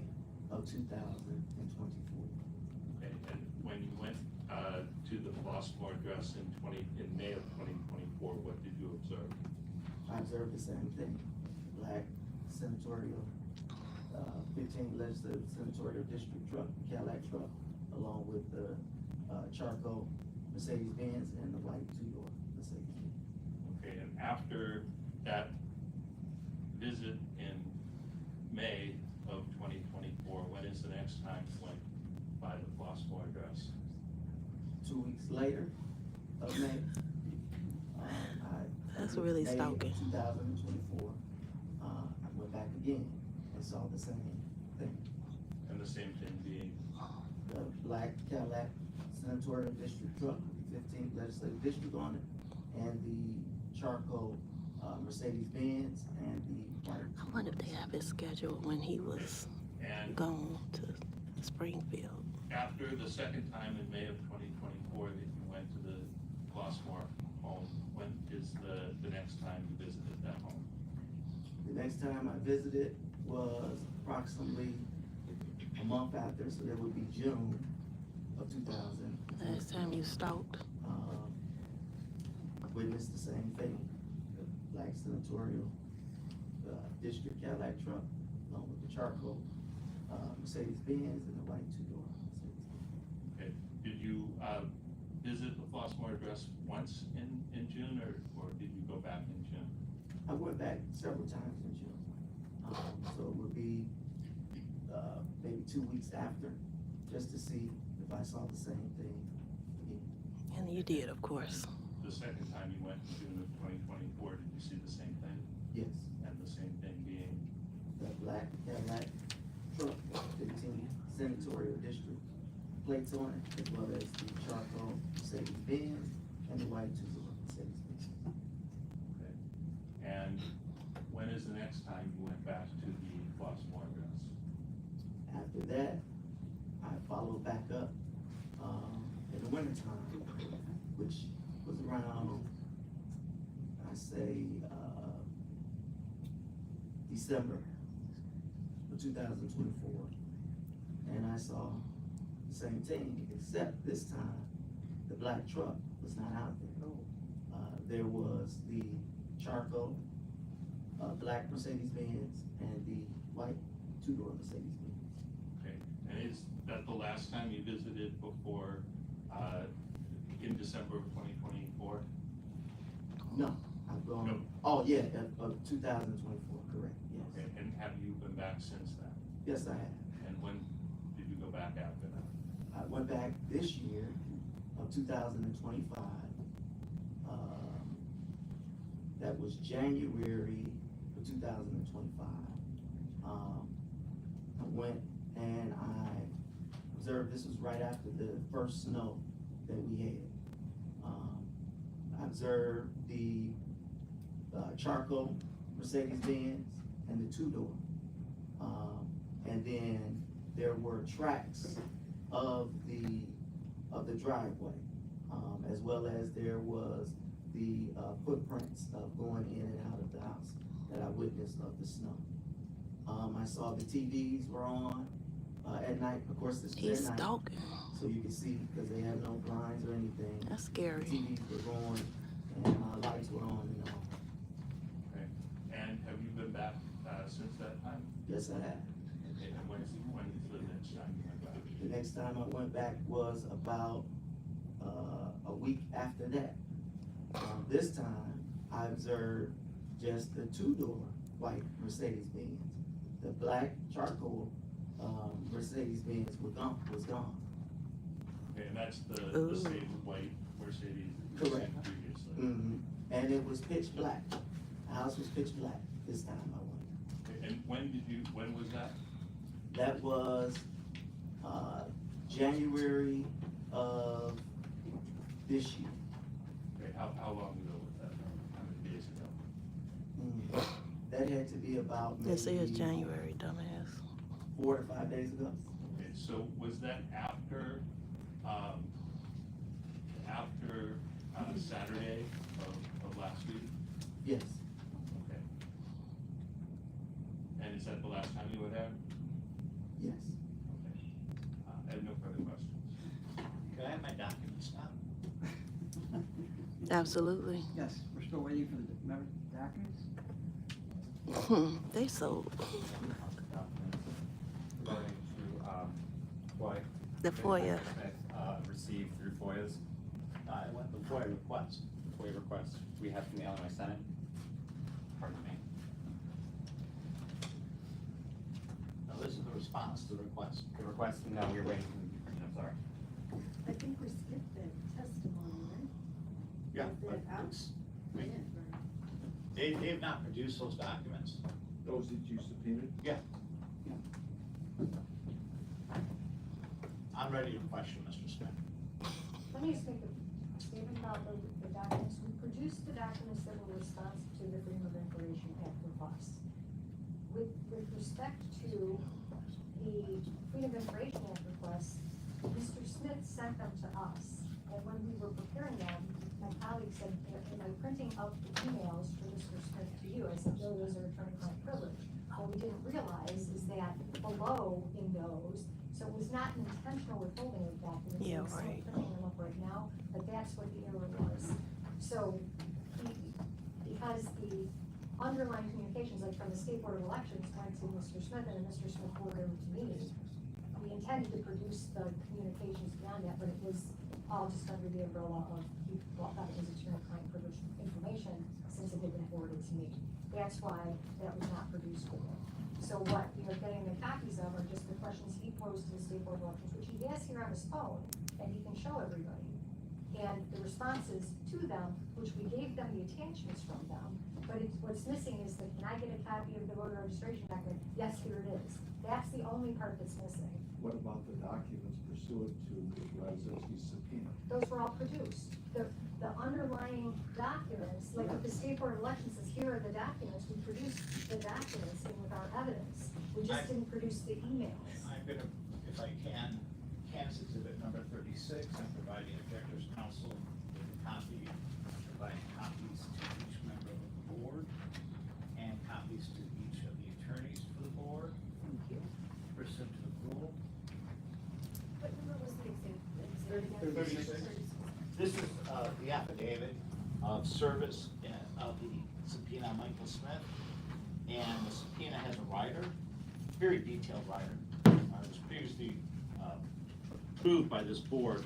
[SPEAKER 6] of 2024.
[SPEAKER 2] Okay, and when you went to the Flossmoor address in May of 2024, what did you observe?
[SPEAKER 6] I observed the same thing. Black senatorial, 15th legislative senatorial district truck, Cadillac truck, along with the charcoal Mercedes Benz and the white 2-door Mercedes Benz.
[SPEAKER 2] Okay, and after that visit in May of 2024, when is the next time you went by the Flossmoor address?
[SPEAKER 6] 2 weeks later of May.
[SPEAKER 1] That's really
[SPEAKER 6] May
[SPEAKER 1] stalking.
[SPEAKER 6] 2024, I went back again and saw the same thing.
[SPEAKER 2] And the same thing being?
[SPEAKER 6] The black Cadillac senatorial district truck, 15th legislative district on it, and the charcoal Mercedes Benz and the white.
[SPEAKER 1] I wonder if they have his schedule when he was
[SPEAKER 2] And
[SPEAKER 1] gone to Springfield.
[SPEAKER 2] after the second time in May of 2024 that you went to the Flossmoor home, when is the next time you visited that home?
[SPEAKER 6] The next time I visited was approximately a month after, so that would be June of 2000.
[SPEAKER 1] Last time you stalked.
[SPEAKER 6] I witnessed the same thing. The black senatorial district Cadillac truck, along with the charcoal Mercedes Benz and the white 2-door Mercedes Benz.
[SPEAKER 2] Okay, did you visit the Flossmoor address once in June, or did you go back in June?
[SPEAKER 6] I went back several times in June. So it would be maybe 2 weeks after, just to see if I saw the same thing again.
[SPEAKER 1] And you did, of course.
[SPEAKER 2] The second time you went in June of 2024, did you see the same thing?
[SPEAKER 6] Yes.
[SPEAKER 2] And the same thing being?
[SPEAKER 6] The black Cadillac truck, 15 senatorial district plates on it, as well as the charcoal Mercedes Benz and the white 2-door Mercedes Benz.
[SPEAKER 2] Okay. And when is the next time you went back to the Flossmoor address?
[SPEAKER 6] After that, I followed back up in the wintertime, which was around, I say, December of 2024. And I saw the same thing, except this time, the black truck was not out there. There was the charcoal black Mercedes Benz and the white 2-door Mercedes Benz.
[SPEAKER 2] Okay, and is that the last time you visited before, in December of 2024?
[SPEAKER 6] No, I've gone,
[SPEAKER 2] No.
[SPEAKER 6] oh yeah, of 2024, correct, yes.
[SPEAKER 2] Okay, and have you been back since then?
[SPEAKER 6] Yes, I have.
[SPEAKER 2] And when did you go back after that?
[SPEAKER 6] I went back this year of 2025. that was January of 2025. I went and I observed, this was right after the first snow that we had. I observed the charcoal Mercedes-Benz and the two-door. And then there were tracks of the driveway, as well as there was the footprints of going in and out of the house that I witnessed of the snow. I saw the TVs were on at night. Of course, this
[SPEAKER 1] He's
[SPEAKER 6] is at night,
[SPEAKER 1] stalking.
[SPEAKER 6] so you can see because they have no blinds or anything.
[SPEAKER 1] That's scary.
[SPEAKER 6] The TVs were on and lights were on and all.
[SPEAKER 2] Okay. And have you been back since that time?
[SPEAKER 6] Yes, I have.
[SPEAKER 2] Okay, and when's the next time you went back?
[SPEAKER 6] The next time I went back was about a week after that. This time I observed just the two-door white Mercedes-Benz. The black charcoal Mercedes-Benz was gone.
[SPEAKER 2] Okay, and that's the
[SPEAKER 1] Ooh.
[SPEAKER 2] same white Mercedes that you
[SPEAKER 6] Correct.
[SPEAKER 2] seen previously?
[SPEAKER 6] Mm-hmm. And it was pitch black. The house was pitch black this time I went.
[SPEAKER 2] Okay, and when was that?
[SPEAKER 6] That was January of this year.
[SPEAKER 2] Okay, how long ago was that? How many days ago?
[SPEAKER 6] That had to be about
[SPEAKER 1] This is
[SPEAKER 6] maybe
[SPEAKER 1] January, dumbass.
[SPEAKER 6] 4 to 5 days ago.
[SPEAKER 2] Okay, so was that after Saturday of last week?
[SPEAKER 6] Yes.
[SPEAKER 2] Okay. And is that the last time you were there?
[SPEAKER 6] Yes.
[SPEAKER 2] Okay. I have no further questions.
[SPEAKER 16] Can I have my documents now?
[SPEAKER 1] Absolutely.
[SPEAKER 8] Yes, we're still waiting for the member documents.
[SPEAKER 1] They sold.
[SPEAKER 17] Regarding to, what?
[SPEAKER 1] The FOIA.
[SPEAKER 17] Received through FOIAs,
[SPEAKER 16] I went the FOIA request.
[SPEAKER 17] FOIA requests we have from the Illinois Senate.
[SPEAKER 16] Pardon me. Now, this is the response to the request.
[SPEAKER 17] The request, no, we're waiting for, I'm sorry.
[SPEAKER 10] I think we skipped that testimony, right?
[SPEAKER 16] Yeah,
[SPEAKER 10] Is
[SPEAKER 16] but
[SPEAKER 10] that out?
[SPEAKER 16] it's,
[SPEAKER 10] Yeah, right.
[SPEAKER 16] they have not produced those documents.
[SPEAKER 11] Those that you subpoenaed?
[SPEAKER 16] Yeah. I'm ready to question Mr. Smith.
[SPEAKER 10] Let me just make a statement about the documents. We produced the documents that were responsive to the Freedom of Information Act request. With respect to the Freedom of Information Act request, Mr. Smith sent them to us. And when we were preparing them, my colleague said, am I printing out the emails for Mr. Smith to you? I said, no, those are attorney-client privilege. What we didn't realize is that below in those, so it was not an intentional withholding of documents.
[SPEAKER 1] Yeah,
[SPEAKER 10] We're still
[SPEAKER 1] right.
[SPEAKER 10] printing them up right now, but that's what the error was. So, because the underlying communications, like from the State Board of Elections, went to Mr. Smith and then Mr. Smith forwarded them to me, we intended to produce the communications beyond that, but it was all just under the umbrella of, he thought it was attorney-client privilege information since it had been forwarded to me. That's why that was not produced for him. So what you're getting the copies of are just the questions he posed to the State Board of Elections, which he has here on his phone, and he can show everybody. And the responses to them, which we gave them the attachments from them, but what's missing is the, can I get a copy of the voter registration document? Yes, here it is. That's the only part that's missing.
[SPEAKER 11] What about the documents pursuant to Radzinski's subpoena?
[SPEAKER 10] Those were all produced. The underlying documents, like if the State Board of Elections says, here are the documents, we produced the documents in with our evidence. We just didn't produce the emails.
[SPEAKER 16] I'm gonna, if I can, Kansas Exhibit number 36, I'm providing Objectors Counsel with a copy, providing copies to each member of the board, and copies to each of the attorneys for the board.
[SPEAKER 10] Thank you.
[SPEAKER 16] Pursuant to the rule.
[SPEAKER 10] What number was the exhibit?
[SPEAKER 16] 36. This is the affidavit of service of the subpoena Michael Smith, and the subpoena has a rider, very detailed rider. It was previously approved by this board.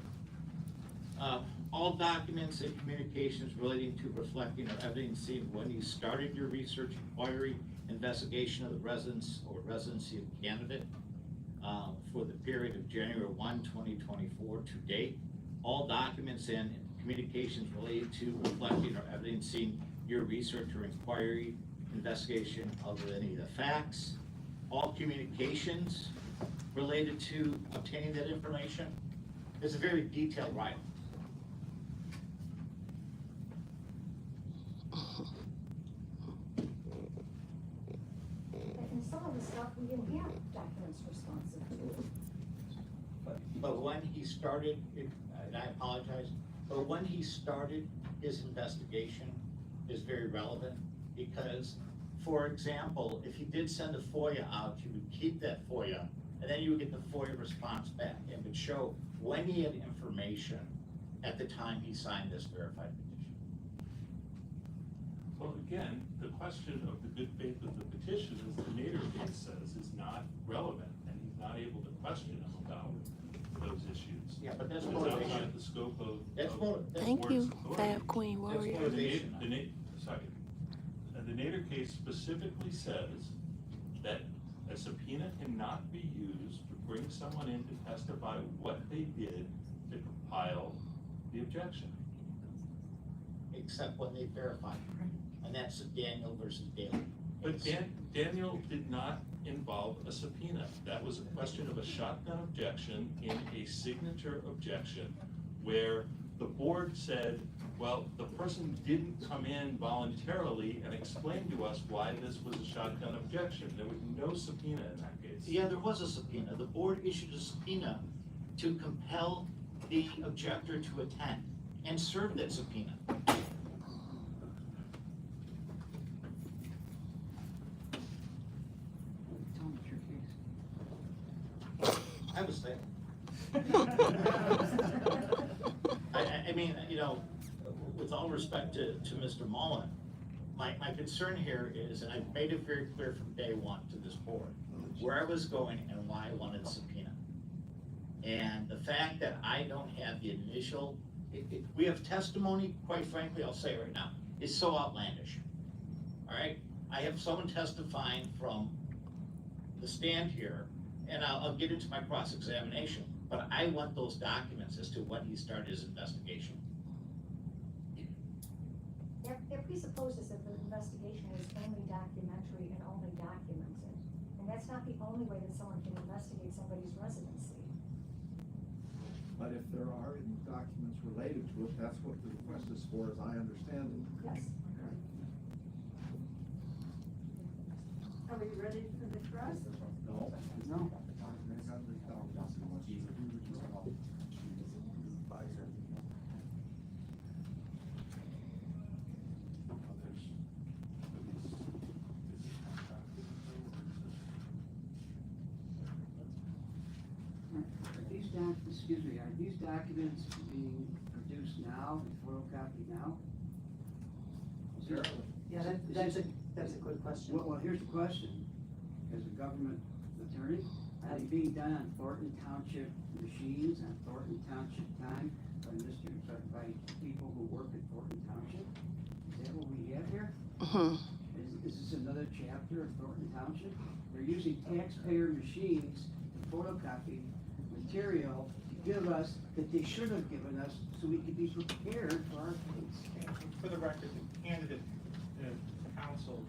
[SPEAKER 16] All documents and communications relating to reflecting or evidencing when you started your research, inquiry, investigation of the residence or residency of candidate for the period of January 1, 2024 to date. All documents and communications related to reflecting or evidencing your research or inquiry, investigation of any of the facts, all communications related to obtaining that information. It's a very detailed right.
[SPEAKER 10] And some of the stuff we didn't have documents responsive to.
[SPEAKER 16] But when he started, and I apologize, but when he started his investigation is very relevant because, for example, if he did send a FOIA out, you would keep that FOIA and then you would get the FOIA response back and would show when he had information at the time he signed this verified petition.
[SPEAKER 2] Well, again, the question of the good faith of the petition, as the Nader case says, is not relevant, and he's not able to question him about those issues.
[SPEAKER 16] Yeah, but that's
[SPEAKER 2] It's
[SPEAKER 16] motivation.
[SPEAKER 2] outside the scope of.
[SPEAKER 16] That's
[SPEAKER 2] the
[SPEAKER 23] Thank
[SPEAKER 2] board's
[SPEAKER 23] you,
[SPEAKER 2] authority.
[SPEAKER 23] Fab Queen Warrior.
[SPEAKER 16] That's motivation.
[SPEAKER 2] The Nader case specifically says that a subpoena cannot be used to bring someone in to testify what they did to compile the objection.
[SPEAKER 16] Except when they verify. And that's Daniel versus Daly.
[SPEAKER 2] But Daniel did not involve a subpoena. That was a question of a shotgun objection in a signature objection where the board said, well, the person didn't come in voluntarily and explain to us why this was a shotgun objection. There was no subpoena in that case.
[SPEAKER 16] Yeah, there was a subpoena. The board issued a subpoena to compel the objector to attend and serve that subpoena.
[SPEAKER 8] Tell me your case.
[SPEAKER 16] I was there. I mean, you know, with all respect to Mr. Mullen, my concern here is, and I've made it very clear from day one to this board, where I was going and why I wanted a subpoena. And the fact that I don't have the initial, we have testimony, quite frankly, I'll say right now, is so outlandish. All right? I have someone testifying from the stand here, and I'll get into my cross-examination, but I want those documents as to when he started his investigation.
[SPEAKER 10] That presupposes that the investigation is only documentary and only documented. And that's not the only way that someone can investigate somebody's residency.
[SPEAKER 11] But if there are any documents related to it, that's what the request is for, as I understand it.
[SPEAKER 10] Yes.
[SPEAKER 3] Are we ready for the trust?
[SPEAKER 11] No.
[SPEAKER 8] No. Are these documents being produced now, photocopied now?
[SPEAKER 4] Yeah, that's a good question.
[SPEAKER 8] Well, here's the question. As a government attorney, are they being done on Thornton Township machines, on Thornton Township time, by people who work at Thornton Township? Is that what we have here? Is this another chapter of Thornton Township? They're using taxpayer machines to photocopy material to give us that they should have given us so we could be prepared for our case.
[SPEAKER 9] For the record, the candidate, the council,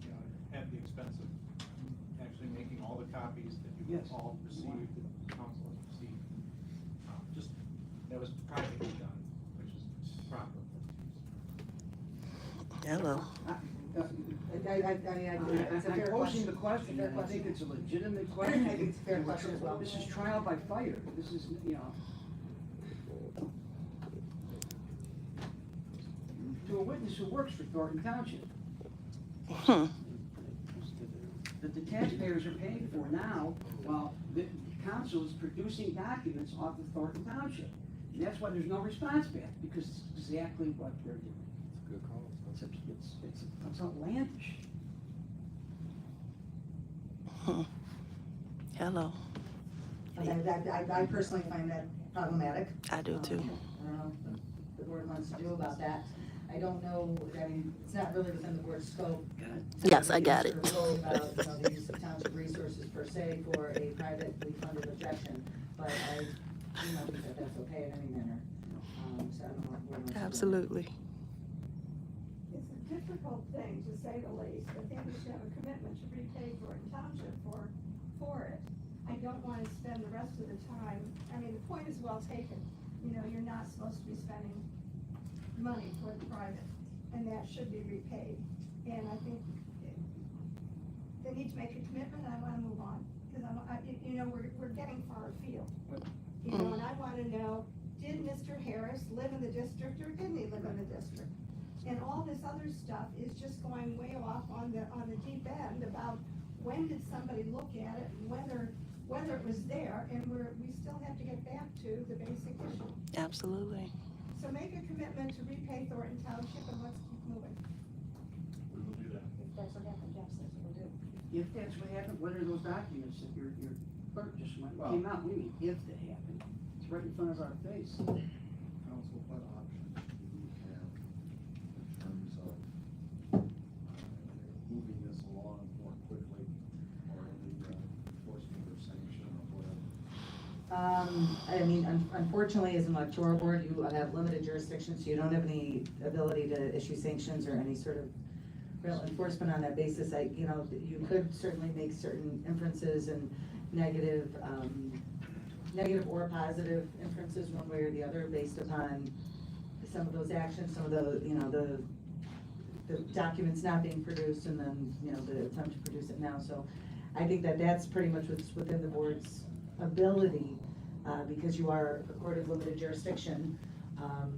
[SPEAKER 9] you know, had the expense of actually making all the copies that you
[SPEAKER 8] Yes.
[SPEAKER 9] all received, that the council has received. Just, that was privately done, which is proper.
[SPEAKER 1] Hello.
[SPEAKER 4] It's a fair
[SPEAKER 8] I'm posing
[SPEAKER 4] question.
[SPEAKER 8] the question, and I think it's a legitimate question.
[SPEAKER 4] I think it's a fair question as well.
[SPEAKER 8] This is trial by fire. This is, you know. To a witness who works for Thornton Township. That the taxpayers are paying for now, while the council is producing documents off of Thornton Township. And that's why there's no response back, because it's exactly what they're doing.
[SPEAKER 11] Good call.
[SPEAKER 8] It's outlandish.
[SPEAKER 1] Hello.
[SPEAKER 4] I personally find that problematic.
[SPEAKER 1] I do too.
[SPEAKER 4] I don't know what the board wants to do about that. I don't know, I mean, it's not really within the board's scope.
[SPEAKER 1] Yes, I got it.
[SPEAKER 4] Really about, you know, the use of township resources per se for a privately funded objection, but I do not think that that's okay in any manner. So I don't know what the board wants to do.
[SPEAKER 1] Absolutely.
[SPEAKER 13] difficult thing, to say the least, but they just have a commitment to repay Thornton Township for it. I don't wanna spend the rest of the time, I mean, the point is well taken, you know, you're not supposed to be spending money for the private, and that should be repaid. And I think they need to make a commitment, and I wanna move on, because you know, we're getting far afield. You know, and I wanna know, did Mr. Harris live in the district, or didn't he live in the district? And all this other stuff is just going way off on the deep end about when did somebody look at it, and whether it was there, and we still have to get back to the basic issue.
[SPEAKER 1] Absolutely.
[SPEAKER 13] So make a commitment to repay Thornton Township, and let's keep moving.
[SPEAKER 12] We will do that.
[SPEAKER 10] If that's what happened, Jeff says we'll do.
[SPEAKER 8] If that's what happened, what are those documents that your clerk just went,
[SPEAKER 11] Well-
[SPEAKER 8] came out? We mean, if that happened, it's right in front of our face.
[SPEAKER 11] Council, what options do we have in terms of moving this along more quickly, or any enforcement or sanction or whatever?
[SPEAKER 4] I mean, unfortunately, as an electoral board, you have limited jurisdiction, so you don't have any ability to issue sanctions or any sort of real enforcement on that basis. You know, you could certainly make certain inferences and negative or positive inferences one way or the other based upon some of those actions, some of the, you know, the documents not being produced, and then, you know, the attempt to produce it now. So I think that that's pretty much what's within the board's ability, because you are a court of limited jurisdiction.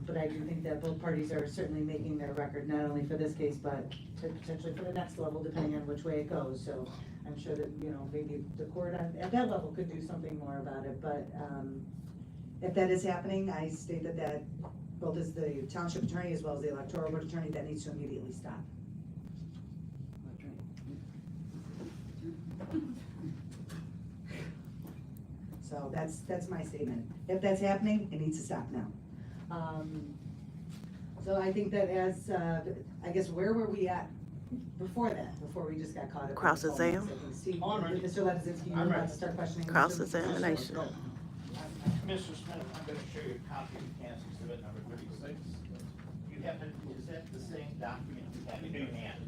[SPEAKER 4] But I do think that both parties are certainly making their record, not only for this case, but potentially for the next level, depending on which way it goes. So I'm sure that, you know, maybe the court at that level could do something more about it. But if that is happening, I state that both as the township attorney as well as the electoral board attorney, that needs to immediately stop. So that's my statement. If that's happening, it needs to stop now. So I think that as, I guess, where were we at before that, before we just got caught up?
[SPEAKER 1] Cross-exam.
[SPEAKER 4] Mr. Levizinski, you were about to start questioning. Mr.
[SPEAKER 1] Cross-examination.
[SPEAKER 16] Mr. Smith, I'm gonna show you a copy of Kansas Exhibit number 36. You have it, is that the same document you have in your hand?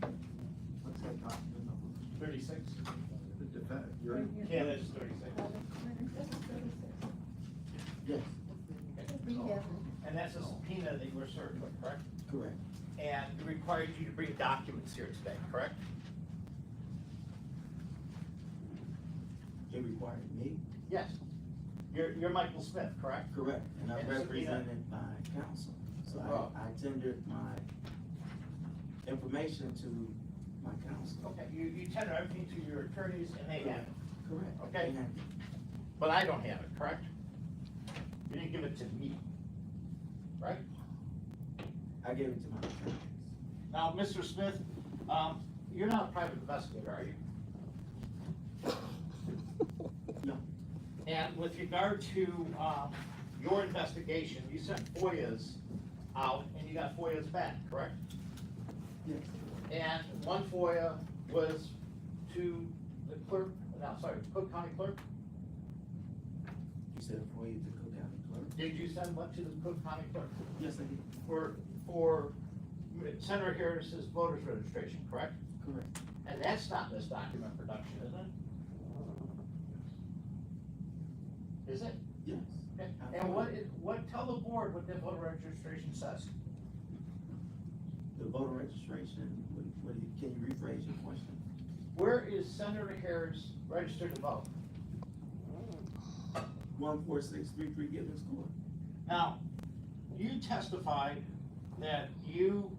[SPEAKER 11] What's that document number?
[SPEAKER 16] 36?
[SPEAKER 11] The defense, you're.
[SPEAKER 16] Yeah, that's 36.
[SPEAKER 11] Yes.
[SPEAKER 16] And that's a subpoena that you were served with, correct?
[SPEAKER 11] Correct.
[SPEAKER 16] And it required you to bring documents here today, correct?
[SPEAKER 6] It required me?
[SPEAKER 16] Yes. You're Michael Smith, correct?
[SPEAKER 6] Correct, and I'm
[SPEAKER 16] And the subpoena-
[SPEAKER 6] represented by counsel. So
[SPEAKER 16] Oh.
[SPEAKER 6] I tendered my information to my counsel.
[SPEAKER 16] Okay, you tender everything to your attorneys and they have it,
[SPEAKER 6] Correct.
[SPEAKER 16] okay?
[SPEAKER 6] And
[SPEAKER 16] But I don't have it, correct? You didn't give it to me, right?
[SPEAKER 6] I gave it to my attorney.
[SPEAKER 16] Now, Mr. Smith, you're not a private investigator, are you?
[SPEAKER 6] No.
[SPEAKER 16] And with regard to, your investigation, you sent FOIAs out and you got FOIAs back, correct?
[SPEAKER 6] Yes.
[SPEAKER 16] And one FOIA was to the clerk, Cook County Clerk?
[SPEAKER 6] You said for you to Cook County Clerk?
[SPEAKER 16] Did you send one to the Cook County Clerk?
[SPEAKER 6] Yes, I did.
[SPEAKER 16] For Senator Harris's voters registration, correct?
[SPEAKER 6] Correct.
[SPEAKER 16] And that's not this document production, isn't it? Is it?
[SPEAKER 6] Yes.
[SPEAKER 16] Okay. And tell the board what the voter registration says.
[SPEAKER 6] The voter registration, can you rephrase your question?
[SPEAKER 16] Where is Senator Harris registered to vote?
[SPEAKER 6] 14633 Gibbons Court.
[SPEAKER 16] Now, you testified that you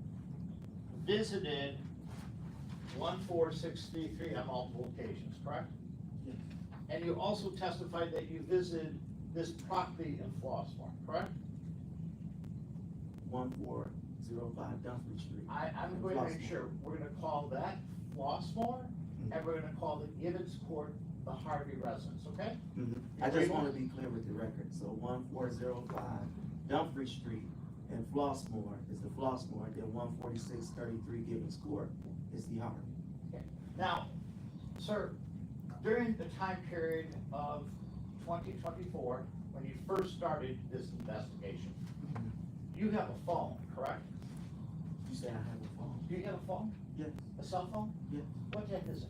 [SPEAKER 16] visited 14633 on multiple occasions, correct?
[SPEAKER 6] Yes.
[SPEAKER 16] And you also testified that you visited this property in Flossmoor, correct?
[SPEAKER 6] 1405 Dunford Street.
[SPEAKER 16] I'm going to make sure, we're gonna call that Flossmoor, and we're gonna call the Gibbons Court the Harvey residence, okay?
[SPEAKER 6] I just want to be clear with the record. So 1405 Dumfries Street and Flossmoor is the Flossmoor, then 14633 Gibbons Court is the Harvey.
[SPEAKER 16] Okay. Now, sir, during the time period of 2024, when you first started this investigation, you have a phone, correct?
[SPEAKER 6] You say I have a phone?
[SPEAKER 16] Do you have a phone?
[SPEAKER 6] Yes.
[SPEAKER 16] A cell phone?
[SPEAKER 6] Yes.
[SPEAKER 16] What type is it?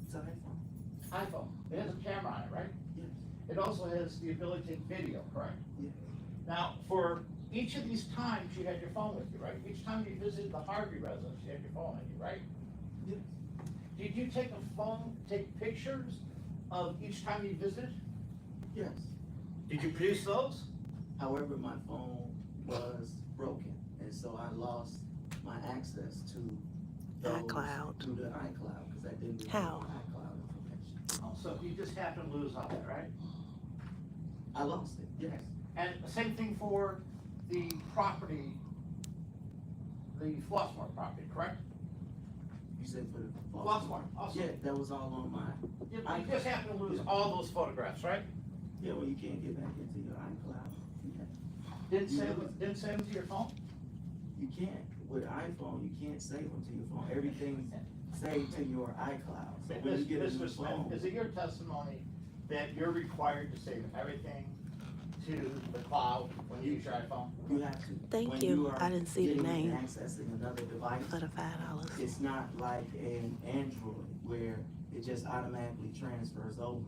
[SPEAKER 6] It's an iPhone.
[SPEAKER 16] iPhone. It has a camera on it, right?
[SPEAKER 6] Yes.
[SPEAKER 16] It also has the ability to take video, correct?
[SPEAKER 6] Yes.
[SPEAKER 16] Now, for each of these times, you had your phone with you, right? Each time you visited the Harvey residence, you had your phone with you, right?
[SPEAKER 6] Yes.
[SPEAKER 16] Did you take pictures of each time you visited?
[SPEAKER 6] Yes.
[SPEAKER 16] Did you produce those?
[SPEAKER 6] However, my phone was broken, and so I lost my access to those
[SPEAKER 1] iCloud.
[SPEAKER 6] through the iCloud, because I didn't get
[SPEAKER 1] How?
[SPEAKER 6] my iCloud information.
[SPEAKER 16] Oh, so you just happened to lose all that, right?
[SPEAKER 6] I lost it, yes.
[SPEAKER 16] And the same thing for the property, the Flossmoor property, correct?
[SPEAKER 6] You said for the
[SPEAKER 16] Flossmoor, also.
[SPEAKER 6] Yeah, that was all on my.
[SPEAKER 16] You just happened to lose all those photographs, right?
[SPEAKER 6] Yeah, well, you can't get back into your iCloud.
[SPEAKER 16] Didn't save them to your phone?
[SPEAKER 6] You can't. With iPhone, you can't save them to your phone. Everything's saved to your iCloud. So when you get a new
[SPEAKER 16] Mr. Smith,
[SPEAKER 6] phone,
[SPEAKER 16] is it your testimony that you're required to save everything to the cloud when you use your iPhone?
[SPEAKER 6] you have to.
[SPEAKER 1] Thank
[SPEAKER 6] when
[SPEAKER 1] you.
[SPEAKER 6] are
[SPEAKER 1] I didn't see the
[SPEAKER 6] getting and
[SPEAKER 1] name.
[SPEAKER 6] accessing another device.
[SPEAKER 1] For the $5.
[SPEAKER 6] It's not like an Android where it just automatically transfers over.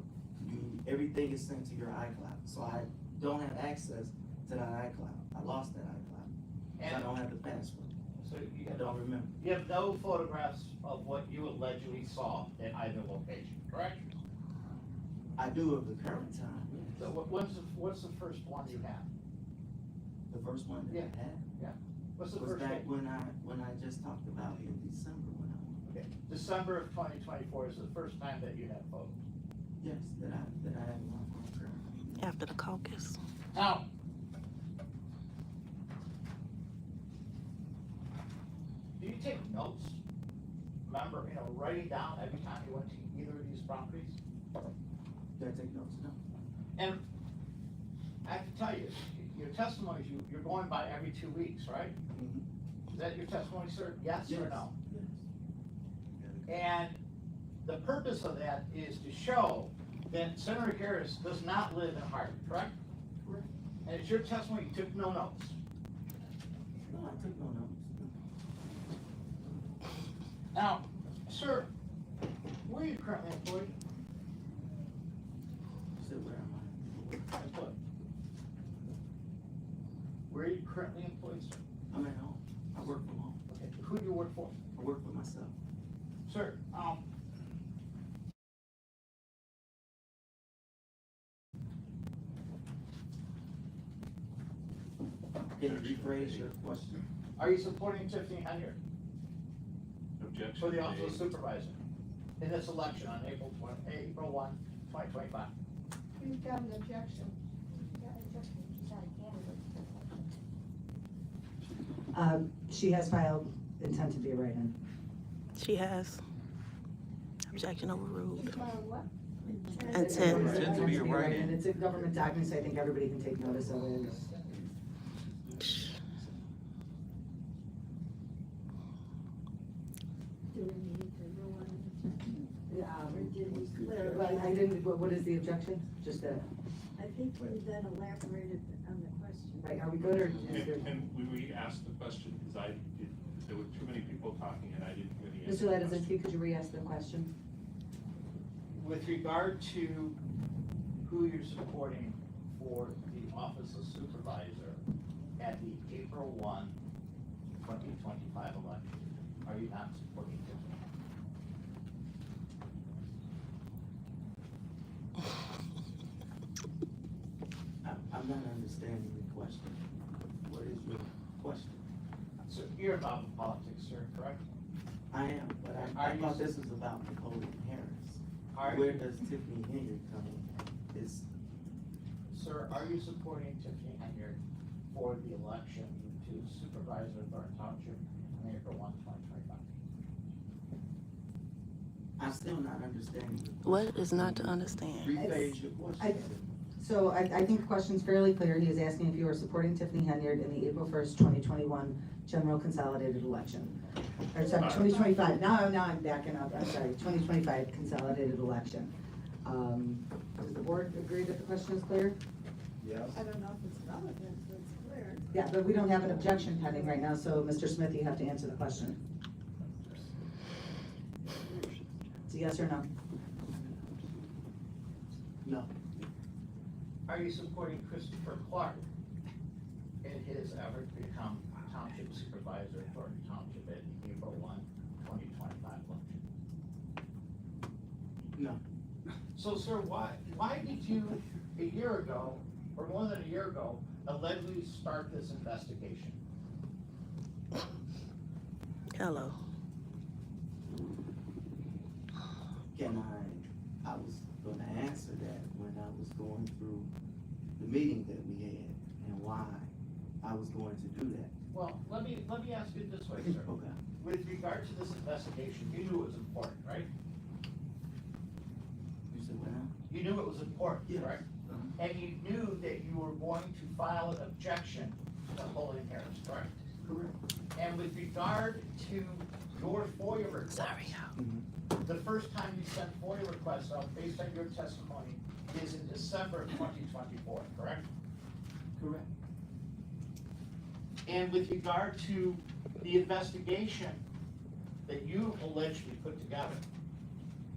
[SPEAKER 6] Everything is sent to your iCloud. So I don't have access to that iCloud. I lost that iCloud. And I don't have the password.
[SPEAKER 16] So you
[SPEAKER 6] I
[SPEAKER 16] have,
[SPEAKER 6] don't remember.
[SPEAKER 16] you have no photographs of what you allegedly saw at either location, correct?
[SPEAKER 6] I do of the current time, yes.
[SPEAKER 16] So what's the first one you have?
[SPEAKER 6] The first one that
[SPEAKER 16] Yeah.
[SPEAKER 6] I had
[SPEAKER 16] What's the
[SPEAKER 6] was
[SPEAKER 16] first
[SPEAKER 6] back
[SPEAKER 16] one?
[SPEAKER 6] when I just talked about in December when I went.
[SPEAKER 16] Okay, December of 2024 is the first time that you had photos.
[SPEAKER 6] Yes, that I have in my phone currently.
[SPEAKER 1] After the caucus.
[SPEAKER 16] Now, do you take notes? Remember, writing down every time you went to either of these properties?
[SPEAKER 6] Do I take notes? No.
[SPEAKER 16] And I have to tell you, your testimony, you're going by every 2 weeks, right?
[SPEAKER 6] Mhm.
[SPEAKER 16] Is that your testimony, sir? Yes or no?
[SPEAKER 6] Yes.
[SPEAKER 16] And the purpose of that is to show that Senator Harris does not live in Harvey, correct?
[SPEAKER 6] Correct.
[SPEAKER 16] And it's your testimony, you took no notes.
[SPEAKER 6] No, I took no notes.
[SPEAKER 16] Now, sir, where are you currently employed?
[SPEAKER 6] You said, where am I?
[SPEAKER 16] Employed. Where are you currently employed, sir?
[SPEAKER 6] I'm at home. I work from home.
[SPEAKER 16] Okay, who do you work for?
[SPEAKER 6] I work for myself.
[SPEAKER 16] Sir,
[SPEAKER 6] Can you rephrase your question?
[SPEAKER 16] are you supporting Tiffany Henyard
[SPEAKER 2] Objection
[SPEAKER 16] for the office of
[SPEAKER 2] made.
[SPEAKER 16] supervisor in this election on April 1, 2025?
[SPEAKER 13] You've got an objection.
[SPEAKER 4] She has filed intent to be a write-in.
[SPEAKER 1] She has. Objection overruled.
[SPEAKER 13] You filed what?
[SPEAKER 1] Intent.
[SPEAKER 4] Intent to be a write-in. It's a government document, so I think everybody can take notice of it.
[SPEAKER 13] Do we need to rule on
[SPEAKER 4] Yeah,
[SPEAKER 13] or did we clarify?
[SPEAKER 4] Well, I didn't, what is the objection? Just that,
[SPEAKER 13] I think we then elaborated on the question.
[SPEAKER 4] right, are we good or is there?
[SPEAKER 2] Can we re-ask the question, because there were too many people talking and I didn't hear the answer.
[SPEAKER 4] Mr. Ladazinski, could you re-ask the question?
[SPEAKER 16] With regard to who you're supporting for the office of supervisor at the April 1, 2025 election, are you not supporting Tiffany?
[SPEAKER 6] I'm not understanding the question. What is your question?
[SPEAKER 16] So you're involved in politics, sir, correct?
[SPEAKER 6] I am, but
[SPEAKER 16] Are
[SPEAKER 6] I
[SPEAKER 16] you-
[SPEAKER 6] thought this was about Napoleon Harris.
[SPEAKER 16] Are
[SPEAKER 6] Where
[SPEAKER 16] you-
[SPEAKER 6] does Tiffany Henyard come in?
[SPEAKER 16] Sir, are you supporting Tiffany Henyard for the election to supervisor of Thornton Township on April 1, 2025?
[SPEAKER 6] I'm still not understanding the question.
[SPEAKER 1] What is not to understand?
[SPEAKER 6] Rephrase your question.
[SPEAKER 4] So I think the question's fairly clear. He is asking if you are supporting Tiffany Henyard in the April 1st, 2021 general consolidated election. Or sorry, 2025, now I'm backing up, I'm sorry, 2025 consolidated election. Does the board agree that the question is clear?
[SPEAKER 11] Yes.
[SPEAKER 13] I don't know if it's relevant, but it's clear.
[SPEAKER 4] Yeah, but we don't have an objection pending right now, so Mr. Smith, you have to answer the question. It's a yes or no?
[SPEAKER 6] No.
[SPEAKER 16] Are you supporting Christopher Clark in his effort to become township supervisor for township at April 1, 2025 election?
[SPEAKER 6] No.
[SPEAKER 16] So, sir, why did you, a year ago, or more than a year ago, allegedly start this investigation?
[SPEAKER 1] Hello.
[SPEAKER 6] I was gonna answer that when I was going through the meeting that we had and why I was going to do that.
[SPEAKER 16] Well, let me ask you this way, sir.
[SPEAKER 6] Okay.
[SPEAKER 16] With regard to this investigation, you knew it was important, right?
[SPEAKER 6] You said what now?
[SPEAKER 16] You knew it was important,
[SPEAKER 6] Yes.
[SPEAKER 16] right? And you knew that you were going to file an objection to Napoleon Harris, correct?
[SPEAKER 6] Correct.
[SPEAKER 16] And with regard to your FOIA request.
[SPEAKER 1] Sorry.
[SPEAKER 16] The first time you sent FOIA requests out based on your testimony is in December of 2024, correct?
[SPEAKER 6] Correct.
[SPEAKER 16] And with regard to the investigation that you allegedly put together,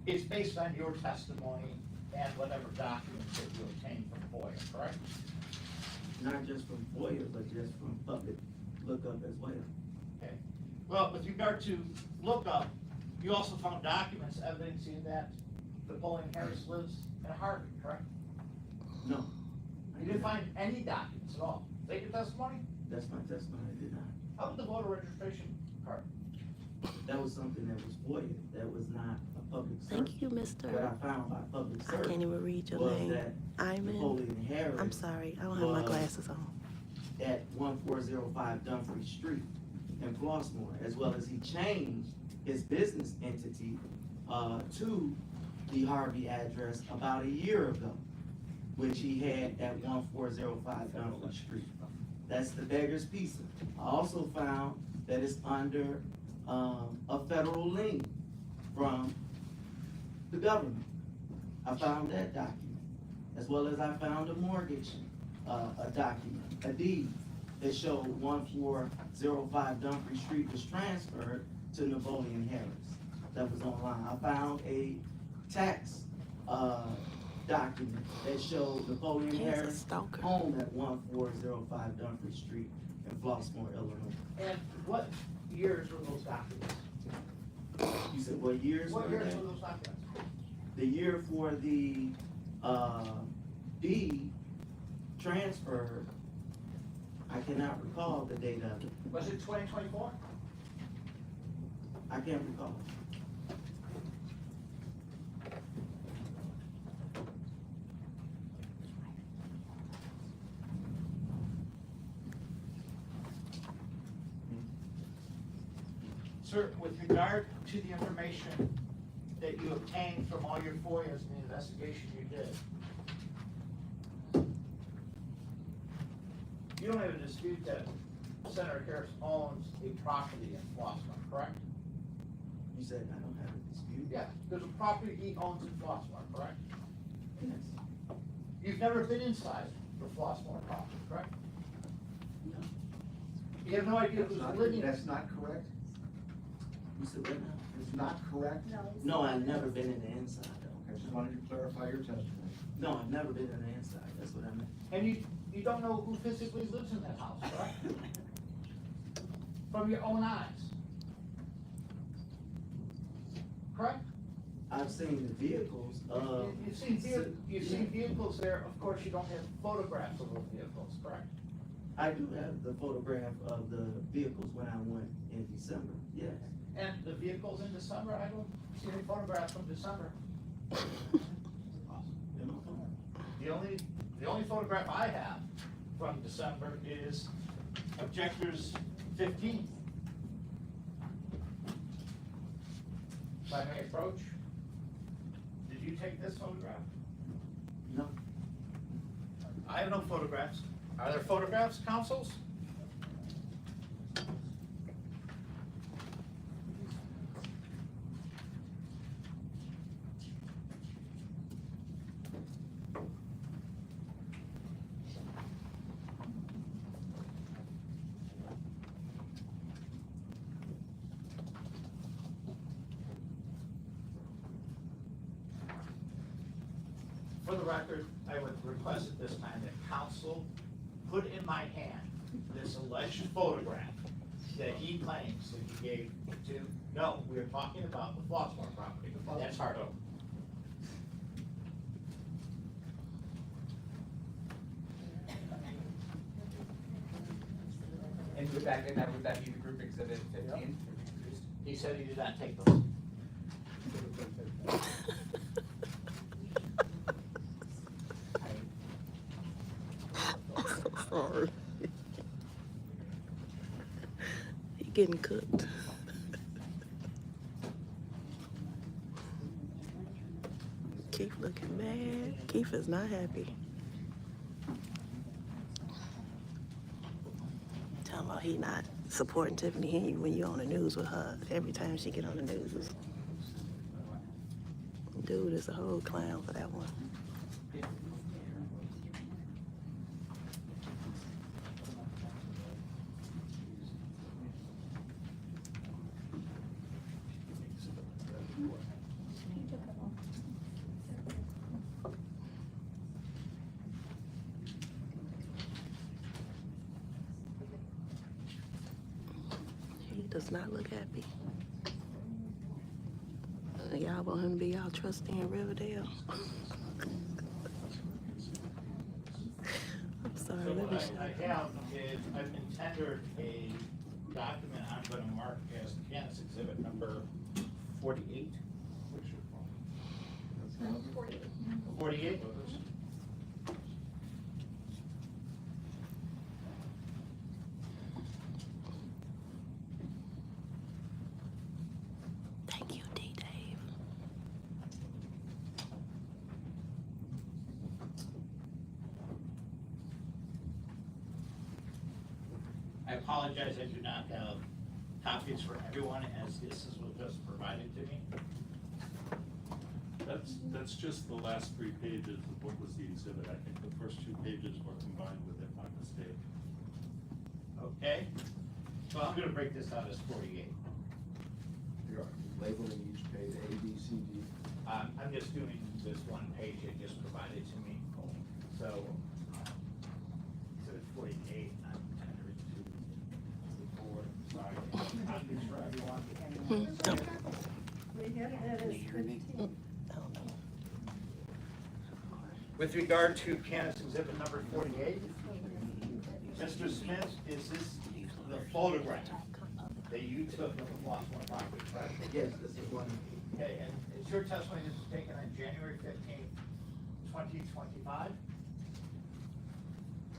[SPEAKER 16] it's based on your testimony and whatever documents that you obtained from FOIA, correct?
[SPEAKER 6] Not just from FOIA, but just from public lookup as well.
[SPEAKER 16] Okay. Well, with regard to lookup, you also found documents evidencing that Napoleon Harris lives in Harvey, correct?
[SPEAKER 6] No.
[SPEAKER 16] You didn't find any documents at all. Is that your testimony?
[SPEAKER 6] That's my testimony, I did not.
[SPEAKER 16] How about the voter registration card?
[SPEAKER 6] That was something that was FOIA, that was not a public search.
[SPEAKER 1] Thank you, Mr.
[SPEAKER 6] What I found by public
[SPEAKER 1] I
[SPEAKER 6] search
[SPEAKER 1] can't even read your
[SPEAKER 6] was
[SPEAKER 1] name.
[SPEAKER 6] that
[SPEAKER 1] Iman.
[SPEAKER 6] Napoleon Harris.
[SPEAKER 1] I'm sorry, I don't have my
[SPEAKER 6] was
[SPEAKER 1] glasses on.
[SPEAKER 6] At 1405 Dumfries Street in Flossmoor, as well as he changed his business entity to the Harvey address about a year ago, which he had at 1405 Dumfries Street. That's the beggar's pizza. I also found that it's under a federal lien from the government. I found that document, as well as I found a mortgage, a document, a deed that showed 1405 Dumfries Street was transferred to Napoleon Harris. That was online. I found a tax document that showed Napoleon
[SPEAKER 1] He's a
[SPEAKER 6] Harris
[SPEAKER 1] stalker.
[SPEAKER 6] home at 1405 Dumfries Street in Flossmoor, Illinois.
[SPEAKER 16] And what years were those documents?
[SPEAKER 6] You said what years were
[SPEAKER 16] What years
[SPEAKER 6] they?
[SPEAKER 16] were those documents?
[SPEAKER 6] The year for the deed transfer, I cannot recall the date of it.
[SPEAKER 16] Was it 2024?
[SPEAKER 6] I can't recall.
[SPEAKER 16] Sir, with regard to the information that you obtained from all your FOIAs and the investigation you did, you don't have a dispute that Senator Harris owns a property in Flossmoor, correct?
[SPEAKER 6] You said I don't have a dispute?
[SPEAKER 16] Yeah, there's a property he owns in Flossmoor, correct?
[SPEAKER 6] Yes.
[SPEAKER 16] You've never been inside the Flossmoor property, correct?
[SPEAKER 6] No.
[SPEAKER 16] You have no idea who's living.
[SPEAKER 11] That's not correct?
[SPEAKER 6] You said what now?
[SPEAKER 11] It's not correct?
[SPEAKER 6] No, I've never been in the inside though.
[SPEAKER 11] I just wanted to clarify your testimony.
[SPEAKER 6] No, I've never been in the inside, that's what I meant.
[SPEAKER 16] And you don't know who physically lives in that house, correct? From your own eyes. Correct?
[SPEAKER 6] I've seen the vehicles,
[SPEAKER 16] You've seen vehicles there, of course, you don't have photographs of those vehicles, correct?
[SPEAKER 6] I do have the photograph of the vehicles when I went in December, yes.
[SPEAKER 16] And the vehicles in December, I don't see any photographs from December.
[SPEAKER 6] In my phone.
[SPEAKER 16] The only photograph I have from December is Objectors 15. If I may approach, did you take this photograph?
[SPEAKER 6] No.
[SPEAKER 16] I have no photographs. Are there photographs, councils? record, I would request at this time that council put in my hand this alleged photograph that he claims that he gave to, no, we are talking about the Flossmoor property, that's Hardo.
[SPEAKER 17] And would that be the group exhibit 15?
[SPEAKER 16] He said he did not take those.
[SPEAKER 1] Sorry. He getting cooked. Keith looking mad. Keith is not happy. Tell him he not supporting Tiffany Henry when you on the news with her. Every time she get on the news, dude is a whole clown for that one. He does not look happy. Y'all want him to be y'all trustee in Riverdale? I'm sorry,
[SPEAKER 16] So
[SPEAKER 1] let
[SPEAKER 16] what
[SPEAKER 1] me
[SPEAKER 16] I have is, I've been tendered a document I'm gonna mark as Kansas exhibit number 48. 48?
[SPEAKER 1] Thank you, D. Dave.
[SPEAKER 16] I apologize, I do not have copies for everyone, as this is what was provided to me.
[SPEAKER 2] That's just the last 3 pages of what was the exhibit. I think the first 2 pages were combined with it by mistake.
[SPEAKER 16] Okay, so I'm gonna break this out as 48.
[SPEAKER 11] You're labeling each page A, B, C, D.
[SPEAKER 16] I'm just doing this one page it just provided to me. So it's 48, I'm tendering to the board, sorry. Copies for everyone.
[SPEAKER 13] We have that as 15.
[SPEAKER 16] With regard to Kansas exhibit number 48, Mr. Smith, is this the photograph that you took of the Flossmoor property, correct?
[SPEAKER 6] Yes, this is one.
[SPEAKER 16] Okay, and is your testimony this was taken on January 15th, 2025?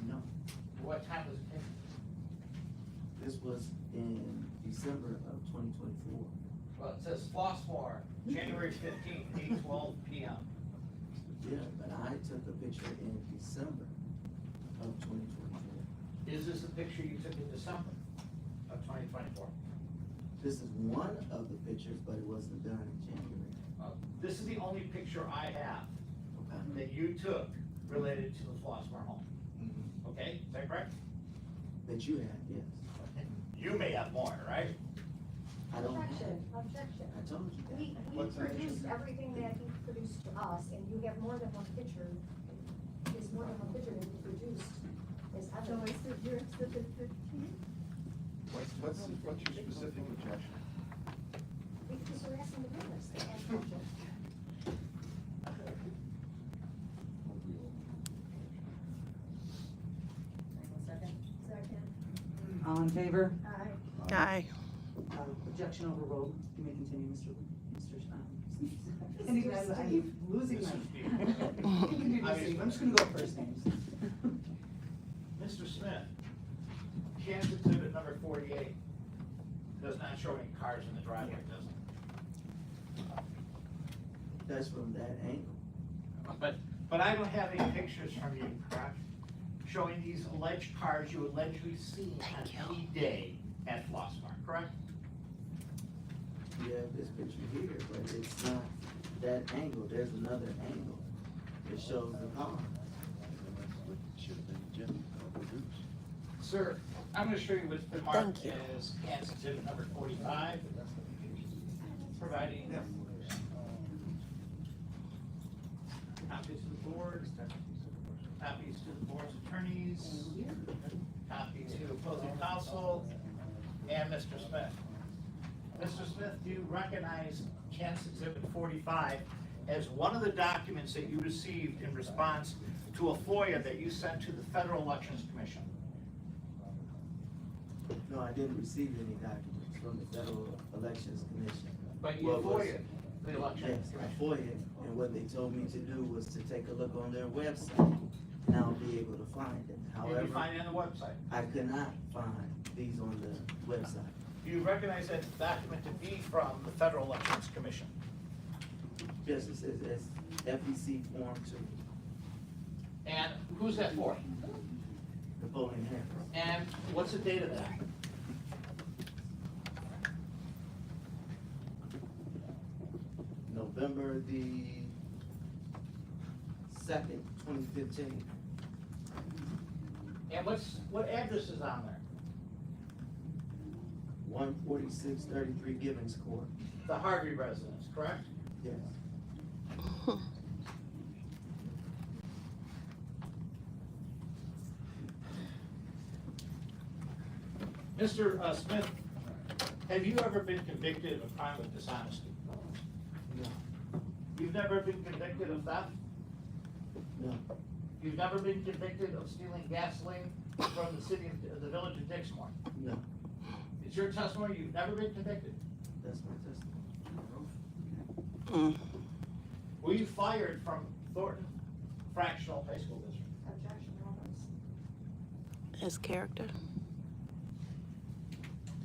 [SPEAKER 6] No,
[SPEAKER 16] What time was it taken?
[SPEAKER 6] this was in December of 2024.
[SPEAKER 16] Well, it says Flossmoor, January 15th, 8:12 p.m.
[SPEAKER 6] Yeah, but I took a picture in December of 2024.
[SPEAKER 16] Is this the picture you took in December of 2024?
[SPEAKER 6] This is one of the pictures, but it wasn't done in January.
[SPEAKER 16] This is the only picture I have
[SPEAKER 6] Okay.
[SPEAKER 16] that you took related to the Flossmoor home. Okay, is that correct?
[SPEAKER 6] That you had, yes.
[SPEAKER 16] You may have more, right?
[SPEAKER 6] I don't have.
[SPEAKER 10] Objection.
[SPEAKER 6] I told you that.
[SPEAKER 10] He
[SPEAKER 16] What's that?
[SPEAKER 10] produced everything that he produced to us, and you have more than one picture. There's more than one picture that he produced as
[SPEAKER 13] So
[SPEAKER 10] evidence.
[SPEAKER 13] is it your exhibit 15?
[SPEAKER 11] What's your specific objection?
[SPEAKER 10] Because we're asking the witness to ask questions.
[SPEAKER 4] Second. All in favor?
[SPEAKER 13] Aye.
[SPEAKER 1] Aye.
[SPEAKER 4] Objection overruled. You may continue, Mr. I'm losing my. You can do this, Steve. I'm just gonna go first names.
[SPEAKER 16] Mr. Smith, Kansas exhibit number 48 does not show any cars in the driveway, does it?
[SPEAKER 6] That's from that angle.
[SPEAKER 16] But I don't have any pictures from you, correct? Showing these alleged cars you allegedly seen on any day at Flossmoor, correct?
[SPEAKER 6] You have this picture here, but it's not that angle. There's another angle. It shows the car.
[SPEAKER 21] Should have been Jim.
[SPEAKER 16] Sir, I'm gonna show you what's been marked
[SPEAKER 1] Thank you.
[SPEAKER 16] as Kansas exhibit number 45. Providing copies to the board. board, copies to the board's attorneys, copy to opposing counsel, and Mr. Smith. Mr. Smith, do you recognize Kansas Exhibit 45 as one of the documents that you received in response to a FOIA that you sent to the Federal Elections Commission?
[SPEAKER 6] No, I didn't receive any documents from the Federal Elections Commission.
[SPEAKER 16] But you
[SPEAKER 6] What was-
[SPEAKER 16] FOIA'd the election.
[SPEAKER 6] Yes, I FOIA'd, and what they told me to do was to take a look on their website, and I'll be able to find it.
[SPEAKER 16] Did
[SPEAKER 6] However,
[SPEAKER 16] you find it on the website?
[SPEAKER 6] I could not find these on the website.
[SPEAKER 16] Do you recognize that document to be from the Federal Elections Commission?
[SPEAKER 6] Yes, it says it's FEC Form 2,
[SPEAKER 16] And who's that for?
[SPEAKER 6] Napoleon Harris.
[SPEAKER 16] And what's the date of that?
[SPEAKER 6] November the 2nd, 2015.
[SPEAKER 16] And what address is on there?
[SPEAKER 6] 14633 Gibbons Court.
[SPEAKER 16] The Harvey residence, correct?
[SPEAKER 6] Yes.
[SPEAKER 16] Mr. Smith, have you ever been convicted of a crime of dishonesty?
[SPEAKER 6] No.
[SPEAKER 16] You've never been convicted of theft?
[SPEAKER 6] No.
[SPEAKER 16] You've never been convicted of stealing gasoline from the city of the village of Dixmoor?
[SPEAKER 6] No.
[SPEAKER 16] It's your testimony, you've never been convicted?
[SPEAKER 6] That's my testimony.
[SPEAKER 16] Were you fired from Thornton Fractional High School District?
[SPEAKER 10] Objection, no votes.
[SPEAKER 1] His character.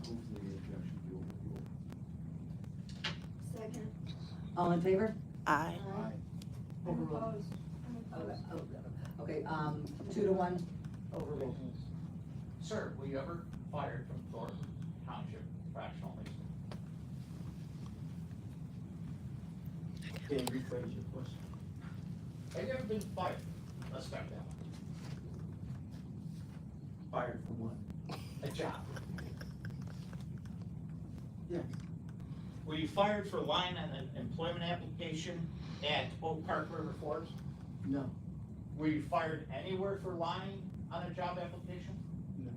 [SPEAKER 11] Move the objection be overruled.
[SPEAKER 13] Second.
[SPEAKER 4] All in favor?
[SPEAKER 1] Aye.
[SPEAKER 13] I'm
[SPEAKER 4] Overruled.
[SPEAKER 13] opposed. I'm opposed.
[SPEAKER 4] Okay, 2-1, overruled.
[SPEAKER 16] Sir, were you ever fired from Thornton Township Fractional High School?
[SPEAKER 6] Can you rephrase your question?
[SPEAKER 16] Have you ever been fired? Let's start that one.
[SPEAKER 6] Fired from what?
[SPEAKER 16] A job.
[SPEAKER 6] Yes.
[SPEAKER 16] Were you fired for lying on an employment application at Oak Park River Forest?
[SPEAKER 6] No.
[SPEAKER 16] Were you fired anywhere for lying on a job application?
[SPEAKER 6] No.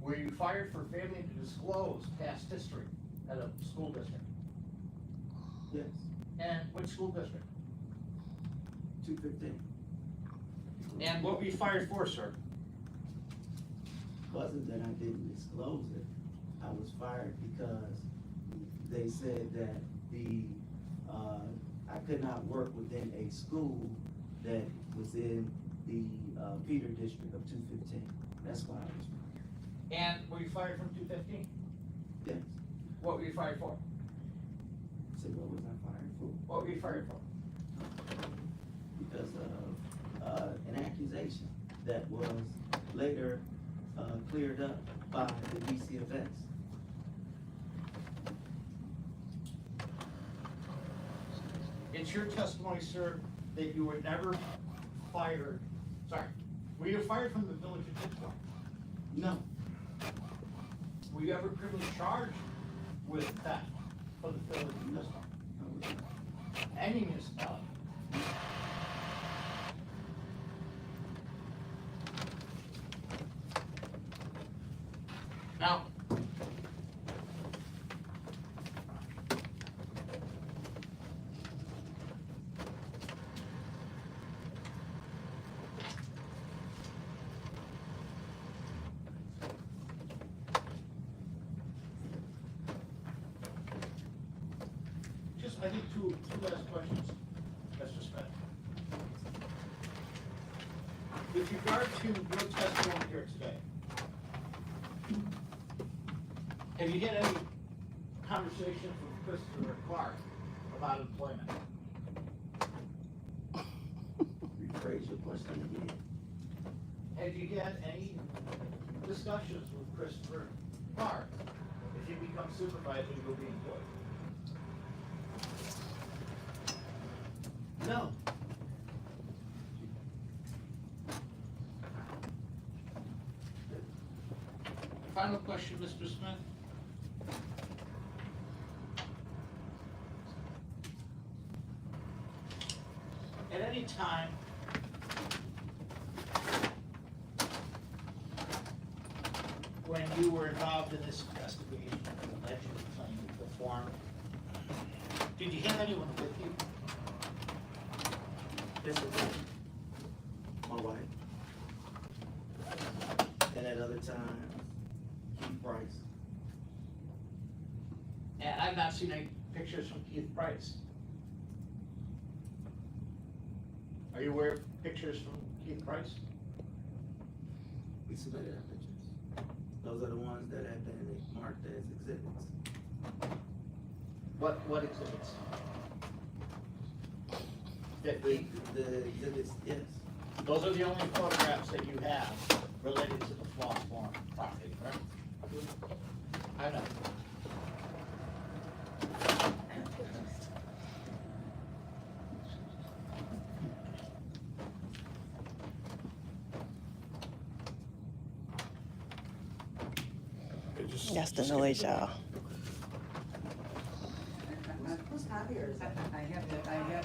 [SPEAKER 16] Were you fired for failing to disclose past history at a school district?
[SPEAKER 6] Yes.
[SPEAKER 16] And which school district?
[SPEAKER 6] 215.
[SPEAKER 16] And what were you fired for, sir?
[SPEAKER 6] Wasn't that I didn't disclose it. I was fired because they said that I could not work within a school that was in the Peter District of 215. That's why I was fired.
[SPEAKER 16] And were you fired from 215?
[SPEAKER 6] Yes.
[SPEAKER 16] What were you fired for?
[SPEAKER 6] So what was I fired for?
[SPEAKER 16] What were you fired for?
[SPEAKER 6] Because of an accusation that was later cleared up by the DCFS.
[SPEAKER 16] It's your testimony, sir, that you were never fired, sorry, were you fired from the village of Dixmoor?
[SPEAKER 6] No.
[SPEAKER 16] Were you ever criminally charged with theft for the village of Dixmoor? Any municipality? Now, just, I think two last questions, Mr. Smith. With regard to your testimony here today, have you had any conversations with Christopher Clark about employment?
[SPEAKER 6] Rephrase your question again.
[SPEAKER 16] Have you had any discussions with Christopher Clark? If you become supervisor, you'll be employed.
[SPEAKER 6] No.
[SPEAKER 16] Final question, Mr. Smith. At any time when you were involved in this investigation, the alleged claim performed, did you have anyone with you?
[SPEAKER 6] This is my wife. And at other time, Keith Price.
[SPEAKER 16] And I've not seen any pictures from Keith Price. Are you aware of pictures from Keith Price?
[SPEAKER 6] We submitted our pictures. Those are the ones that have been marked as exhibits.
[SPEAKER 16] What exhibits? That we,
[SPEAKER 6] The exhibits, yes.
[SPEAKER 16] those are the only photographs that you have related to the Floss Farm property, correct? I know.
[SPEAKER 1] That's the noise, y'all.
[SPEAKER 4] Whose copy or is that?
[SPEAKER 8] I have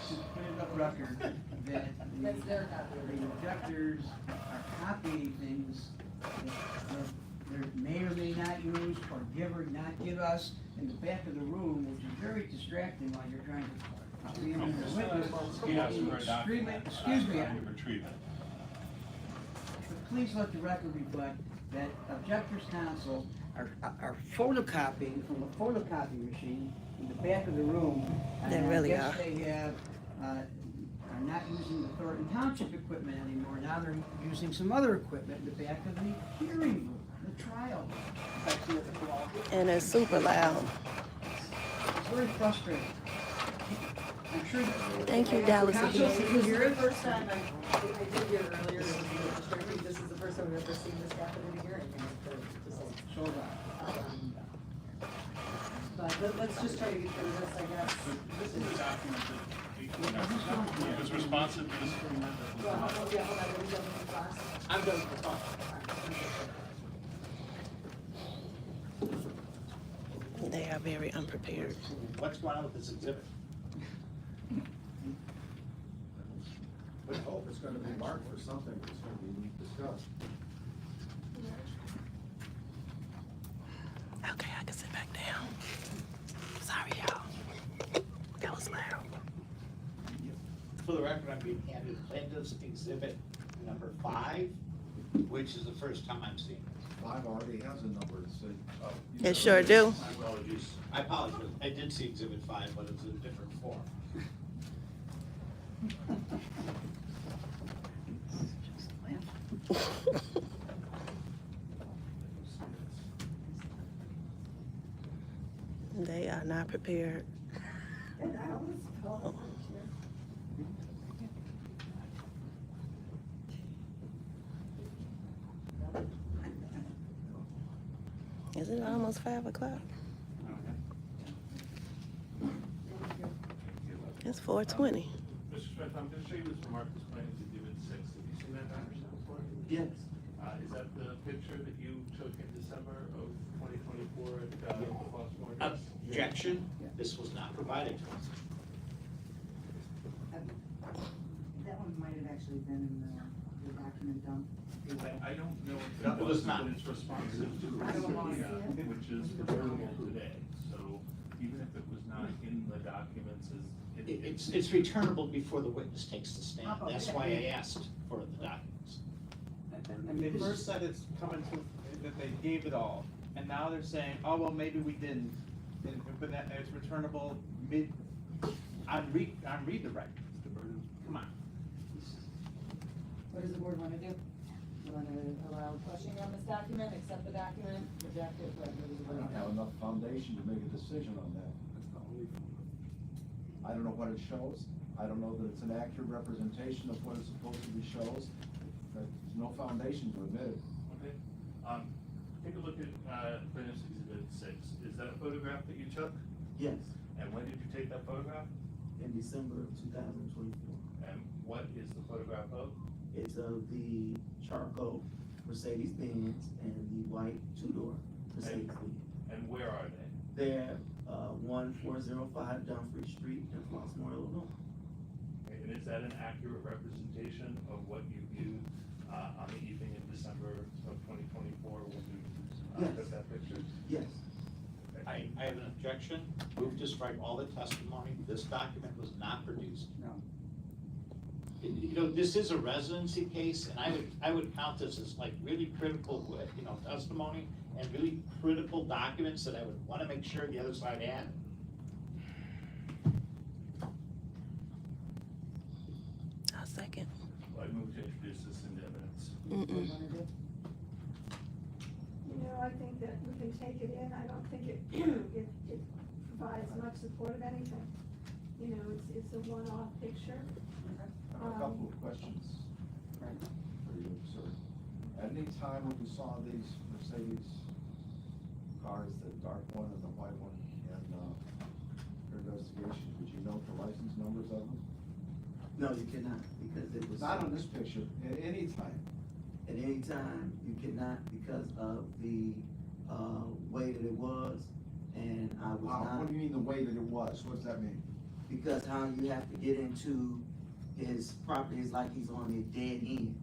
[SPEAKER 8] to put it up record that
[SPEAKER 4] That's their copy.
[SPEAKER 8] the objectors are copying things that they may or may not use or give or not give us in the back of the room, which is very distracting while you're trying to be able to witness.
[SPEAKER 2] He asked for a
[SPEAKER 8] Extremely-
[SPEAKER 2] document.
[SPEAKER 8] Excuse me,
[SPEAKER 2] And you retrieve it.
[SPEAKER 8] please let the record reflect that objectors' counsel are photocopying from a photocopy machine in the back of the room.
[SPEAKER 1] They
[SPEAKER 8] And
[SPEAKER 1] really
[SPEAKER 8] I guess
[SPEAKER 1] are.
[SPEAKER 8] they have, are not using the Thornton Township equipment anymore. Now they're using some other equipment in the back of the hearing room, the trial.
[SPEAKER 1] And it's super loud.
[SPEAKER 8] It's very frustrating. I'm sure.
[SPEAKER 1] Thank you, Dallas.
[SPEAKER 8] Counsel,
[SPEAKER 4] This
[SPEAKER 8] did
[SPEAKER 4] is
[SPEAKER 8] you hear
[SPEAKER 4] the
[SPEAKER 8] it?
[SPEAKER 4] first time I did hear earlier, this is the first time I've ever seen this happen in a hearing.
[SPEAKER 8] So,
[SPEAKER 4] But let's just try to get through this, I guess.
[SPEAKER 2] This is a document that, he was responsive to this.
[SPEAKER 4] Well, hold on, are we done with the class?
[SPEAKER 16] I'm done with the talk.
[SPEAKER 1] They are very unprepared.
[SPEAKER 16] What's going on with this exhibit?
[SPEAKER 11] We hope it's gonna be marked for something that's gonna be discussed.
[SPEAKER 1] Okay, I can sit back down. Sorry, y'all. That was loud.
[SPEAKER 16] For the record, I'm being handed plaintiff's exhibit number 5, which is the first time I'm seeing it.
[SPEAKER 11] 5 already has a number, so.
[SPEAKER 1] It sure do.
[SPEAKER 16] My apologies. I apologize. I did see exhibit 5, but it's in a different form.
[SPEAKER 1] They are not prepared.
[SPEAKER 13] And I almost fell.
[SPEAKER 1] Is it almost 5 o'clock? It's 4:20.
[SPEAKER 2] Mr. Smith, I'm gonna show you this remarkable plan to Exhibit 6. Have you seen that document before?
[SPEAKER 6] Yes.
[SPEAKER 2] Is that the picture that you took in December of 2024 at the Floss Farm?
[SPEAKER 16] Objection, this was not provided to us.
[SPEAKER 4] That one might have actually been in the document dump.
[SPEAKER 2] I don't know if
[SPEAKER 16] No,
[SPEAKER 2] it
[SPEAKER 16] it was
[SPEAKER 2] was,
[SPEAKER 16] not.
[SPEAKER 2] but it's responsive to
[SPEAKER 4] I don't wanna see
[SPEAKER 2] Subpoena, which is available today. So even if it was not in the documents,
[SPEAKER 16] It's returnable before the witness takes the stand. That's why I asked for the documents.
[SPEAKER 9] And they first said it's coming to, that they gave it all, and now they're saying, oh, well, maybe we didn't. But that, it's returnable on read the record. Come on.
[SPEAKER 4] What does the board want to do? You want to allow questioning on this document, accept the document, reject it, what does the
[SPEAKER 11] I
[SPEAKER 4] board
[SPEAKER 11] don't
[SPEAKER 4] want to
[SPEAKER 11] have
[SPEAKER 4] do?
[SPEAKER 11] enough foundation to make a decision on that. I don't know what it shows. I don't know that it's an accurate representation of what it supposedly shows. There's no foundation to admit it.
[SPEAKER 2] okay. Take a look at Plaintiff's Exhibit 6. Is that a photograph that you took?
[SPEAKER 6] Yes,
[SPEAKER 2] And when did you take that photograph?
[SPEAKER 6] in December of 2024.
[SPEAKER 2] And what is the photograph of?
[SPEAKER 6] It's of the charcoal Mercedes-Benz and the white two-door Mercedes-Benz.
[SPEAKER 2] And where are they?
[SPEAKER 6] They're 1405 Dumfries Street in Flossmoor, Illinois.
[SPEAKER 2] And is that an accurate representation of what you viewed on the evening in December of 2024 when you
[SPEAKER 6] Yes.
[SPEAKER 12] at that picture?
[SPEAKER 6] Yes.
[SPEAKER 5] I have an objection. Move to strike all the testimony. This document was not produced.
[SPEAKER 8] No.
[SPEAKER 5] You know, this is a residency case, and I would count this as like really critical, testimony and really critical documents that I would wanna make sure the other side had.
[SPEAKER 1] I'll second.
[SPEAKER 12] I move to introduce this into evidence.
[SPEAKER 13] You know, I think that we can take it in, I don't think it provides much support of anything. You know, it's a one-off picture.
[SPEAKER 11] I have a couple of questions for you, sir. At any time when you saw these Mercedes cars, the dark one and the white one, in your investigation, did you note the license numbers of them?
[SPEAKER 6] No, you cannot, because it was.
[SPEAKER 11] Not on this picture, at any time.
[SPEAKER 6] At any time, you cannot because of the, way that it was, and I was not.
[SPEAKER 11] What do you mean the way that it was? What does that mean?
[SPEAKER 6] Because how you have to get into his property is like he's on a dead end.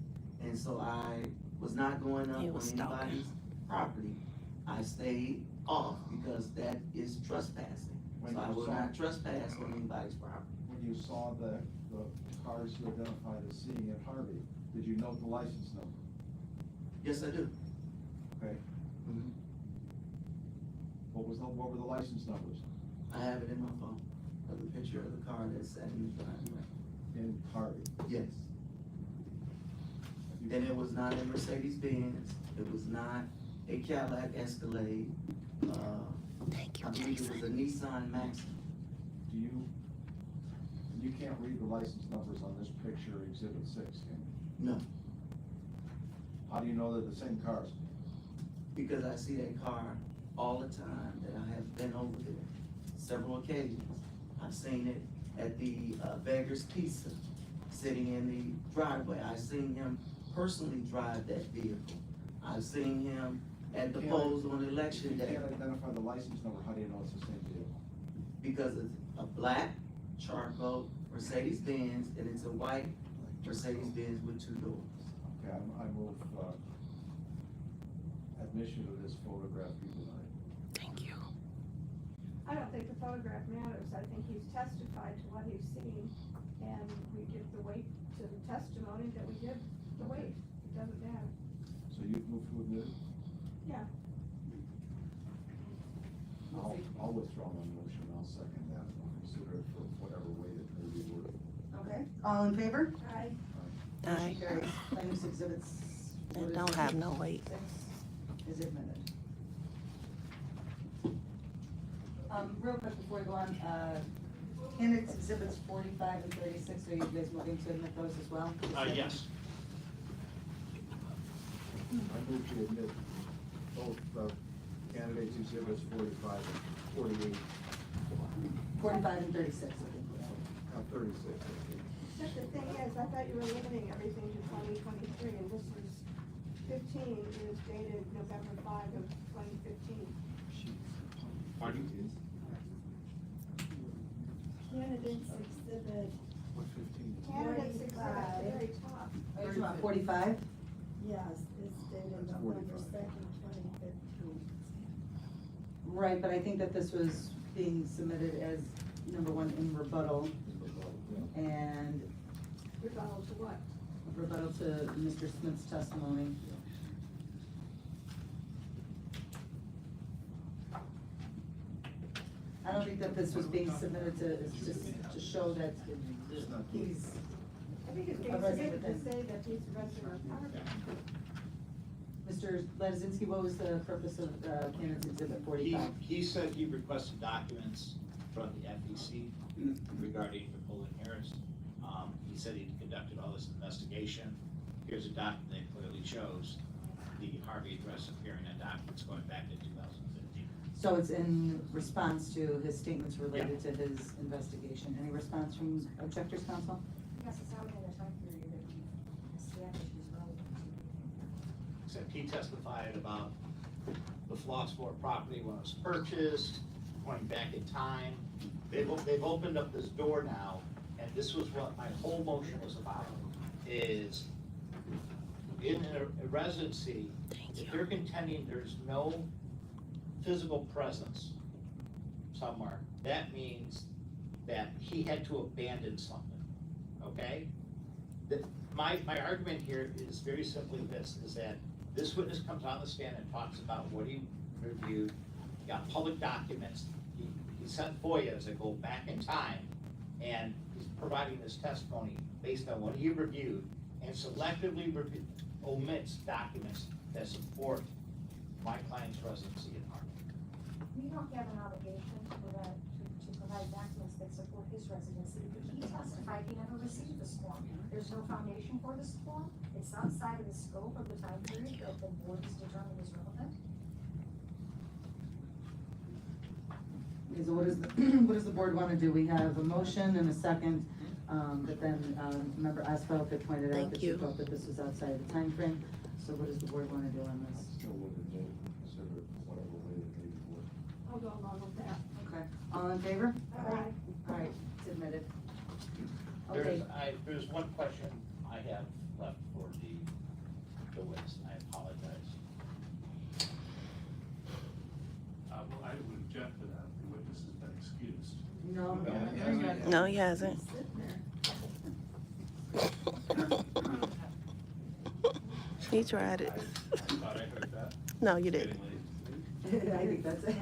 [SPEAKER 6] And so I was not going up
[SPEAKER 1] He
[SPEAKER 6] on
[SPEAKER 1] was stalking.
[SPEAKER 6] anybody's property. I stayed off because that is trespassing.
[SPEAKER 11] When
[SPEAKER 6] So I
[SPEAKER 11] you
[SPEAKER 6] will
[SPEAKER 11] saw-
[SPEAKER 6] not trespass on anybody's property.
[SPEAKER 11] When you saw the cars you identified as seeing at Harvey, did you note the license number?
[SPEAKER 6] Yes, I do.
[SPEAKER 11] Okay.
[SPEAKER 6] Mhm.
[SPEAKER 11] What were the license numbers?
[SPEAKER 6] I have it in my phone, of the picture of the car that sat in the driveway.
[SPEAKER 11] In Harvey?
[SPEAKER 6] Yes. And it was not a Mercedes-Benz, it was not a Cadillac Escalade.
[SPEAKER 1] Thank you,
[SPEAKER 6] I believe it was a Nissan Maxima.
[SPEAKER 11] Do you can't read the license numbers on this picture, Exhibit 6, can you?
[SPEAKER 6] No,
[SPEAKER 11] How do you know they're the same cars?
[SPEAKER 6] because I see that car all the time, that I have been over there several occasions. I've seen it at the Beggar's Pizza, sitting in the driveway. I've seen him personally drive that vehicle. I've seen him at the polls on election
[SPEAKER 11] If you
[SPEAKER 6] day,
[SPEAKER 11] can't identify the license number, how do you know it's the same vehicle?
[SPEAKER 6] because it's a black charcoal Mercedes-Benz, and it's a white Mercedes-Benz with 2 doors.
[SPEAKER 11] Okay, I move admission of this photograph be denied.
[SPEAKER 1] Thank you.
[SPEAKER 13] I don't think the photograph matters, I think he's testified to what he's seen, and we give the weight to the testimony that we give the weight, it doesn't matter.
[SPEAKER 11] So you've moved to admit it?
[SPEAKER 13] Yeah.
[SPEAKER 11] I'll withdraw my motion, I'll second that, I'll consider it for whatever way it may be worth.
[SPEAKER 4] Okay, all in favor?
[SPEAKER 13] Aye.
[SPEAKER 1] Aye.
[SPEAKER 4] Motion carries. Claims exhibits.
[SPEAKER 1] It don't have no weight.
[SPEAKER 4] Is admitted. Real quick before we go on, candidates exhibits 45 and 36, are you guys moving to admit those as well?
[SPEAKER 5] Yes.
[SPEAKER 11] I move to admit both candidates exhibits 45 and 48.
[SPEAKER 13] 45 and 36, I think.
[SPEAKER 11] 36.
[SPEAKER 13] But the thing is, I thought you were limiting everything to 2023, and this was 15, is dated November 5 of 2015.
[SPEAKER 5] Pardon?
[SPEAKER 13] Candidates exhibit.
[SPEAKER 11] What 15 is?
[SPEAKER 13] Candidates exhibit, at the very top.
[SPEAKER 4] Are you talking about 45?
[SPEAKER 13] Yes, it's dated
[SPEAKER 11] That's
[SPEAKER 13] November
[SPEAKER 11] 45.
[SPEAKER 13] 2nd, 2015.
[SPEAKER 4] Right, but I think that this was being submitted as number one in rebuttal, and
[SPEAKER 13] Rebuttal to what?
[SPEAKER 4] rebuttal to Mr. Smith's testimony. I don't think that this was being submitted to, it's just to show that he's,
[SPEAKER 13] I think it's being
[SPEAKER 4] A resident
[SPEAKER 13] submitted to
[SPEAKER 4] within.
[SPEAKER 13] say that he's a resident of Harvard.
[SPEAKER 4] Mr. Ladizinski, what was the purpose of candidates exhibit 45?
[SPEAKER 5] He said he requested documents from the FEC regarding Nicole and Harris. He said he conducted all this investigation. Here's a document that clearly shows the Harvey address appearing on documents going back to 2015.
[SPEAKER 4] So it's in response to his statements related to his investigation. Any response from objectors, counsel?
[SPEAKER 10] Yes, it's out in the time period that the statute is relevant to.
[SPEAKER 5] Except he testified about the Flossmoor property when it was purchased, going back in time. They've opened up this door now, and this was what my whole motion was about, is
[SPEAKER 16] in a residency, if they're contending there's no physical presence somewhere, that means that he had to abandon something, okay? My argument here is very simply this, is that this witness comes on the stand and talks about what he reviewed, got public documents, he sent FOIAs that go back in time, and he's providing this testimony based on what he reviewed, and selectively omits documents that support my client's residency in Harvard.
[SPEAKER 10] We don't have an obligation to provide documents that support his residency. He testified he never received this form. There's no foundation for this form. It's outside of the scope of the time period that the board has determined is relevant.
[SPEAKER 4] Okay, so what does the board want to do? We have a motion and a second, but then, Member Asfel had pointed out that she felt that this was outside of the time frame. So what does the board want to do on this?
[SPEAKER 11] Still wouldn't vote, consider it whatever way it may be worked.
[SPEAKER 13] I'll go along with that.
[SPEAKER 4] Okay, all in favor?
[SPEAKER 13] Aye.
[SPEAKER 4] All right, it's admitted. Okay,
[SPEAKER 16] There's one question I have left for the witness, and I apologize.
[SPEAKER 2] Well, I would object to that. The witness has been excused.
[SPEAKER 4] no.
[SPEAKER 1] No, he hasn't. He tried it.
[SPEAKER 2] I thought I heard that.
[SPEAKER 1] No, you didn't.
[SPEAKER 4] I think that's it.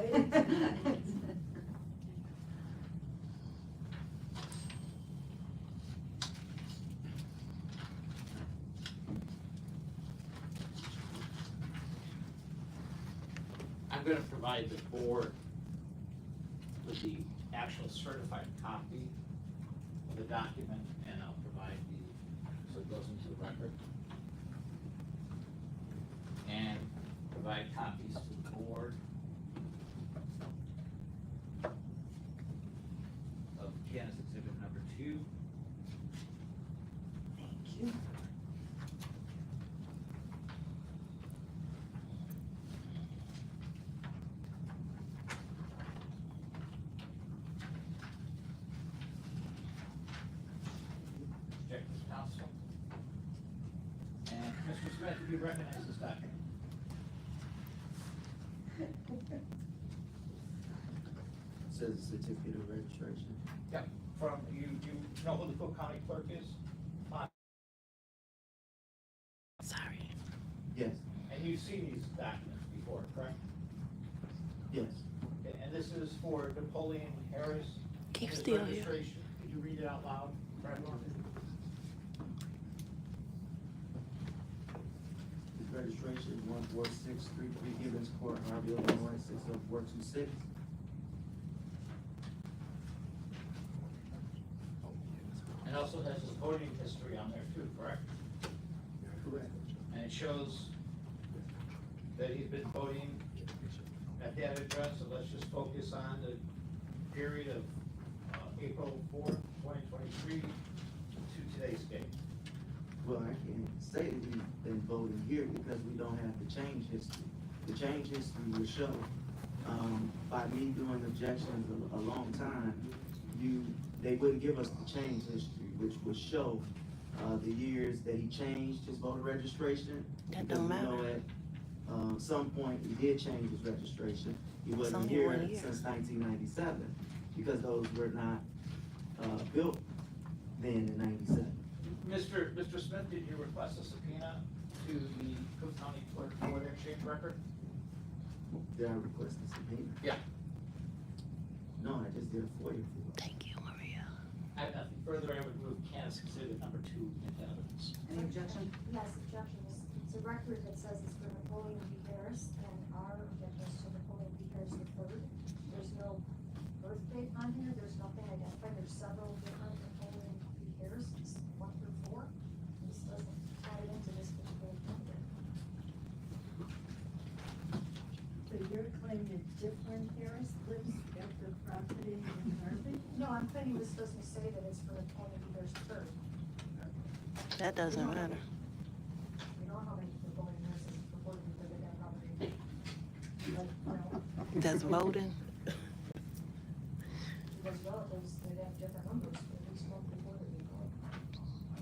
[SPEAKER 16] I'm gonna provide the board with the actual certified copy of the document, and I'll provide so it goes into the record. And provide copies to the board of Janice Exhibit number 2.
[SPEAKER 4] Thank you.
[SPEAKER 16] Check with council. And Mr. Smith, if you recognize this document.
[SPEAKER 6] Says certificate of registration.
[SPEAKER 16] Yep, from, you know who the Cook County clerk is?
[SPEAKER 1] Sorry.
[SPEAKER 6] Yes,
[SPEAKER 16] And you've seen these documents before, correct?
[SPEAKER 6] yes.
[SPEAKER 16] Okay, and this is for Napoleon Harris.
[SPEAKER 1] Keep
[SPEAKER 16] his
[SPEAKER 1] still here.
[SPEAKER 16] registration. Could you read it out loud for everyone?
[SPEAKER 6] His registration is 14633 Gibbons Court, Harvey, Illinois, 60426.
[SPEAKER 16] And also has his voting history on there too, correct?
[SPEAKER 6] Correct.
[SPEAKER 16] And it shows that he's been voting at that address, so let's just focus on the period of April 4th, 2023 to today's date.
[SPEAKER 6] Well, I can't say that he's been voting here because we don't have the change history. The change history will show, by me doing objections a long time, they wouldn't give us the change history, which would show, the years that he changed his voter registration.
[SPEAKER 1] That
[SPEAKER 6] Because
[SPEAKER 1] don't
[SPEAKER 6] we know
[SPEAKER 1] matter.
[SPEAKER 6] at, some point, he did change his registration. He wasn't
[SPEAKER 1] only
[SPEAKER 6] here
[SPEAKER 1] 1 year.
[SPEAKER 6] since 1997, because those were not, built then in 97.
[SPEAKER 16] Mr. Smith, did you request a subpoena to the Cook County Clerk for their exchange record?
[SPEAKER 6] Did I request a subpoena?
[SPEAKER 16] Yeah.
[SPEAKER 6] No, I just did a FOIA for it.
[SPEAKER 1] Thank you, Maria.
[SPEAKER 16] I have nothing further. I would move Candace Exhibit number 2 into evidence.
[SPEAKER 4] Any objection?
[SPEAKER 10] Yes, objection is, it's a record that says it's for Napoleon B. Harris, and our objection is to Napoleon B. Harris III. There's no birth date on here, there's nothing identified, there's several different Napoleon B. Harrises, 1 through 4. This doesn't tie it into this particular calendar.
[SPEAKER 13] So you're claiming a different Harris lives at the property in Harvey?
[SPEAKER 10] No, I'm claiming this doesn't say that it's for Napoleon B. Harris III.
[SPEAKER 1] That doesn't matter.
[SPEAKER 10] You know how many Napoleon Harrises reported to live at that property? But, no.
[SPEAKER 1] That's voting.
[SPEAKER 10] Because relatives, they'd have different numbers, but at least one before the people.
[SPEAKER 11] I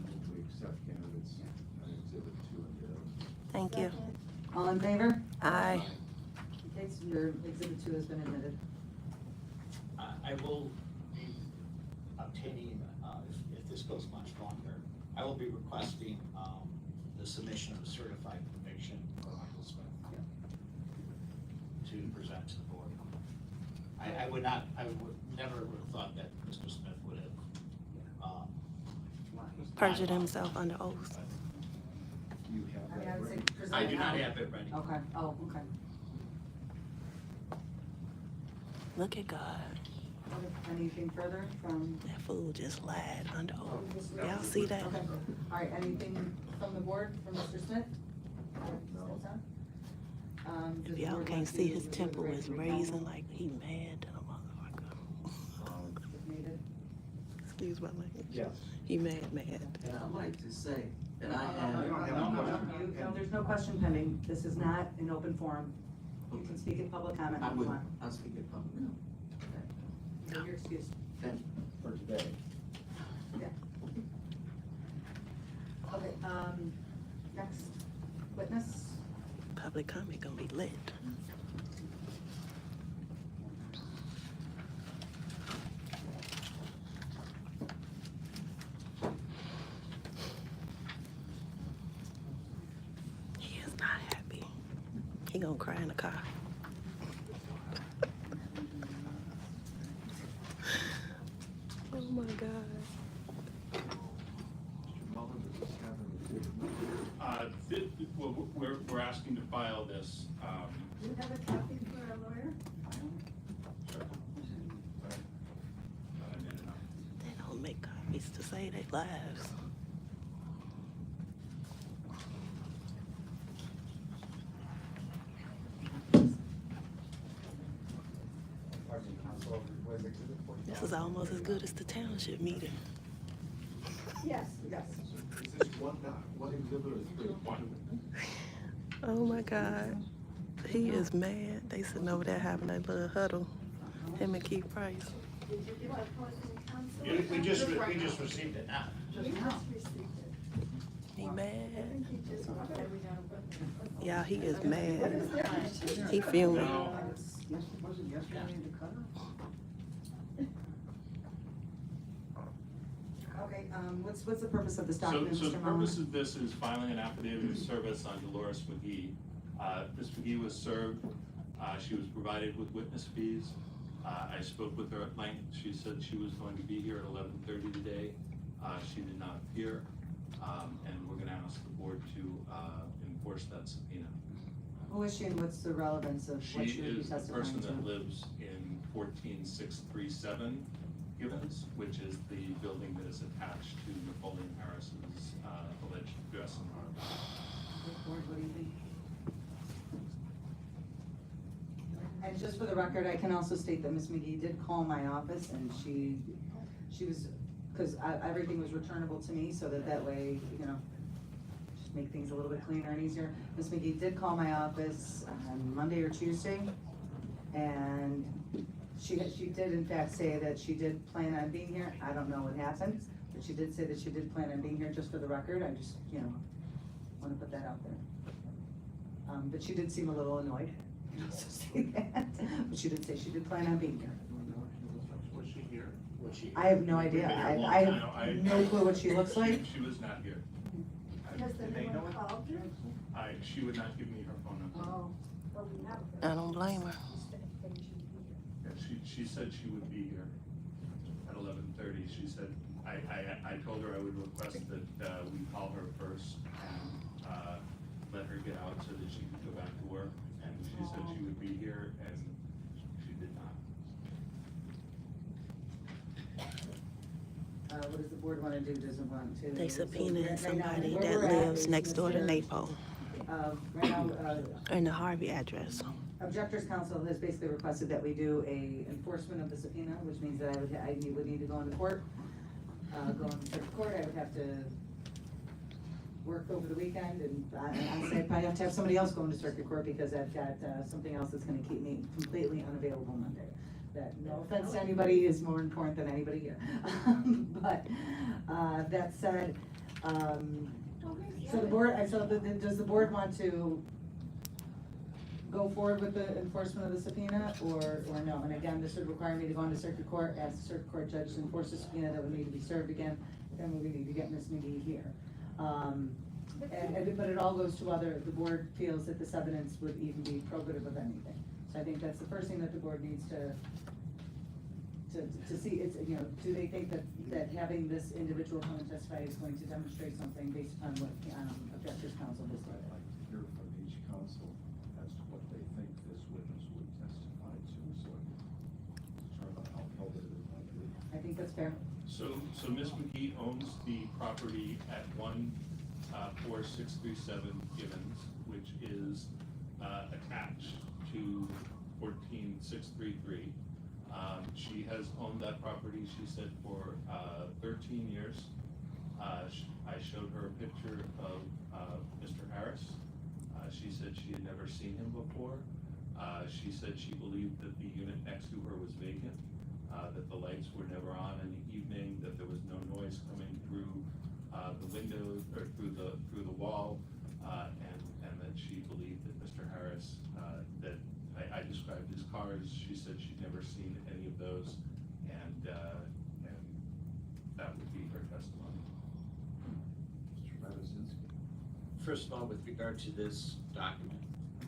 [SPEAKER 11] move we accept candidates, exhibit 2 and
[SPEAKER 1] Thank you.
[SPEAKER 4] All in favor?
[SPEAKER 1] Aye.
[SPEAKER 4] Okay, so your exhibit 2 has been admitted.
[SPEAKER 5] I will be obtaining, if this goes much longer, I will be requesting, the submission of a certified conviction for Michael Smith to present to the board. I would never would have thought that Mr. Smith would have,
[SPEAKER 1] Perjured himself under oath.
[SPEAKER 11] You have
[SPEAKER 4] I mean,
[SPEAKER 11] that
[SPEAKER 4] I would say
[SPEAKER 11] ready?
[SPEAKER 4] present
[SPEAKER 5] I do not
[SPEAKER 4] now.
[SPEAKER 5] have it ready.
[SPEAKER 4] Okay, oh, okay.
[SPEAKER 1] Look at God.
[SPEAKER 4] Anything further from?
[SPEAKER 1] That fool just lied under oath. Y'all see that?
[SPEAKER 4] Okay, all right, anything from the board, from Mr. Smith?
[SPEAKER 1] If y'all can't see, his temple is raising like he mad than a motherfucker. Excuse my language.
[SPEAKER 6] Yes.
[SPEAKER 1] He mad.
[SPEAKER 6] And I'd like to say that I
[SPEAKER 4] No, there's no question pending. This is not an open forum. You can speak in public comment if you want.
[SPEAKER 6] I'll speak in public now.
[SPEAKER 4] You're excused.
[SPEAKER 6] Thank you for today.
[SPEAKER 4] Yeah. Okay, next witness.
[SPEAKER 1] Public comment gonna be lit. He is not happy. He gonna cry in the car. Oh my God.
[SPEAKER 2] We're asking to file this,
[SPEAKER 13] Do you have a copy for a lawyer?
[SPEAKER 1] They don't make copies to save their lives. This is almost as good as the township meeting.
[SPEAKER 13] Yes, yes.
[SPEAKER 11] Is this one exhibit or is it one?
[SPEAKER 1] Oh my God. He is mad. They sitting over there having a little huddle. Him and Keith Price.
[SPEAKER 13] Did you give opposing counsel?
[SPEAKER 16] We just received it now.
[SPEAKER 13] We just received it.
[SPEAKER 1] He
[SPEAKER 13] I
[SPEAKER 1] mad.
[SPEAKER 13] think he just walked every now and then.
[SPEAKER 1] Yeah, he is mad. He fuming.
[SPEAKER 8] Was it yesterday in the cutter?
[SPEAKER 4] Okay, what's the purpose of this document,
[SPEAKER 2] So the
[SPEAKER 4] Mr. Mullin?
[SPEAKER 2] purpose of this is filing an affidavit of service on Dolores McGee. Ms. McGee was served, she was provided with witness fees. I spoke with her at length. She said she was going to be here at 11:30 today. She did not appear, and we're gonna ask the board to enforce that subpoena.
[SPEAKER 4] Who is she and what's the relevance of what
[SPEAKER 2] She
[SPEAKER 4] she would be
[SPEAKER 2] is the
[SPEAKER 4] testifying
[SPEAKER 2] person that
[SPEAKER 4] to?
[SPEAKER 2] lives in 14637 Gibbons, which is the building that is attached to Napoleon Harris's alleged dress and harm.
[SPEAKER 4] Board, what do you think? And just for the record, I can also state that Ms. McGee did call my office and she was, because everything was returnable to me, so that way, you know, just make things a little bit cleaner and easier. Ms. McGee did call my office on Monday or Tuesday, and she did in fact say that she did plan on being here. I don't know what happened, but she did say that she did plan on being here, just for the record. I just, you know, want to put that out there. But she did seem a little annoyed. So say that. But she did say she did plan on being here.
[SPEAKER 2] Was she here?
[SPEAKER 16] Was she?
[SPEAKER 4] I have no idea. I have no clue what she looks like.
[SPEAKER 2] She was not here.
[SPEAKER 13] Has the
[SPEAKER 2] They
[SPEAKER 13] new
[SPEAKER 2] know
[SPEAKER 13] one
[SPEAKER 2] it?
[SPEAKER 13] called you?
[SPEAKER 2] She would not give me her phone number.
[SPEAKER 13] Oh, well, we have.
[SPEAKER 1] I don't blame her.
[SPEAKER 2] Yeah, she said she would be here at 11:30. She said, I told her I would request that we call her first and let her get out so that she could go back to work. And she said she would be here, and she did not.
[SPEAKER 4] What does the board want to do? Doesn't want to?
[SPEAKER 1] They
[SPEAKER 4] so
[SPEAKER 1] subpoenaed
[SPEAKER 4] right now,
[SPEAKER 1] somebody
[SPEAKER 4] where
[SPEAKER 1] that
[SPEAKER 4] we're at
[SPEAKER 1] lives
[SPEAKER 4] is
[SPEAKER 1] next door to
[SPEAKER 4] Mr.
[SPEAKER 1] NAPO
[SPEAKER 4] Right now,
[SPEAKER 1] in the Harvey address.
[SPEAKER 4] Objectors Council has basically requested that we do a enforcement of the subpoena, which means that I would need to go into court. Go into court, I would have to work over the weekend, and honestly, I'd probably have to have somebody else go into circuit court because I've got something else that's gonna keep me completely unavailable Monday. That, no offense to anybody, is more important than anybody here. But, that said, So the board, does the board want to go forward with the enforcement of the subpoena, or no? And again, this would require me to go into circuit court, ask the circuit court judge to enforce the subpoena that would need to be served again, then we need to get Ms. McGee here. But it all goes to whether the board feels that this evidence would even be probative of anything. So I think that's the first thing that the board needs to see, it's, you know, do they think that having this individual come and testify is going to demonstrate something based upon what objectors counsel has said?
[SPEAKER 11] I'd like to hear from each counsel as to what they think this witness would testify to, so I can determine how probative it might be.
[SPEAKER 4] I think that's fair.
[SPEAKER 2] So Ms. McGee owns the property at 14637 Gibbons, which is attached to 14633. She has owned that property, she said, for 13 years. I showed her a picture of Mr. Harris. She said she had never seen him before. She said she believed that the unit next to her was vacant, that the lights were never on in the evening, that there was no noise coming through the windows or through the wall, and that she believed that Mr. Harris, that I described his cars. She said she'd never seen any of those, and that would be her testimony.
[SPEAKER 11] Mr. Matazinski.
[SPEAKER 16] First of all, with regard to this document,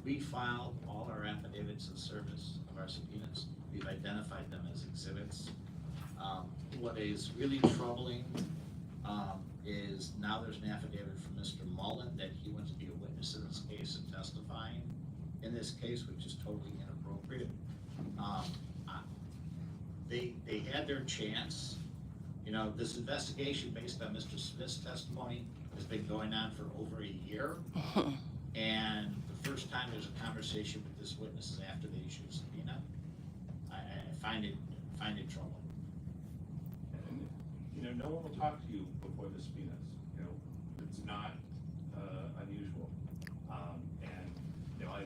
[SPEAKER 16] we filed all our affidavits in service of our subpoenas. We've identified them as exhibits. What is really troubling is now there's an affidavit from Mr. Mullen that he wants to be a witness in this case and testifying in this case, which is totally inappropriate. They had their chance. You know, this investigation based on Mr. Smith's testimony has been going on for over a year. And the first time there's a conversation with this witness is after they issue a subpoena. I find it troubling.
[SPEAKER 2] And, you know, no one will talk to you before the subpoenas. You know, it's not unusual. And, you know, I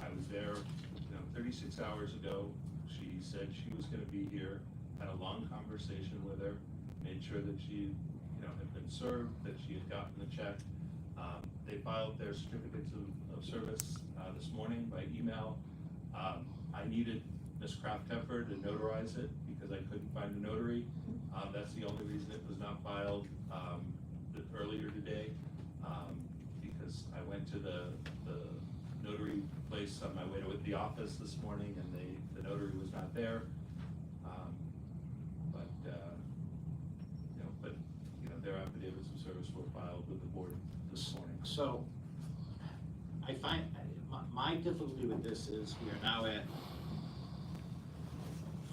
[SPEAKER 2] was there, you know, 36 hours ago. She said she was gonna be here, had a long conversation with her, made sure that she, you know, had been served, that she had gotten the check. They filed their certificates of service this morning by email. I needed Ms. Kraft-Hepper to notarize it because I couldn't find a notary. That's the only reason it was not filed earlier today, because I went to the notary place on my way to the office this morning, and the notary was not there. You know, their affidavits of service were filed with the board this morning.
[SPEAKER 16] So I find my difficulty with this is we are now at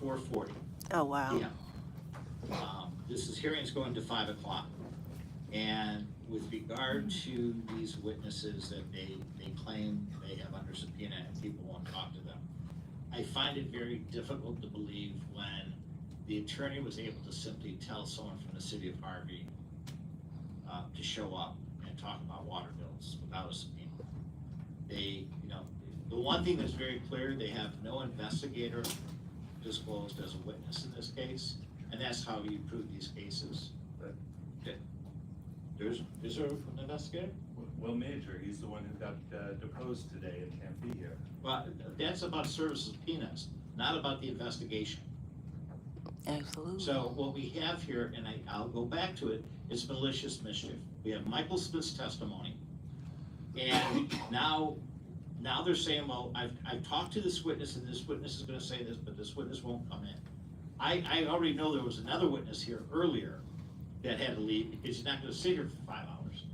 [SPEAKER 16] 4:40.
[SPEAKER 1] Oh, wow.
[SPEAKER 16] Yeah. This hearing's going to 5 o'clock. And with regard to these witnesses that they claim they have under subpoena and people won't talk to them, I find it very difficult to believe when the attorney was able to simply tell someone from the city of Harvey to show up and talk about water bills without a subpoena. They, you know, the one thing that's very clear, they have no investigator disclosed as a witness in this case, and that's how you prove these cases. Is there an investigator?
[SPEAKER 2] Will Major, he's the one who got deposed today and can't be here.
[SPEAKER 16] Well, that's about service subpoenas, not about the investigation.
[SPEAKER 1] Absolutely.
[SPEAKER 16] So what we have here, and I'll go back to it, is malicious mischief. We have Michael Smith's testimony, and now they're saying, well, I've talked to this witness, and this witness is gonna say this, but this witness won't come in. I already know there was another witness here earlier that had to leave because he's not gonna sit here for 5 hours.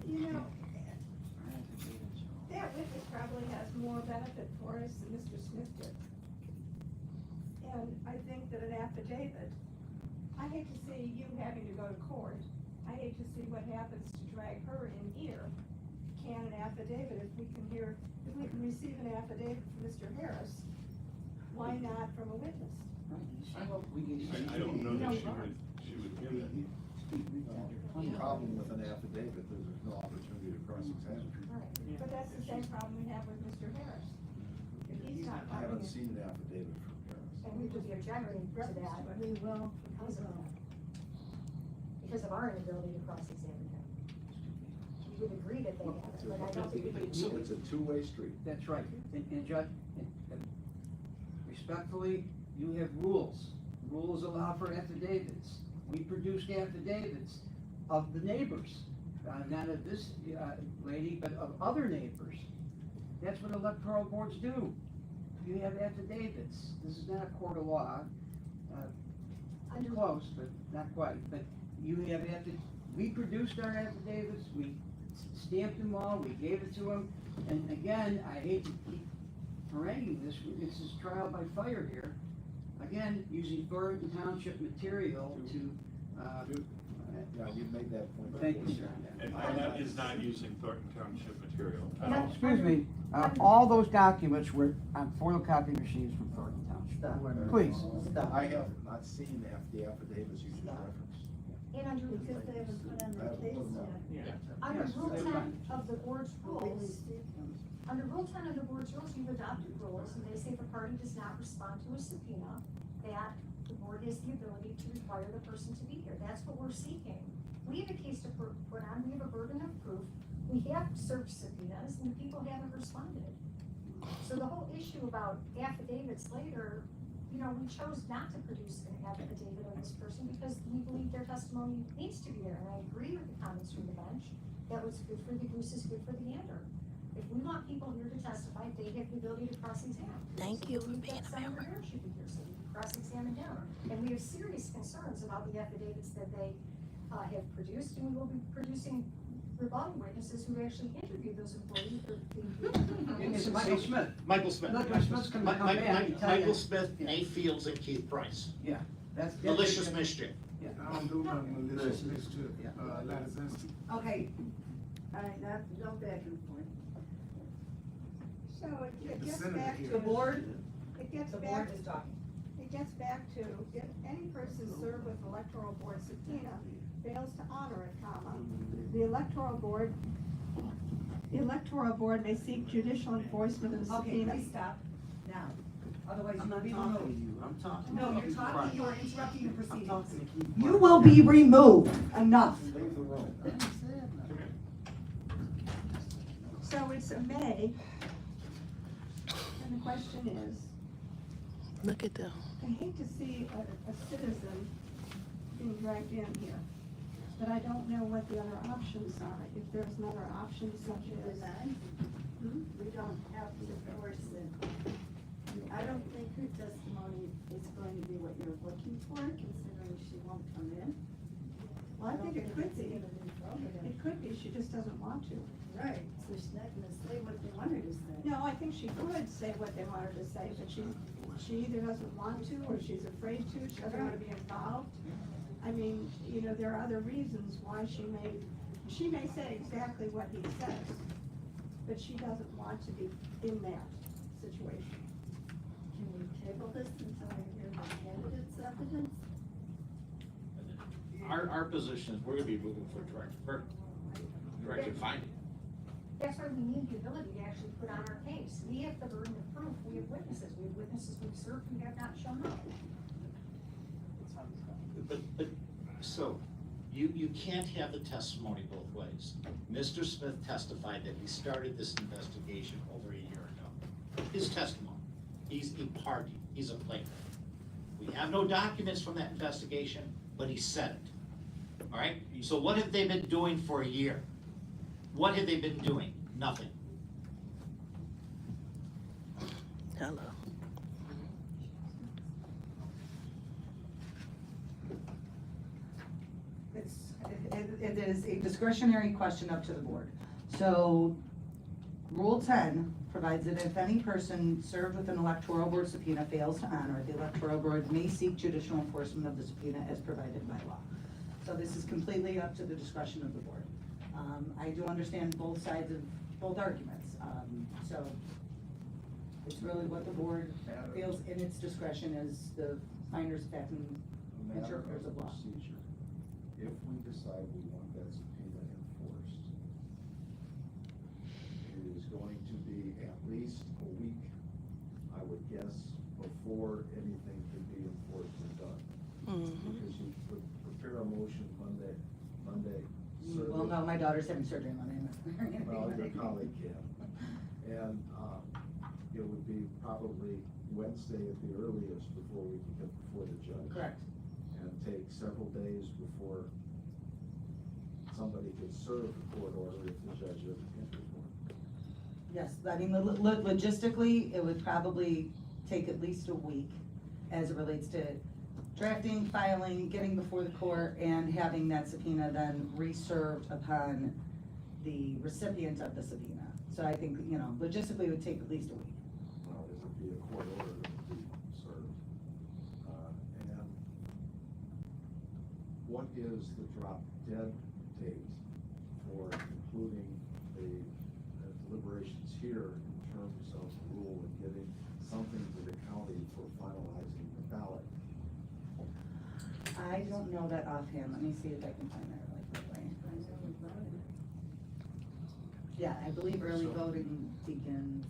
[SPEAKER 13] You know, that witness probably has more benefit for us than Mr. Smith did. And I think that an affidavit, I hate to see you having to go to court. I hate to see what happens to drag her in here. Can an affidavit, if we can receive an affidavit from Mr. Harris, why not from a witness?
[SPEAKER 8] I hope we get.
[SPEAKER 2] I don't know that she would give it.
[SPEAKER 11] The problem with an affidavit is there's no opportunity to cross-examine.
[SPEAKER 13] Right, but that's the same problem we have with Mr. Harris. If he's not
[SPEAKER 11] I haven't
[SPEAKER 13] coming,
[SPEAKER 11] seen an affidavit from Harris.
[SPEAKER 10] And we would be objecting to that, we will because of that. because of our inability to cross-examine him. You would agree that they have it, but I don't think we could.
[SPEAKER 11] So it's a two-way street.
[SPEAKER 8] That's right, and Judge, and respectfully, you have rules. Rules allow for affidavits. We produced affidavits of the neighbors, not of this lady, but of other neighbors. That's what electoral boards do. You have affidavits. This is not a court of law. Close, but not quite. But you have we produced our affidavits, we stamped them all, we gave it to them. And again, I hate to keep haranguing this, it's this trial by fire here. Again, using Thornton Township material to,
[SPEAKER 11] Yeah, you made that point.
[SPEAKER 8] thank you, sir.
[SPEAKER 12] And that is not using Thornton Township material.
[SPEAKER 8] Excuse me, all those documents were on photocopy machines from Thornton Township. Please.
[SPEAKER 11] I have not seen the affidavits you just referenced.
[SPEAKER 10] And under,
[SPEAKER 13] Because they haven't put on their case yet.
[SPEAKER 10] under
[SPEAKER 8] Yes,
[SPEAKER 10] Rule
[SPEAKER 8] that's
[SPEAKER 10] 10
[SPEAKER 8] fine.
[SPEAKER 10] of the board's rules, under Rule 10 of the board's rules, you've adopted rules, and they say if a party does not respond to a subpoena, that the board has the ability to require the person to be here. That's what we're seeking. We have a case to put on, we have a burden of proof, we have served subpoenas, and the people haven't responded. So the whole issue about affidavits later, you know, we chose not to produce an affidavit of this person because we believe their testimony needs to be there. And I agree with the comments from the bench, that what's good for the goose is good for the gander. If we want people here to testify, they have the ability to cross-examine.
[SPEAKER 1] Thank you for being a
[SPEAKER 10] Senator Harris should be here, so we can cross-examine him. And we have serious concerns about the affidavits that they have produced, and we will be producing rebuttal witnesses who actually interviewed those employees.
[SPEAKER 8] It's Michael Smith.
[SPEAKER 16] Michael Smith.
[SPEAKER 8] Michael Smith's gonna come back and tell you.
[SPEAKER 16] Michael Smith, Nate Fields, and Keith Price.
[SPEAKER 8] Yeah, that's.
[SPEAKER 16] Malicious mischief.
[SPEAKER 8] Yeah.
[SPEAKER 15] I don't do nothing malicious mischief, Ladizinski.
[SPEAKER 13] Okay, all right, now, go back and forth. So it gets back to.
[SPEAKER 3] The board,
[SPEAKER 13] It gets
[SPEAKER 3] the
[SPEAKER 13] back,
[SPEAKER 3] board is talking.
[SPEAKER 13] it gets back to, if any person served with electoral board subpoena fails to honor it, comma, the electoral board may seek judicial enforcement of the
[SPEAKER 3] Okay,
[SPEAKER 13] subpoena.
[SPEAKER 3] please stop now. Otherwise,
[SPEAKER 6] I'm
[SPEAKER 3] you'll
[SPEAKER 6] not
[SPEAKER 3] be
[SPEAKER 6] talking to
[SPEAKER 3] removed.
[SPEAKER 6] you, I'm talking.
[SPEAKER 3] No,
[SPEAKER 6] to
[SPEAKER 3] you're talking,
[SPEAKER 6] Keith
[SPEAKER 3] you're
[SPEAKER 6] Price.
[SPEAKER 3] interrupting the
[SPEAKER 6] I'm
[SPEAKER 3] proceedings.
[SPEAKER 6] talking to Keith
[SPEAKER 3] You
[SPEAKER 6] Price.
[SPEAKER 3] will be removed. Enough.
[SPEAKER 11] Leave the room.
[SPEAKER 13] So it's a may, and the question is,
[SPEAKER 1] Look at them.
[SPEAKER 13] I hate to see a citizen being dragged in here, but I don't know what the other options are, if there's another option such as.
[SPEAKER 7] We don't have to force it. I don't think her testimony is going to be what you're looking for, considering she won't come in.
[SPEAKER 13] Well, I think it could be. It could be, she just doesn't want to.
[SPEAKER 7] Right, so she's not gonna say what they want her to say.
[SPEAKER 13] No, I think she could say what they want her to say, but she either doesn't want to, or she's afraid to, she doesn't want to be involved. I mean, you know, there are other reasons why she may say exactly what he says, but she doesn't want to be in that situation.
[SPEAKER 7] Can we table this until I hear the candidate's evidence?
[SPEAKER 16] Our position is we're gonna be moving for directed finding.
[SPEAKER 10] That's why we need the ability to actually put on our case. We have the burden of proof, we have witnesses we've served who have not shown up.
[SPEAKER 16] But, so, you can't have the testimony both ways. Mr. Smith testified that he started this investigation over a year ago. His testimony, he's a party, he's a plaintiff. We have no documents from that investigation, but he said it. All right, so what have they been doing for a year? What have they been doing? Nothing.
[SPEAKER 1] Hello.
[SPEAKER 4] It is a discretionary question up to the board. So, Rule 10 provides that if any person served with an electoral board subpoena fails to honor it, the electoral board may seek judicial enforcement of the subpoena as provided by law. So this is completely up to the discretion of the board. I do understand both sides of both arguments. So it's really what the board feels in its discretion as the finders of fact and
[SPEAKER 11] A matter
[SPEAKER 4] interpreters of law.
[SPEAKER 11] procedure. If we decide we want that subpoena enforced, it is going to be at least a week, I would guess, before anything can be enforced and done. Because you prepare a our motion Monday.
[SPEAKER 4] Well, no, my daughter's having surgery Monday.
[SPEAKER 11] Well, your colleague can. And, it would be probably Wednesday at the earliest before we can get before the judge.
[SPEAKER 4] Correct.
[SPEAKER 11] And take several days before somebody could serve the court order if the judge ever enters one.
[SPEAKER 4] Yes, I mean, logistically, it would probably take at least a week as it relates to drafting, filing, getting before the court, and having that subpoena then reserved upon the recipient of the subpoena. So I think, you know, logistically, it would take at least a week.
[SPEAKER 11] Well, it would be a court order that would be served. And what is the drop dead date for concluding the deliberations here in terms of the rule and getting something to the county for finalizing the ballot?
[SPEAKER 4] I don't know that offhand. Let me see if I can find that really quickly. Yeah, I believe early voting begins.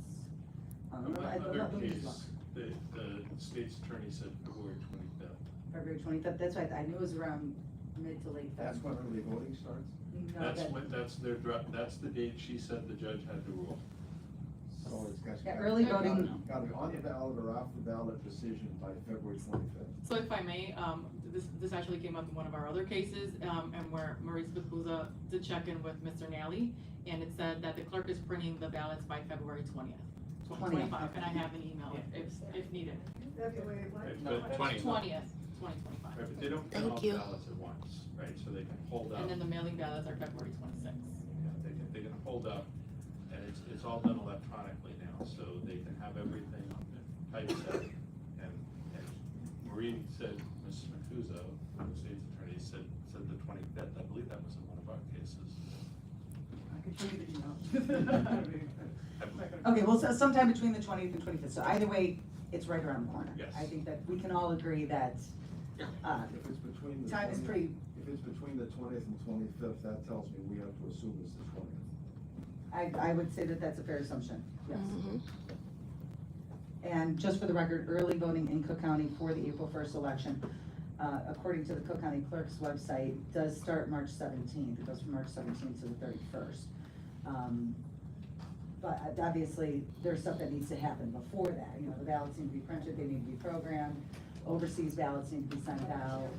[SPEAKER 2] In
[SPEAKER 4] let me
[SPEAKER 2] another
[SPEAKER 4] just look.
[SPEAKER 2] case, the state's attorney said February 25th.
[SPEAKER 4] February 25th, that's right, I knew it was around mid to late February.
[SPEAKER 11] That's when early voting starts?
[SPEAKER 4] No,
[SPEAKER 2] That's the date she said the judge had to rule.
[SPEAKER 11] So it's got.
[SPEAKER 4] Yeah, early voting.
[SPEAKER 11] Got an on the ballot or off the ballot decision by February 25th.
[SPEAKER 14] So if I may, this actually came up in one of our other cases, and where Maurice Bakuza did check in with Mr. Nally, and it said that the clerk is printing the ballots by February 20th, 2025, and I have an email if needed.
[SPEAKER 13] February what?
[SPEAKER 2] But
[SPEAKER 14] 20th, 2025.
[SPEAKER 2] Right, but they don't print all
[SPEAKER 23] Thank you.
[SPEAKER 2] ballots at once, right, so they can hold up.
[SPEAKER 14] And then the mailing ballots are February 26th.
[SPEAKER 2] Yeah, they can hold up, and it's all done electronically now, so they can have everything typeset. And Marie said, Mrs. Mancuso, the state's attorney, said the 25th, I believe that was in one of our cases.
[SPEAKER 4] I could show you the email. Okay, well, so sometime between the 20th and 25th, so either way, it's right around the corner.
[SPEAKER 2] Yes.
[SPEAKER 4] I think that we can all agree that,
[SPEAKER 11] If it's between the.
[SPEAKER 4] time is
[SPEAKER 11] 20th
[SPEAKER 4] pretty,
[SPEAKER 11] If it's between the 20th and 25th, that tells me we have to assume it's the 20th.
[SPEAKER 4] I would say that that's a fair assumption, yes. And just for the record, early voting in Cook County for the April 1st election, according to the Cook County Clerk's website, does start March 17th. It goes from March 17th to the 31st. But obviously, there's stuff that needs to happen before that. You know, the ballots need to be printed, they need to be programmed, overseas ballots need to be sent out,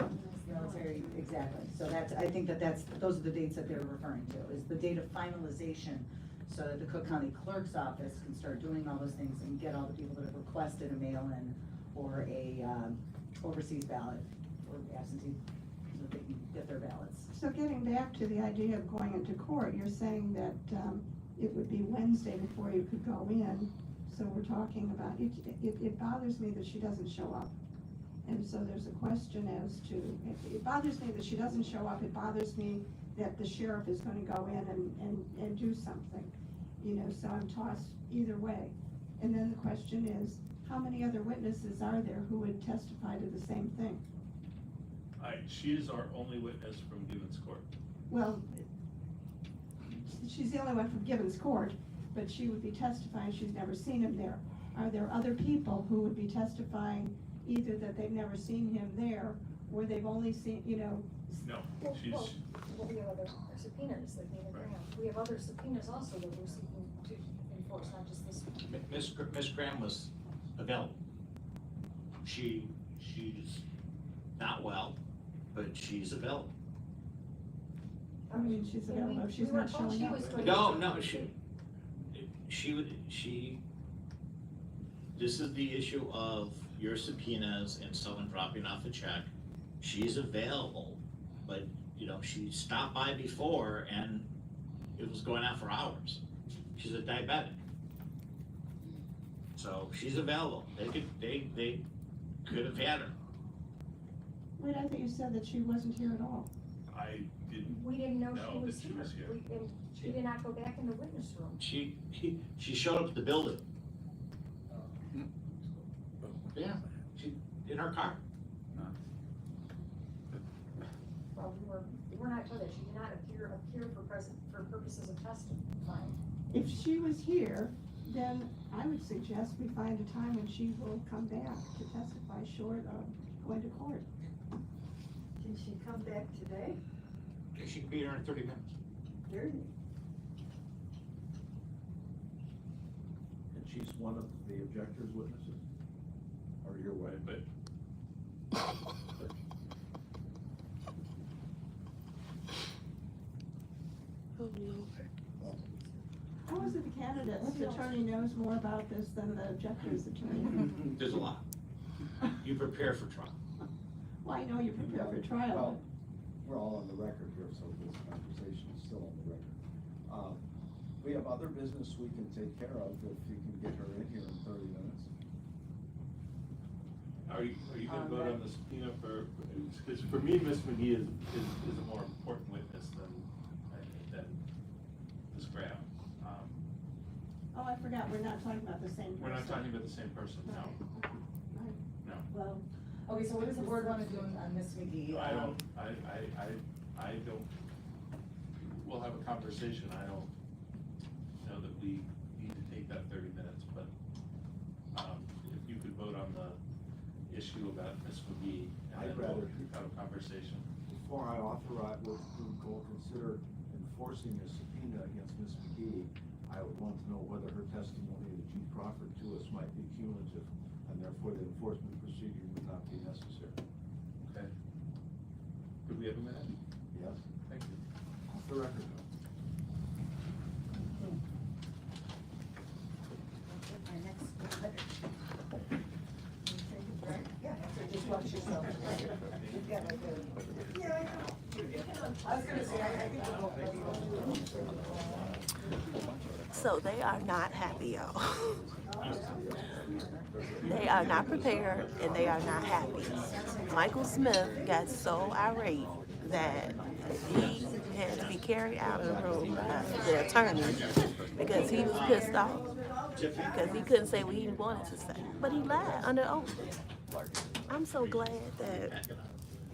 [SPEAKER 4] military, exactly. So that's, I think that those are the dates that they're referring to, is the date of finalization, so that the Cook County Clerk's office can start doing all those things and get all the people that have requested a mail-in or a overseas ballot or absentee, so that they can get their ballots.
[SPEAKER 13] So getting back to the idea of going into court, you're saying that, it would be Wednesday before you could go in. So we're talking about, it bothers me that she doesn't show up. And so there's a question as to, it bothers me that she doesn't show up, it bothers me that the sheriff is gonna go in and do something. You know, so I'm tossed either way. And then the question is, how many other witnesses are there who would testify to the same thing?
[SPEAKER 2] She is our only witness from Gibbons Court.
[SPEAKER 13] Well, she's the only one from Gibbons Court, but she would be testifying, she's never seen him there. Are there other people who would be testifying either that they've never seen him there, or they've only seen, you know?
[SPEAKER 2] No,
[SPEAKER 10] Well,
[SPEAKER 2] she's,
[SPEAKER 10] we have other subpoenas, like Nina Graham. We have other subpoenas also that we're seeking to enforce, not just this one.
[SPEAKER 5] Miss Graham was available. She's not well, but she's available.
[SPEAKER 13] I mean, she's available, if she's
[SPEAKER 10] We were
[SPEAKER 13] not
[SPEAKER 10] told
[SPEAKER 13] showing
[SPEAKER 10] she
[SPEAKER 13] up.
[SPEAKER 10] was going
[SPEAKER 5] No, this is the issue of your subpoenas and someone dropping off a check. She's available, but, you know, she stopped by before and it was going on for hours. She's a diabetic. So she's available. They could have had her.
[SPEAKER 13] Wait, I thought you said that she wasn't here at all.
[SPEAKER 2] I didn't
[SPEAKER 10] We didn't know
[SPEAKER 2] know
[SPEAKER 10] she
[SPEAKER 2] that she was here.
[SPEAKER 10] And she did not go back in the witness room.
[SPEAKER 5] She showed up at the building. Yeah, she, in her car.
[SPEAKER 10] Well, we were not told that. She did not appear for purposes of testifying.
[SPEAKER 13] If she was here, then I would suggest we find a time when she will come back to testify short of going to court. Can she come back today?
[SPEAKER 16] She can be here in 30 minutes.
[SPEAKER 13] There.
[SPEAKER 11] And she's one of the objector's witnesses? Or your wife?
[SPEAKER 2] But
[SPEAKER 23] Oh, no.
[SPEAKER 13] How is it the candidate's attorney knows more about this than the objector's attorney?
[SPEAKER 16] There's a lot. You prepare for trial.
[SPEAKER 13] Well, I know you prepare for trial,
[SPEAKER 11] Well, we're all on the record here, so this conversation is still on the record. We have other business we can take care of if you can get her in here in 30 minutes.
[SPEAKER 12] Are you gonna vote on the subpoena because for me, Ms. McGee is a more important witness than Ms. Graham.
[SPEAKER 13] oh, I forgot, we're not talking about the same person.
[SPEAKER 12] We're not talking about the same person, no. No.
[SPEAKER 13] Well,
[SPEAKER 4] Okay, so what does the board wanna do on Ms. McGee?
[SPEAKER 12] I don't, we'll have a conversation, I don't know that we need to take that 30 minutes, but, if you could vote on the issue about Ms. McGee, and
[SPEAKER 11] I'd
[SPEAKER 12] then we'll
[SPEAKER 11] rather-
[SPEAKER 12] have a conversation.
[SPEAKER 11] Before I authorize, we'll consider enforcing a subpoena against Ms. McGee, I would want to know whether her testimony that you proffered to us might be cumulative, and therefore the enforcement procedure would not be necessary.
[SPEAKER 12] Okay. Could we have a minute?
[SPEAKER 11] Yes?
[SPEAKER 12] Thank you.
[SPEAKER 11] Off the record, though.
[SPEAKER 4] Our next yeah, so just watch yourself. Yeah, like I was gonna say, I think
[SPEAKER 1] So they are not happy, y'all. They are not prepared and they are not happy. Michael Smith got so irate that he had to be carried out of the room by the attorney because he was pissed off. Because he couldn't say what he wanted to say. But he lied under oath. I'm so glad that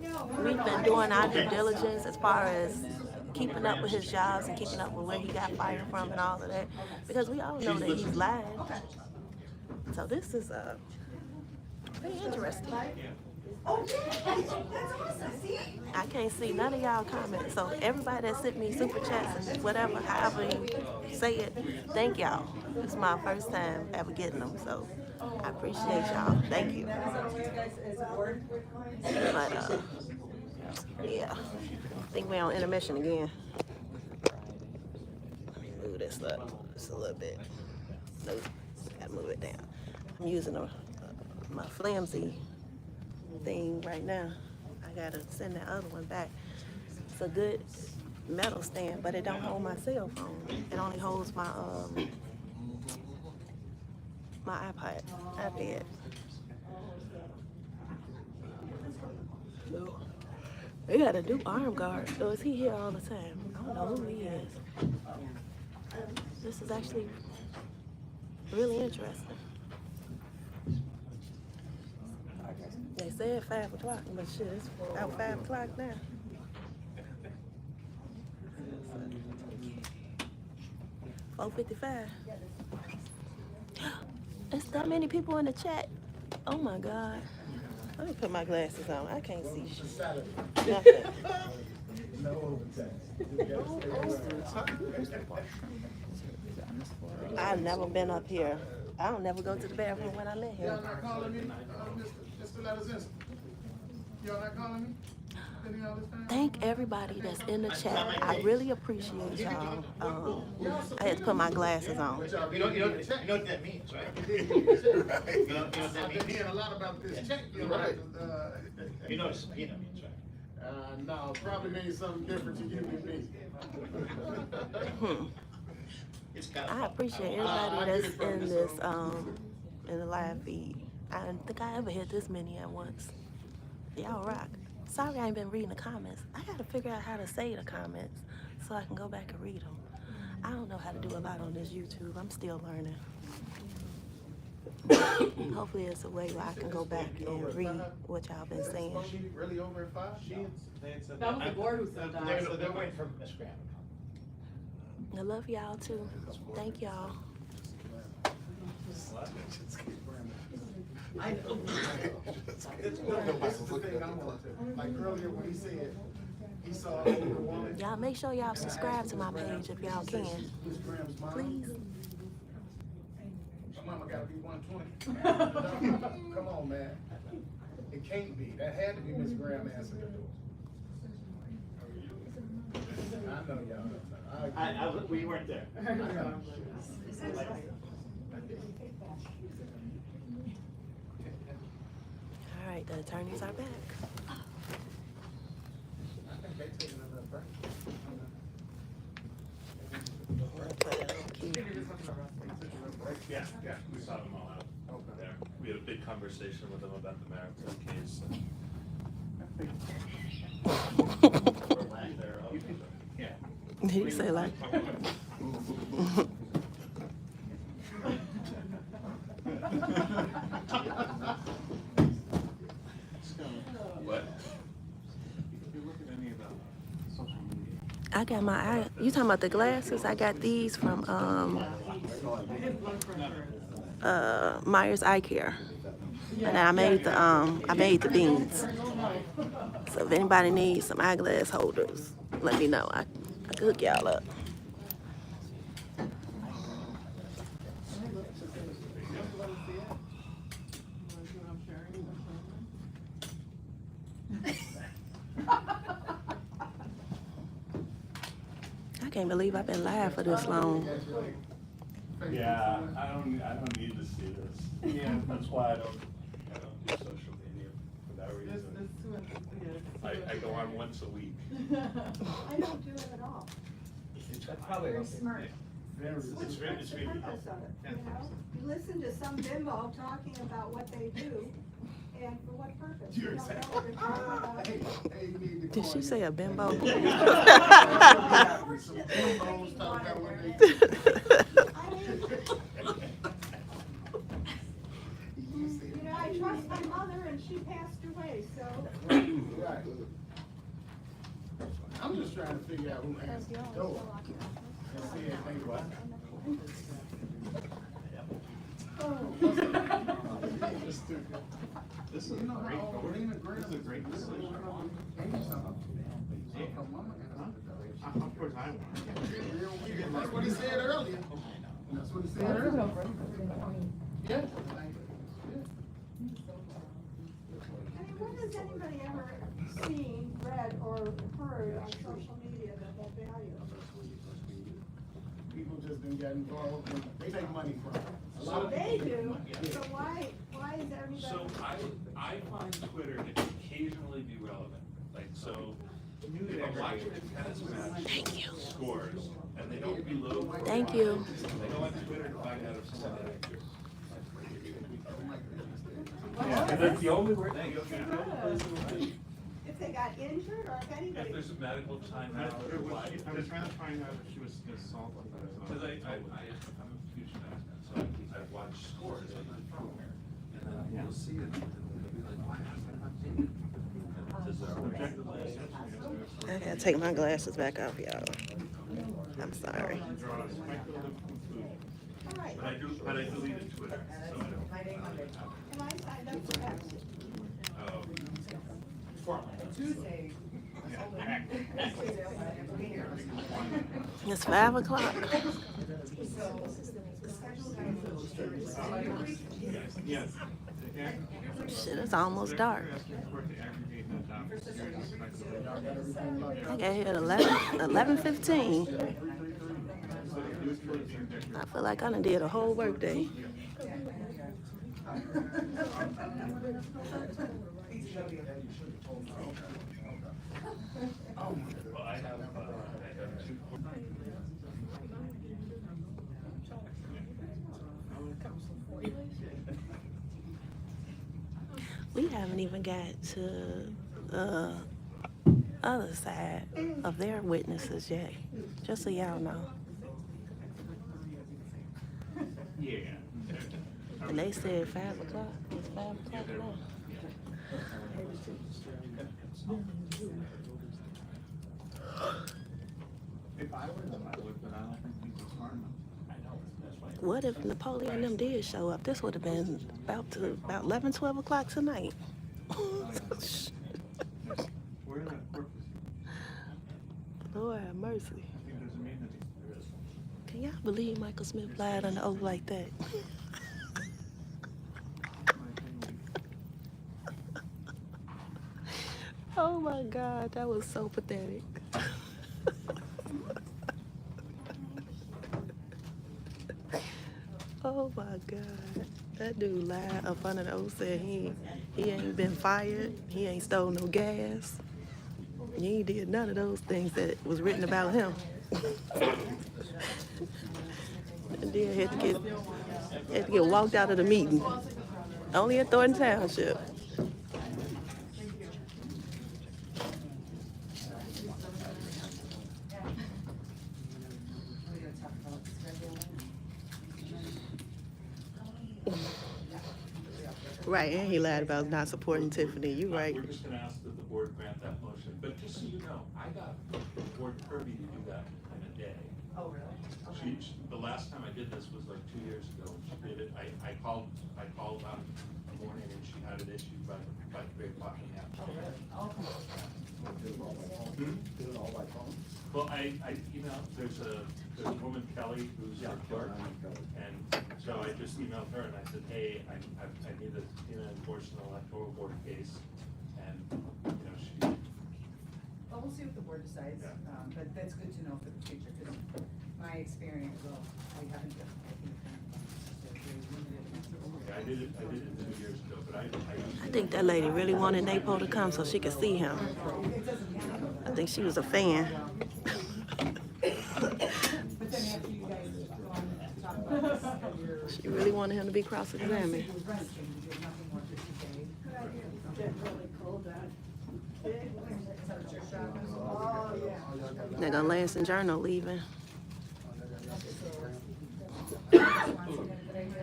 [SPEAKER 1] we've been doing our due diligence as far as keeping up with his jobs and keeping up with where he got fired from and all of that. Because we all know that he's lied. So this is pretty interesting.
[SPEAKER 4] oh, yeah, that's awesome, see?
[SPEAKER 1] I can't see none of y'all comments. So everybody that sent me super chats and whatever, however you say it, thank y'all. It's my first time ever getting them. So I appreciate y'all. Thank you.
[SPEAKER 4] That is up to you guys as a board.
[SPEAKER 1] But yeah, I think we're on intermission again. Let me move this up just a little bit. Nope, gotta move it down. I'm using my flimsy thing right now. I gotta send that other one back. It's a good metal stand, but it don't hold my cell phone. It only holds my my iPad. No. They got a new arm guard. So is he here all the time? I don't know who he is. This is actually really interesting. They said 5 o'clock, but shit, it's about 5 o'clock now. $4:55. It's that many people in the chat. Oh my God. Let me put my glasses on. I can't see shit. Nothing. I've never been up here. I don't never go to the bathroom when I'm in here.
[SPEAKER 15] Y'all not calling me, Mr. Latazinski? Y'all not calling me?
[SPEAKER 1] Thank everybody that's in the chat. I really appreciate y'all. I had to put my glasses on.
[SPEAKER 16] You know what that means, right? You know what that
[SPEAKER 15] I've been
[SPEAKER 16] means?
[SPEAKER 15] hearing a lot about this check.
[SPEAKER 16] Right. You know what subpoena means, right?
[SPEAKER 15] No, probably means something different to you than me.
[SPEAKER 16] It's kind of
[SPEAKER 1] I appreciate everybody that's in this in the live feed. I didn't think I ever hit this many at once. Y'all rock. Sorry I ain't been reading the comments. I gotta figure out how to say the comments so I can go back and read them. I don't know how to do a lot on this YouTube. I'm still learning. Hopefully it's a way where I can go back and read what y'all been saying.
[SPEAKER 15] Really over at 5?
[SPEAKER 14] That was the board who said that.
[SPEAKER 16] They're waiting for Ms. Graham.
[SPEAKER 1] I love y'all too. Thank y'all.
[SPEAKER 11] I know. That's the thing I'm on to. Like earlier when he said, he saw an older woman.
[SPEAKER 23] Y'all make sure y'all subscribe to my page if y'all can.
[SPEAKER 11] Miss Graham's mom.
[SPEAKER 23] Please.
[SPEAKER 11] My mama gotta be 120. Come on, man. It can't be. That had to be Miss Graham answering the door. I know y'all don't know.
[SPEAKER 16] We weren't there.
[SPEAKER 11] I know.
[SPEAKER 23] All right, the attorneys are back.
[SPEAKER 11] I think they taking another break.
[SPEAKER 12] Yeah, we saw them all out there. We had a big conversation with them about the maritime case. Yeah.
[SPEAKER 23] Did he say like?
[SPEAKER 12] What? If you look at any of the social media.
[SPEAKER 23] I got my you talking about the glasses? I got these from Myers Eye Care. And I made the beans. So if anybody needs some eyeglass holders, let me know. I can hook y'all up. I can't believe I've been live for this long.
[SPEAKER 12] Yeah, I don't need to see this. Yeah, that's why I don't do social media for that reason. I go on once a week.
[SPEAKER 13] I don't do it at all.
[SPEAKER 16] That's probably
[SPEAKER 13] Very smart.
[SPEAKER 16] It's
[SPEAKER 13] What's the purpose of it, you know? You listen to some bimbo talking about what they do, and for what purpose? You don't know what they're talking about.
[SPEAKER 23] Did she say a bimbo?
[SPEAKER 13] You know, I trust my mother and she passed away, so.
[SPEAKER 11] Right. I'm just trying to figure out who answered the door. And see anything about it.
[SPEAKER 12] This is
[SPEAKER 11] You know
[SPEAKER 12] great.
[SPEAKER 11] how old Lena Graham
[SPEAKER 12] This is a great decision. Of course I want.
[SPEAKER 11] That's what he said earlier. That's what he said earlier. Yeah.
[SPEAKER 13] I mean, what has anybody ever seen, read, or heard on social media that value?
[SPEAKER 11] People just been getting involved, they make money from it. A lot
[SPEAKER 13] So
[SPEAKER 11] of
[SPEAKER 13] they
[SPEAKER 11] people
[SPEAKER 13] do, so why is everybody?
[SPEAKER 12] So I find Twitter to occasionally be relevant. Like, so if I'm watching a tennis match scores and they don't reload.
[SPEAKER 23] Thank you.
[SPEAKER 12] They go on Twitter to find out if someone injured.
[SPEAKER 13] Yeah,
[SPEAKER 12] And that's the only word.
[SPEAKER 13] If they got injured, or if anybody.
[SPEAKER 12] If there's a medical timeout or why.
[SPEAKER 18] I was trying to find out if she was assaulted.
[SPEAKER 12] Because I'm a huge tennis fan, so I watch scores on the program. And then you'll see it, and you'll be like, why hasn't it updated? Does it project the last?
[SPEAKER 23] I gotta take my glasses back off, y'all. I'm sorry.
[SPEAKER 12] But I deleted Twitter, so I don't.
[SPEAKER 13] And I signed up for that.
[SPEAKER 3] Tuesday.
[SPEAKER 23] It's 5 o'clock.
[SPEAKER 18] Yes.
[SPEAKER 23] Shit, it's almost dark. I got here at 11:15. I feel like I done did a whole work day.
[SPEAKER 12] Well, I have two.
[SPEAKER 23] We haven't even got to the other side of their witnesses yet, just so y'all know.
[SPEAKER 12] Yeah.
[SPEAKER 23] And they said 5 o'clock. It's 5 o'clock now.
[SPEAKER 18] If I were them, I would, but I don't think people are smart enough.
[SPEAKER 12] I know,
[SPEAKER 23] What if Napoleon and them did show up? This would have been about 11, 12 o'clock tonight.
[SPEAKER 11] We're in a court proceeding.
[SPEAKER 23] Lord have mercy.
[SPEAKER 11] I think there's a meeting.
[SPEAKER 23] Can y'all believe Michael Smith lied on the oath like that? Oh my God, that was so pathetic. Oh my God. That dude lied up under the oath, said he ain't been fired, he ain't stole no gas. He ain't did none of those things that was written about him. And then had to get walked out of the meeting. Only in Thornton Township. Right, and he lied about not supporting Tiffany. You right.
[SPEAKER 2] We're just gonna ask that the board grant that motion, but just so you know, I got Board Kirby to do that in a day.
[SPEAKER 4] Oh, really?
[SPEAKER 2] The last time I did this was like 2 years ago, and she did it, I called out in the morning and she had it issued by 3 o'clock in the afternoon.
[SPEAKER 4] Oh, really?
[SPEAKER 11] Did it all by phone?
[SPEAKER 2] Well, I there's a woman, Kelly, who's our clerk, and so I just emailed her and I said, hey, I need to enforce an electoral board case, and, she,
[SPEAKER 3] Well, we'll see what the board decides,
[SPEAKER 2] Yeah.
[SPEAKER 3] but that's good to know for the future, because my experience, well, I haven't,
[SPEAKER 2] yeah, I did it 2 years ago, but I
[SPEAKER 23] I think that lady really wanted Napo to come so she could see him. I think she was a fan.
[SPEAKER 3] But then after you guys go on and talk about this, your.
[SPEAKER 23] She really wanted him to be cross-examined.
[SPEAKER 3] It was rent change, you have nothing more to say.
[SPEAKER 7] Good idea. It's getting really cold out. Big wind.
[SPEAKER 3] Temperature shock.
[SPEAKER 7] Oh, yeah.
[SPEAKER 23] They're gonna Lansing Journal leaving.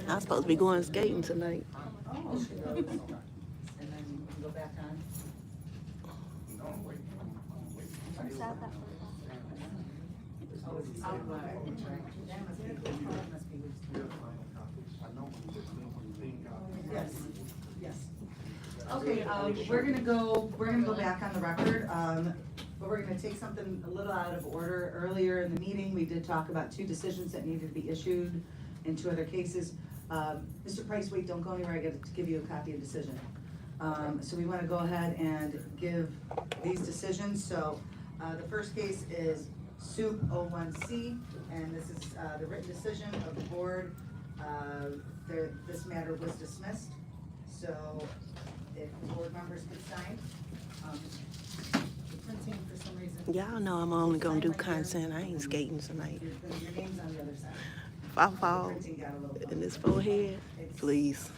[SPEAKER 23] I'm supposed to be going skating tonight.
[SPEAKER 3] Oh, she goes, and then you can go back on.
[SPEAKER 7] Where's that?
[SPEAKER 3] Oh, it's outside. That must be, that must be. Yes, yes.
[SPEAKER 4] Okay, we're gonna go back on the record, but we're gonna take something a little out of order. Earlier in the meeting, we did talk about 2 decisions that needed to be issued in 2 other cases. Mr. Price, wait, don't go anywhere, I gotta give you a copy of decision. So we wanna go ahead and give these decisions. So, the first case is Soup 01C, and this is, the written decision of the board. This matter was dismissed, so if the board members could sign. The printing for some reason.
[SPEAKER 23] Y'all know I'm only gonna do content. I ain't skating tonight.
[SPEAKER 4] Your name's on the other side.
[SPEAKER 23] If I fall
[SPEAKER 4] Printing got a little.
[SPEAKER 23] in this forehead, please.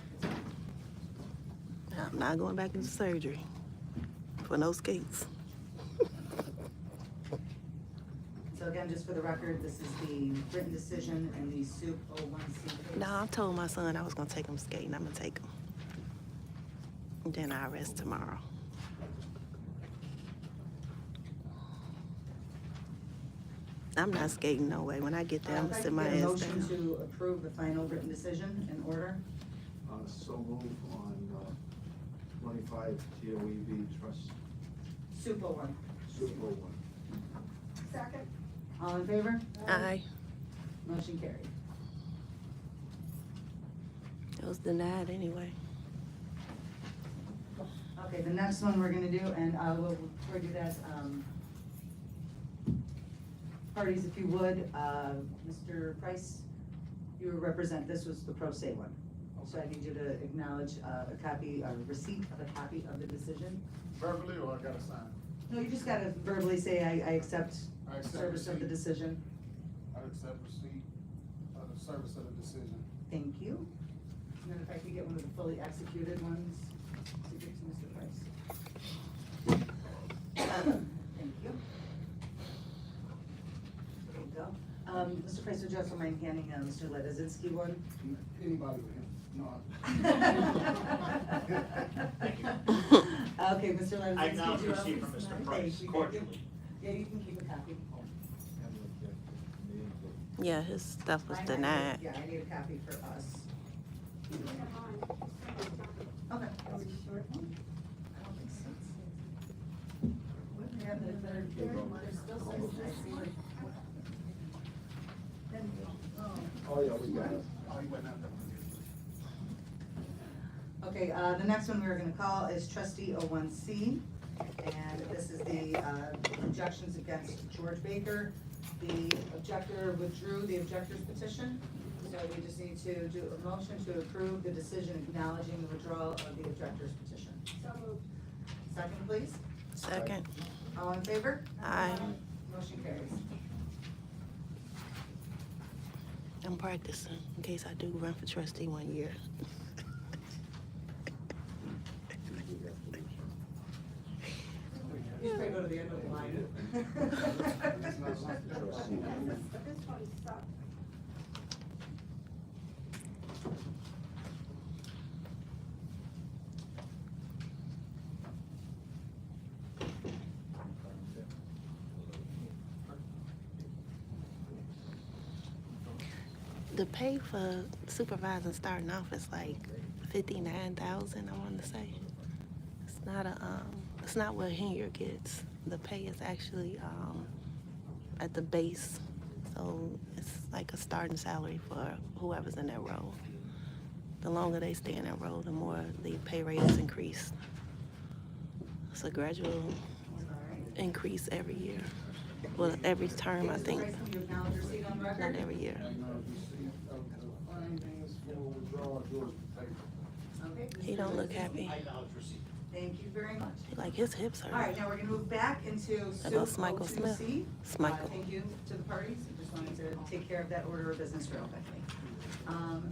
[SPEAKER 23] I'm not going back into surgery for no skates.
[SPEAKER 4] So again, just for the record, this is the written decision and the Soup 01C case.
[SPEAKER 23] No, I told my son I was gonna take him skating. I'm gonna take him. And then I'll rest tomorrow. I'm not skating no way. When I get there, I'm gonna sit my
[SPEAKER 4] I'd like to
[SPEAKER 23] ass
[SPEAKER 4] get a motion
[SPEAKER 23] down.
[SPEAKER 4] to approve the final written decision in order.
[SPEAKER 11] So move on, 25 TOEB Trust,
[SPEAKER 4] Soup 01.
[SPEAKER 11] Super 1.
[SPEAKER 7] Second.
[SPEAKER 4] All in favor?
[SPEAKER 23] Aye.
[SPEAKER 4] Motion carried.
[SPEAKER 23] It was denied anyway.
[SPEAKER 4] Okay, the next one we're gonna do, and we'll do that, parties, if you would, Mr. Price, you represent, this was the pro se one. So I need you to acknowledge a copy, a receipt of a copy of the decision.
[SPEAKER 15] Verbally, or I gotta sign?
[SPEAKER 4] No, you just gotta verbally say, I accept
[SPEAKER 15] I accept
[SPEAKER 4] service of the
[SPEAKER 15] receipt.
[SPEAKER 4] decision.
[SPEAKER 15] I accept receipt of the service of the decision.
[SPEAKER 4] Thank you. And then if I could get one of the fully executed ones to give to Mr. Price. Thank you. There you go. Mr. Price, would you also mind handing Mr. Ledezinski one?
[SPEAKER 15] Anybody with him? No.
[SPEAKER 4] Okay, Mr. Ledezinski.
[SPEAKER 16] I acknowledge
[SPEAKER 4] do you
[SPEAKER 16] receipt
[SPEAKER 4] have-
[SPEAKER 16] from Mr.
[SPEAKER 4] Thank
[SPEAKER 16] Price
[SPEAKER 4] you.
[SPEAKER 16] cordially.
[SPEAKER 4] Yeah, you can keep a copy.
[SPEAKER 23] Yeah, his stuff was
[SPEAKER 4] I need-
[SPEAKER 23] denied.
[SPEAKER 4] Yeah, I need a copy for us. Okay. I don't think so. Yeah, there's still some, I see like.
[SPEAKER 11] Oh, yeah, we got it.
[SPEAKER 4] Okay, the next one we're gonna call is trustee 01C, and this is the objections against George Baker. The objector withdrew the objector's petition, so we just need to do a motion to approve the decision acknowledging the withdrawal of the objector's petition.
[SPEAKER 13] So moved.
[SPEAKER 4] Second, please.
[SPEAKER 23] Second.
[SPEAKER 4] All in favor?
[SPEAKER 23] Aye.
[SPEAKER 4] Motion carries.
[SPEAKER 23] I'm practicing in case I do run for trustee one year.
[SPEAKER 4] You should go to the end of the line.
[SPEAKER 13] This one sucked.
[SPEAKER 23] The pay for supervising starting off is like 59,000. I want to say it's not it's not what Henry gets. The pay is actually at the base, so it's like a starting salary for whoever's in that role. The longer they stay in that role, the more the pay rate is increased. It's a gradual increase every year. Well, every term, I think.
[SPEAKER 4] Bryce, can you acknowledge receipt on the
[SPEAKER 23] Not
[SPEAKER 4] record?
[SPEAKER 23] every year.
[SPEAKER 4] Okay.
[SPEAKER 23] He don't look happy.
[SPEAKER 4] Thank you very much.
[SPEAKER 23] Like his hips hurt.
[SPEAKER 4] All right, now we're gonna move back into
[SPEAKER 23] That goes Michael Smith.
[SPEAKER 4] 02C.
[SPEAKER 23] Smichael.
[SPEAKER 4] Thank you to the parties. I just wanted to take care of that order of business real quickly.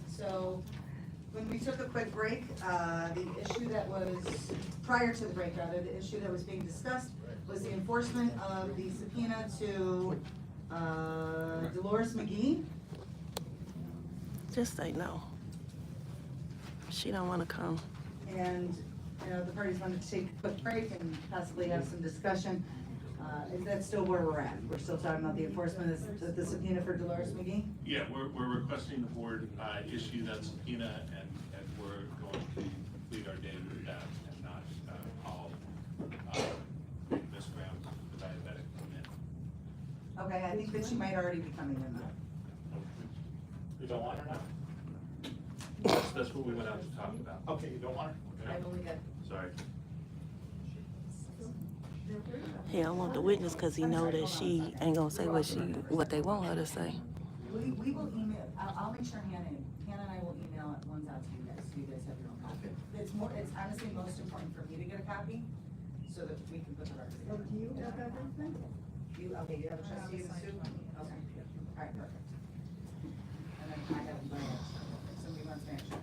[SPEAKER 4] So when we took a quick break, the issue that was, prior to the break rather, the issue that was being discussed was the enforcement of the subpoena to Dolores McGee.
[SPEAKER 23] Just say no. She don't want to come.
[SPEAKER 4] And, you know, the parties wanted to take a quick break and possibly have some discussion. Is that still where we're at? We're still talking about the enforcement of the subpoena for Dolores McGee?
[SPEAKER 2] Yeah, we're requesting the board issue that subpoena, and we're going to complete our day with that and not call Ms. Graham, the diabetic, come in.
[SPEAKER 4] Okay, I think that she might already be coming in though.
[SPEAKER 12] You don't want her now?
[SPEAKER 2] That's what we went out to talk about.
[SPEAKER 12] Okay, you don't want her?
[SPEAKER 4] I believe that.
[SPEAKER 2] Sorry.
[SPEAKER 23] He don't want the witness because he know that she ain't gonna say what they want her to say.
[SPEAKER 4] We will email, I'll make sure Hannah and I will email ones out to you guys, so you guys have your own copy. It's honestly most important for me to get a copy, so that we can put the record.
[SPEAKER 13] So do you have everything?
[SPEAKER 4] You have a trustee in the suit? Okay, all right, perfect. And then I have my, somebody wants to action.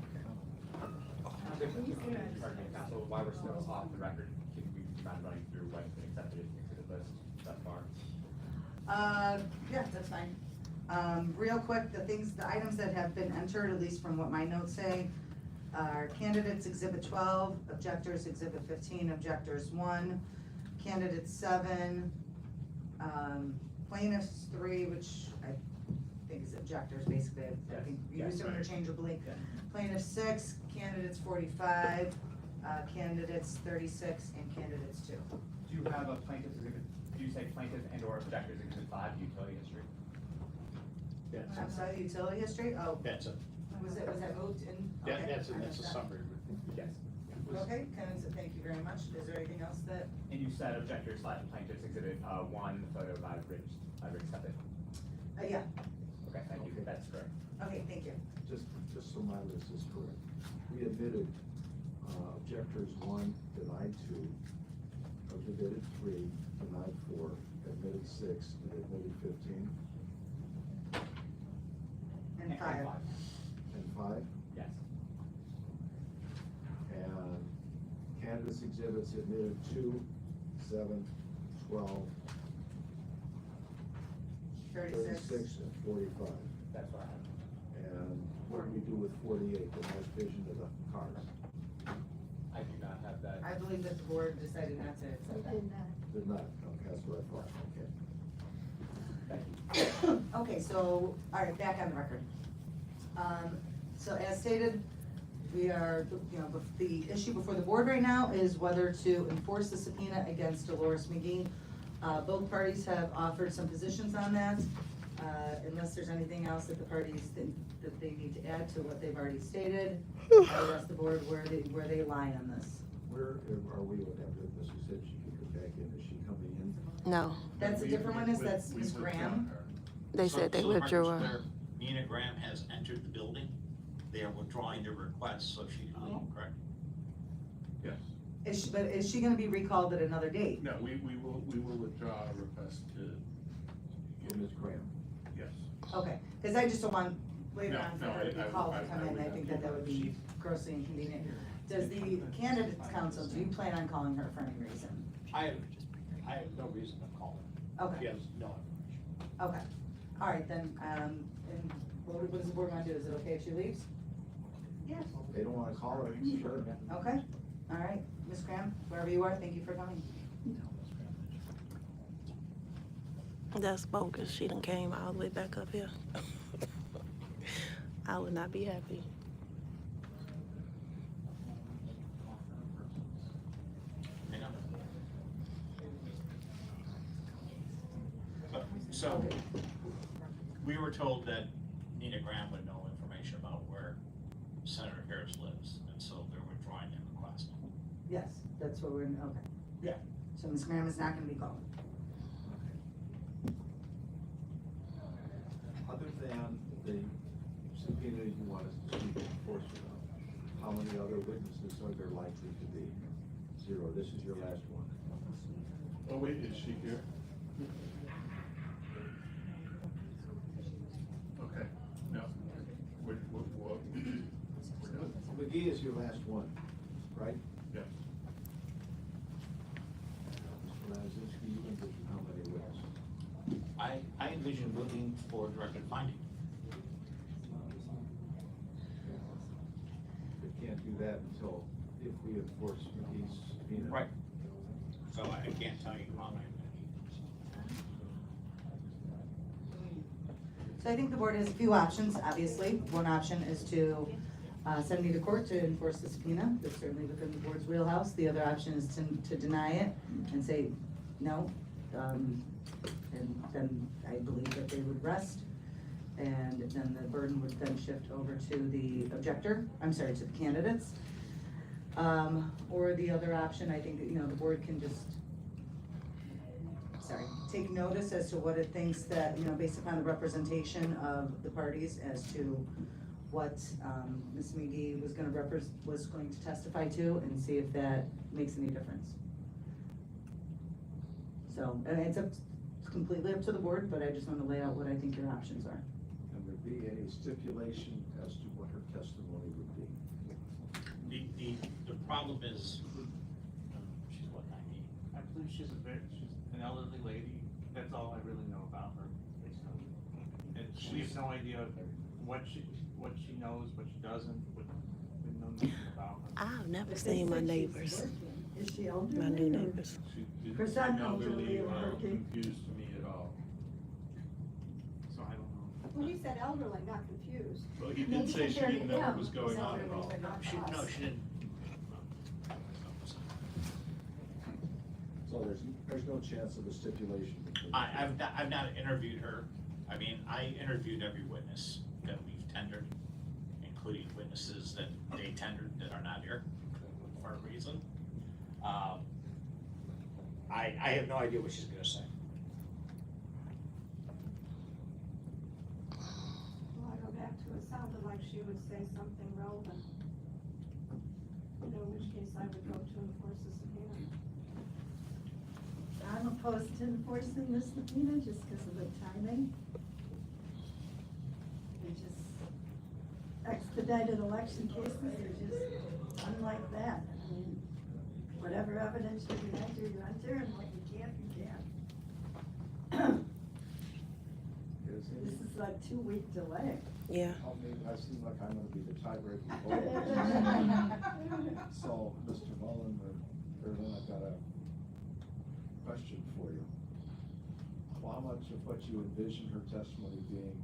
[SPEAKER 17] So while we're still off the record, can we mind running through what accepted exhibit list thus far?
[SPEAKER 4] Yeah, that's fine. Real quick, the items that have been entered, at least from what my notes say, are candidates exhibit 12, objectors exhibit 15, objectors 1, candidates 7, plaintiffs 3, which I think is objectors, basically, I think you use them interchangeably. Plaintiffs 6, candidates 45, candidates 36, and candidates 2.
[SPEAKER 17] Do you have a plaintiff's exhibit, do you say plaintiff and or objectors exhibit 5, utility history?
[SPEAKER 4] I'm sorry, utility history, oh,
[SPEAKER 5] That's a,
[SPEAKER 4] was that moved in?
[SPEAKER 5] yeah,
[SPEAKER 4] Okay,
[SPEAKER 5] that's a
[SPEAKER 4] I missed that.
[SPEAKER 5] summary.
[SPEAKER 17] Yes.
[SPEAKER 4] Okay, thank you very much. Is there anything else that?
[SPEAKER 17] And you said objectors slash plaintiffs exhibit 1, the photo by Rich Steppett.
[SPEAKER 4] Yeah,
[SPEAKER 17] Okay, thank you, that's correct.
[SPEAKER 4] okay, thank you.
[SPEAKER 11] Just so my list is correct. We admitted, objectors 1, denied 2, admitted 3, denied 4, admitted 6, and admitted 15.
[SPEAKER 4] And 5.
[SPEAKER 11] And 5,
[SPEAKER 17] Yes.
[SPEAKER 11] and candidates exhibits admitted 2, 7, 12, 36, and 45.
[SPEAKER 17] That's what I have.
[SPEAKER 11] And what do we do with 48, the night vision of the cars?
[SPEAKER 17] I do not have that.
[SPEAKER 4] I believe that the board decided not to accept that.
[SPEAKER 11] Did not, okay, that's what I thought, okay.
[SPEAKER 17] Thank you.
[SPEAKER 4] Okay, so, all right, back on the record. So as stated, we are, the issue before the board right now is whether to enforce the subpoena against Dolores McGee. Both parties have offered some positions on that. Unless there's anything else that the parties think that they need to add to what they've already stated, I would ask the board where they lie on this.
[SPEAKER 11] Where are we with that witness who said she could go back in? Is she coming in?
[SPEAKER 23] No,
[SPEAKER 4] That's a different witness, that's Ms. Graham.
[SPEAKER 23] they said they withdrew her.
[SPEAKER 5] her. Nina Graham has entered the building. They are withdrawing their request, so she can leave, correct?
[SPEAKER 12] Yes.
[SPEAKER 4] But is she gonna be recalled at another date?
[SPEAKER 12] No, we will withdraw a request to,
[SPEAKER 11] Ms. Graham?
[SPEAKER 12] yes.
[SPEAKER 4] Okay, because I just don't want later
[SPEAKER 12] No,
[SPEAKER 4] on for
[SPEAKER 12] no,
[SPEAKER 4] her to be
[SPEAKER 12] I-
[SPEAKER 4] called
[SPEAKER 12] I-
[SPEAKER 4] to come
[SPEAKER 12] I
[SPEAKER 4] in,
[SPEAKER 12] would
[SPEAKER 4] I
[SPEAKER 12] not
[SPEAKER 4] think
[SPEAKER 12] do
[SPEAKER 4] that would be grossly inconvenient. Does the candidates council, do you plan on calling her for any reason?
[SPEAKER 16] I have no reason to call her.
[SPEAKER 4] Okay.
[SPEAKER 16] She has no information.
[SPEAKER 4] Okay, all right, then, and what does the board want to do, is it okay if she leaves?
[SPEAKER 3] Yes.
[SPEAKER 11] They don't wanna call her, sure.
[SPEAKER 4] Okay, all right, Ms. Graham, wherever you are, thank you for coming.
[SPEAKER 23] That's bogus. She done came all the way back up here. I would not be happy.
[SPEAKER 5] So, we were told that Nina Graham would know information about where Senator Harris lives, and so they're withdrawing their request.
[SPEAKER 4] Yes, that's what we're, okay.
[SPEAKER 5] Yeah.
[SPEAKER 4] So Ms. Graham is not gonna be called.
[SPEAKER 11] Other than the subpoena you want us to seek enforcement of, how many other witnesses are there likely to be? Zero, this is your last one.
[SPEAKER 12] Oh, wait, is she here? Okay, no. What?
[SPEAKER 11] McGee is your last one, right?
[SPEAKER 12] Yes.
[SPEAKER 11] Mr. Lazinski, you envision how many witnesses?
[SPEAKER 5] I envision moving for directed finding.
[SPEAKER 11] We can't do that until, if we enforce McGee's subpoena.
[SPEAKER 5] Right. So I can't tell you how many.
[SPEAKER 4] So I think the board has a few options, obviously. One option is to send me to court to enforce the subpoena. That's certainly within the board's wheelhouse. The other option is to deny it and say no. And then I believe that they would rest. And then the burden would then shift over to the objector, I'm sorry, to the candidates. Or the other option, I think that, the board can just, take notice as to what it thinks that, based upon the representation of the parties as to what, Ms. McGee was going to testify to, and see if that makes any difference. So, and it's completely up to the board, but I just want to lay out what I think your options are.
[SPEAKER 11] And there be any stipulation as to what her testimony would be?
[SPEAKER 5] The problem is, she's what, 90?
[SPEAKER 18] I believe she's an elderly lady. That's all I really know about her. And we have no idea what she knows, what she doesn't, we know nothing about her.
[SPEAKER 23] I've never seen my neighbors,
[SPEAKER 7] Is she elderly?
[SPEAKER 23] my new neighbors.
[SPEAKER 12] She didn't
[SPEAKER 7] Chris,
[SPEAKER 12] seem
[SPEAKER 7] I'm
[SPEAKER 12] elderly
[SPEAKER 7] elderly
[SPEAKER 12] or
[SPEAKER 7] and working.
[SPEAKER 12] confused to me at all.
[SPEAKER 18] So I don't know.
[SPEAKER 13] Well, he said elderly, not confused.
[SPEAKER 12] Well, he did
[SPEAKER 13] Maybe
[SPEAKER 12] say she
[SPEAKER 13] compared
[SPEAKER 12] didn't
[SPEAKER 13] to
[SPEAKER 12] know what
[SPEAKER 13] him,
[SPEAKER 12] was going
[SPEAKER 13] he's
[SPEAKER 12] on at
[SPEAKER 13] elderly,
[SPEAKER 12] all.
[SPEAKER 13] but not
[SPEAKER 5] She,
[SPEAKER 13] us.
[SPEAKER 5] no, she didn't.
[SPEAKER 11] So there's no chance of a stipulation between.
[SPEAKER 5] I've not interviewed her. I mean, I interviewed every witness that we've tendered, including witnesses that they tendered that are not here for a reason. I have no idea what she's gonna say.
[SPEAKER 13] Well, I go back to, it sounded like she would say something relevant. In which case I would go to enforce the subpoena.
[SPEAKER 7] I'm opposed to enforcing this subpoena just because of the timing. They just expedited election cases are just unlike that. I mean, whatever evidence you can enter, and what you can't, you can't. This is like 2-week delay.
[SPEAKER 23] Yeah.
[SPEAKER 11] I seem like I'm gonna be the tiebreaker. So, Mr. Mullen, or Erwin, I've got a question for you. how much of what you envision her testimony being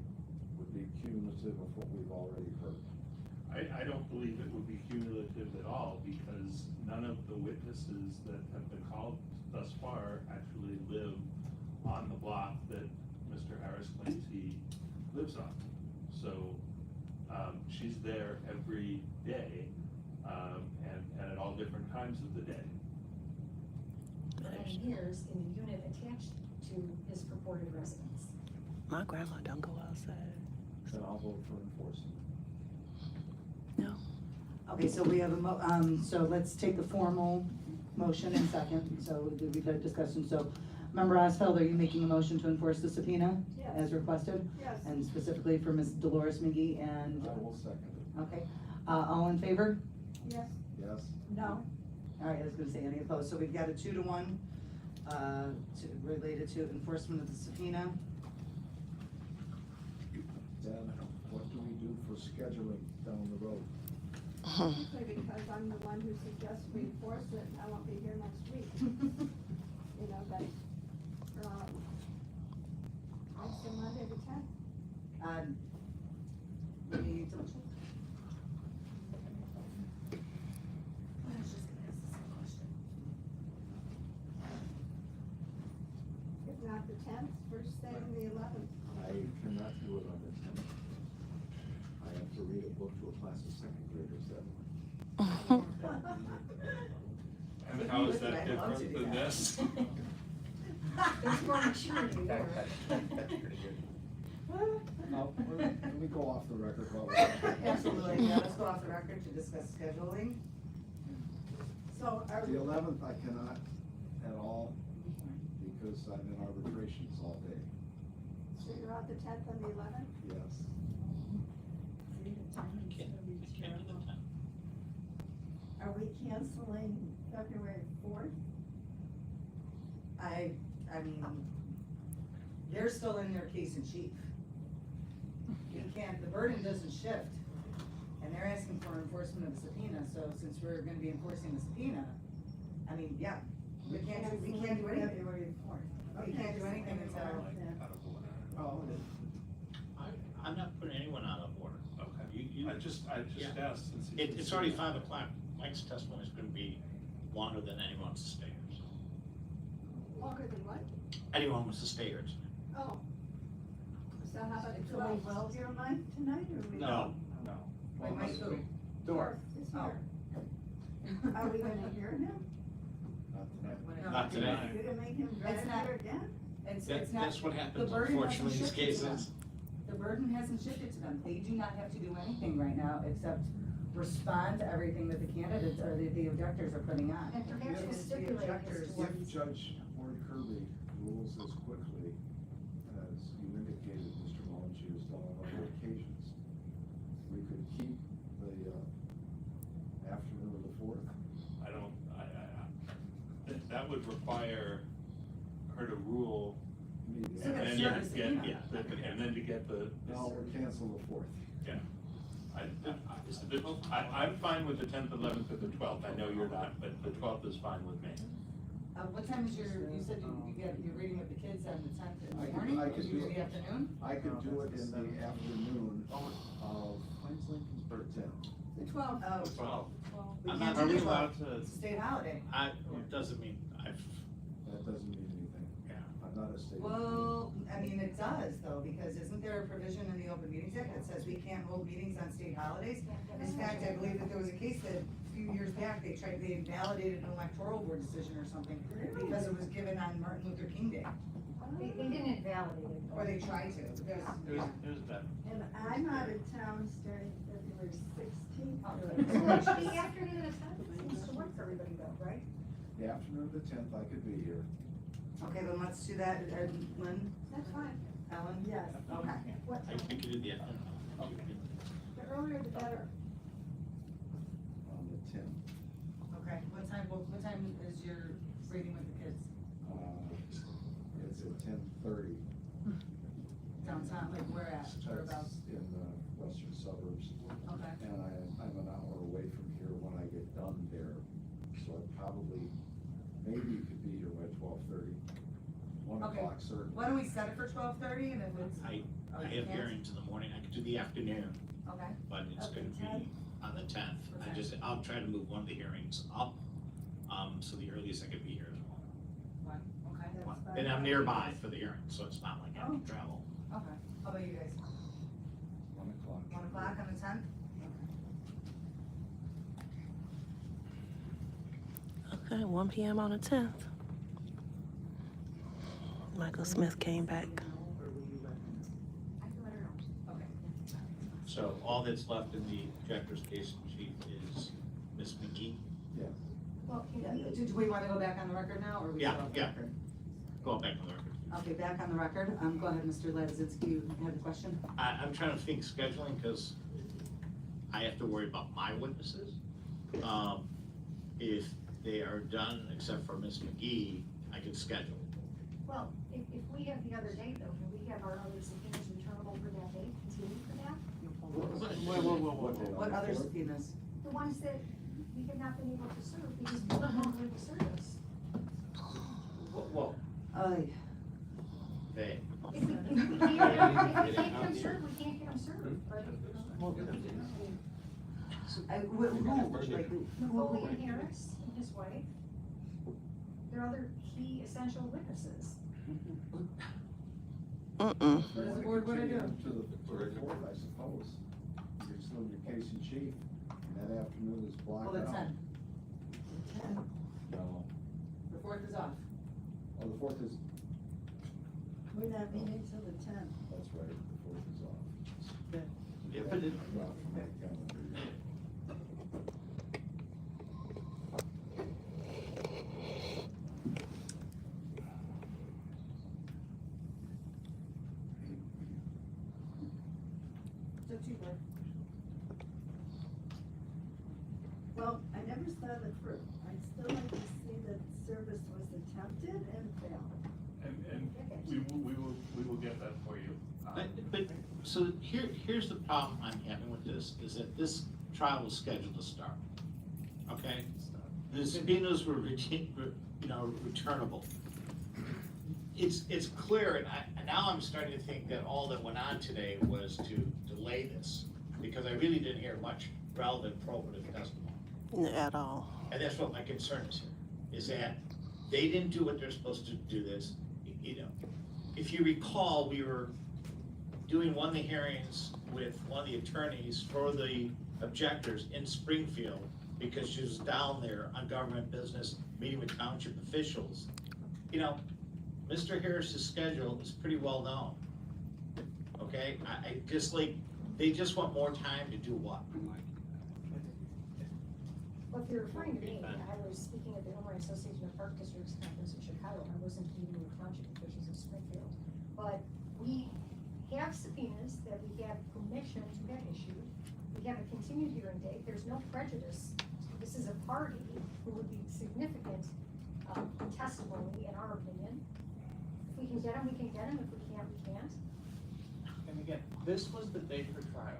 [SPEAKER 11] would be cumulative of what we've already heard?
[SPEAKER 12] I don't believe it would be cumulative at all, because none of the witnesses that have been called thus far actually live on the block that Mr. Harris claims he lives on. So, she's there every day, and at all different times of the day.
[SPEAKER 10] 9 years in the unit attached to his purported residence.
[SPEAKER 23] My grandma don't go outside.
[SPEAKER 11] Then I'll vote for enforcement.
[SPEAKER 23] No.
[SPEAKER 4] Okay, so we have so let's take the formal motion in second, so we've had discussion, so Member Osfeld, are you making a motion to enforce the subpoena?
[SPEAKER 13] Yes.
[SPEAKER 4] As requested?
[SPEAKER 13] Yes.
[SPEAKER 4] And specifically for Ms. Dolores McGee and,
[SPEAKER 11] I will second it.
[SPEAKER 4] okay, all in favor?
[SPEAKER 13] Yes,
[SPEAKER 11] Yes?
[SPEAKER 13] no,
[SPEAKER 4] All right, I was gonna say any opposed, so we've got a 2-to-1, related to enforcement of the subpoena.
[SPEAKER 11] Then what do we do for scheduling down the road?
[SPEAKER 13] simply because I'm the one who suggests we enforce it, and I won't be here next week. You know, but, I'd say Monday the 10th.
[SPEAKER 4] What do you need to motion?
[SPEAKER 13] If not the 10th, first thing the 11th.
[SPEAKER 11] I cannot do it on the 10th. I have to read a book to a class of second graders that morning.
[SPEAKER 12] And how is that different than this?
[SPEAKER 10] There's more maturity there.
[SPEAKER 11] That's pretty good. Let me go off the record while we're.
[SPEAKER 4] Absolutely, yeah, let's go off the record to discuss scheduling.
[SPEAKER 13] So are
[SPEAKER 11] The 11th I cannot at all because I'm in arbitrations all day.
[SPEAKER 13] So you're out the 10th and the 11th?
[SPEAKER 11] Yes.
[SPEAKER 7] Are we canceling February 4th?
[SPEAKER 4] I mean, they're still in their case in chief. You can't, the burden doesn't shift, and they're asking for enforcement of the subpoena, so since we're gonna be enforcing the subpoena, I mean, yeah, we can't do anything.
[SPEAKER 7] February 4th.
[SPEAKER 4] We can't do anything until,
[SPEAKER 11] Oh,
[SPEAKER 5] I'm not putting anyone out of order.
[SPEAKER 12] Okay.
[SPEAKER 5] You-
[SPEAKER 12] I just
[SPEAKER 5] Yeah.
[SPEAKER 12] asked since.
[SPEAKER 5] It's already 5 o'clock. Mike's testimony is gonna be longer than anyone wants to stay here.
[SPEAKER 13] Longer than what?
[SPEAKER 5] Anyone wants to stay here tonight.
[SPEAKER 13] Oh. So how about the
[SPEAKER 7] So we
[SPEAKER 13] 12th?
[SPEAKER 7] will hear Mike tonight, or we?
[SPEAKER 5] No.
[SPEAKER 4] wait, Mike, who?
[SPEAKER 13] Door is
[SPEAKER 4] Oh.
[SPEAKER 13] here.
[SPEAKER 7] Are we gonna hear him?
[SPEAKER 5] Not today.
[SPEAKER 7] You're gonna make him drive
[SPEAKER 4] It's not-
[SPEAKER 7] here again?
[SPEAKER 4] It's
[SPEAKER 5] That-
[SPEAKER 4] not.
[SPEAKER 5] That's what
[SPEAKER 4] the
[SPEAKER 5] happens
[SPEAKER 4] burden hasn't
[SPEAKER 5] unfortunately in these
[SPEAKER 4] shifted to them.
[SPEAKER 5] cases.
[SPEAKER 4] The burden hasn't shifted to them, they do not have to do anything right now except respond to everything that the candidates or the objectors are putting on.
[SPEAKER 10] And perhaps we'll
[SPEAKER 4] It's the
[SPEAKER 10] stipulate as
[SPEAKER 4] objectors.
[SPEAKER 10] to what
[SPEAKER 11] If Judge Ward Kirby rules as quickly as you indicated, Mr. Mullins used on other occasions, we could keep the afternoon of the 4th.
[SPEAKER 12] I don't, that would require her to rule.
[SPEAKER 11] Immediately.
[SPEAKER 4] So
[SPEAKER 12] And
[SPEAKER 4] that's
[SPEAKER 12] then you
[SPEAKER 4] service
[SPEAKER 12] get,
[SPEAKER 4] subpoena.
[SPEAKER 12] yeah, and then to get the.
[SPEAKER 11] No, we'll cancel the 4th.
[SPEAKER 12] Yeah. I'm fine with the 10th, 11th, or the 12th. I know you're not, but the 12th is fine with me.
[SPEAKER 4] What time is you said you're reading with the kids on the 10th in
[SPEAKER 11] I
[SPEAKER 4] the
[SPEAKER 11] could-
[SPEAKER 4] morning,
[SPEAKER 11] I
[SPEAKER 4] or
[SPEAKER 11] could do
[SPEAKER 4] usually
[SPEAKER 11] it.
[SPEAKER 4] afternoon?
[SPEAKER 11] I could do it in the afternoon of or 10.
[SPEAKER 13] The 12th.
[SPEAKER 4] Oh,
[SPEAKER 12] 12.
[SPEAKER 4] we
[SPEAKER 5] I'm
[SPEAKER 4] can't
[SPEAKER 5] not-
[SPEAKER 4] do
[SPEAKER 5] are we
[SPEAKER 4] the 12th.
[SPEAKER 5] allowed to-
[SPEAKER 4] It's a state holiday.
[SPEAKER 5] It doesn't mean,
[SPEAKER 11] That doesn't mean anything.
[SPEAKER 5] Yeah.
[SPEAKER 11] I'm not a state.
[SPEAKER 4] Well, I mean, it does though, because isn't there a provision in the Open Meetings Act that says we can't hold meetings on state holidays? In fact, I believe that there was a case that a few years back, they invalidated an electoral board decision or something because it was given on Martin Luther King Day,
[SPEAKER 10] They didn't invalidate it.
[SPEAKER 4] or they tried to, because, yeah.
[SPEAKER 12] It was that.
[SPEAKER 7] And I'm out of town starting February 16th.
[SPEAKER 10] So it should be afternoon of the 10th, seems to work for everybody though, right?
[SPEAKER 11] The afternoon of the 10th, I could be here.
[SPEAKER 4] Okay, then let's do that, Lynn,
[SPEAKER 13] That's fine.
[SPEAKER 4] Ellen?
[SPEAKER 7] Yes.
[SPEAKER 4] Okay.
[SPEAKER 13] What
[SPEAKER 5] I
[SPEAKER 13] time?
[SPEAKER 5] think you do the afternoon.
[SPEAKER 13] The earlier the better.
[SPEAKER 11] On the 10th.
[SPEAKER 4] Okay, what time is your reading with the kids?
[SPEAKER 11] It's at 10:30.
[SPEAKER 4] Downtown, like where at, whereabouts?
[SPEAKER 11] That's in the western suburbs.
[SPEAKER 4] Okay.
[SPEAKER 11] And I'm an hour away from here when I get done there, so I probably, maybe you could be here by 12:30. 1
[SPEAKER 4] Okay.
[SPEAKER 11] o'clock, sir.
[SPEAKER 4] Why don't we set it for 12:30 and if it's.
[SPEAKER 5] I
[SPEAKER 4] oh, you
[SPEAKER 5] have
[SPEAKER 4] can't?
[SPEAKER 5] hearings in the morning, I could do the afternoon,
[SPEAKER 4] Okay,
[SPEAKER 5] but it's
[SPEAKER 7] Okay,
[SPEAKER 5] gonna be on the 10th. I'll try to move one of the hearings up, so the earliest I could be here is
[SPEAKER 4] fine, okay.
[SPEAKER 7] That's fine.
[SPEAKER 5] and I'm nearby for the hearing, so it's not like I have to travel.
[SPEAKER 4] Okay, how about you guys?
[SPEAKER 11] 1 o'clock.
[SPEAKER 4] 1 o'clock on the 10th?
[SPEAKER 23] Okay, 1 p.m. on the 10th. Michael Smith came back.
[SPEAKER 10] I can let her know.
[SPEAKER 4] Okay.
[SPEAKER 5] So all that's left in the objector's case in chief is Ms. McGee.
[SPEAKER 11] Yes.
[SPEAKER 10] Well,
[SPEAKER 4] Yeah, do we wanna go back on the record now, or we
[SPEAKER 5] Yeah,
[SPEAKER 4] still off the
[SPEAKER 5] yeah.
[SPEAKER 4] record?
[SPEAKER 5] Go back on the record.
[SPEAKER 4] Okay, back on the record, go ahead, Mr. Ledzinski, you had a question?
[SPEAKER 5] I'm trying to think scheduling, because I have to worry about my witnesses. If they are done, except for Ms. McGee, I can schedule.
[SPEAKER 10] Well, if we have the other date though, can we have our other subpoenas returnable for that date, continue for that?
[SPEAKER 4] What other subpoenas?
[SPEAKER 10] The ones that we have not been able to serve because we don't have the service.
[SPEAKER 5] Whoa, they.
[SPEAKER 10] If we can't get them served, we can't get them served, but. Napoleon Harris and his wife. There are other key essential witnesses.
[SPEAKER 23] Mm-mm.
[SPEAKER 4] What does the board wanna do?
[SPEAKER 11] To the court, I suppose. You're still in your case in chief, and that afternoon is blocked out.
[SPEAKER 4] Well, the 10th,
[SPEAKER 11] No.
[SPEAKER 4] the 4th is off.
[SPEAKER 11] Oh, the 4th is,
[SPEAKER 7] We're not meeting till the 10th.
[SPEAKER 11] that's right, the 4th is off.
[SPEAKER 5] Yeah, but it,
[SPEAKER 11] Well, that calendar year.
[SPEAKER 4] It's up to you, board.
[SPEAKER 7] Well, I never saw the proof. I'd still like to see that service was attempted and failed.
[SPEAKER 12] And we will get that for you.
[SPEAKER 5] but, so here's the problem I'm having with this, is that this trial was scheduled to start. Okay? The subpoenas were returnable. It's clear, and now I'm starting to think that all that went on today was to delay this, because I really didn't hear much relevant probative testimony.
[SPEAKER 23] At all.
[SPEAKER 5] And that's what my concern is here, is that they didn't do what they're supposed to do this. If you recall, we were doing one of the hearings with one of the attorneys for the objectors in Springfield, because she was down there on government business, meeting with township officials. Mr. Harris's schedule is pretty well known. Okay, I just they just want more time to do what?
[SPEAKER 10] Well, if you're referring to me, I was speaking at the Illinois Association of Park Districts Conference in Chicago. I wasn't meeting with township officials in Springfield. But we have subpoenas that we have permission to have issued. We have a continued hearing date. There's no prejudice. This is a party who would be significant testimony, in our opinion. If we can get them, we can get them. If we can't, we can't.
[SPEAKER 9] And again, this was the day for trial.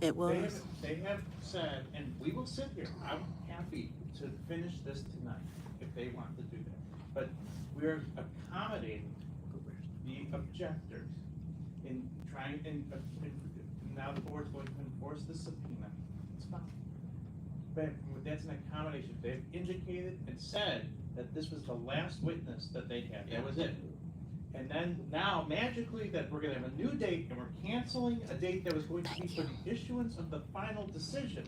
[SPEAKER 23] It was.
[SPEAKER 9] They have said, and we will sit here, I'm happy to finish this tonight if they want to do that. But we're accommodating the objectors in trying, and now the board's going to enforce the subpoena. It's fine. But that's an accommodation. They've indicated and said that this was the last witness that they had. That was it. And then now magically that we're gonna have a new date and we're canceling a date that was going to be for the issuance of the final decision.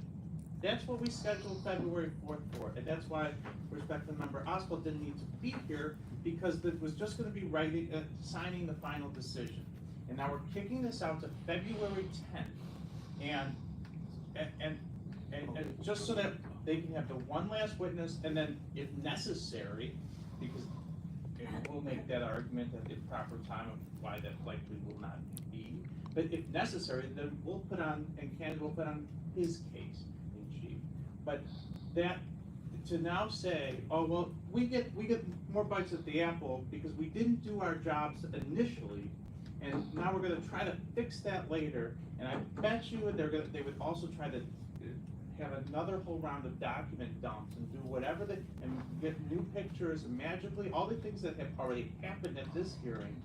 [SPEAKER 9] That's what we scheduled February 4th for, and that's why respected member Oswald didn't need to be here, because it was just gonna be writing, signing the final decision. And now we're kicking this out to February 10th. And just so that they can have the one last witness, and then if necessary, because and we'll make that argument at the proper time of why that likely will not be. But if necessary, then we'll put on, and Ken will put on his case in chief. But that, to now say, oh, well, we get more bites at the apple because we didn't do our jobs initially, and now we're gonna try to fix that later, and I bet you they would also try to have another whole round of document dumps and do whatever they, and get new pictures and magically, all the things that have already happened at this hearing,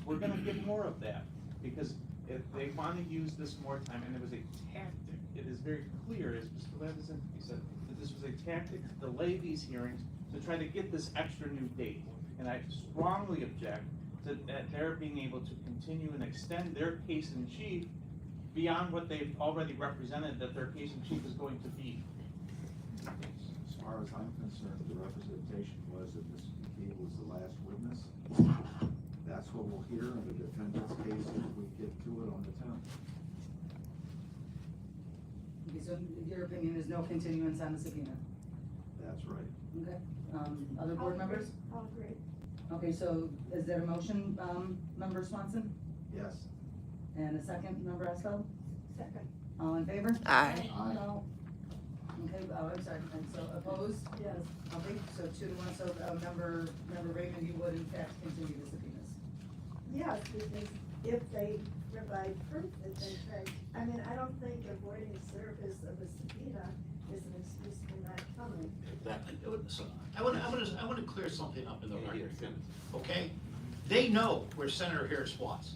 [SPEAKER 9] we're gonna get more of that. Because if they wanna use this more time, and it was a tactic, it is very clear, as Mr. Levinson said, that this was a tactic to delay these hearings to try to get this extra new date. And I strongly object to that they're being able to continue and extend their case in chief beyond what they've already represented that their case in chief is going to be.
[SPEAKER 11] As far as I'm concerned, the representation was that Mr. McKee was the last witness. That's what we'll hear in the defendant's case if we get to it on the 10th.
[SPEAKER 4] Okay, so your opinion is no continuance on the subpoena?
[SPEAKER 11] That's right.
[SPEAKER 4] Okay, other board members?
[SPEAKER 13] I'll agree.
[SPEAKER 4] Okay, so is there a motion, member Swanson?
[SPEAKER 11] Yes.
[SPEAKER 4] And a second, member Esco?
[SPEAKER 13] Second.
[SPEAKER 4] All in favor?
[SPEAKER 23] Aye.
[SPEAKER 13] No.
[SPEAKER 4] Okay, I'm sorry, and so opposed?
[SPEAKER 13] Yes.
[SPEAKER 4] Okay, so 2-1, so, member Raymond, you would in fact continue the subpoenas?
[SPEAKER 7] Yes, because if they provide proof that they tried, I mean, I don't think avoiding service of a subpoena is an excuse for not coming.
[SPEAKER 16] Exactly. So I wanna clear something up in the record, okay? They know where Senator Harris was.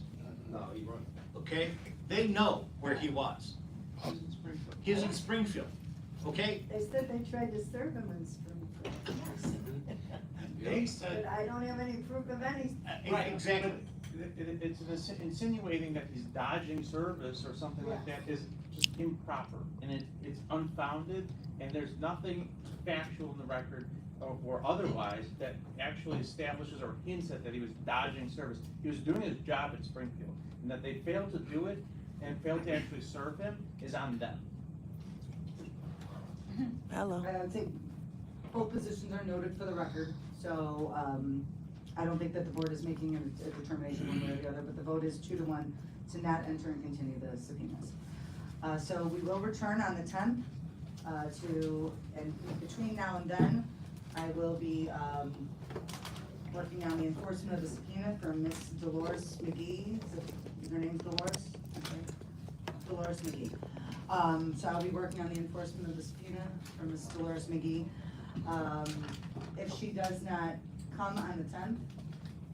[SPEAKER 21] No, he run.
[SPEAKER 16] Okay? They know where he was. He's in Springfield, okay?
[SPEAKER 7] They said they tried to serve him in Springfield.
[SPEAKER 16] They said,
[SPEAKER 7] But I don't have any proof of any.
[SPEAKER 9] Right,
[SPEAKER 16] exactly.
[SPEAKER 9] It's insinuating that he's dodging service or something like that is just improper, and it's unfounded, and there's nothing factual in the record or otherwise that actually establishes or hints at that he was dodging service. He was doing his job at Springfield, and that they failed to do it and failed to actually serve him is on them.
[SPEAKER 23] Hello.
[SPEAKER 4] I think both positions are noted for the record, so, I don't think that the board is making a determination one way or the other, but the vote is 2-1 to not enter and continue the subpoenas. So we will return on the 10th, and between now and then, I will be, working on the enforcement of the subpoena for Miss Dolores McGee. Is her name's Dolores? Okay. Dolores McGee. So I'll be working on the enforcement of the subpoena for Miss Dolores McGee. If she does not come on the 10th,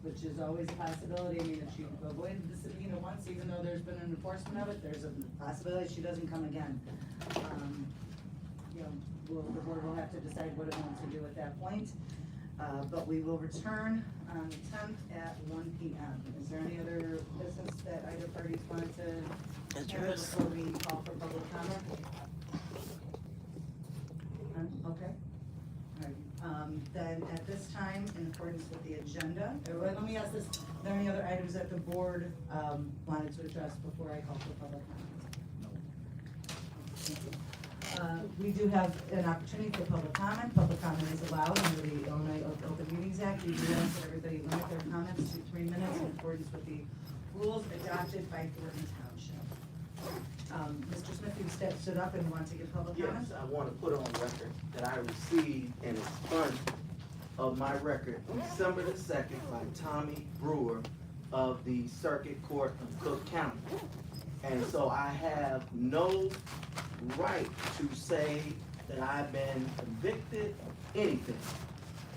[SPEAKER 4] which is always a possibility, I mean, if she avoided the subpoena once, even though there's been an enforcement of it, there's a possibility she doesn't come again. You know, the board will have to decide what it wants to do at that point. But we will return on the 10th at 1 p.m. Is there any other business that either parties wanted to handle before we call for public comment? Okay. All right. Then at this time, in accordance with the agenda, let me ask this, are there any other items that the board wanted to address before I call for public comment? No. We do have an opportunity for public comment. Public comment is allowed under the Illinois Open Meetings Act. We do ask that everybody limit their comments to 3 minutes in accordance with the rules adopted by Thornton Township. Mr. Smith, you stood up and want to give public comment?
[SPEAKER 6] Yes, I want to put on record that I received an expungement of my record December the 2nd by Tommy Brewer of the Circuit Court of Cook County. And so I have no right to say that I've been convicted of anything,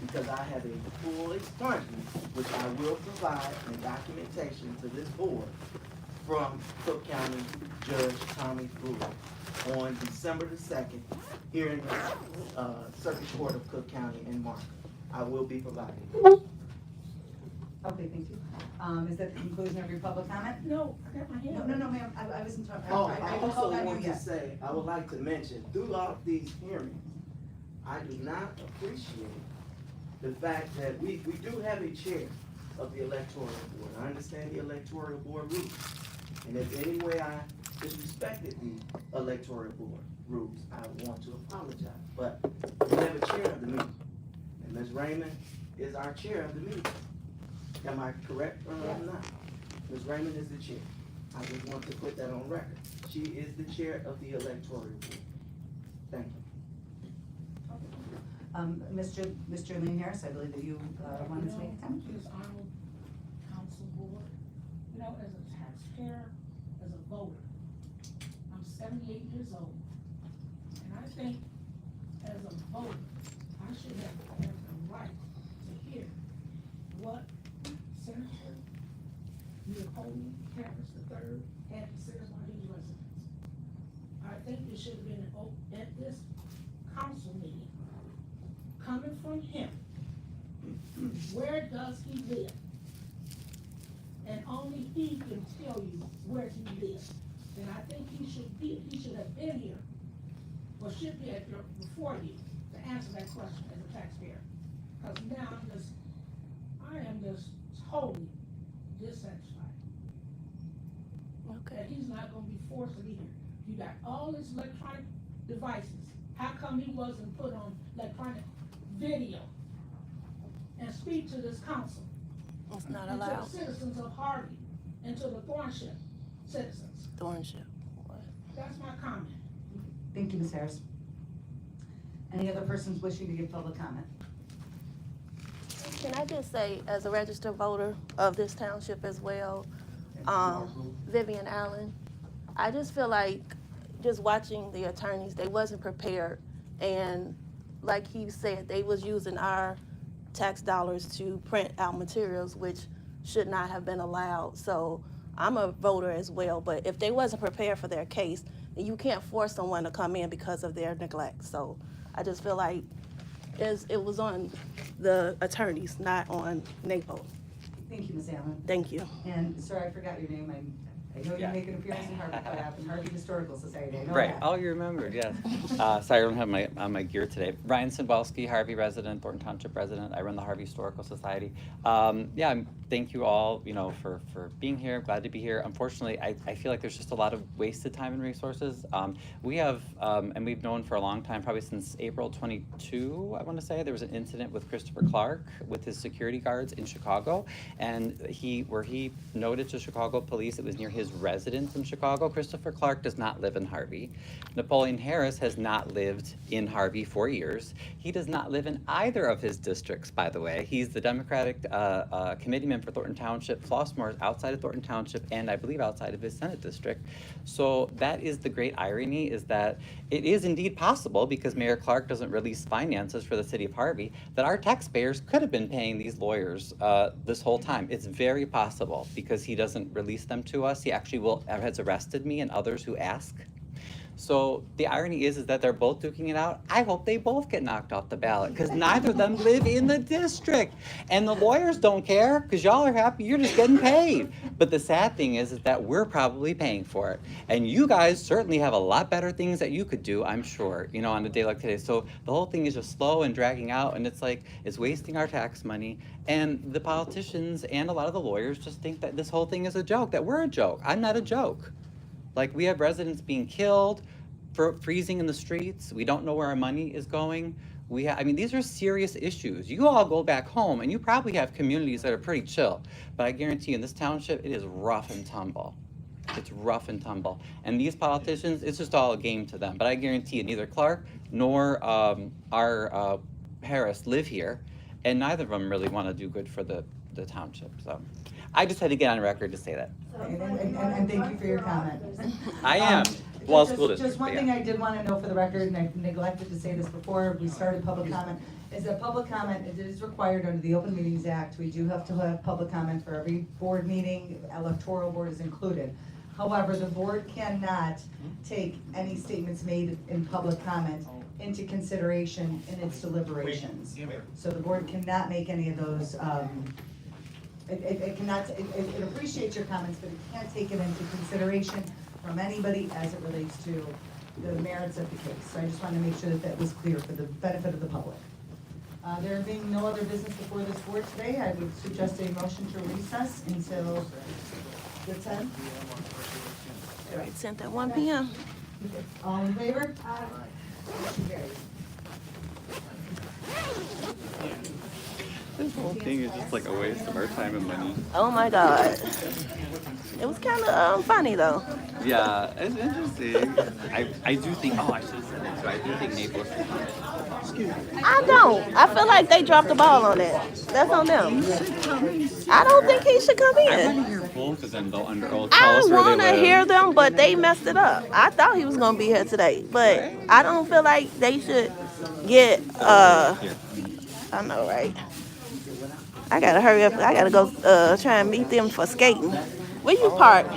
[SPEAKER 6] because I have a full expungement, which I will provide in documentation to this board from Cook County Judge Tommy Brewer on December the 2nd here in the Circuit Court of Cook County in Markham. I will be providing.
[SPEAKER 4] Okay, thank you. Is that the conclusion of your public comment?
[SPEAKER 7] No, I got my hand.
[SPEAKER 4] No, ma'am, I wasn't talking.
[SPEAKER 6] Oh,
[SPEAKER 4] I
[SPEAKER 6] I
[SPEAKER 4] haven't
[SPEAKER 6] also
[SPEAKER 4] called on you
[SPEAKER 6] want to
[SPEAKER 4] yet.
[SPEAKER 6] say, I would like to mention, throughout these hearings, I do not appreciate the fact that we do have a chair of the electoral board. I understand the electoral board rules. And if any way I disrespected the electoral board rules, I want to apologize. But we have a chair of the meeting, and Ms. Raymond is our chair of the meeting. Am I correct or am I not? Ms. Raymond is the chair. I just want to put that on record. She is the chair of the electoral board. Thank you.
[SPEAKER 4] Mr. Lynn Harris, I believe that you wanted to make a comment?
[SPEAKER 19] This honorable council board, you know, as a taxpayer, as a voter, I'm 78 years old, and I think as a voter, I should have the right to hear what Senator Napoleon Harris III had to say about his residents. I think it should have been at this council meeting, coming from him. Where does he live? And only he can tell you where he lives. And I think he should have been here, or should be before you, to answer that question as a taxpayer. Because now I am just totally dissatisfied.
[SPEAKER 23] Okay.
[SPEAKER 19] That he's not gonna be forced to be here. You got all these electronic devices. How come he wasn't put on electronic video and speak to this council?
[SPEAKER 23] It's not
[SPEAKER 19] And to
[SPEAKER 23] allowed.
[SPEAKER 19] the citizens of Harvey, and to the Thornship citizens.
[SPEAKER 23] Thornship.
[SPEAKER 19] That's my comment.
[SPEAKER 4] Thank you, Ms. Harris. Any other persons wishing to give public comment?
[SPEAKER 23] Can I just say, as a registered voter of this township as well, Vivian Allen, I just feel like just watching the attorneys, they wasn't prepared. And like he said, they was using our tax dollars to print out materials, which should not have been allowed. So I'm a voter as well, but if they wasn't prepared for their case, then you can't force someone to come in because of their neglect. So I just feel like it was on the attorneys, not on NAPO.
[SPEAKER 4] Thank you, Ms. Allen.
[SPEAKER 23] Thank you.
[SPEAKER 4] And, sir, I forgot your name. I know you make an appearance in Harvey quite often, Harvey Historical Society. I know
[SPEAKER 8] Right.
[SPEAKER 4] that.
[SPEAKER 8] Oh, you remembered, yes. Sorry, I don't have my gear today. Ryan Sidwalski, Harvey resident, Thornton Township resident. I run the Harvey Historical Society. Thank you all, for being here. Glad to be here. Unfortunately, I feel like there's just a lot of wasted time and resources. We have, and we've known for a long time, probably since April 22, I want to say, there was an incident with Christopher Clark with his security guards in Chicago, and where he noted to Chicago police it was near his residence in Chicago. Christopher Clark does not live in Harvey. Napoleon Harris has not lived in Harvey for years. He does not live in either of his districts, by the way. He's the Democratic committeeman for Thornton Township. Flossmoor is outside of Thornton Township and I believe outside of his Senate district. So that is the great irony, is that it is indeed possible, because Mayor Clark doesn't release finances for the city of Harvey, that our taxpayers could have been paying these lawyers this whole time. It's very possible, because he doesn't release them to us. He actually has arrested me and others who ask. So the irony is that they're both duking it out. I hope they both get knocked off the ballot, because neither of them live in the district. And the lawyers don't care, because y'all are happy you're just getting paid. But the sad thing is that we're probably paying for it. And you guys certainly have a lot better things that you could do, I'm sure, on a day like today. So the whole thing is just slow and dragging out, and it's like, it's wasting our tax money. And the politicians and a lot of the lawyers just think that this whole thing is a joke, that we're a joke. I'm not a joke. Like, we have residents being killed, freezing in the streets. We don't know where our money is going. These are serious issues. You all go back home and you probably have communities that are pretty chill. But I guarantee you, in this township, it is rough and tumble. It's rough and tumble. And these politicians, it's just all a game to them. But I guarantee you, neither Clark nor our Harris live here. And neither of them really want to do good for the township. So I just had to get on record to say that.
[SPEAKER 4] And thank you for your comment.
[SPEAKER 8] I am. Well, school district.
[SPEAKER 4] Just one thing I did want to know for the record, and I neglected to say this before we started public comment, is that public comment, it is required under the Open Meetings Act. We do have to have public comment for every board meeting, electoral board is included. However, the board cannot take any statements made in public comment into consideration in its deliberations. So the board cannot make any of those, it appreciates your comments, but it can't take it into consideration from anybody as it relates to the merits of the case. So I just wanted to make sure that was clear for the benefit of the public. There being no other business before this board today, I would suggest a motion to recess until the 10th.
[SPEAKER 23] Right, sent at 1 p.m.
[SPEAKER 4] All in favor? Motion carries.
[SPEAKER 8] This whole thing is just like a waste of our time and money.
[SPEAKER 23] Oh my God. It was kind of funny though.
[SPEAKER 8] Yeah, it's interesting. I do think, I should have said it too. I do think Naples should
[SPEAKER 1] I don't. I feel like they dropped the ball on that. That's on them. I don't think he should come
[SPEAKER 8] I want to
[SPEAKER 1] in.
[SPEAKER 8] hear both, because then they'll tell
[SPEAKER 1] I
[SPEAKER 8] us where they
[SPEAKER 1] want to
[SPEAKER 8] live.
[SPEAKER 1] hear them, but they messed it up. I thought he was gonna be here today, but I don't feel like they should get. I know, right? I gotta hurry up. I gotta go try and meet them for skating. Where you park?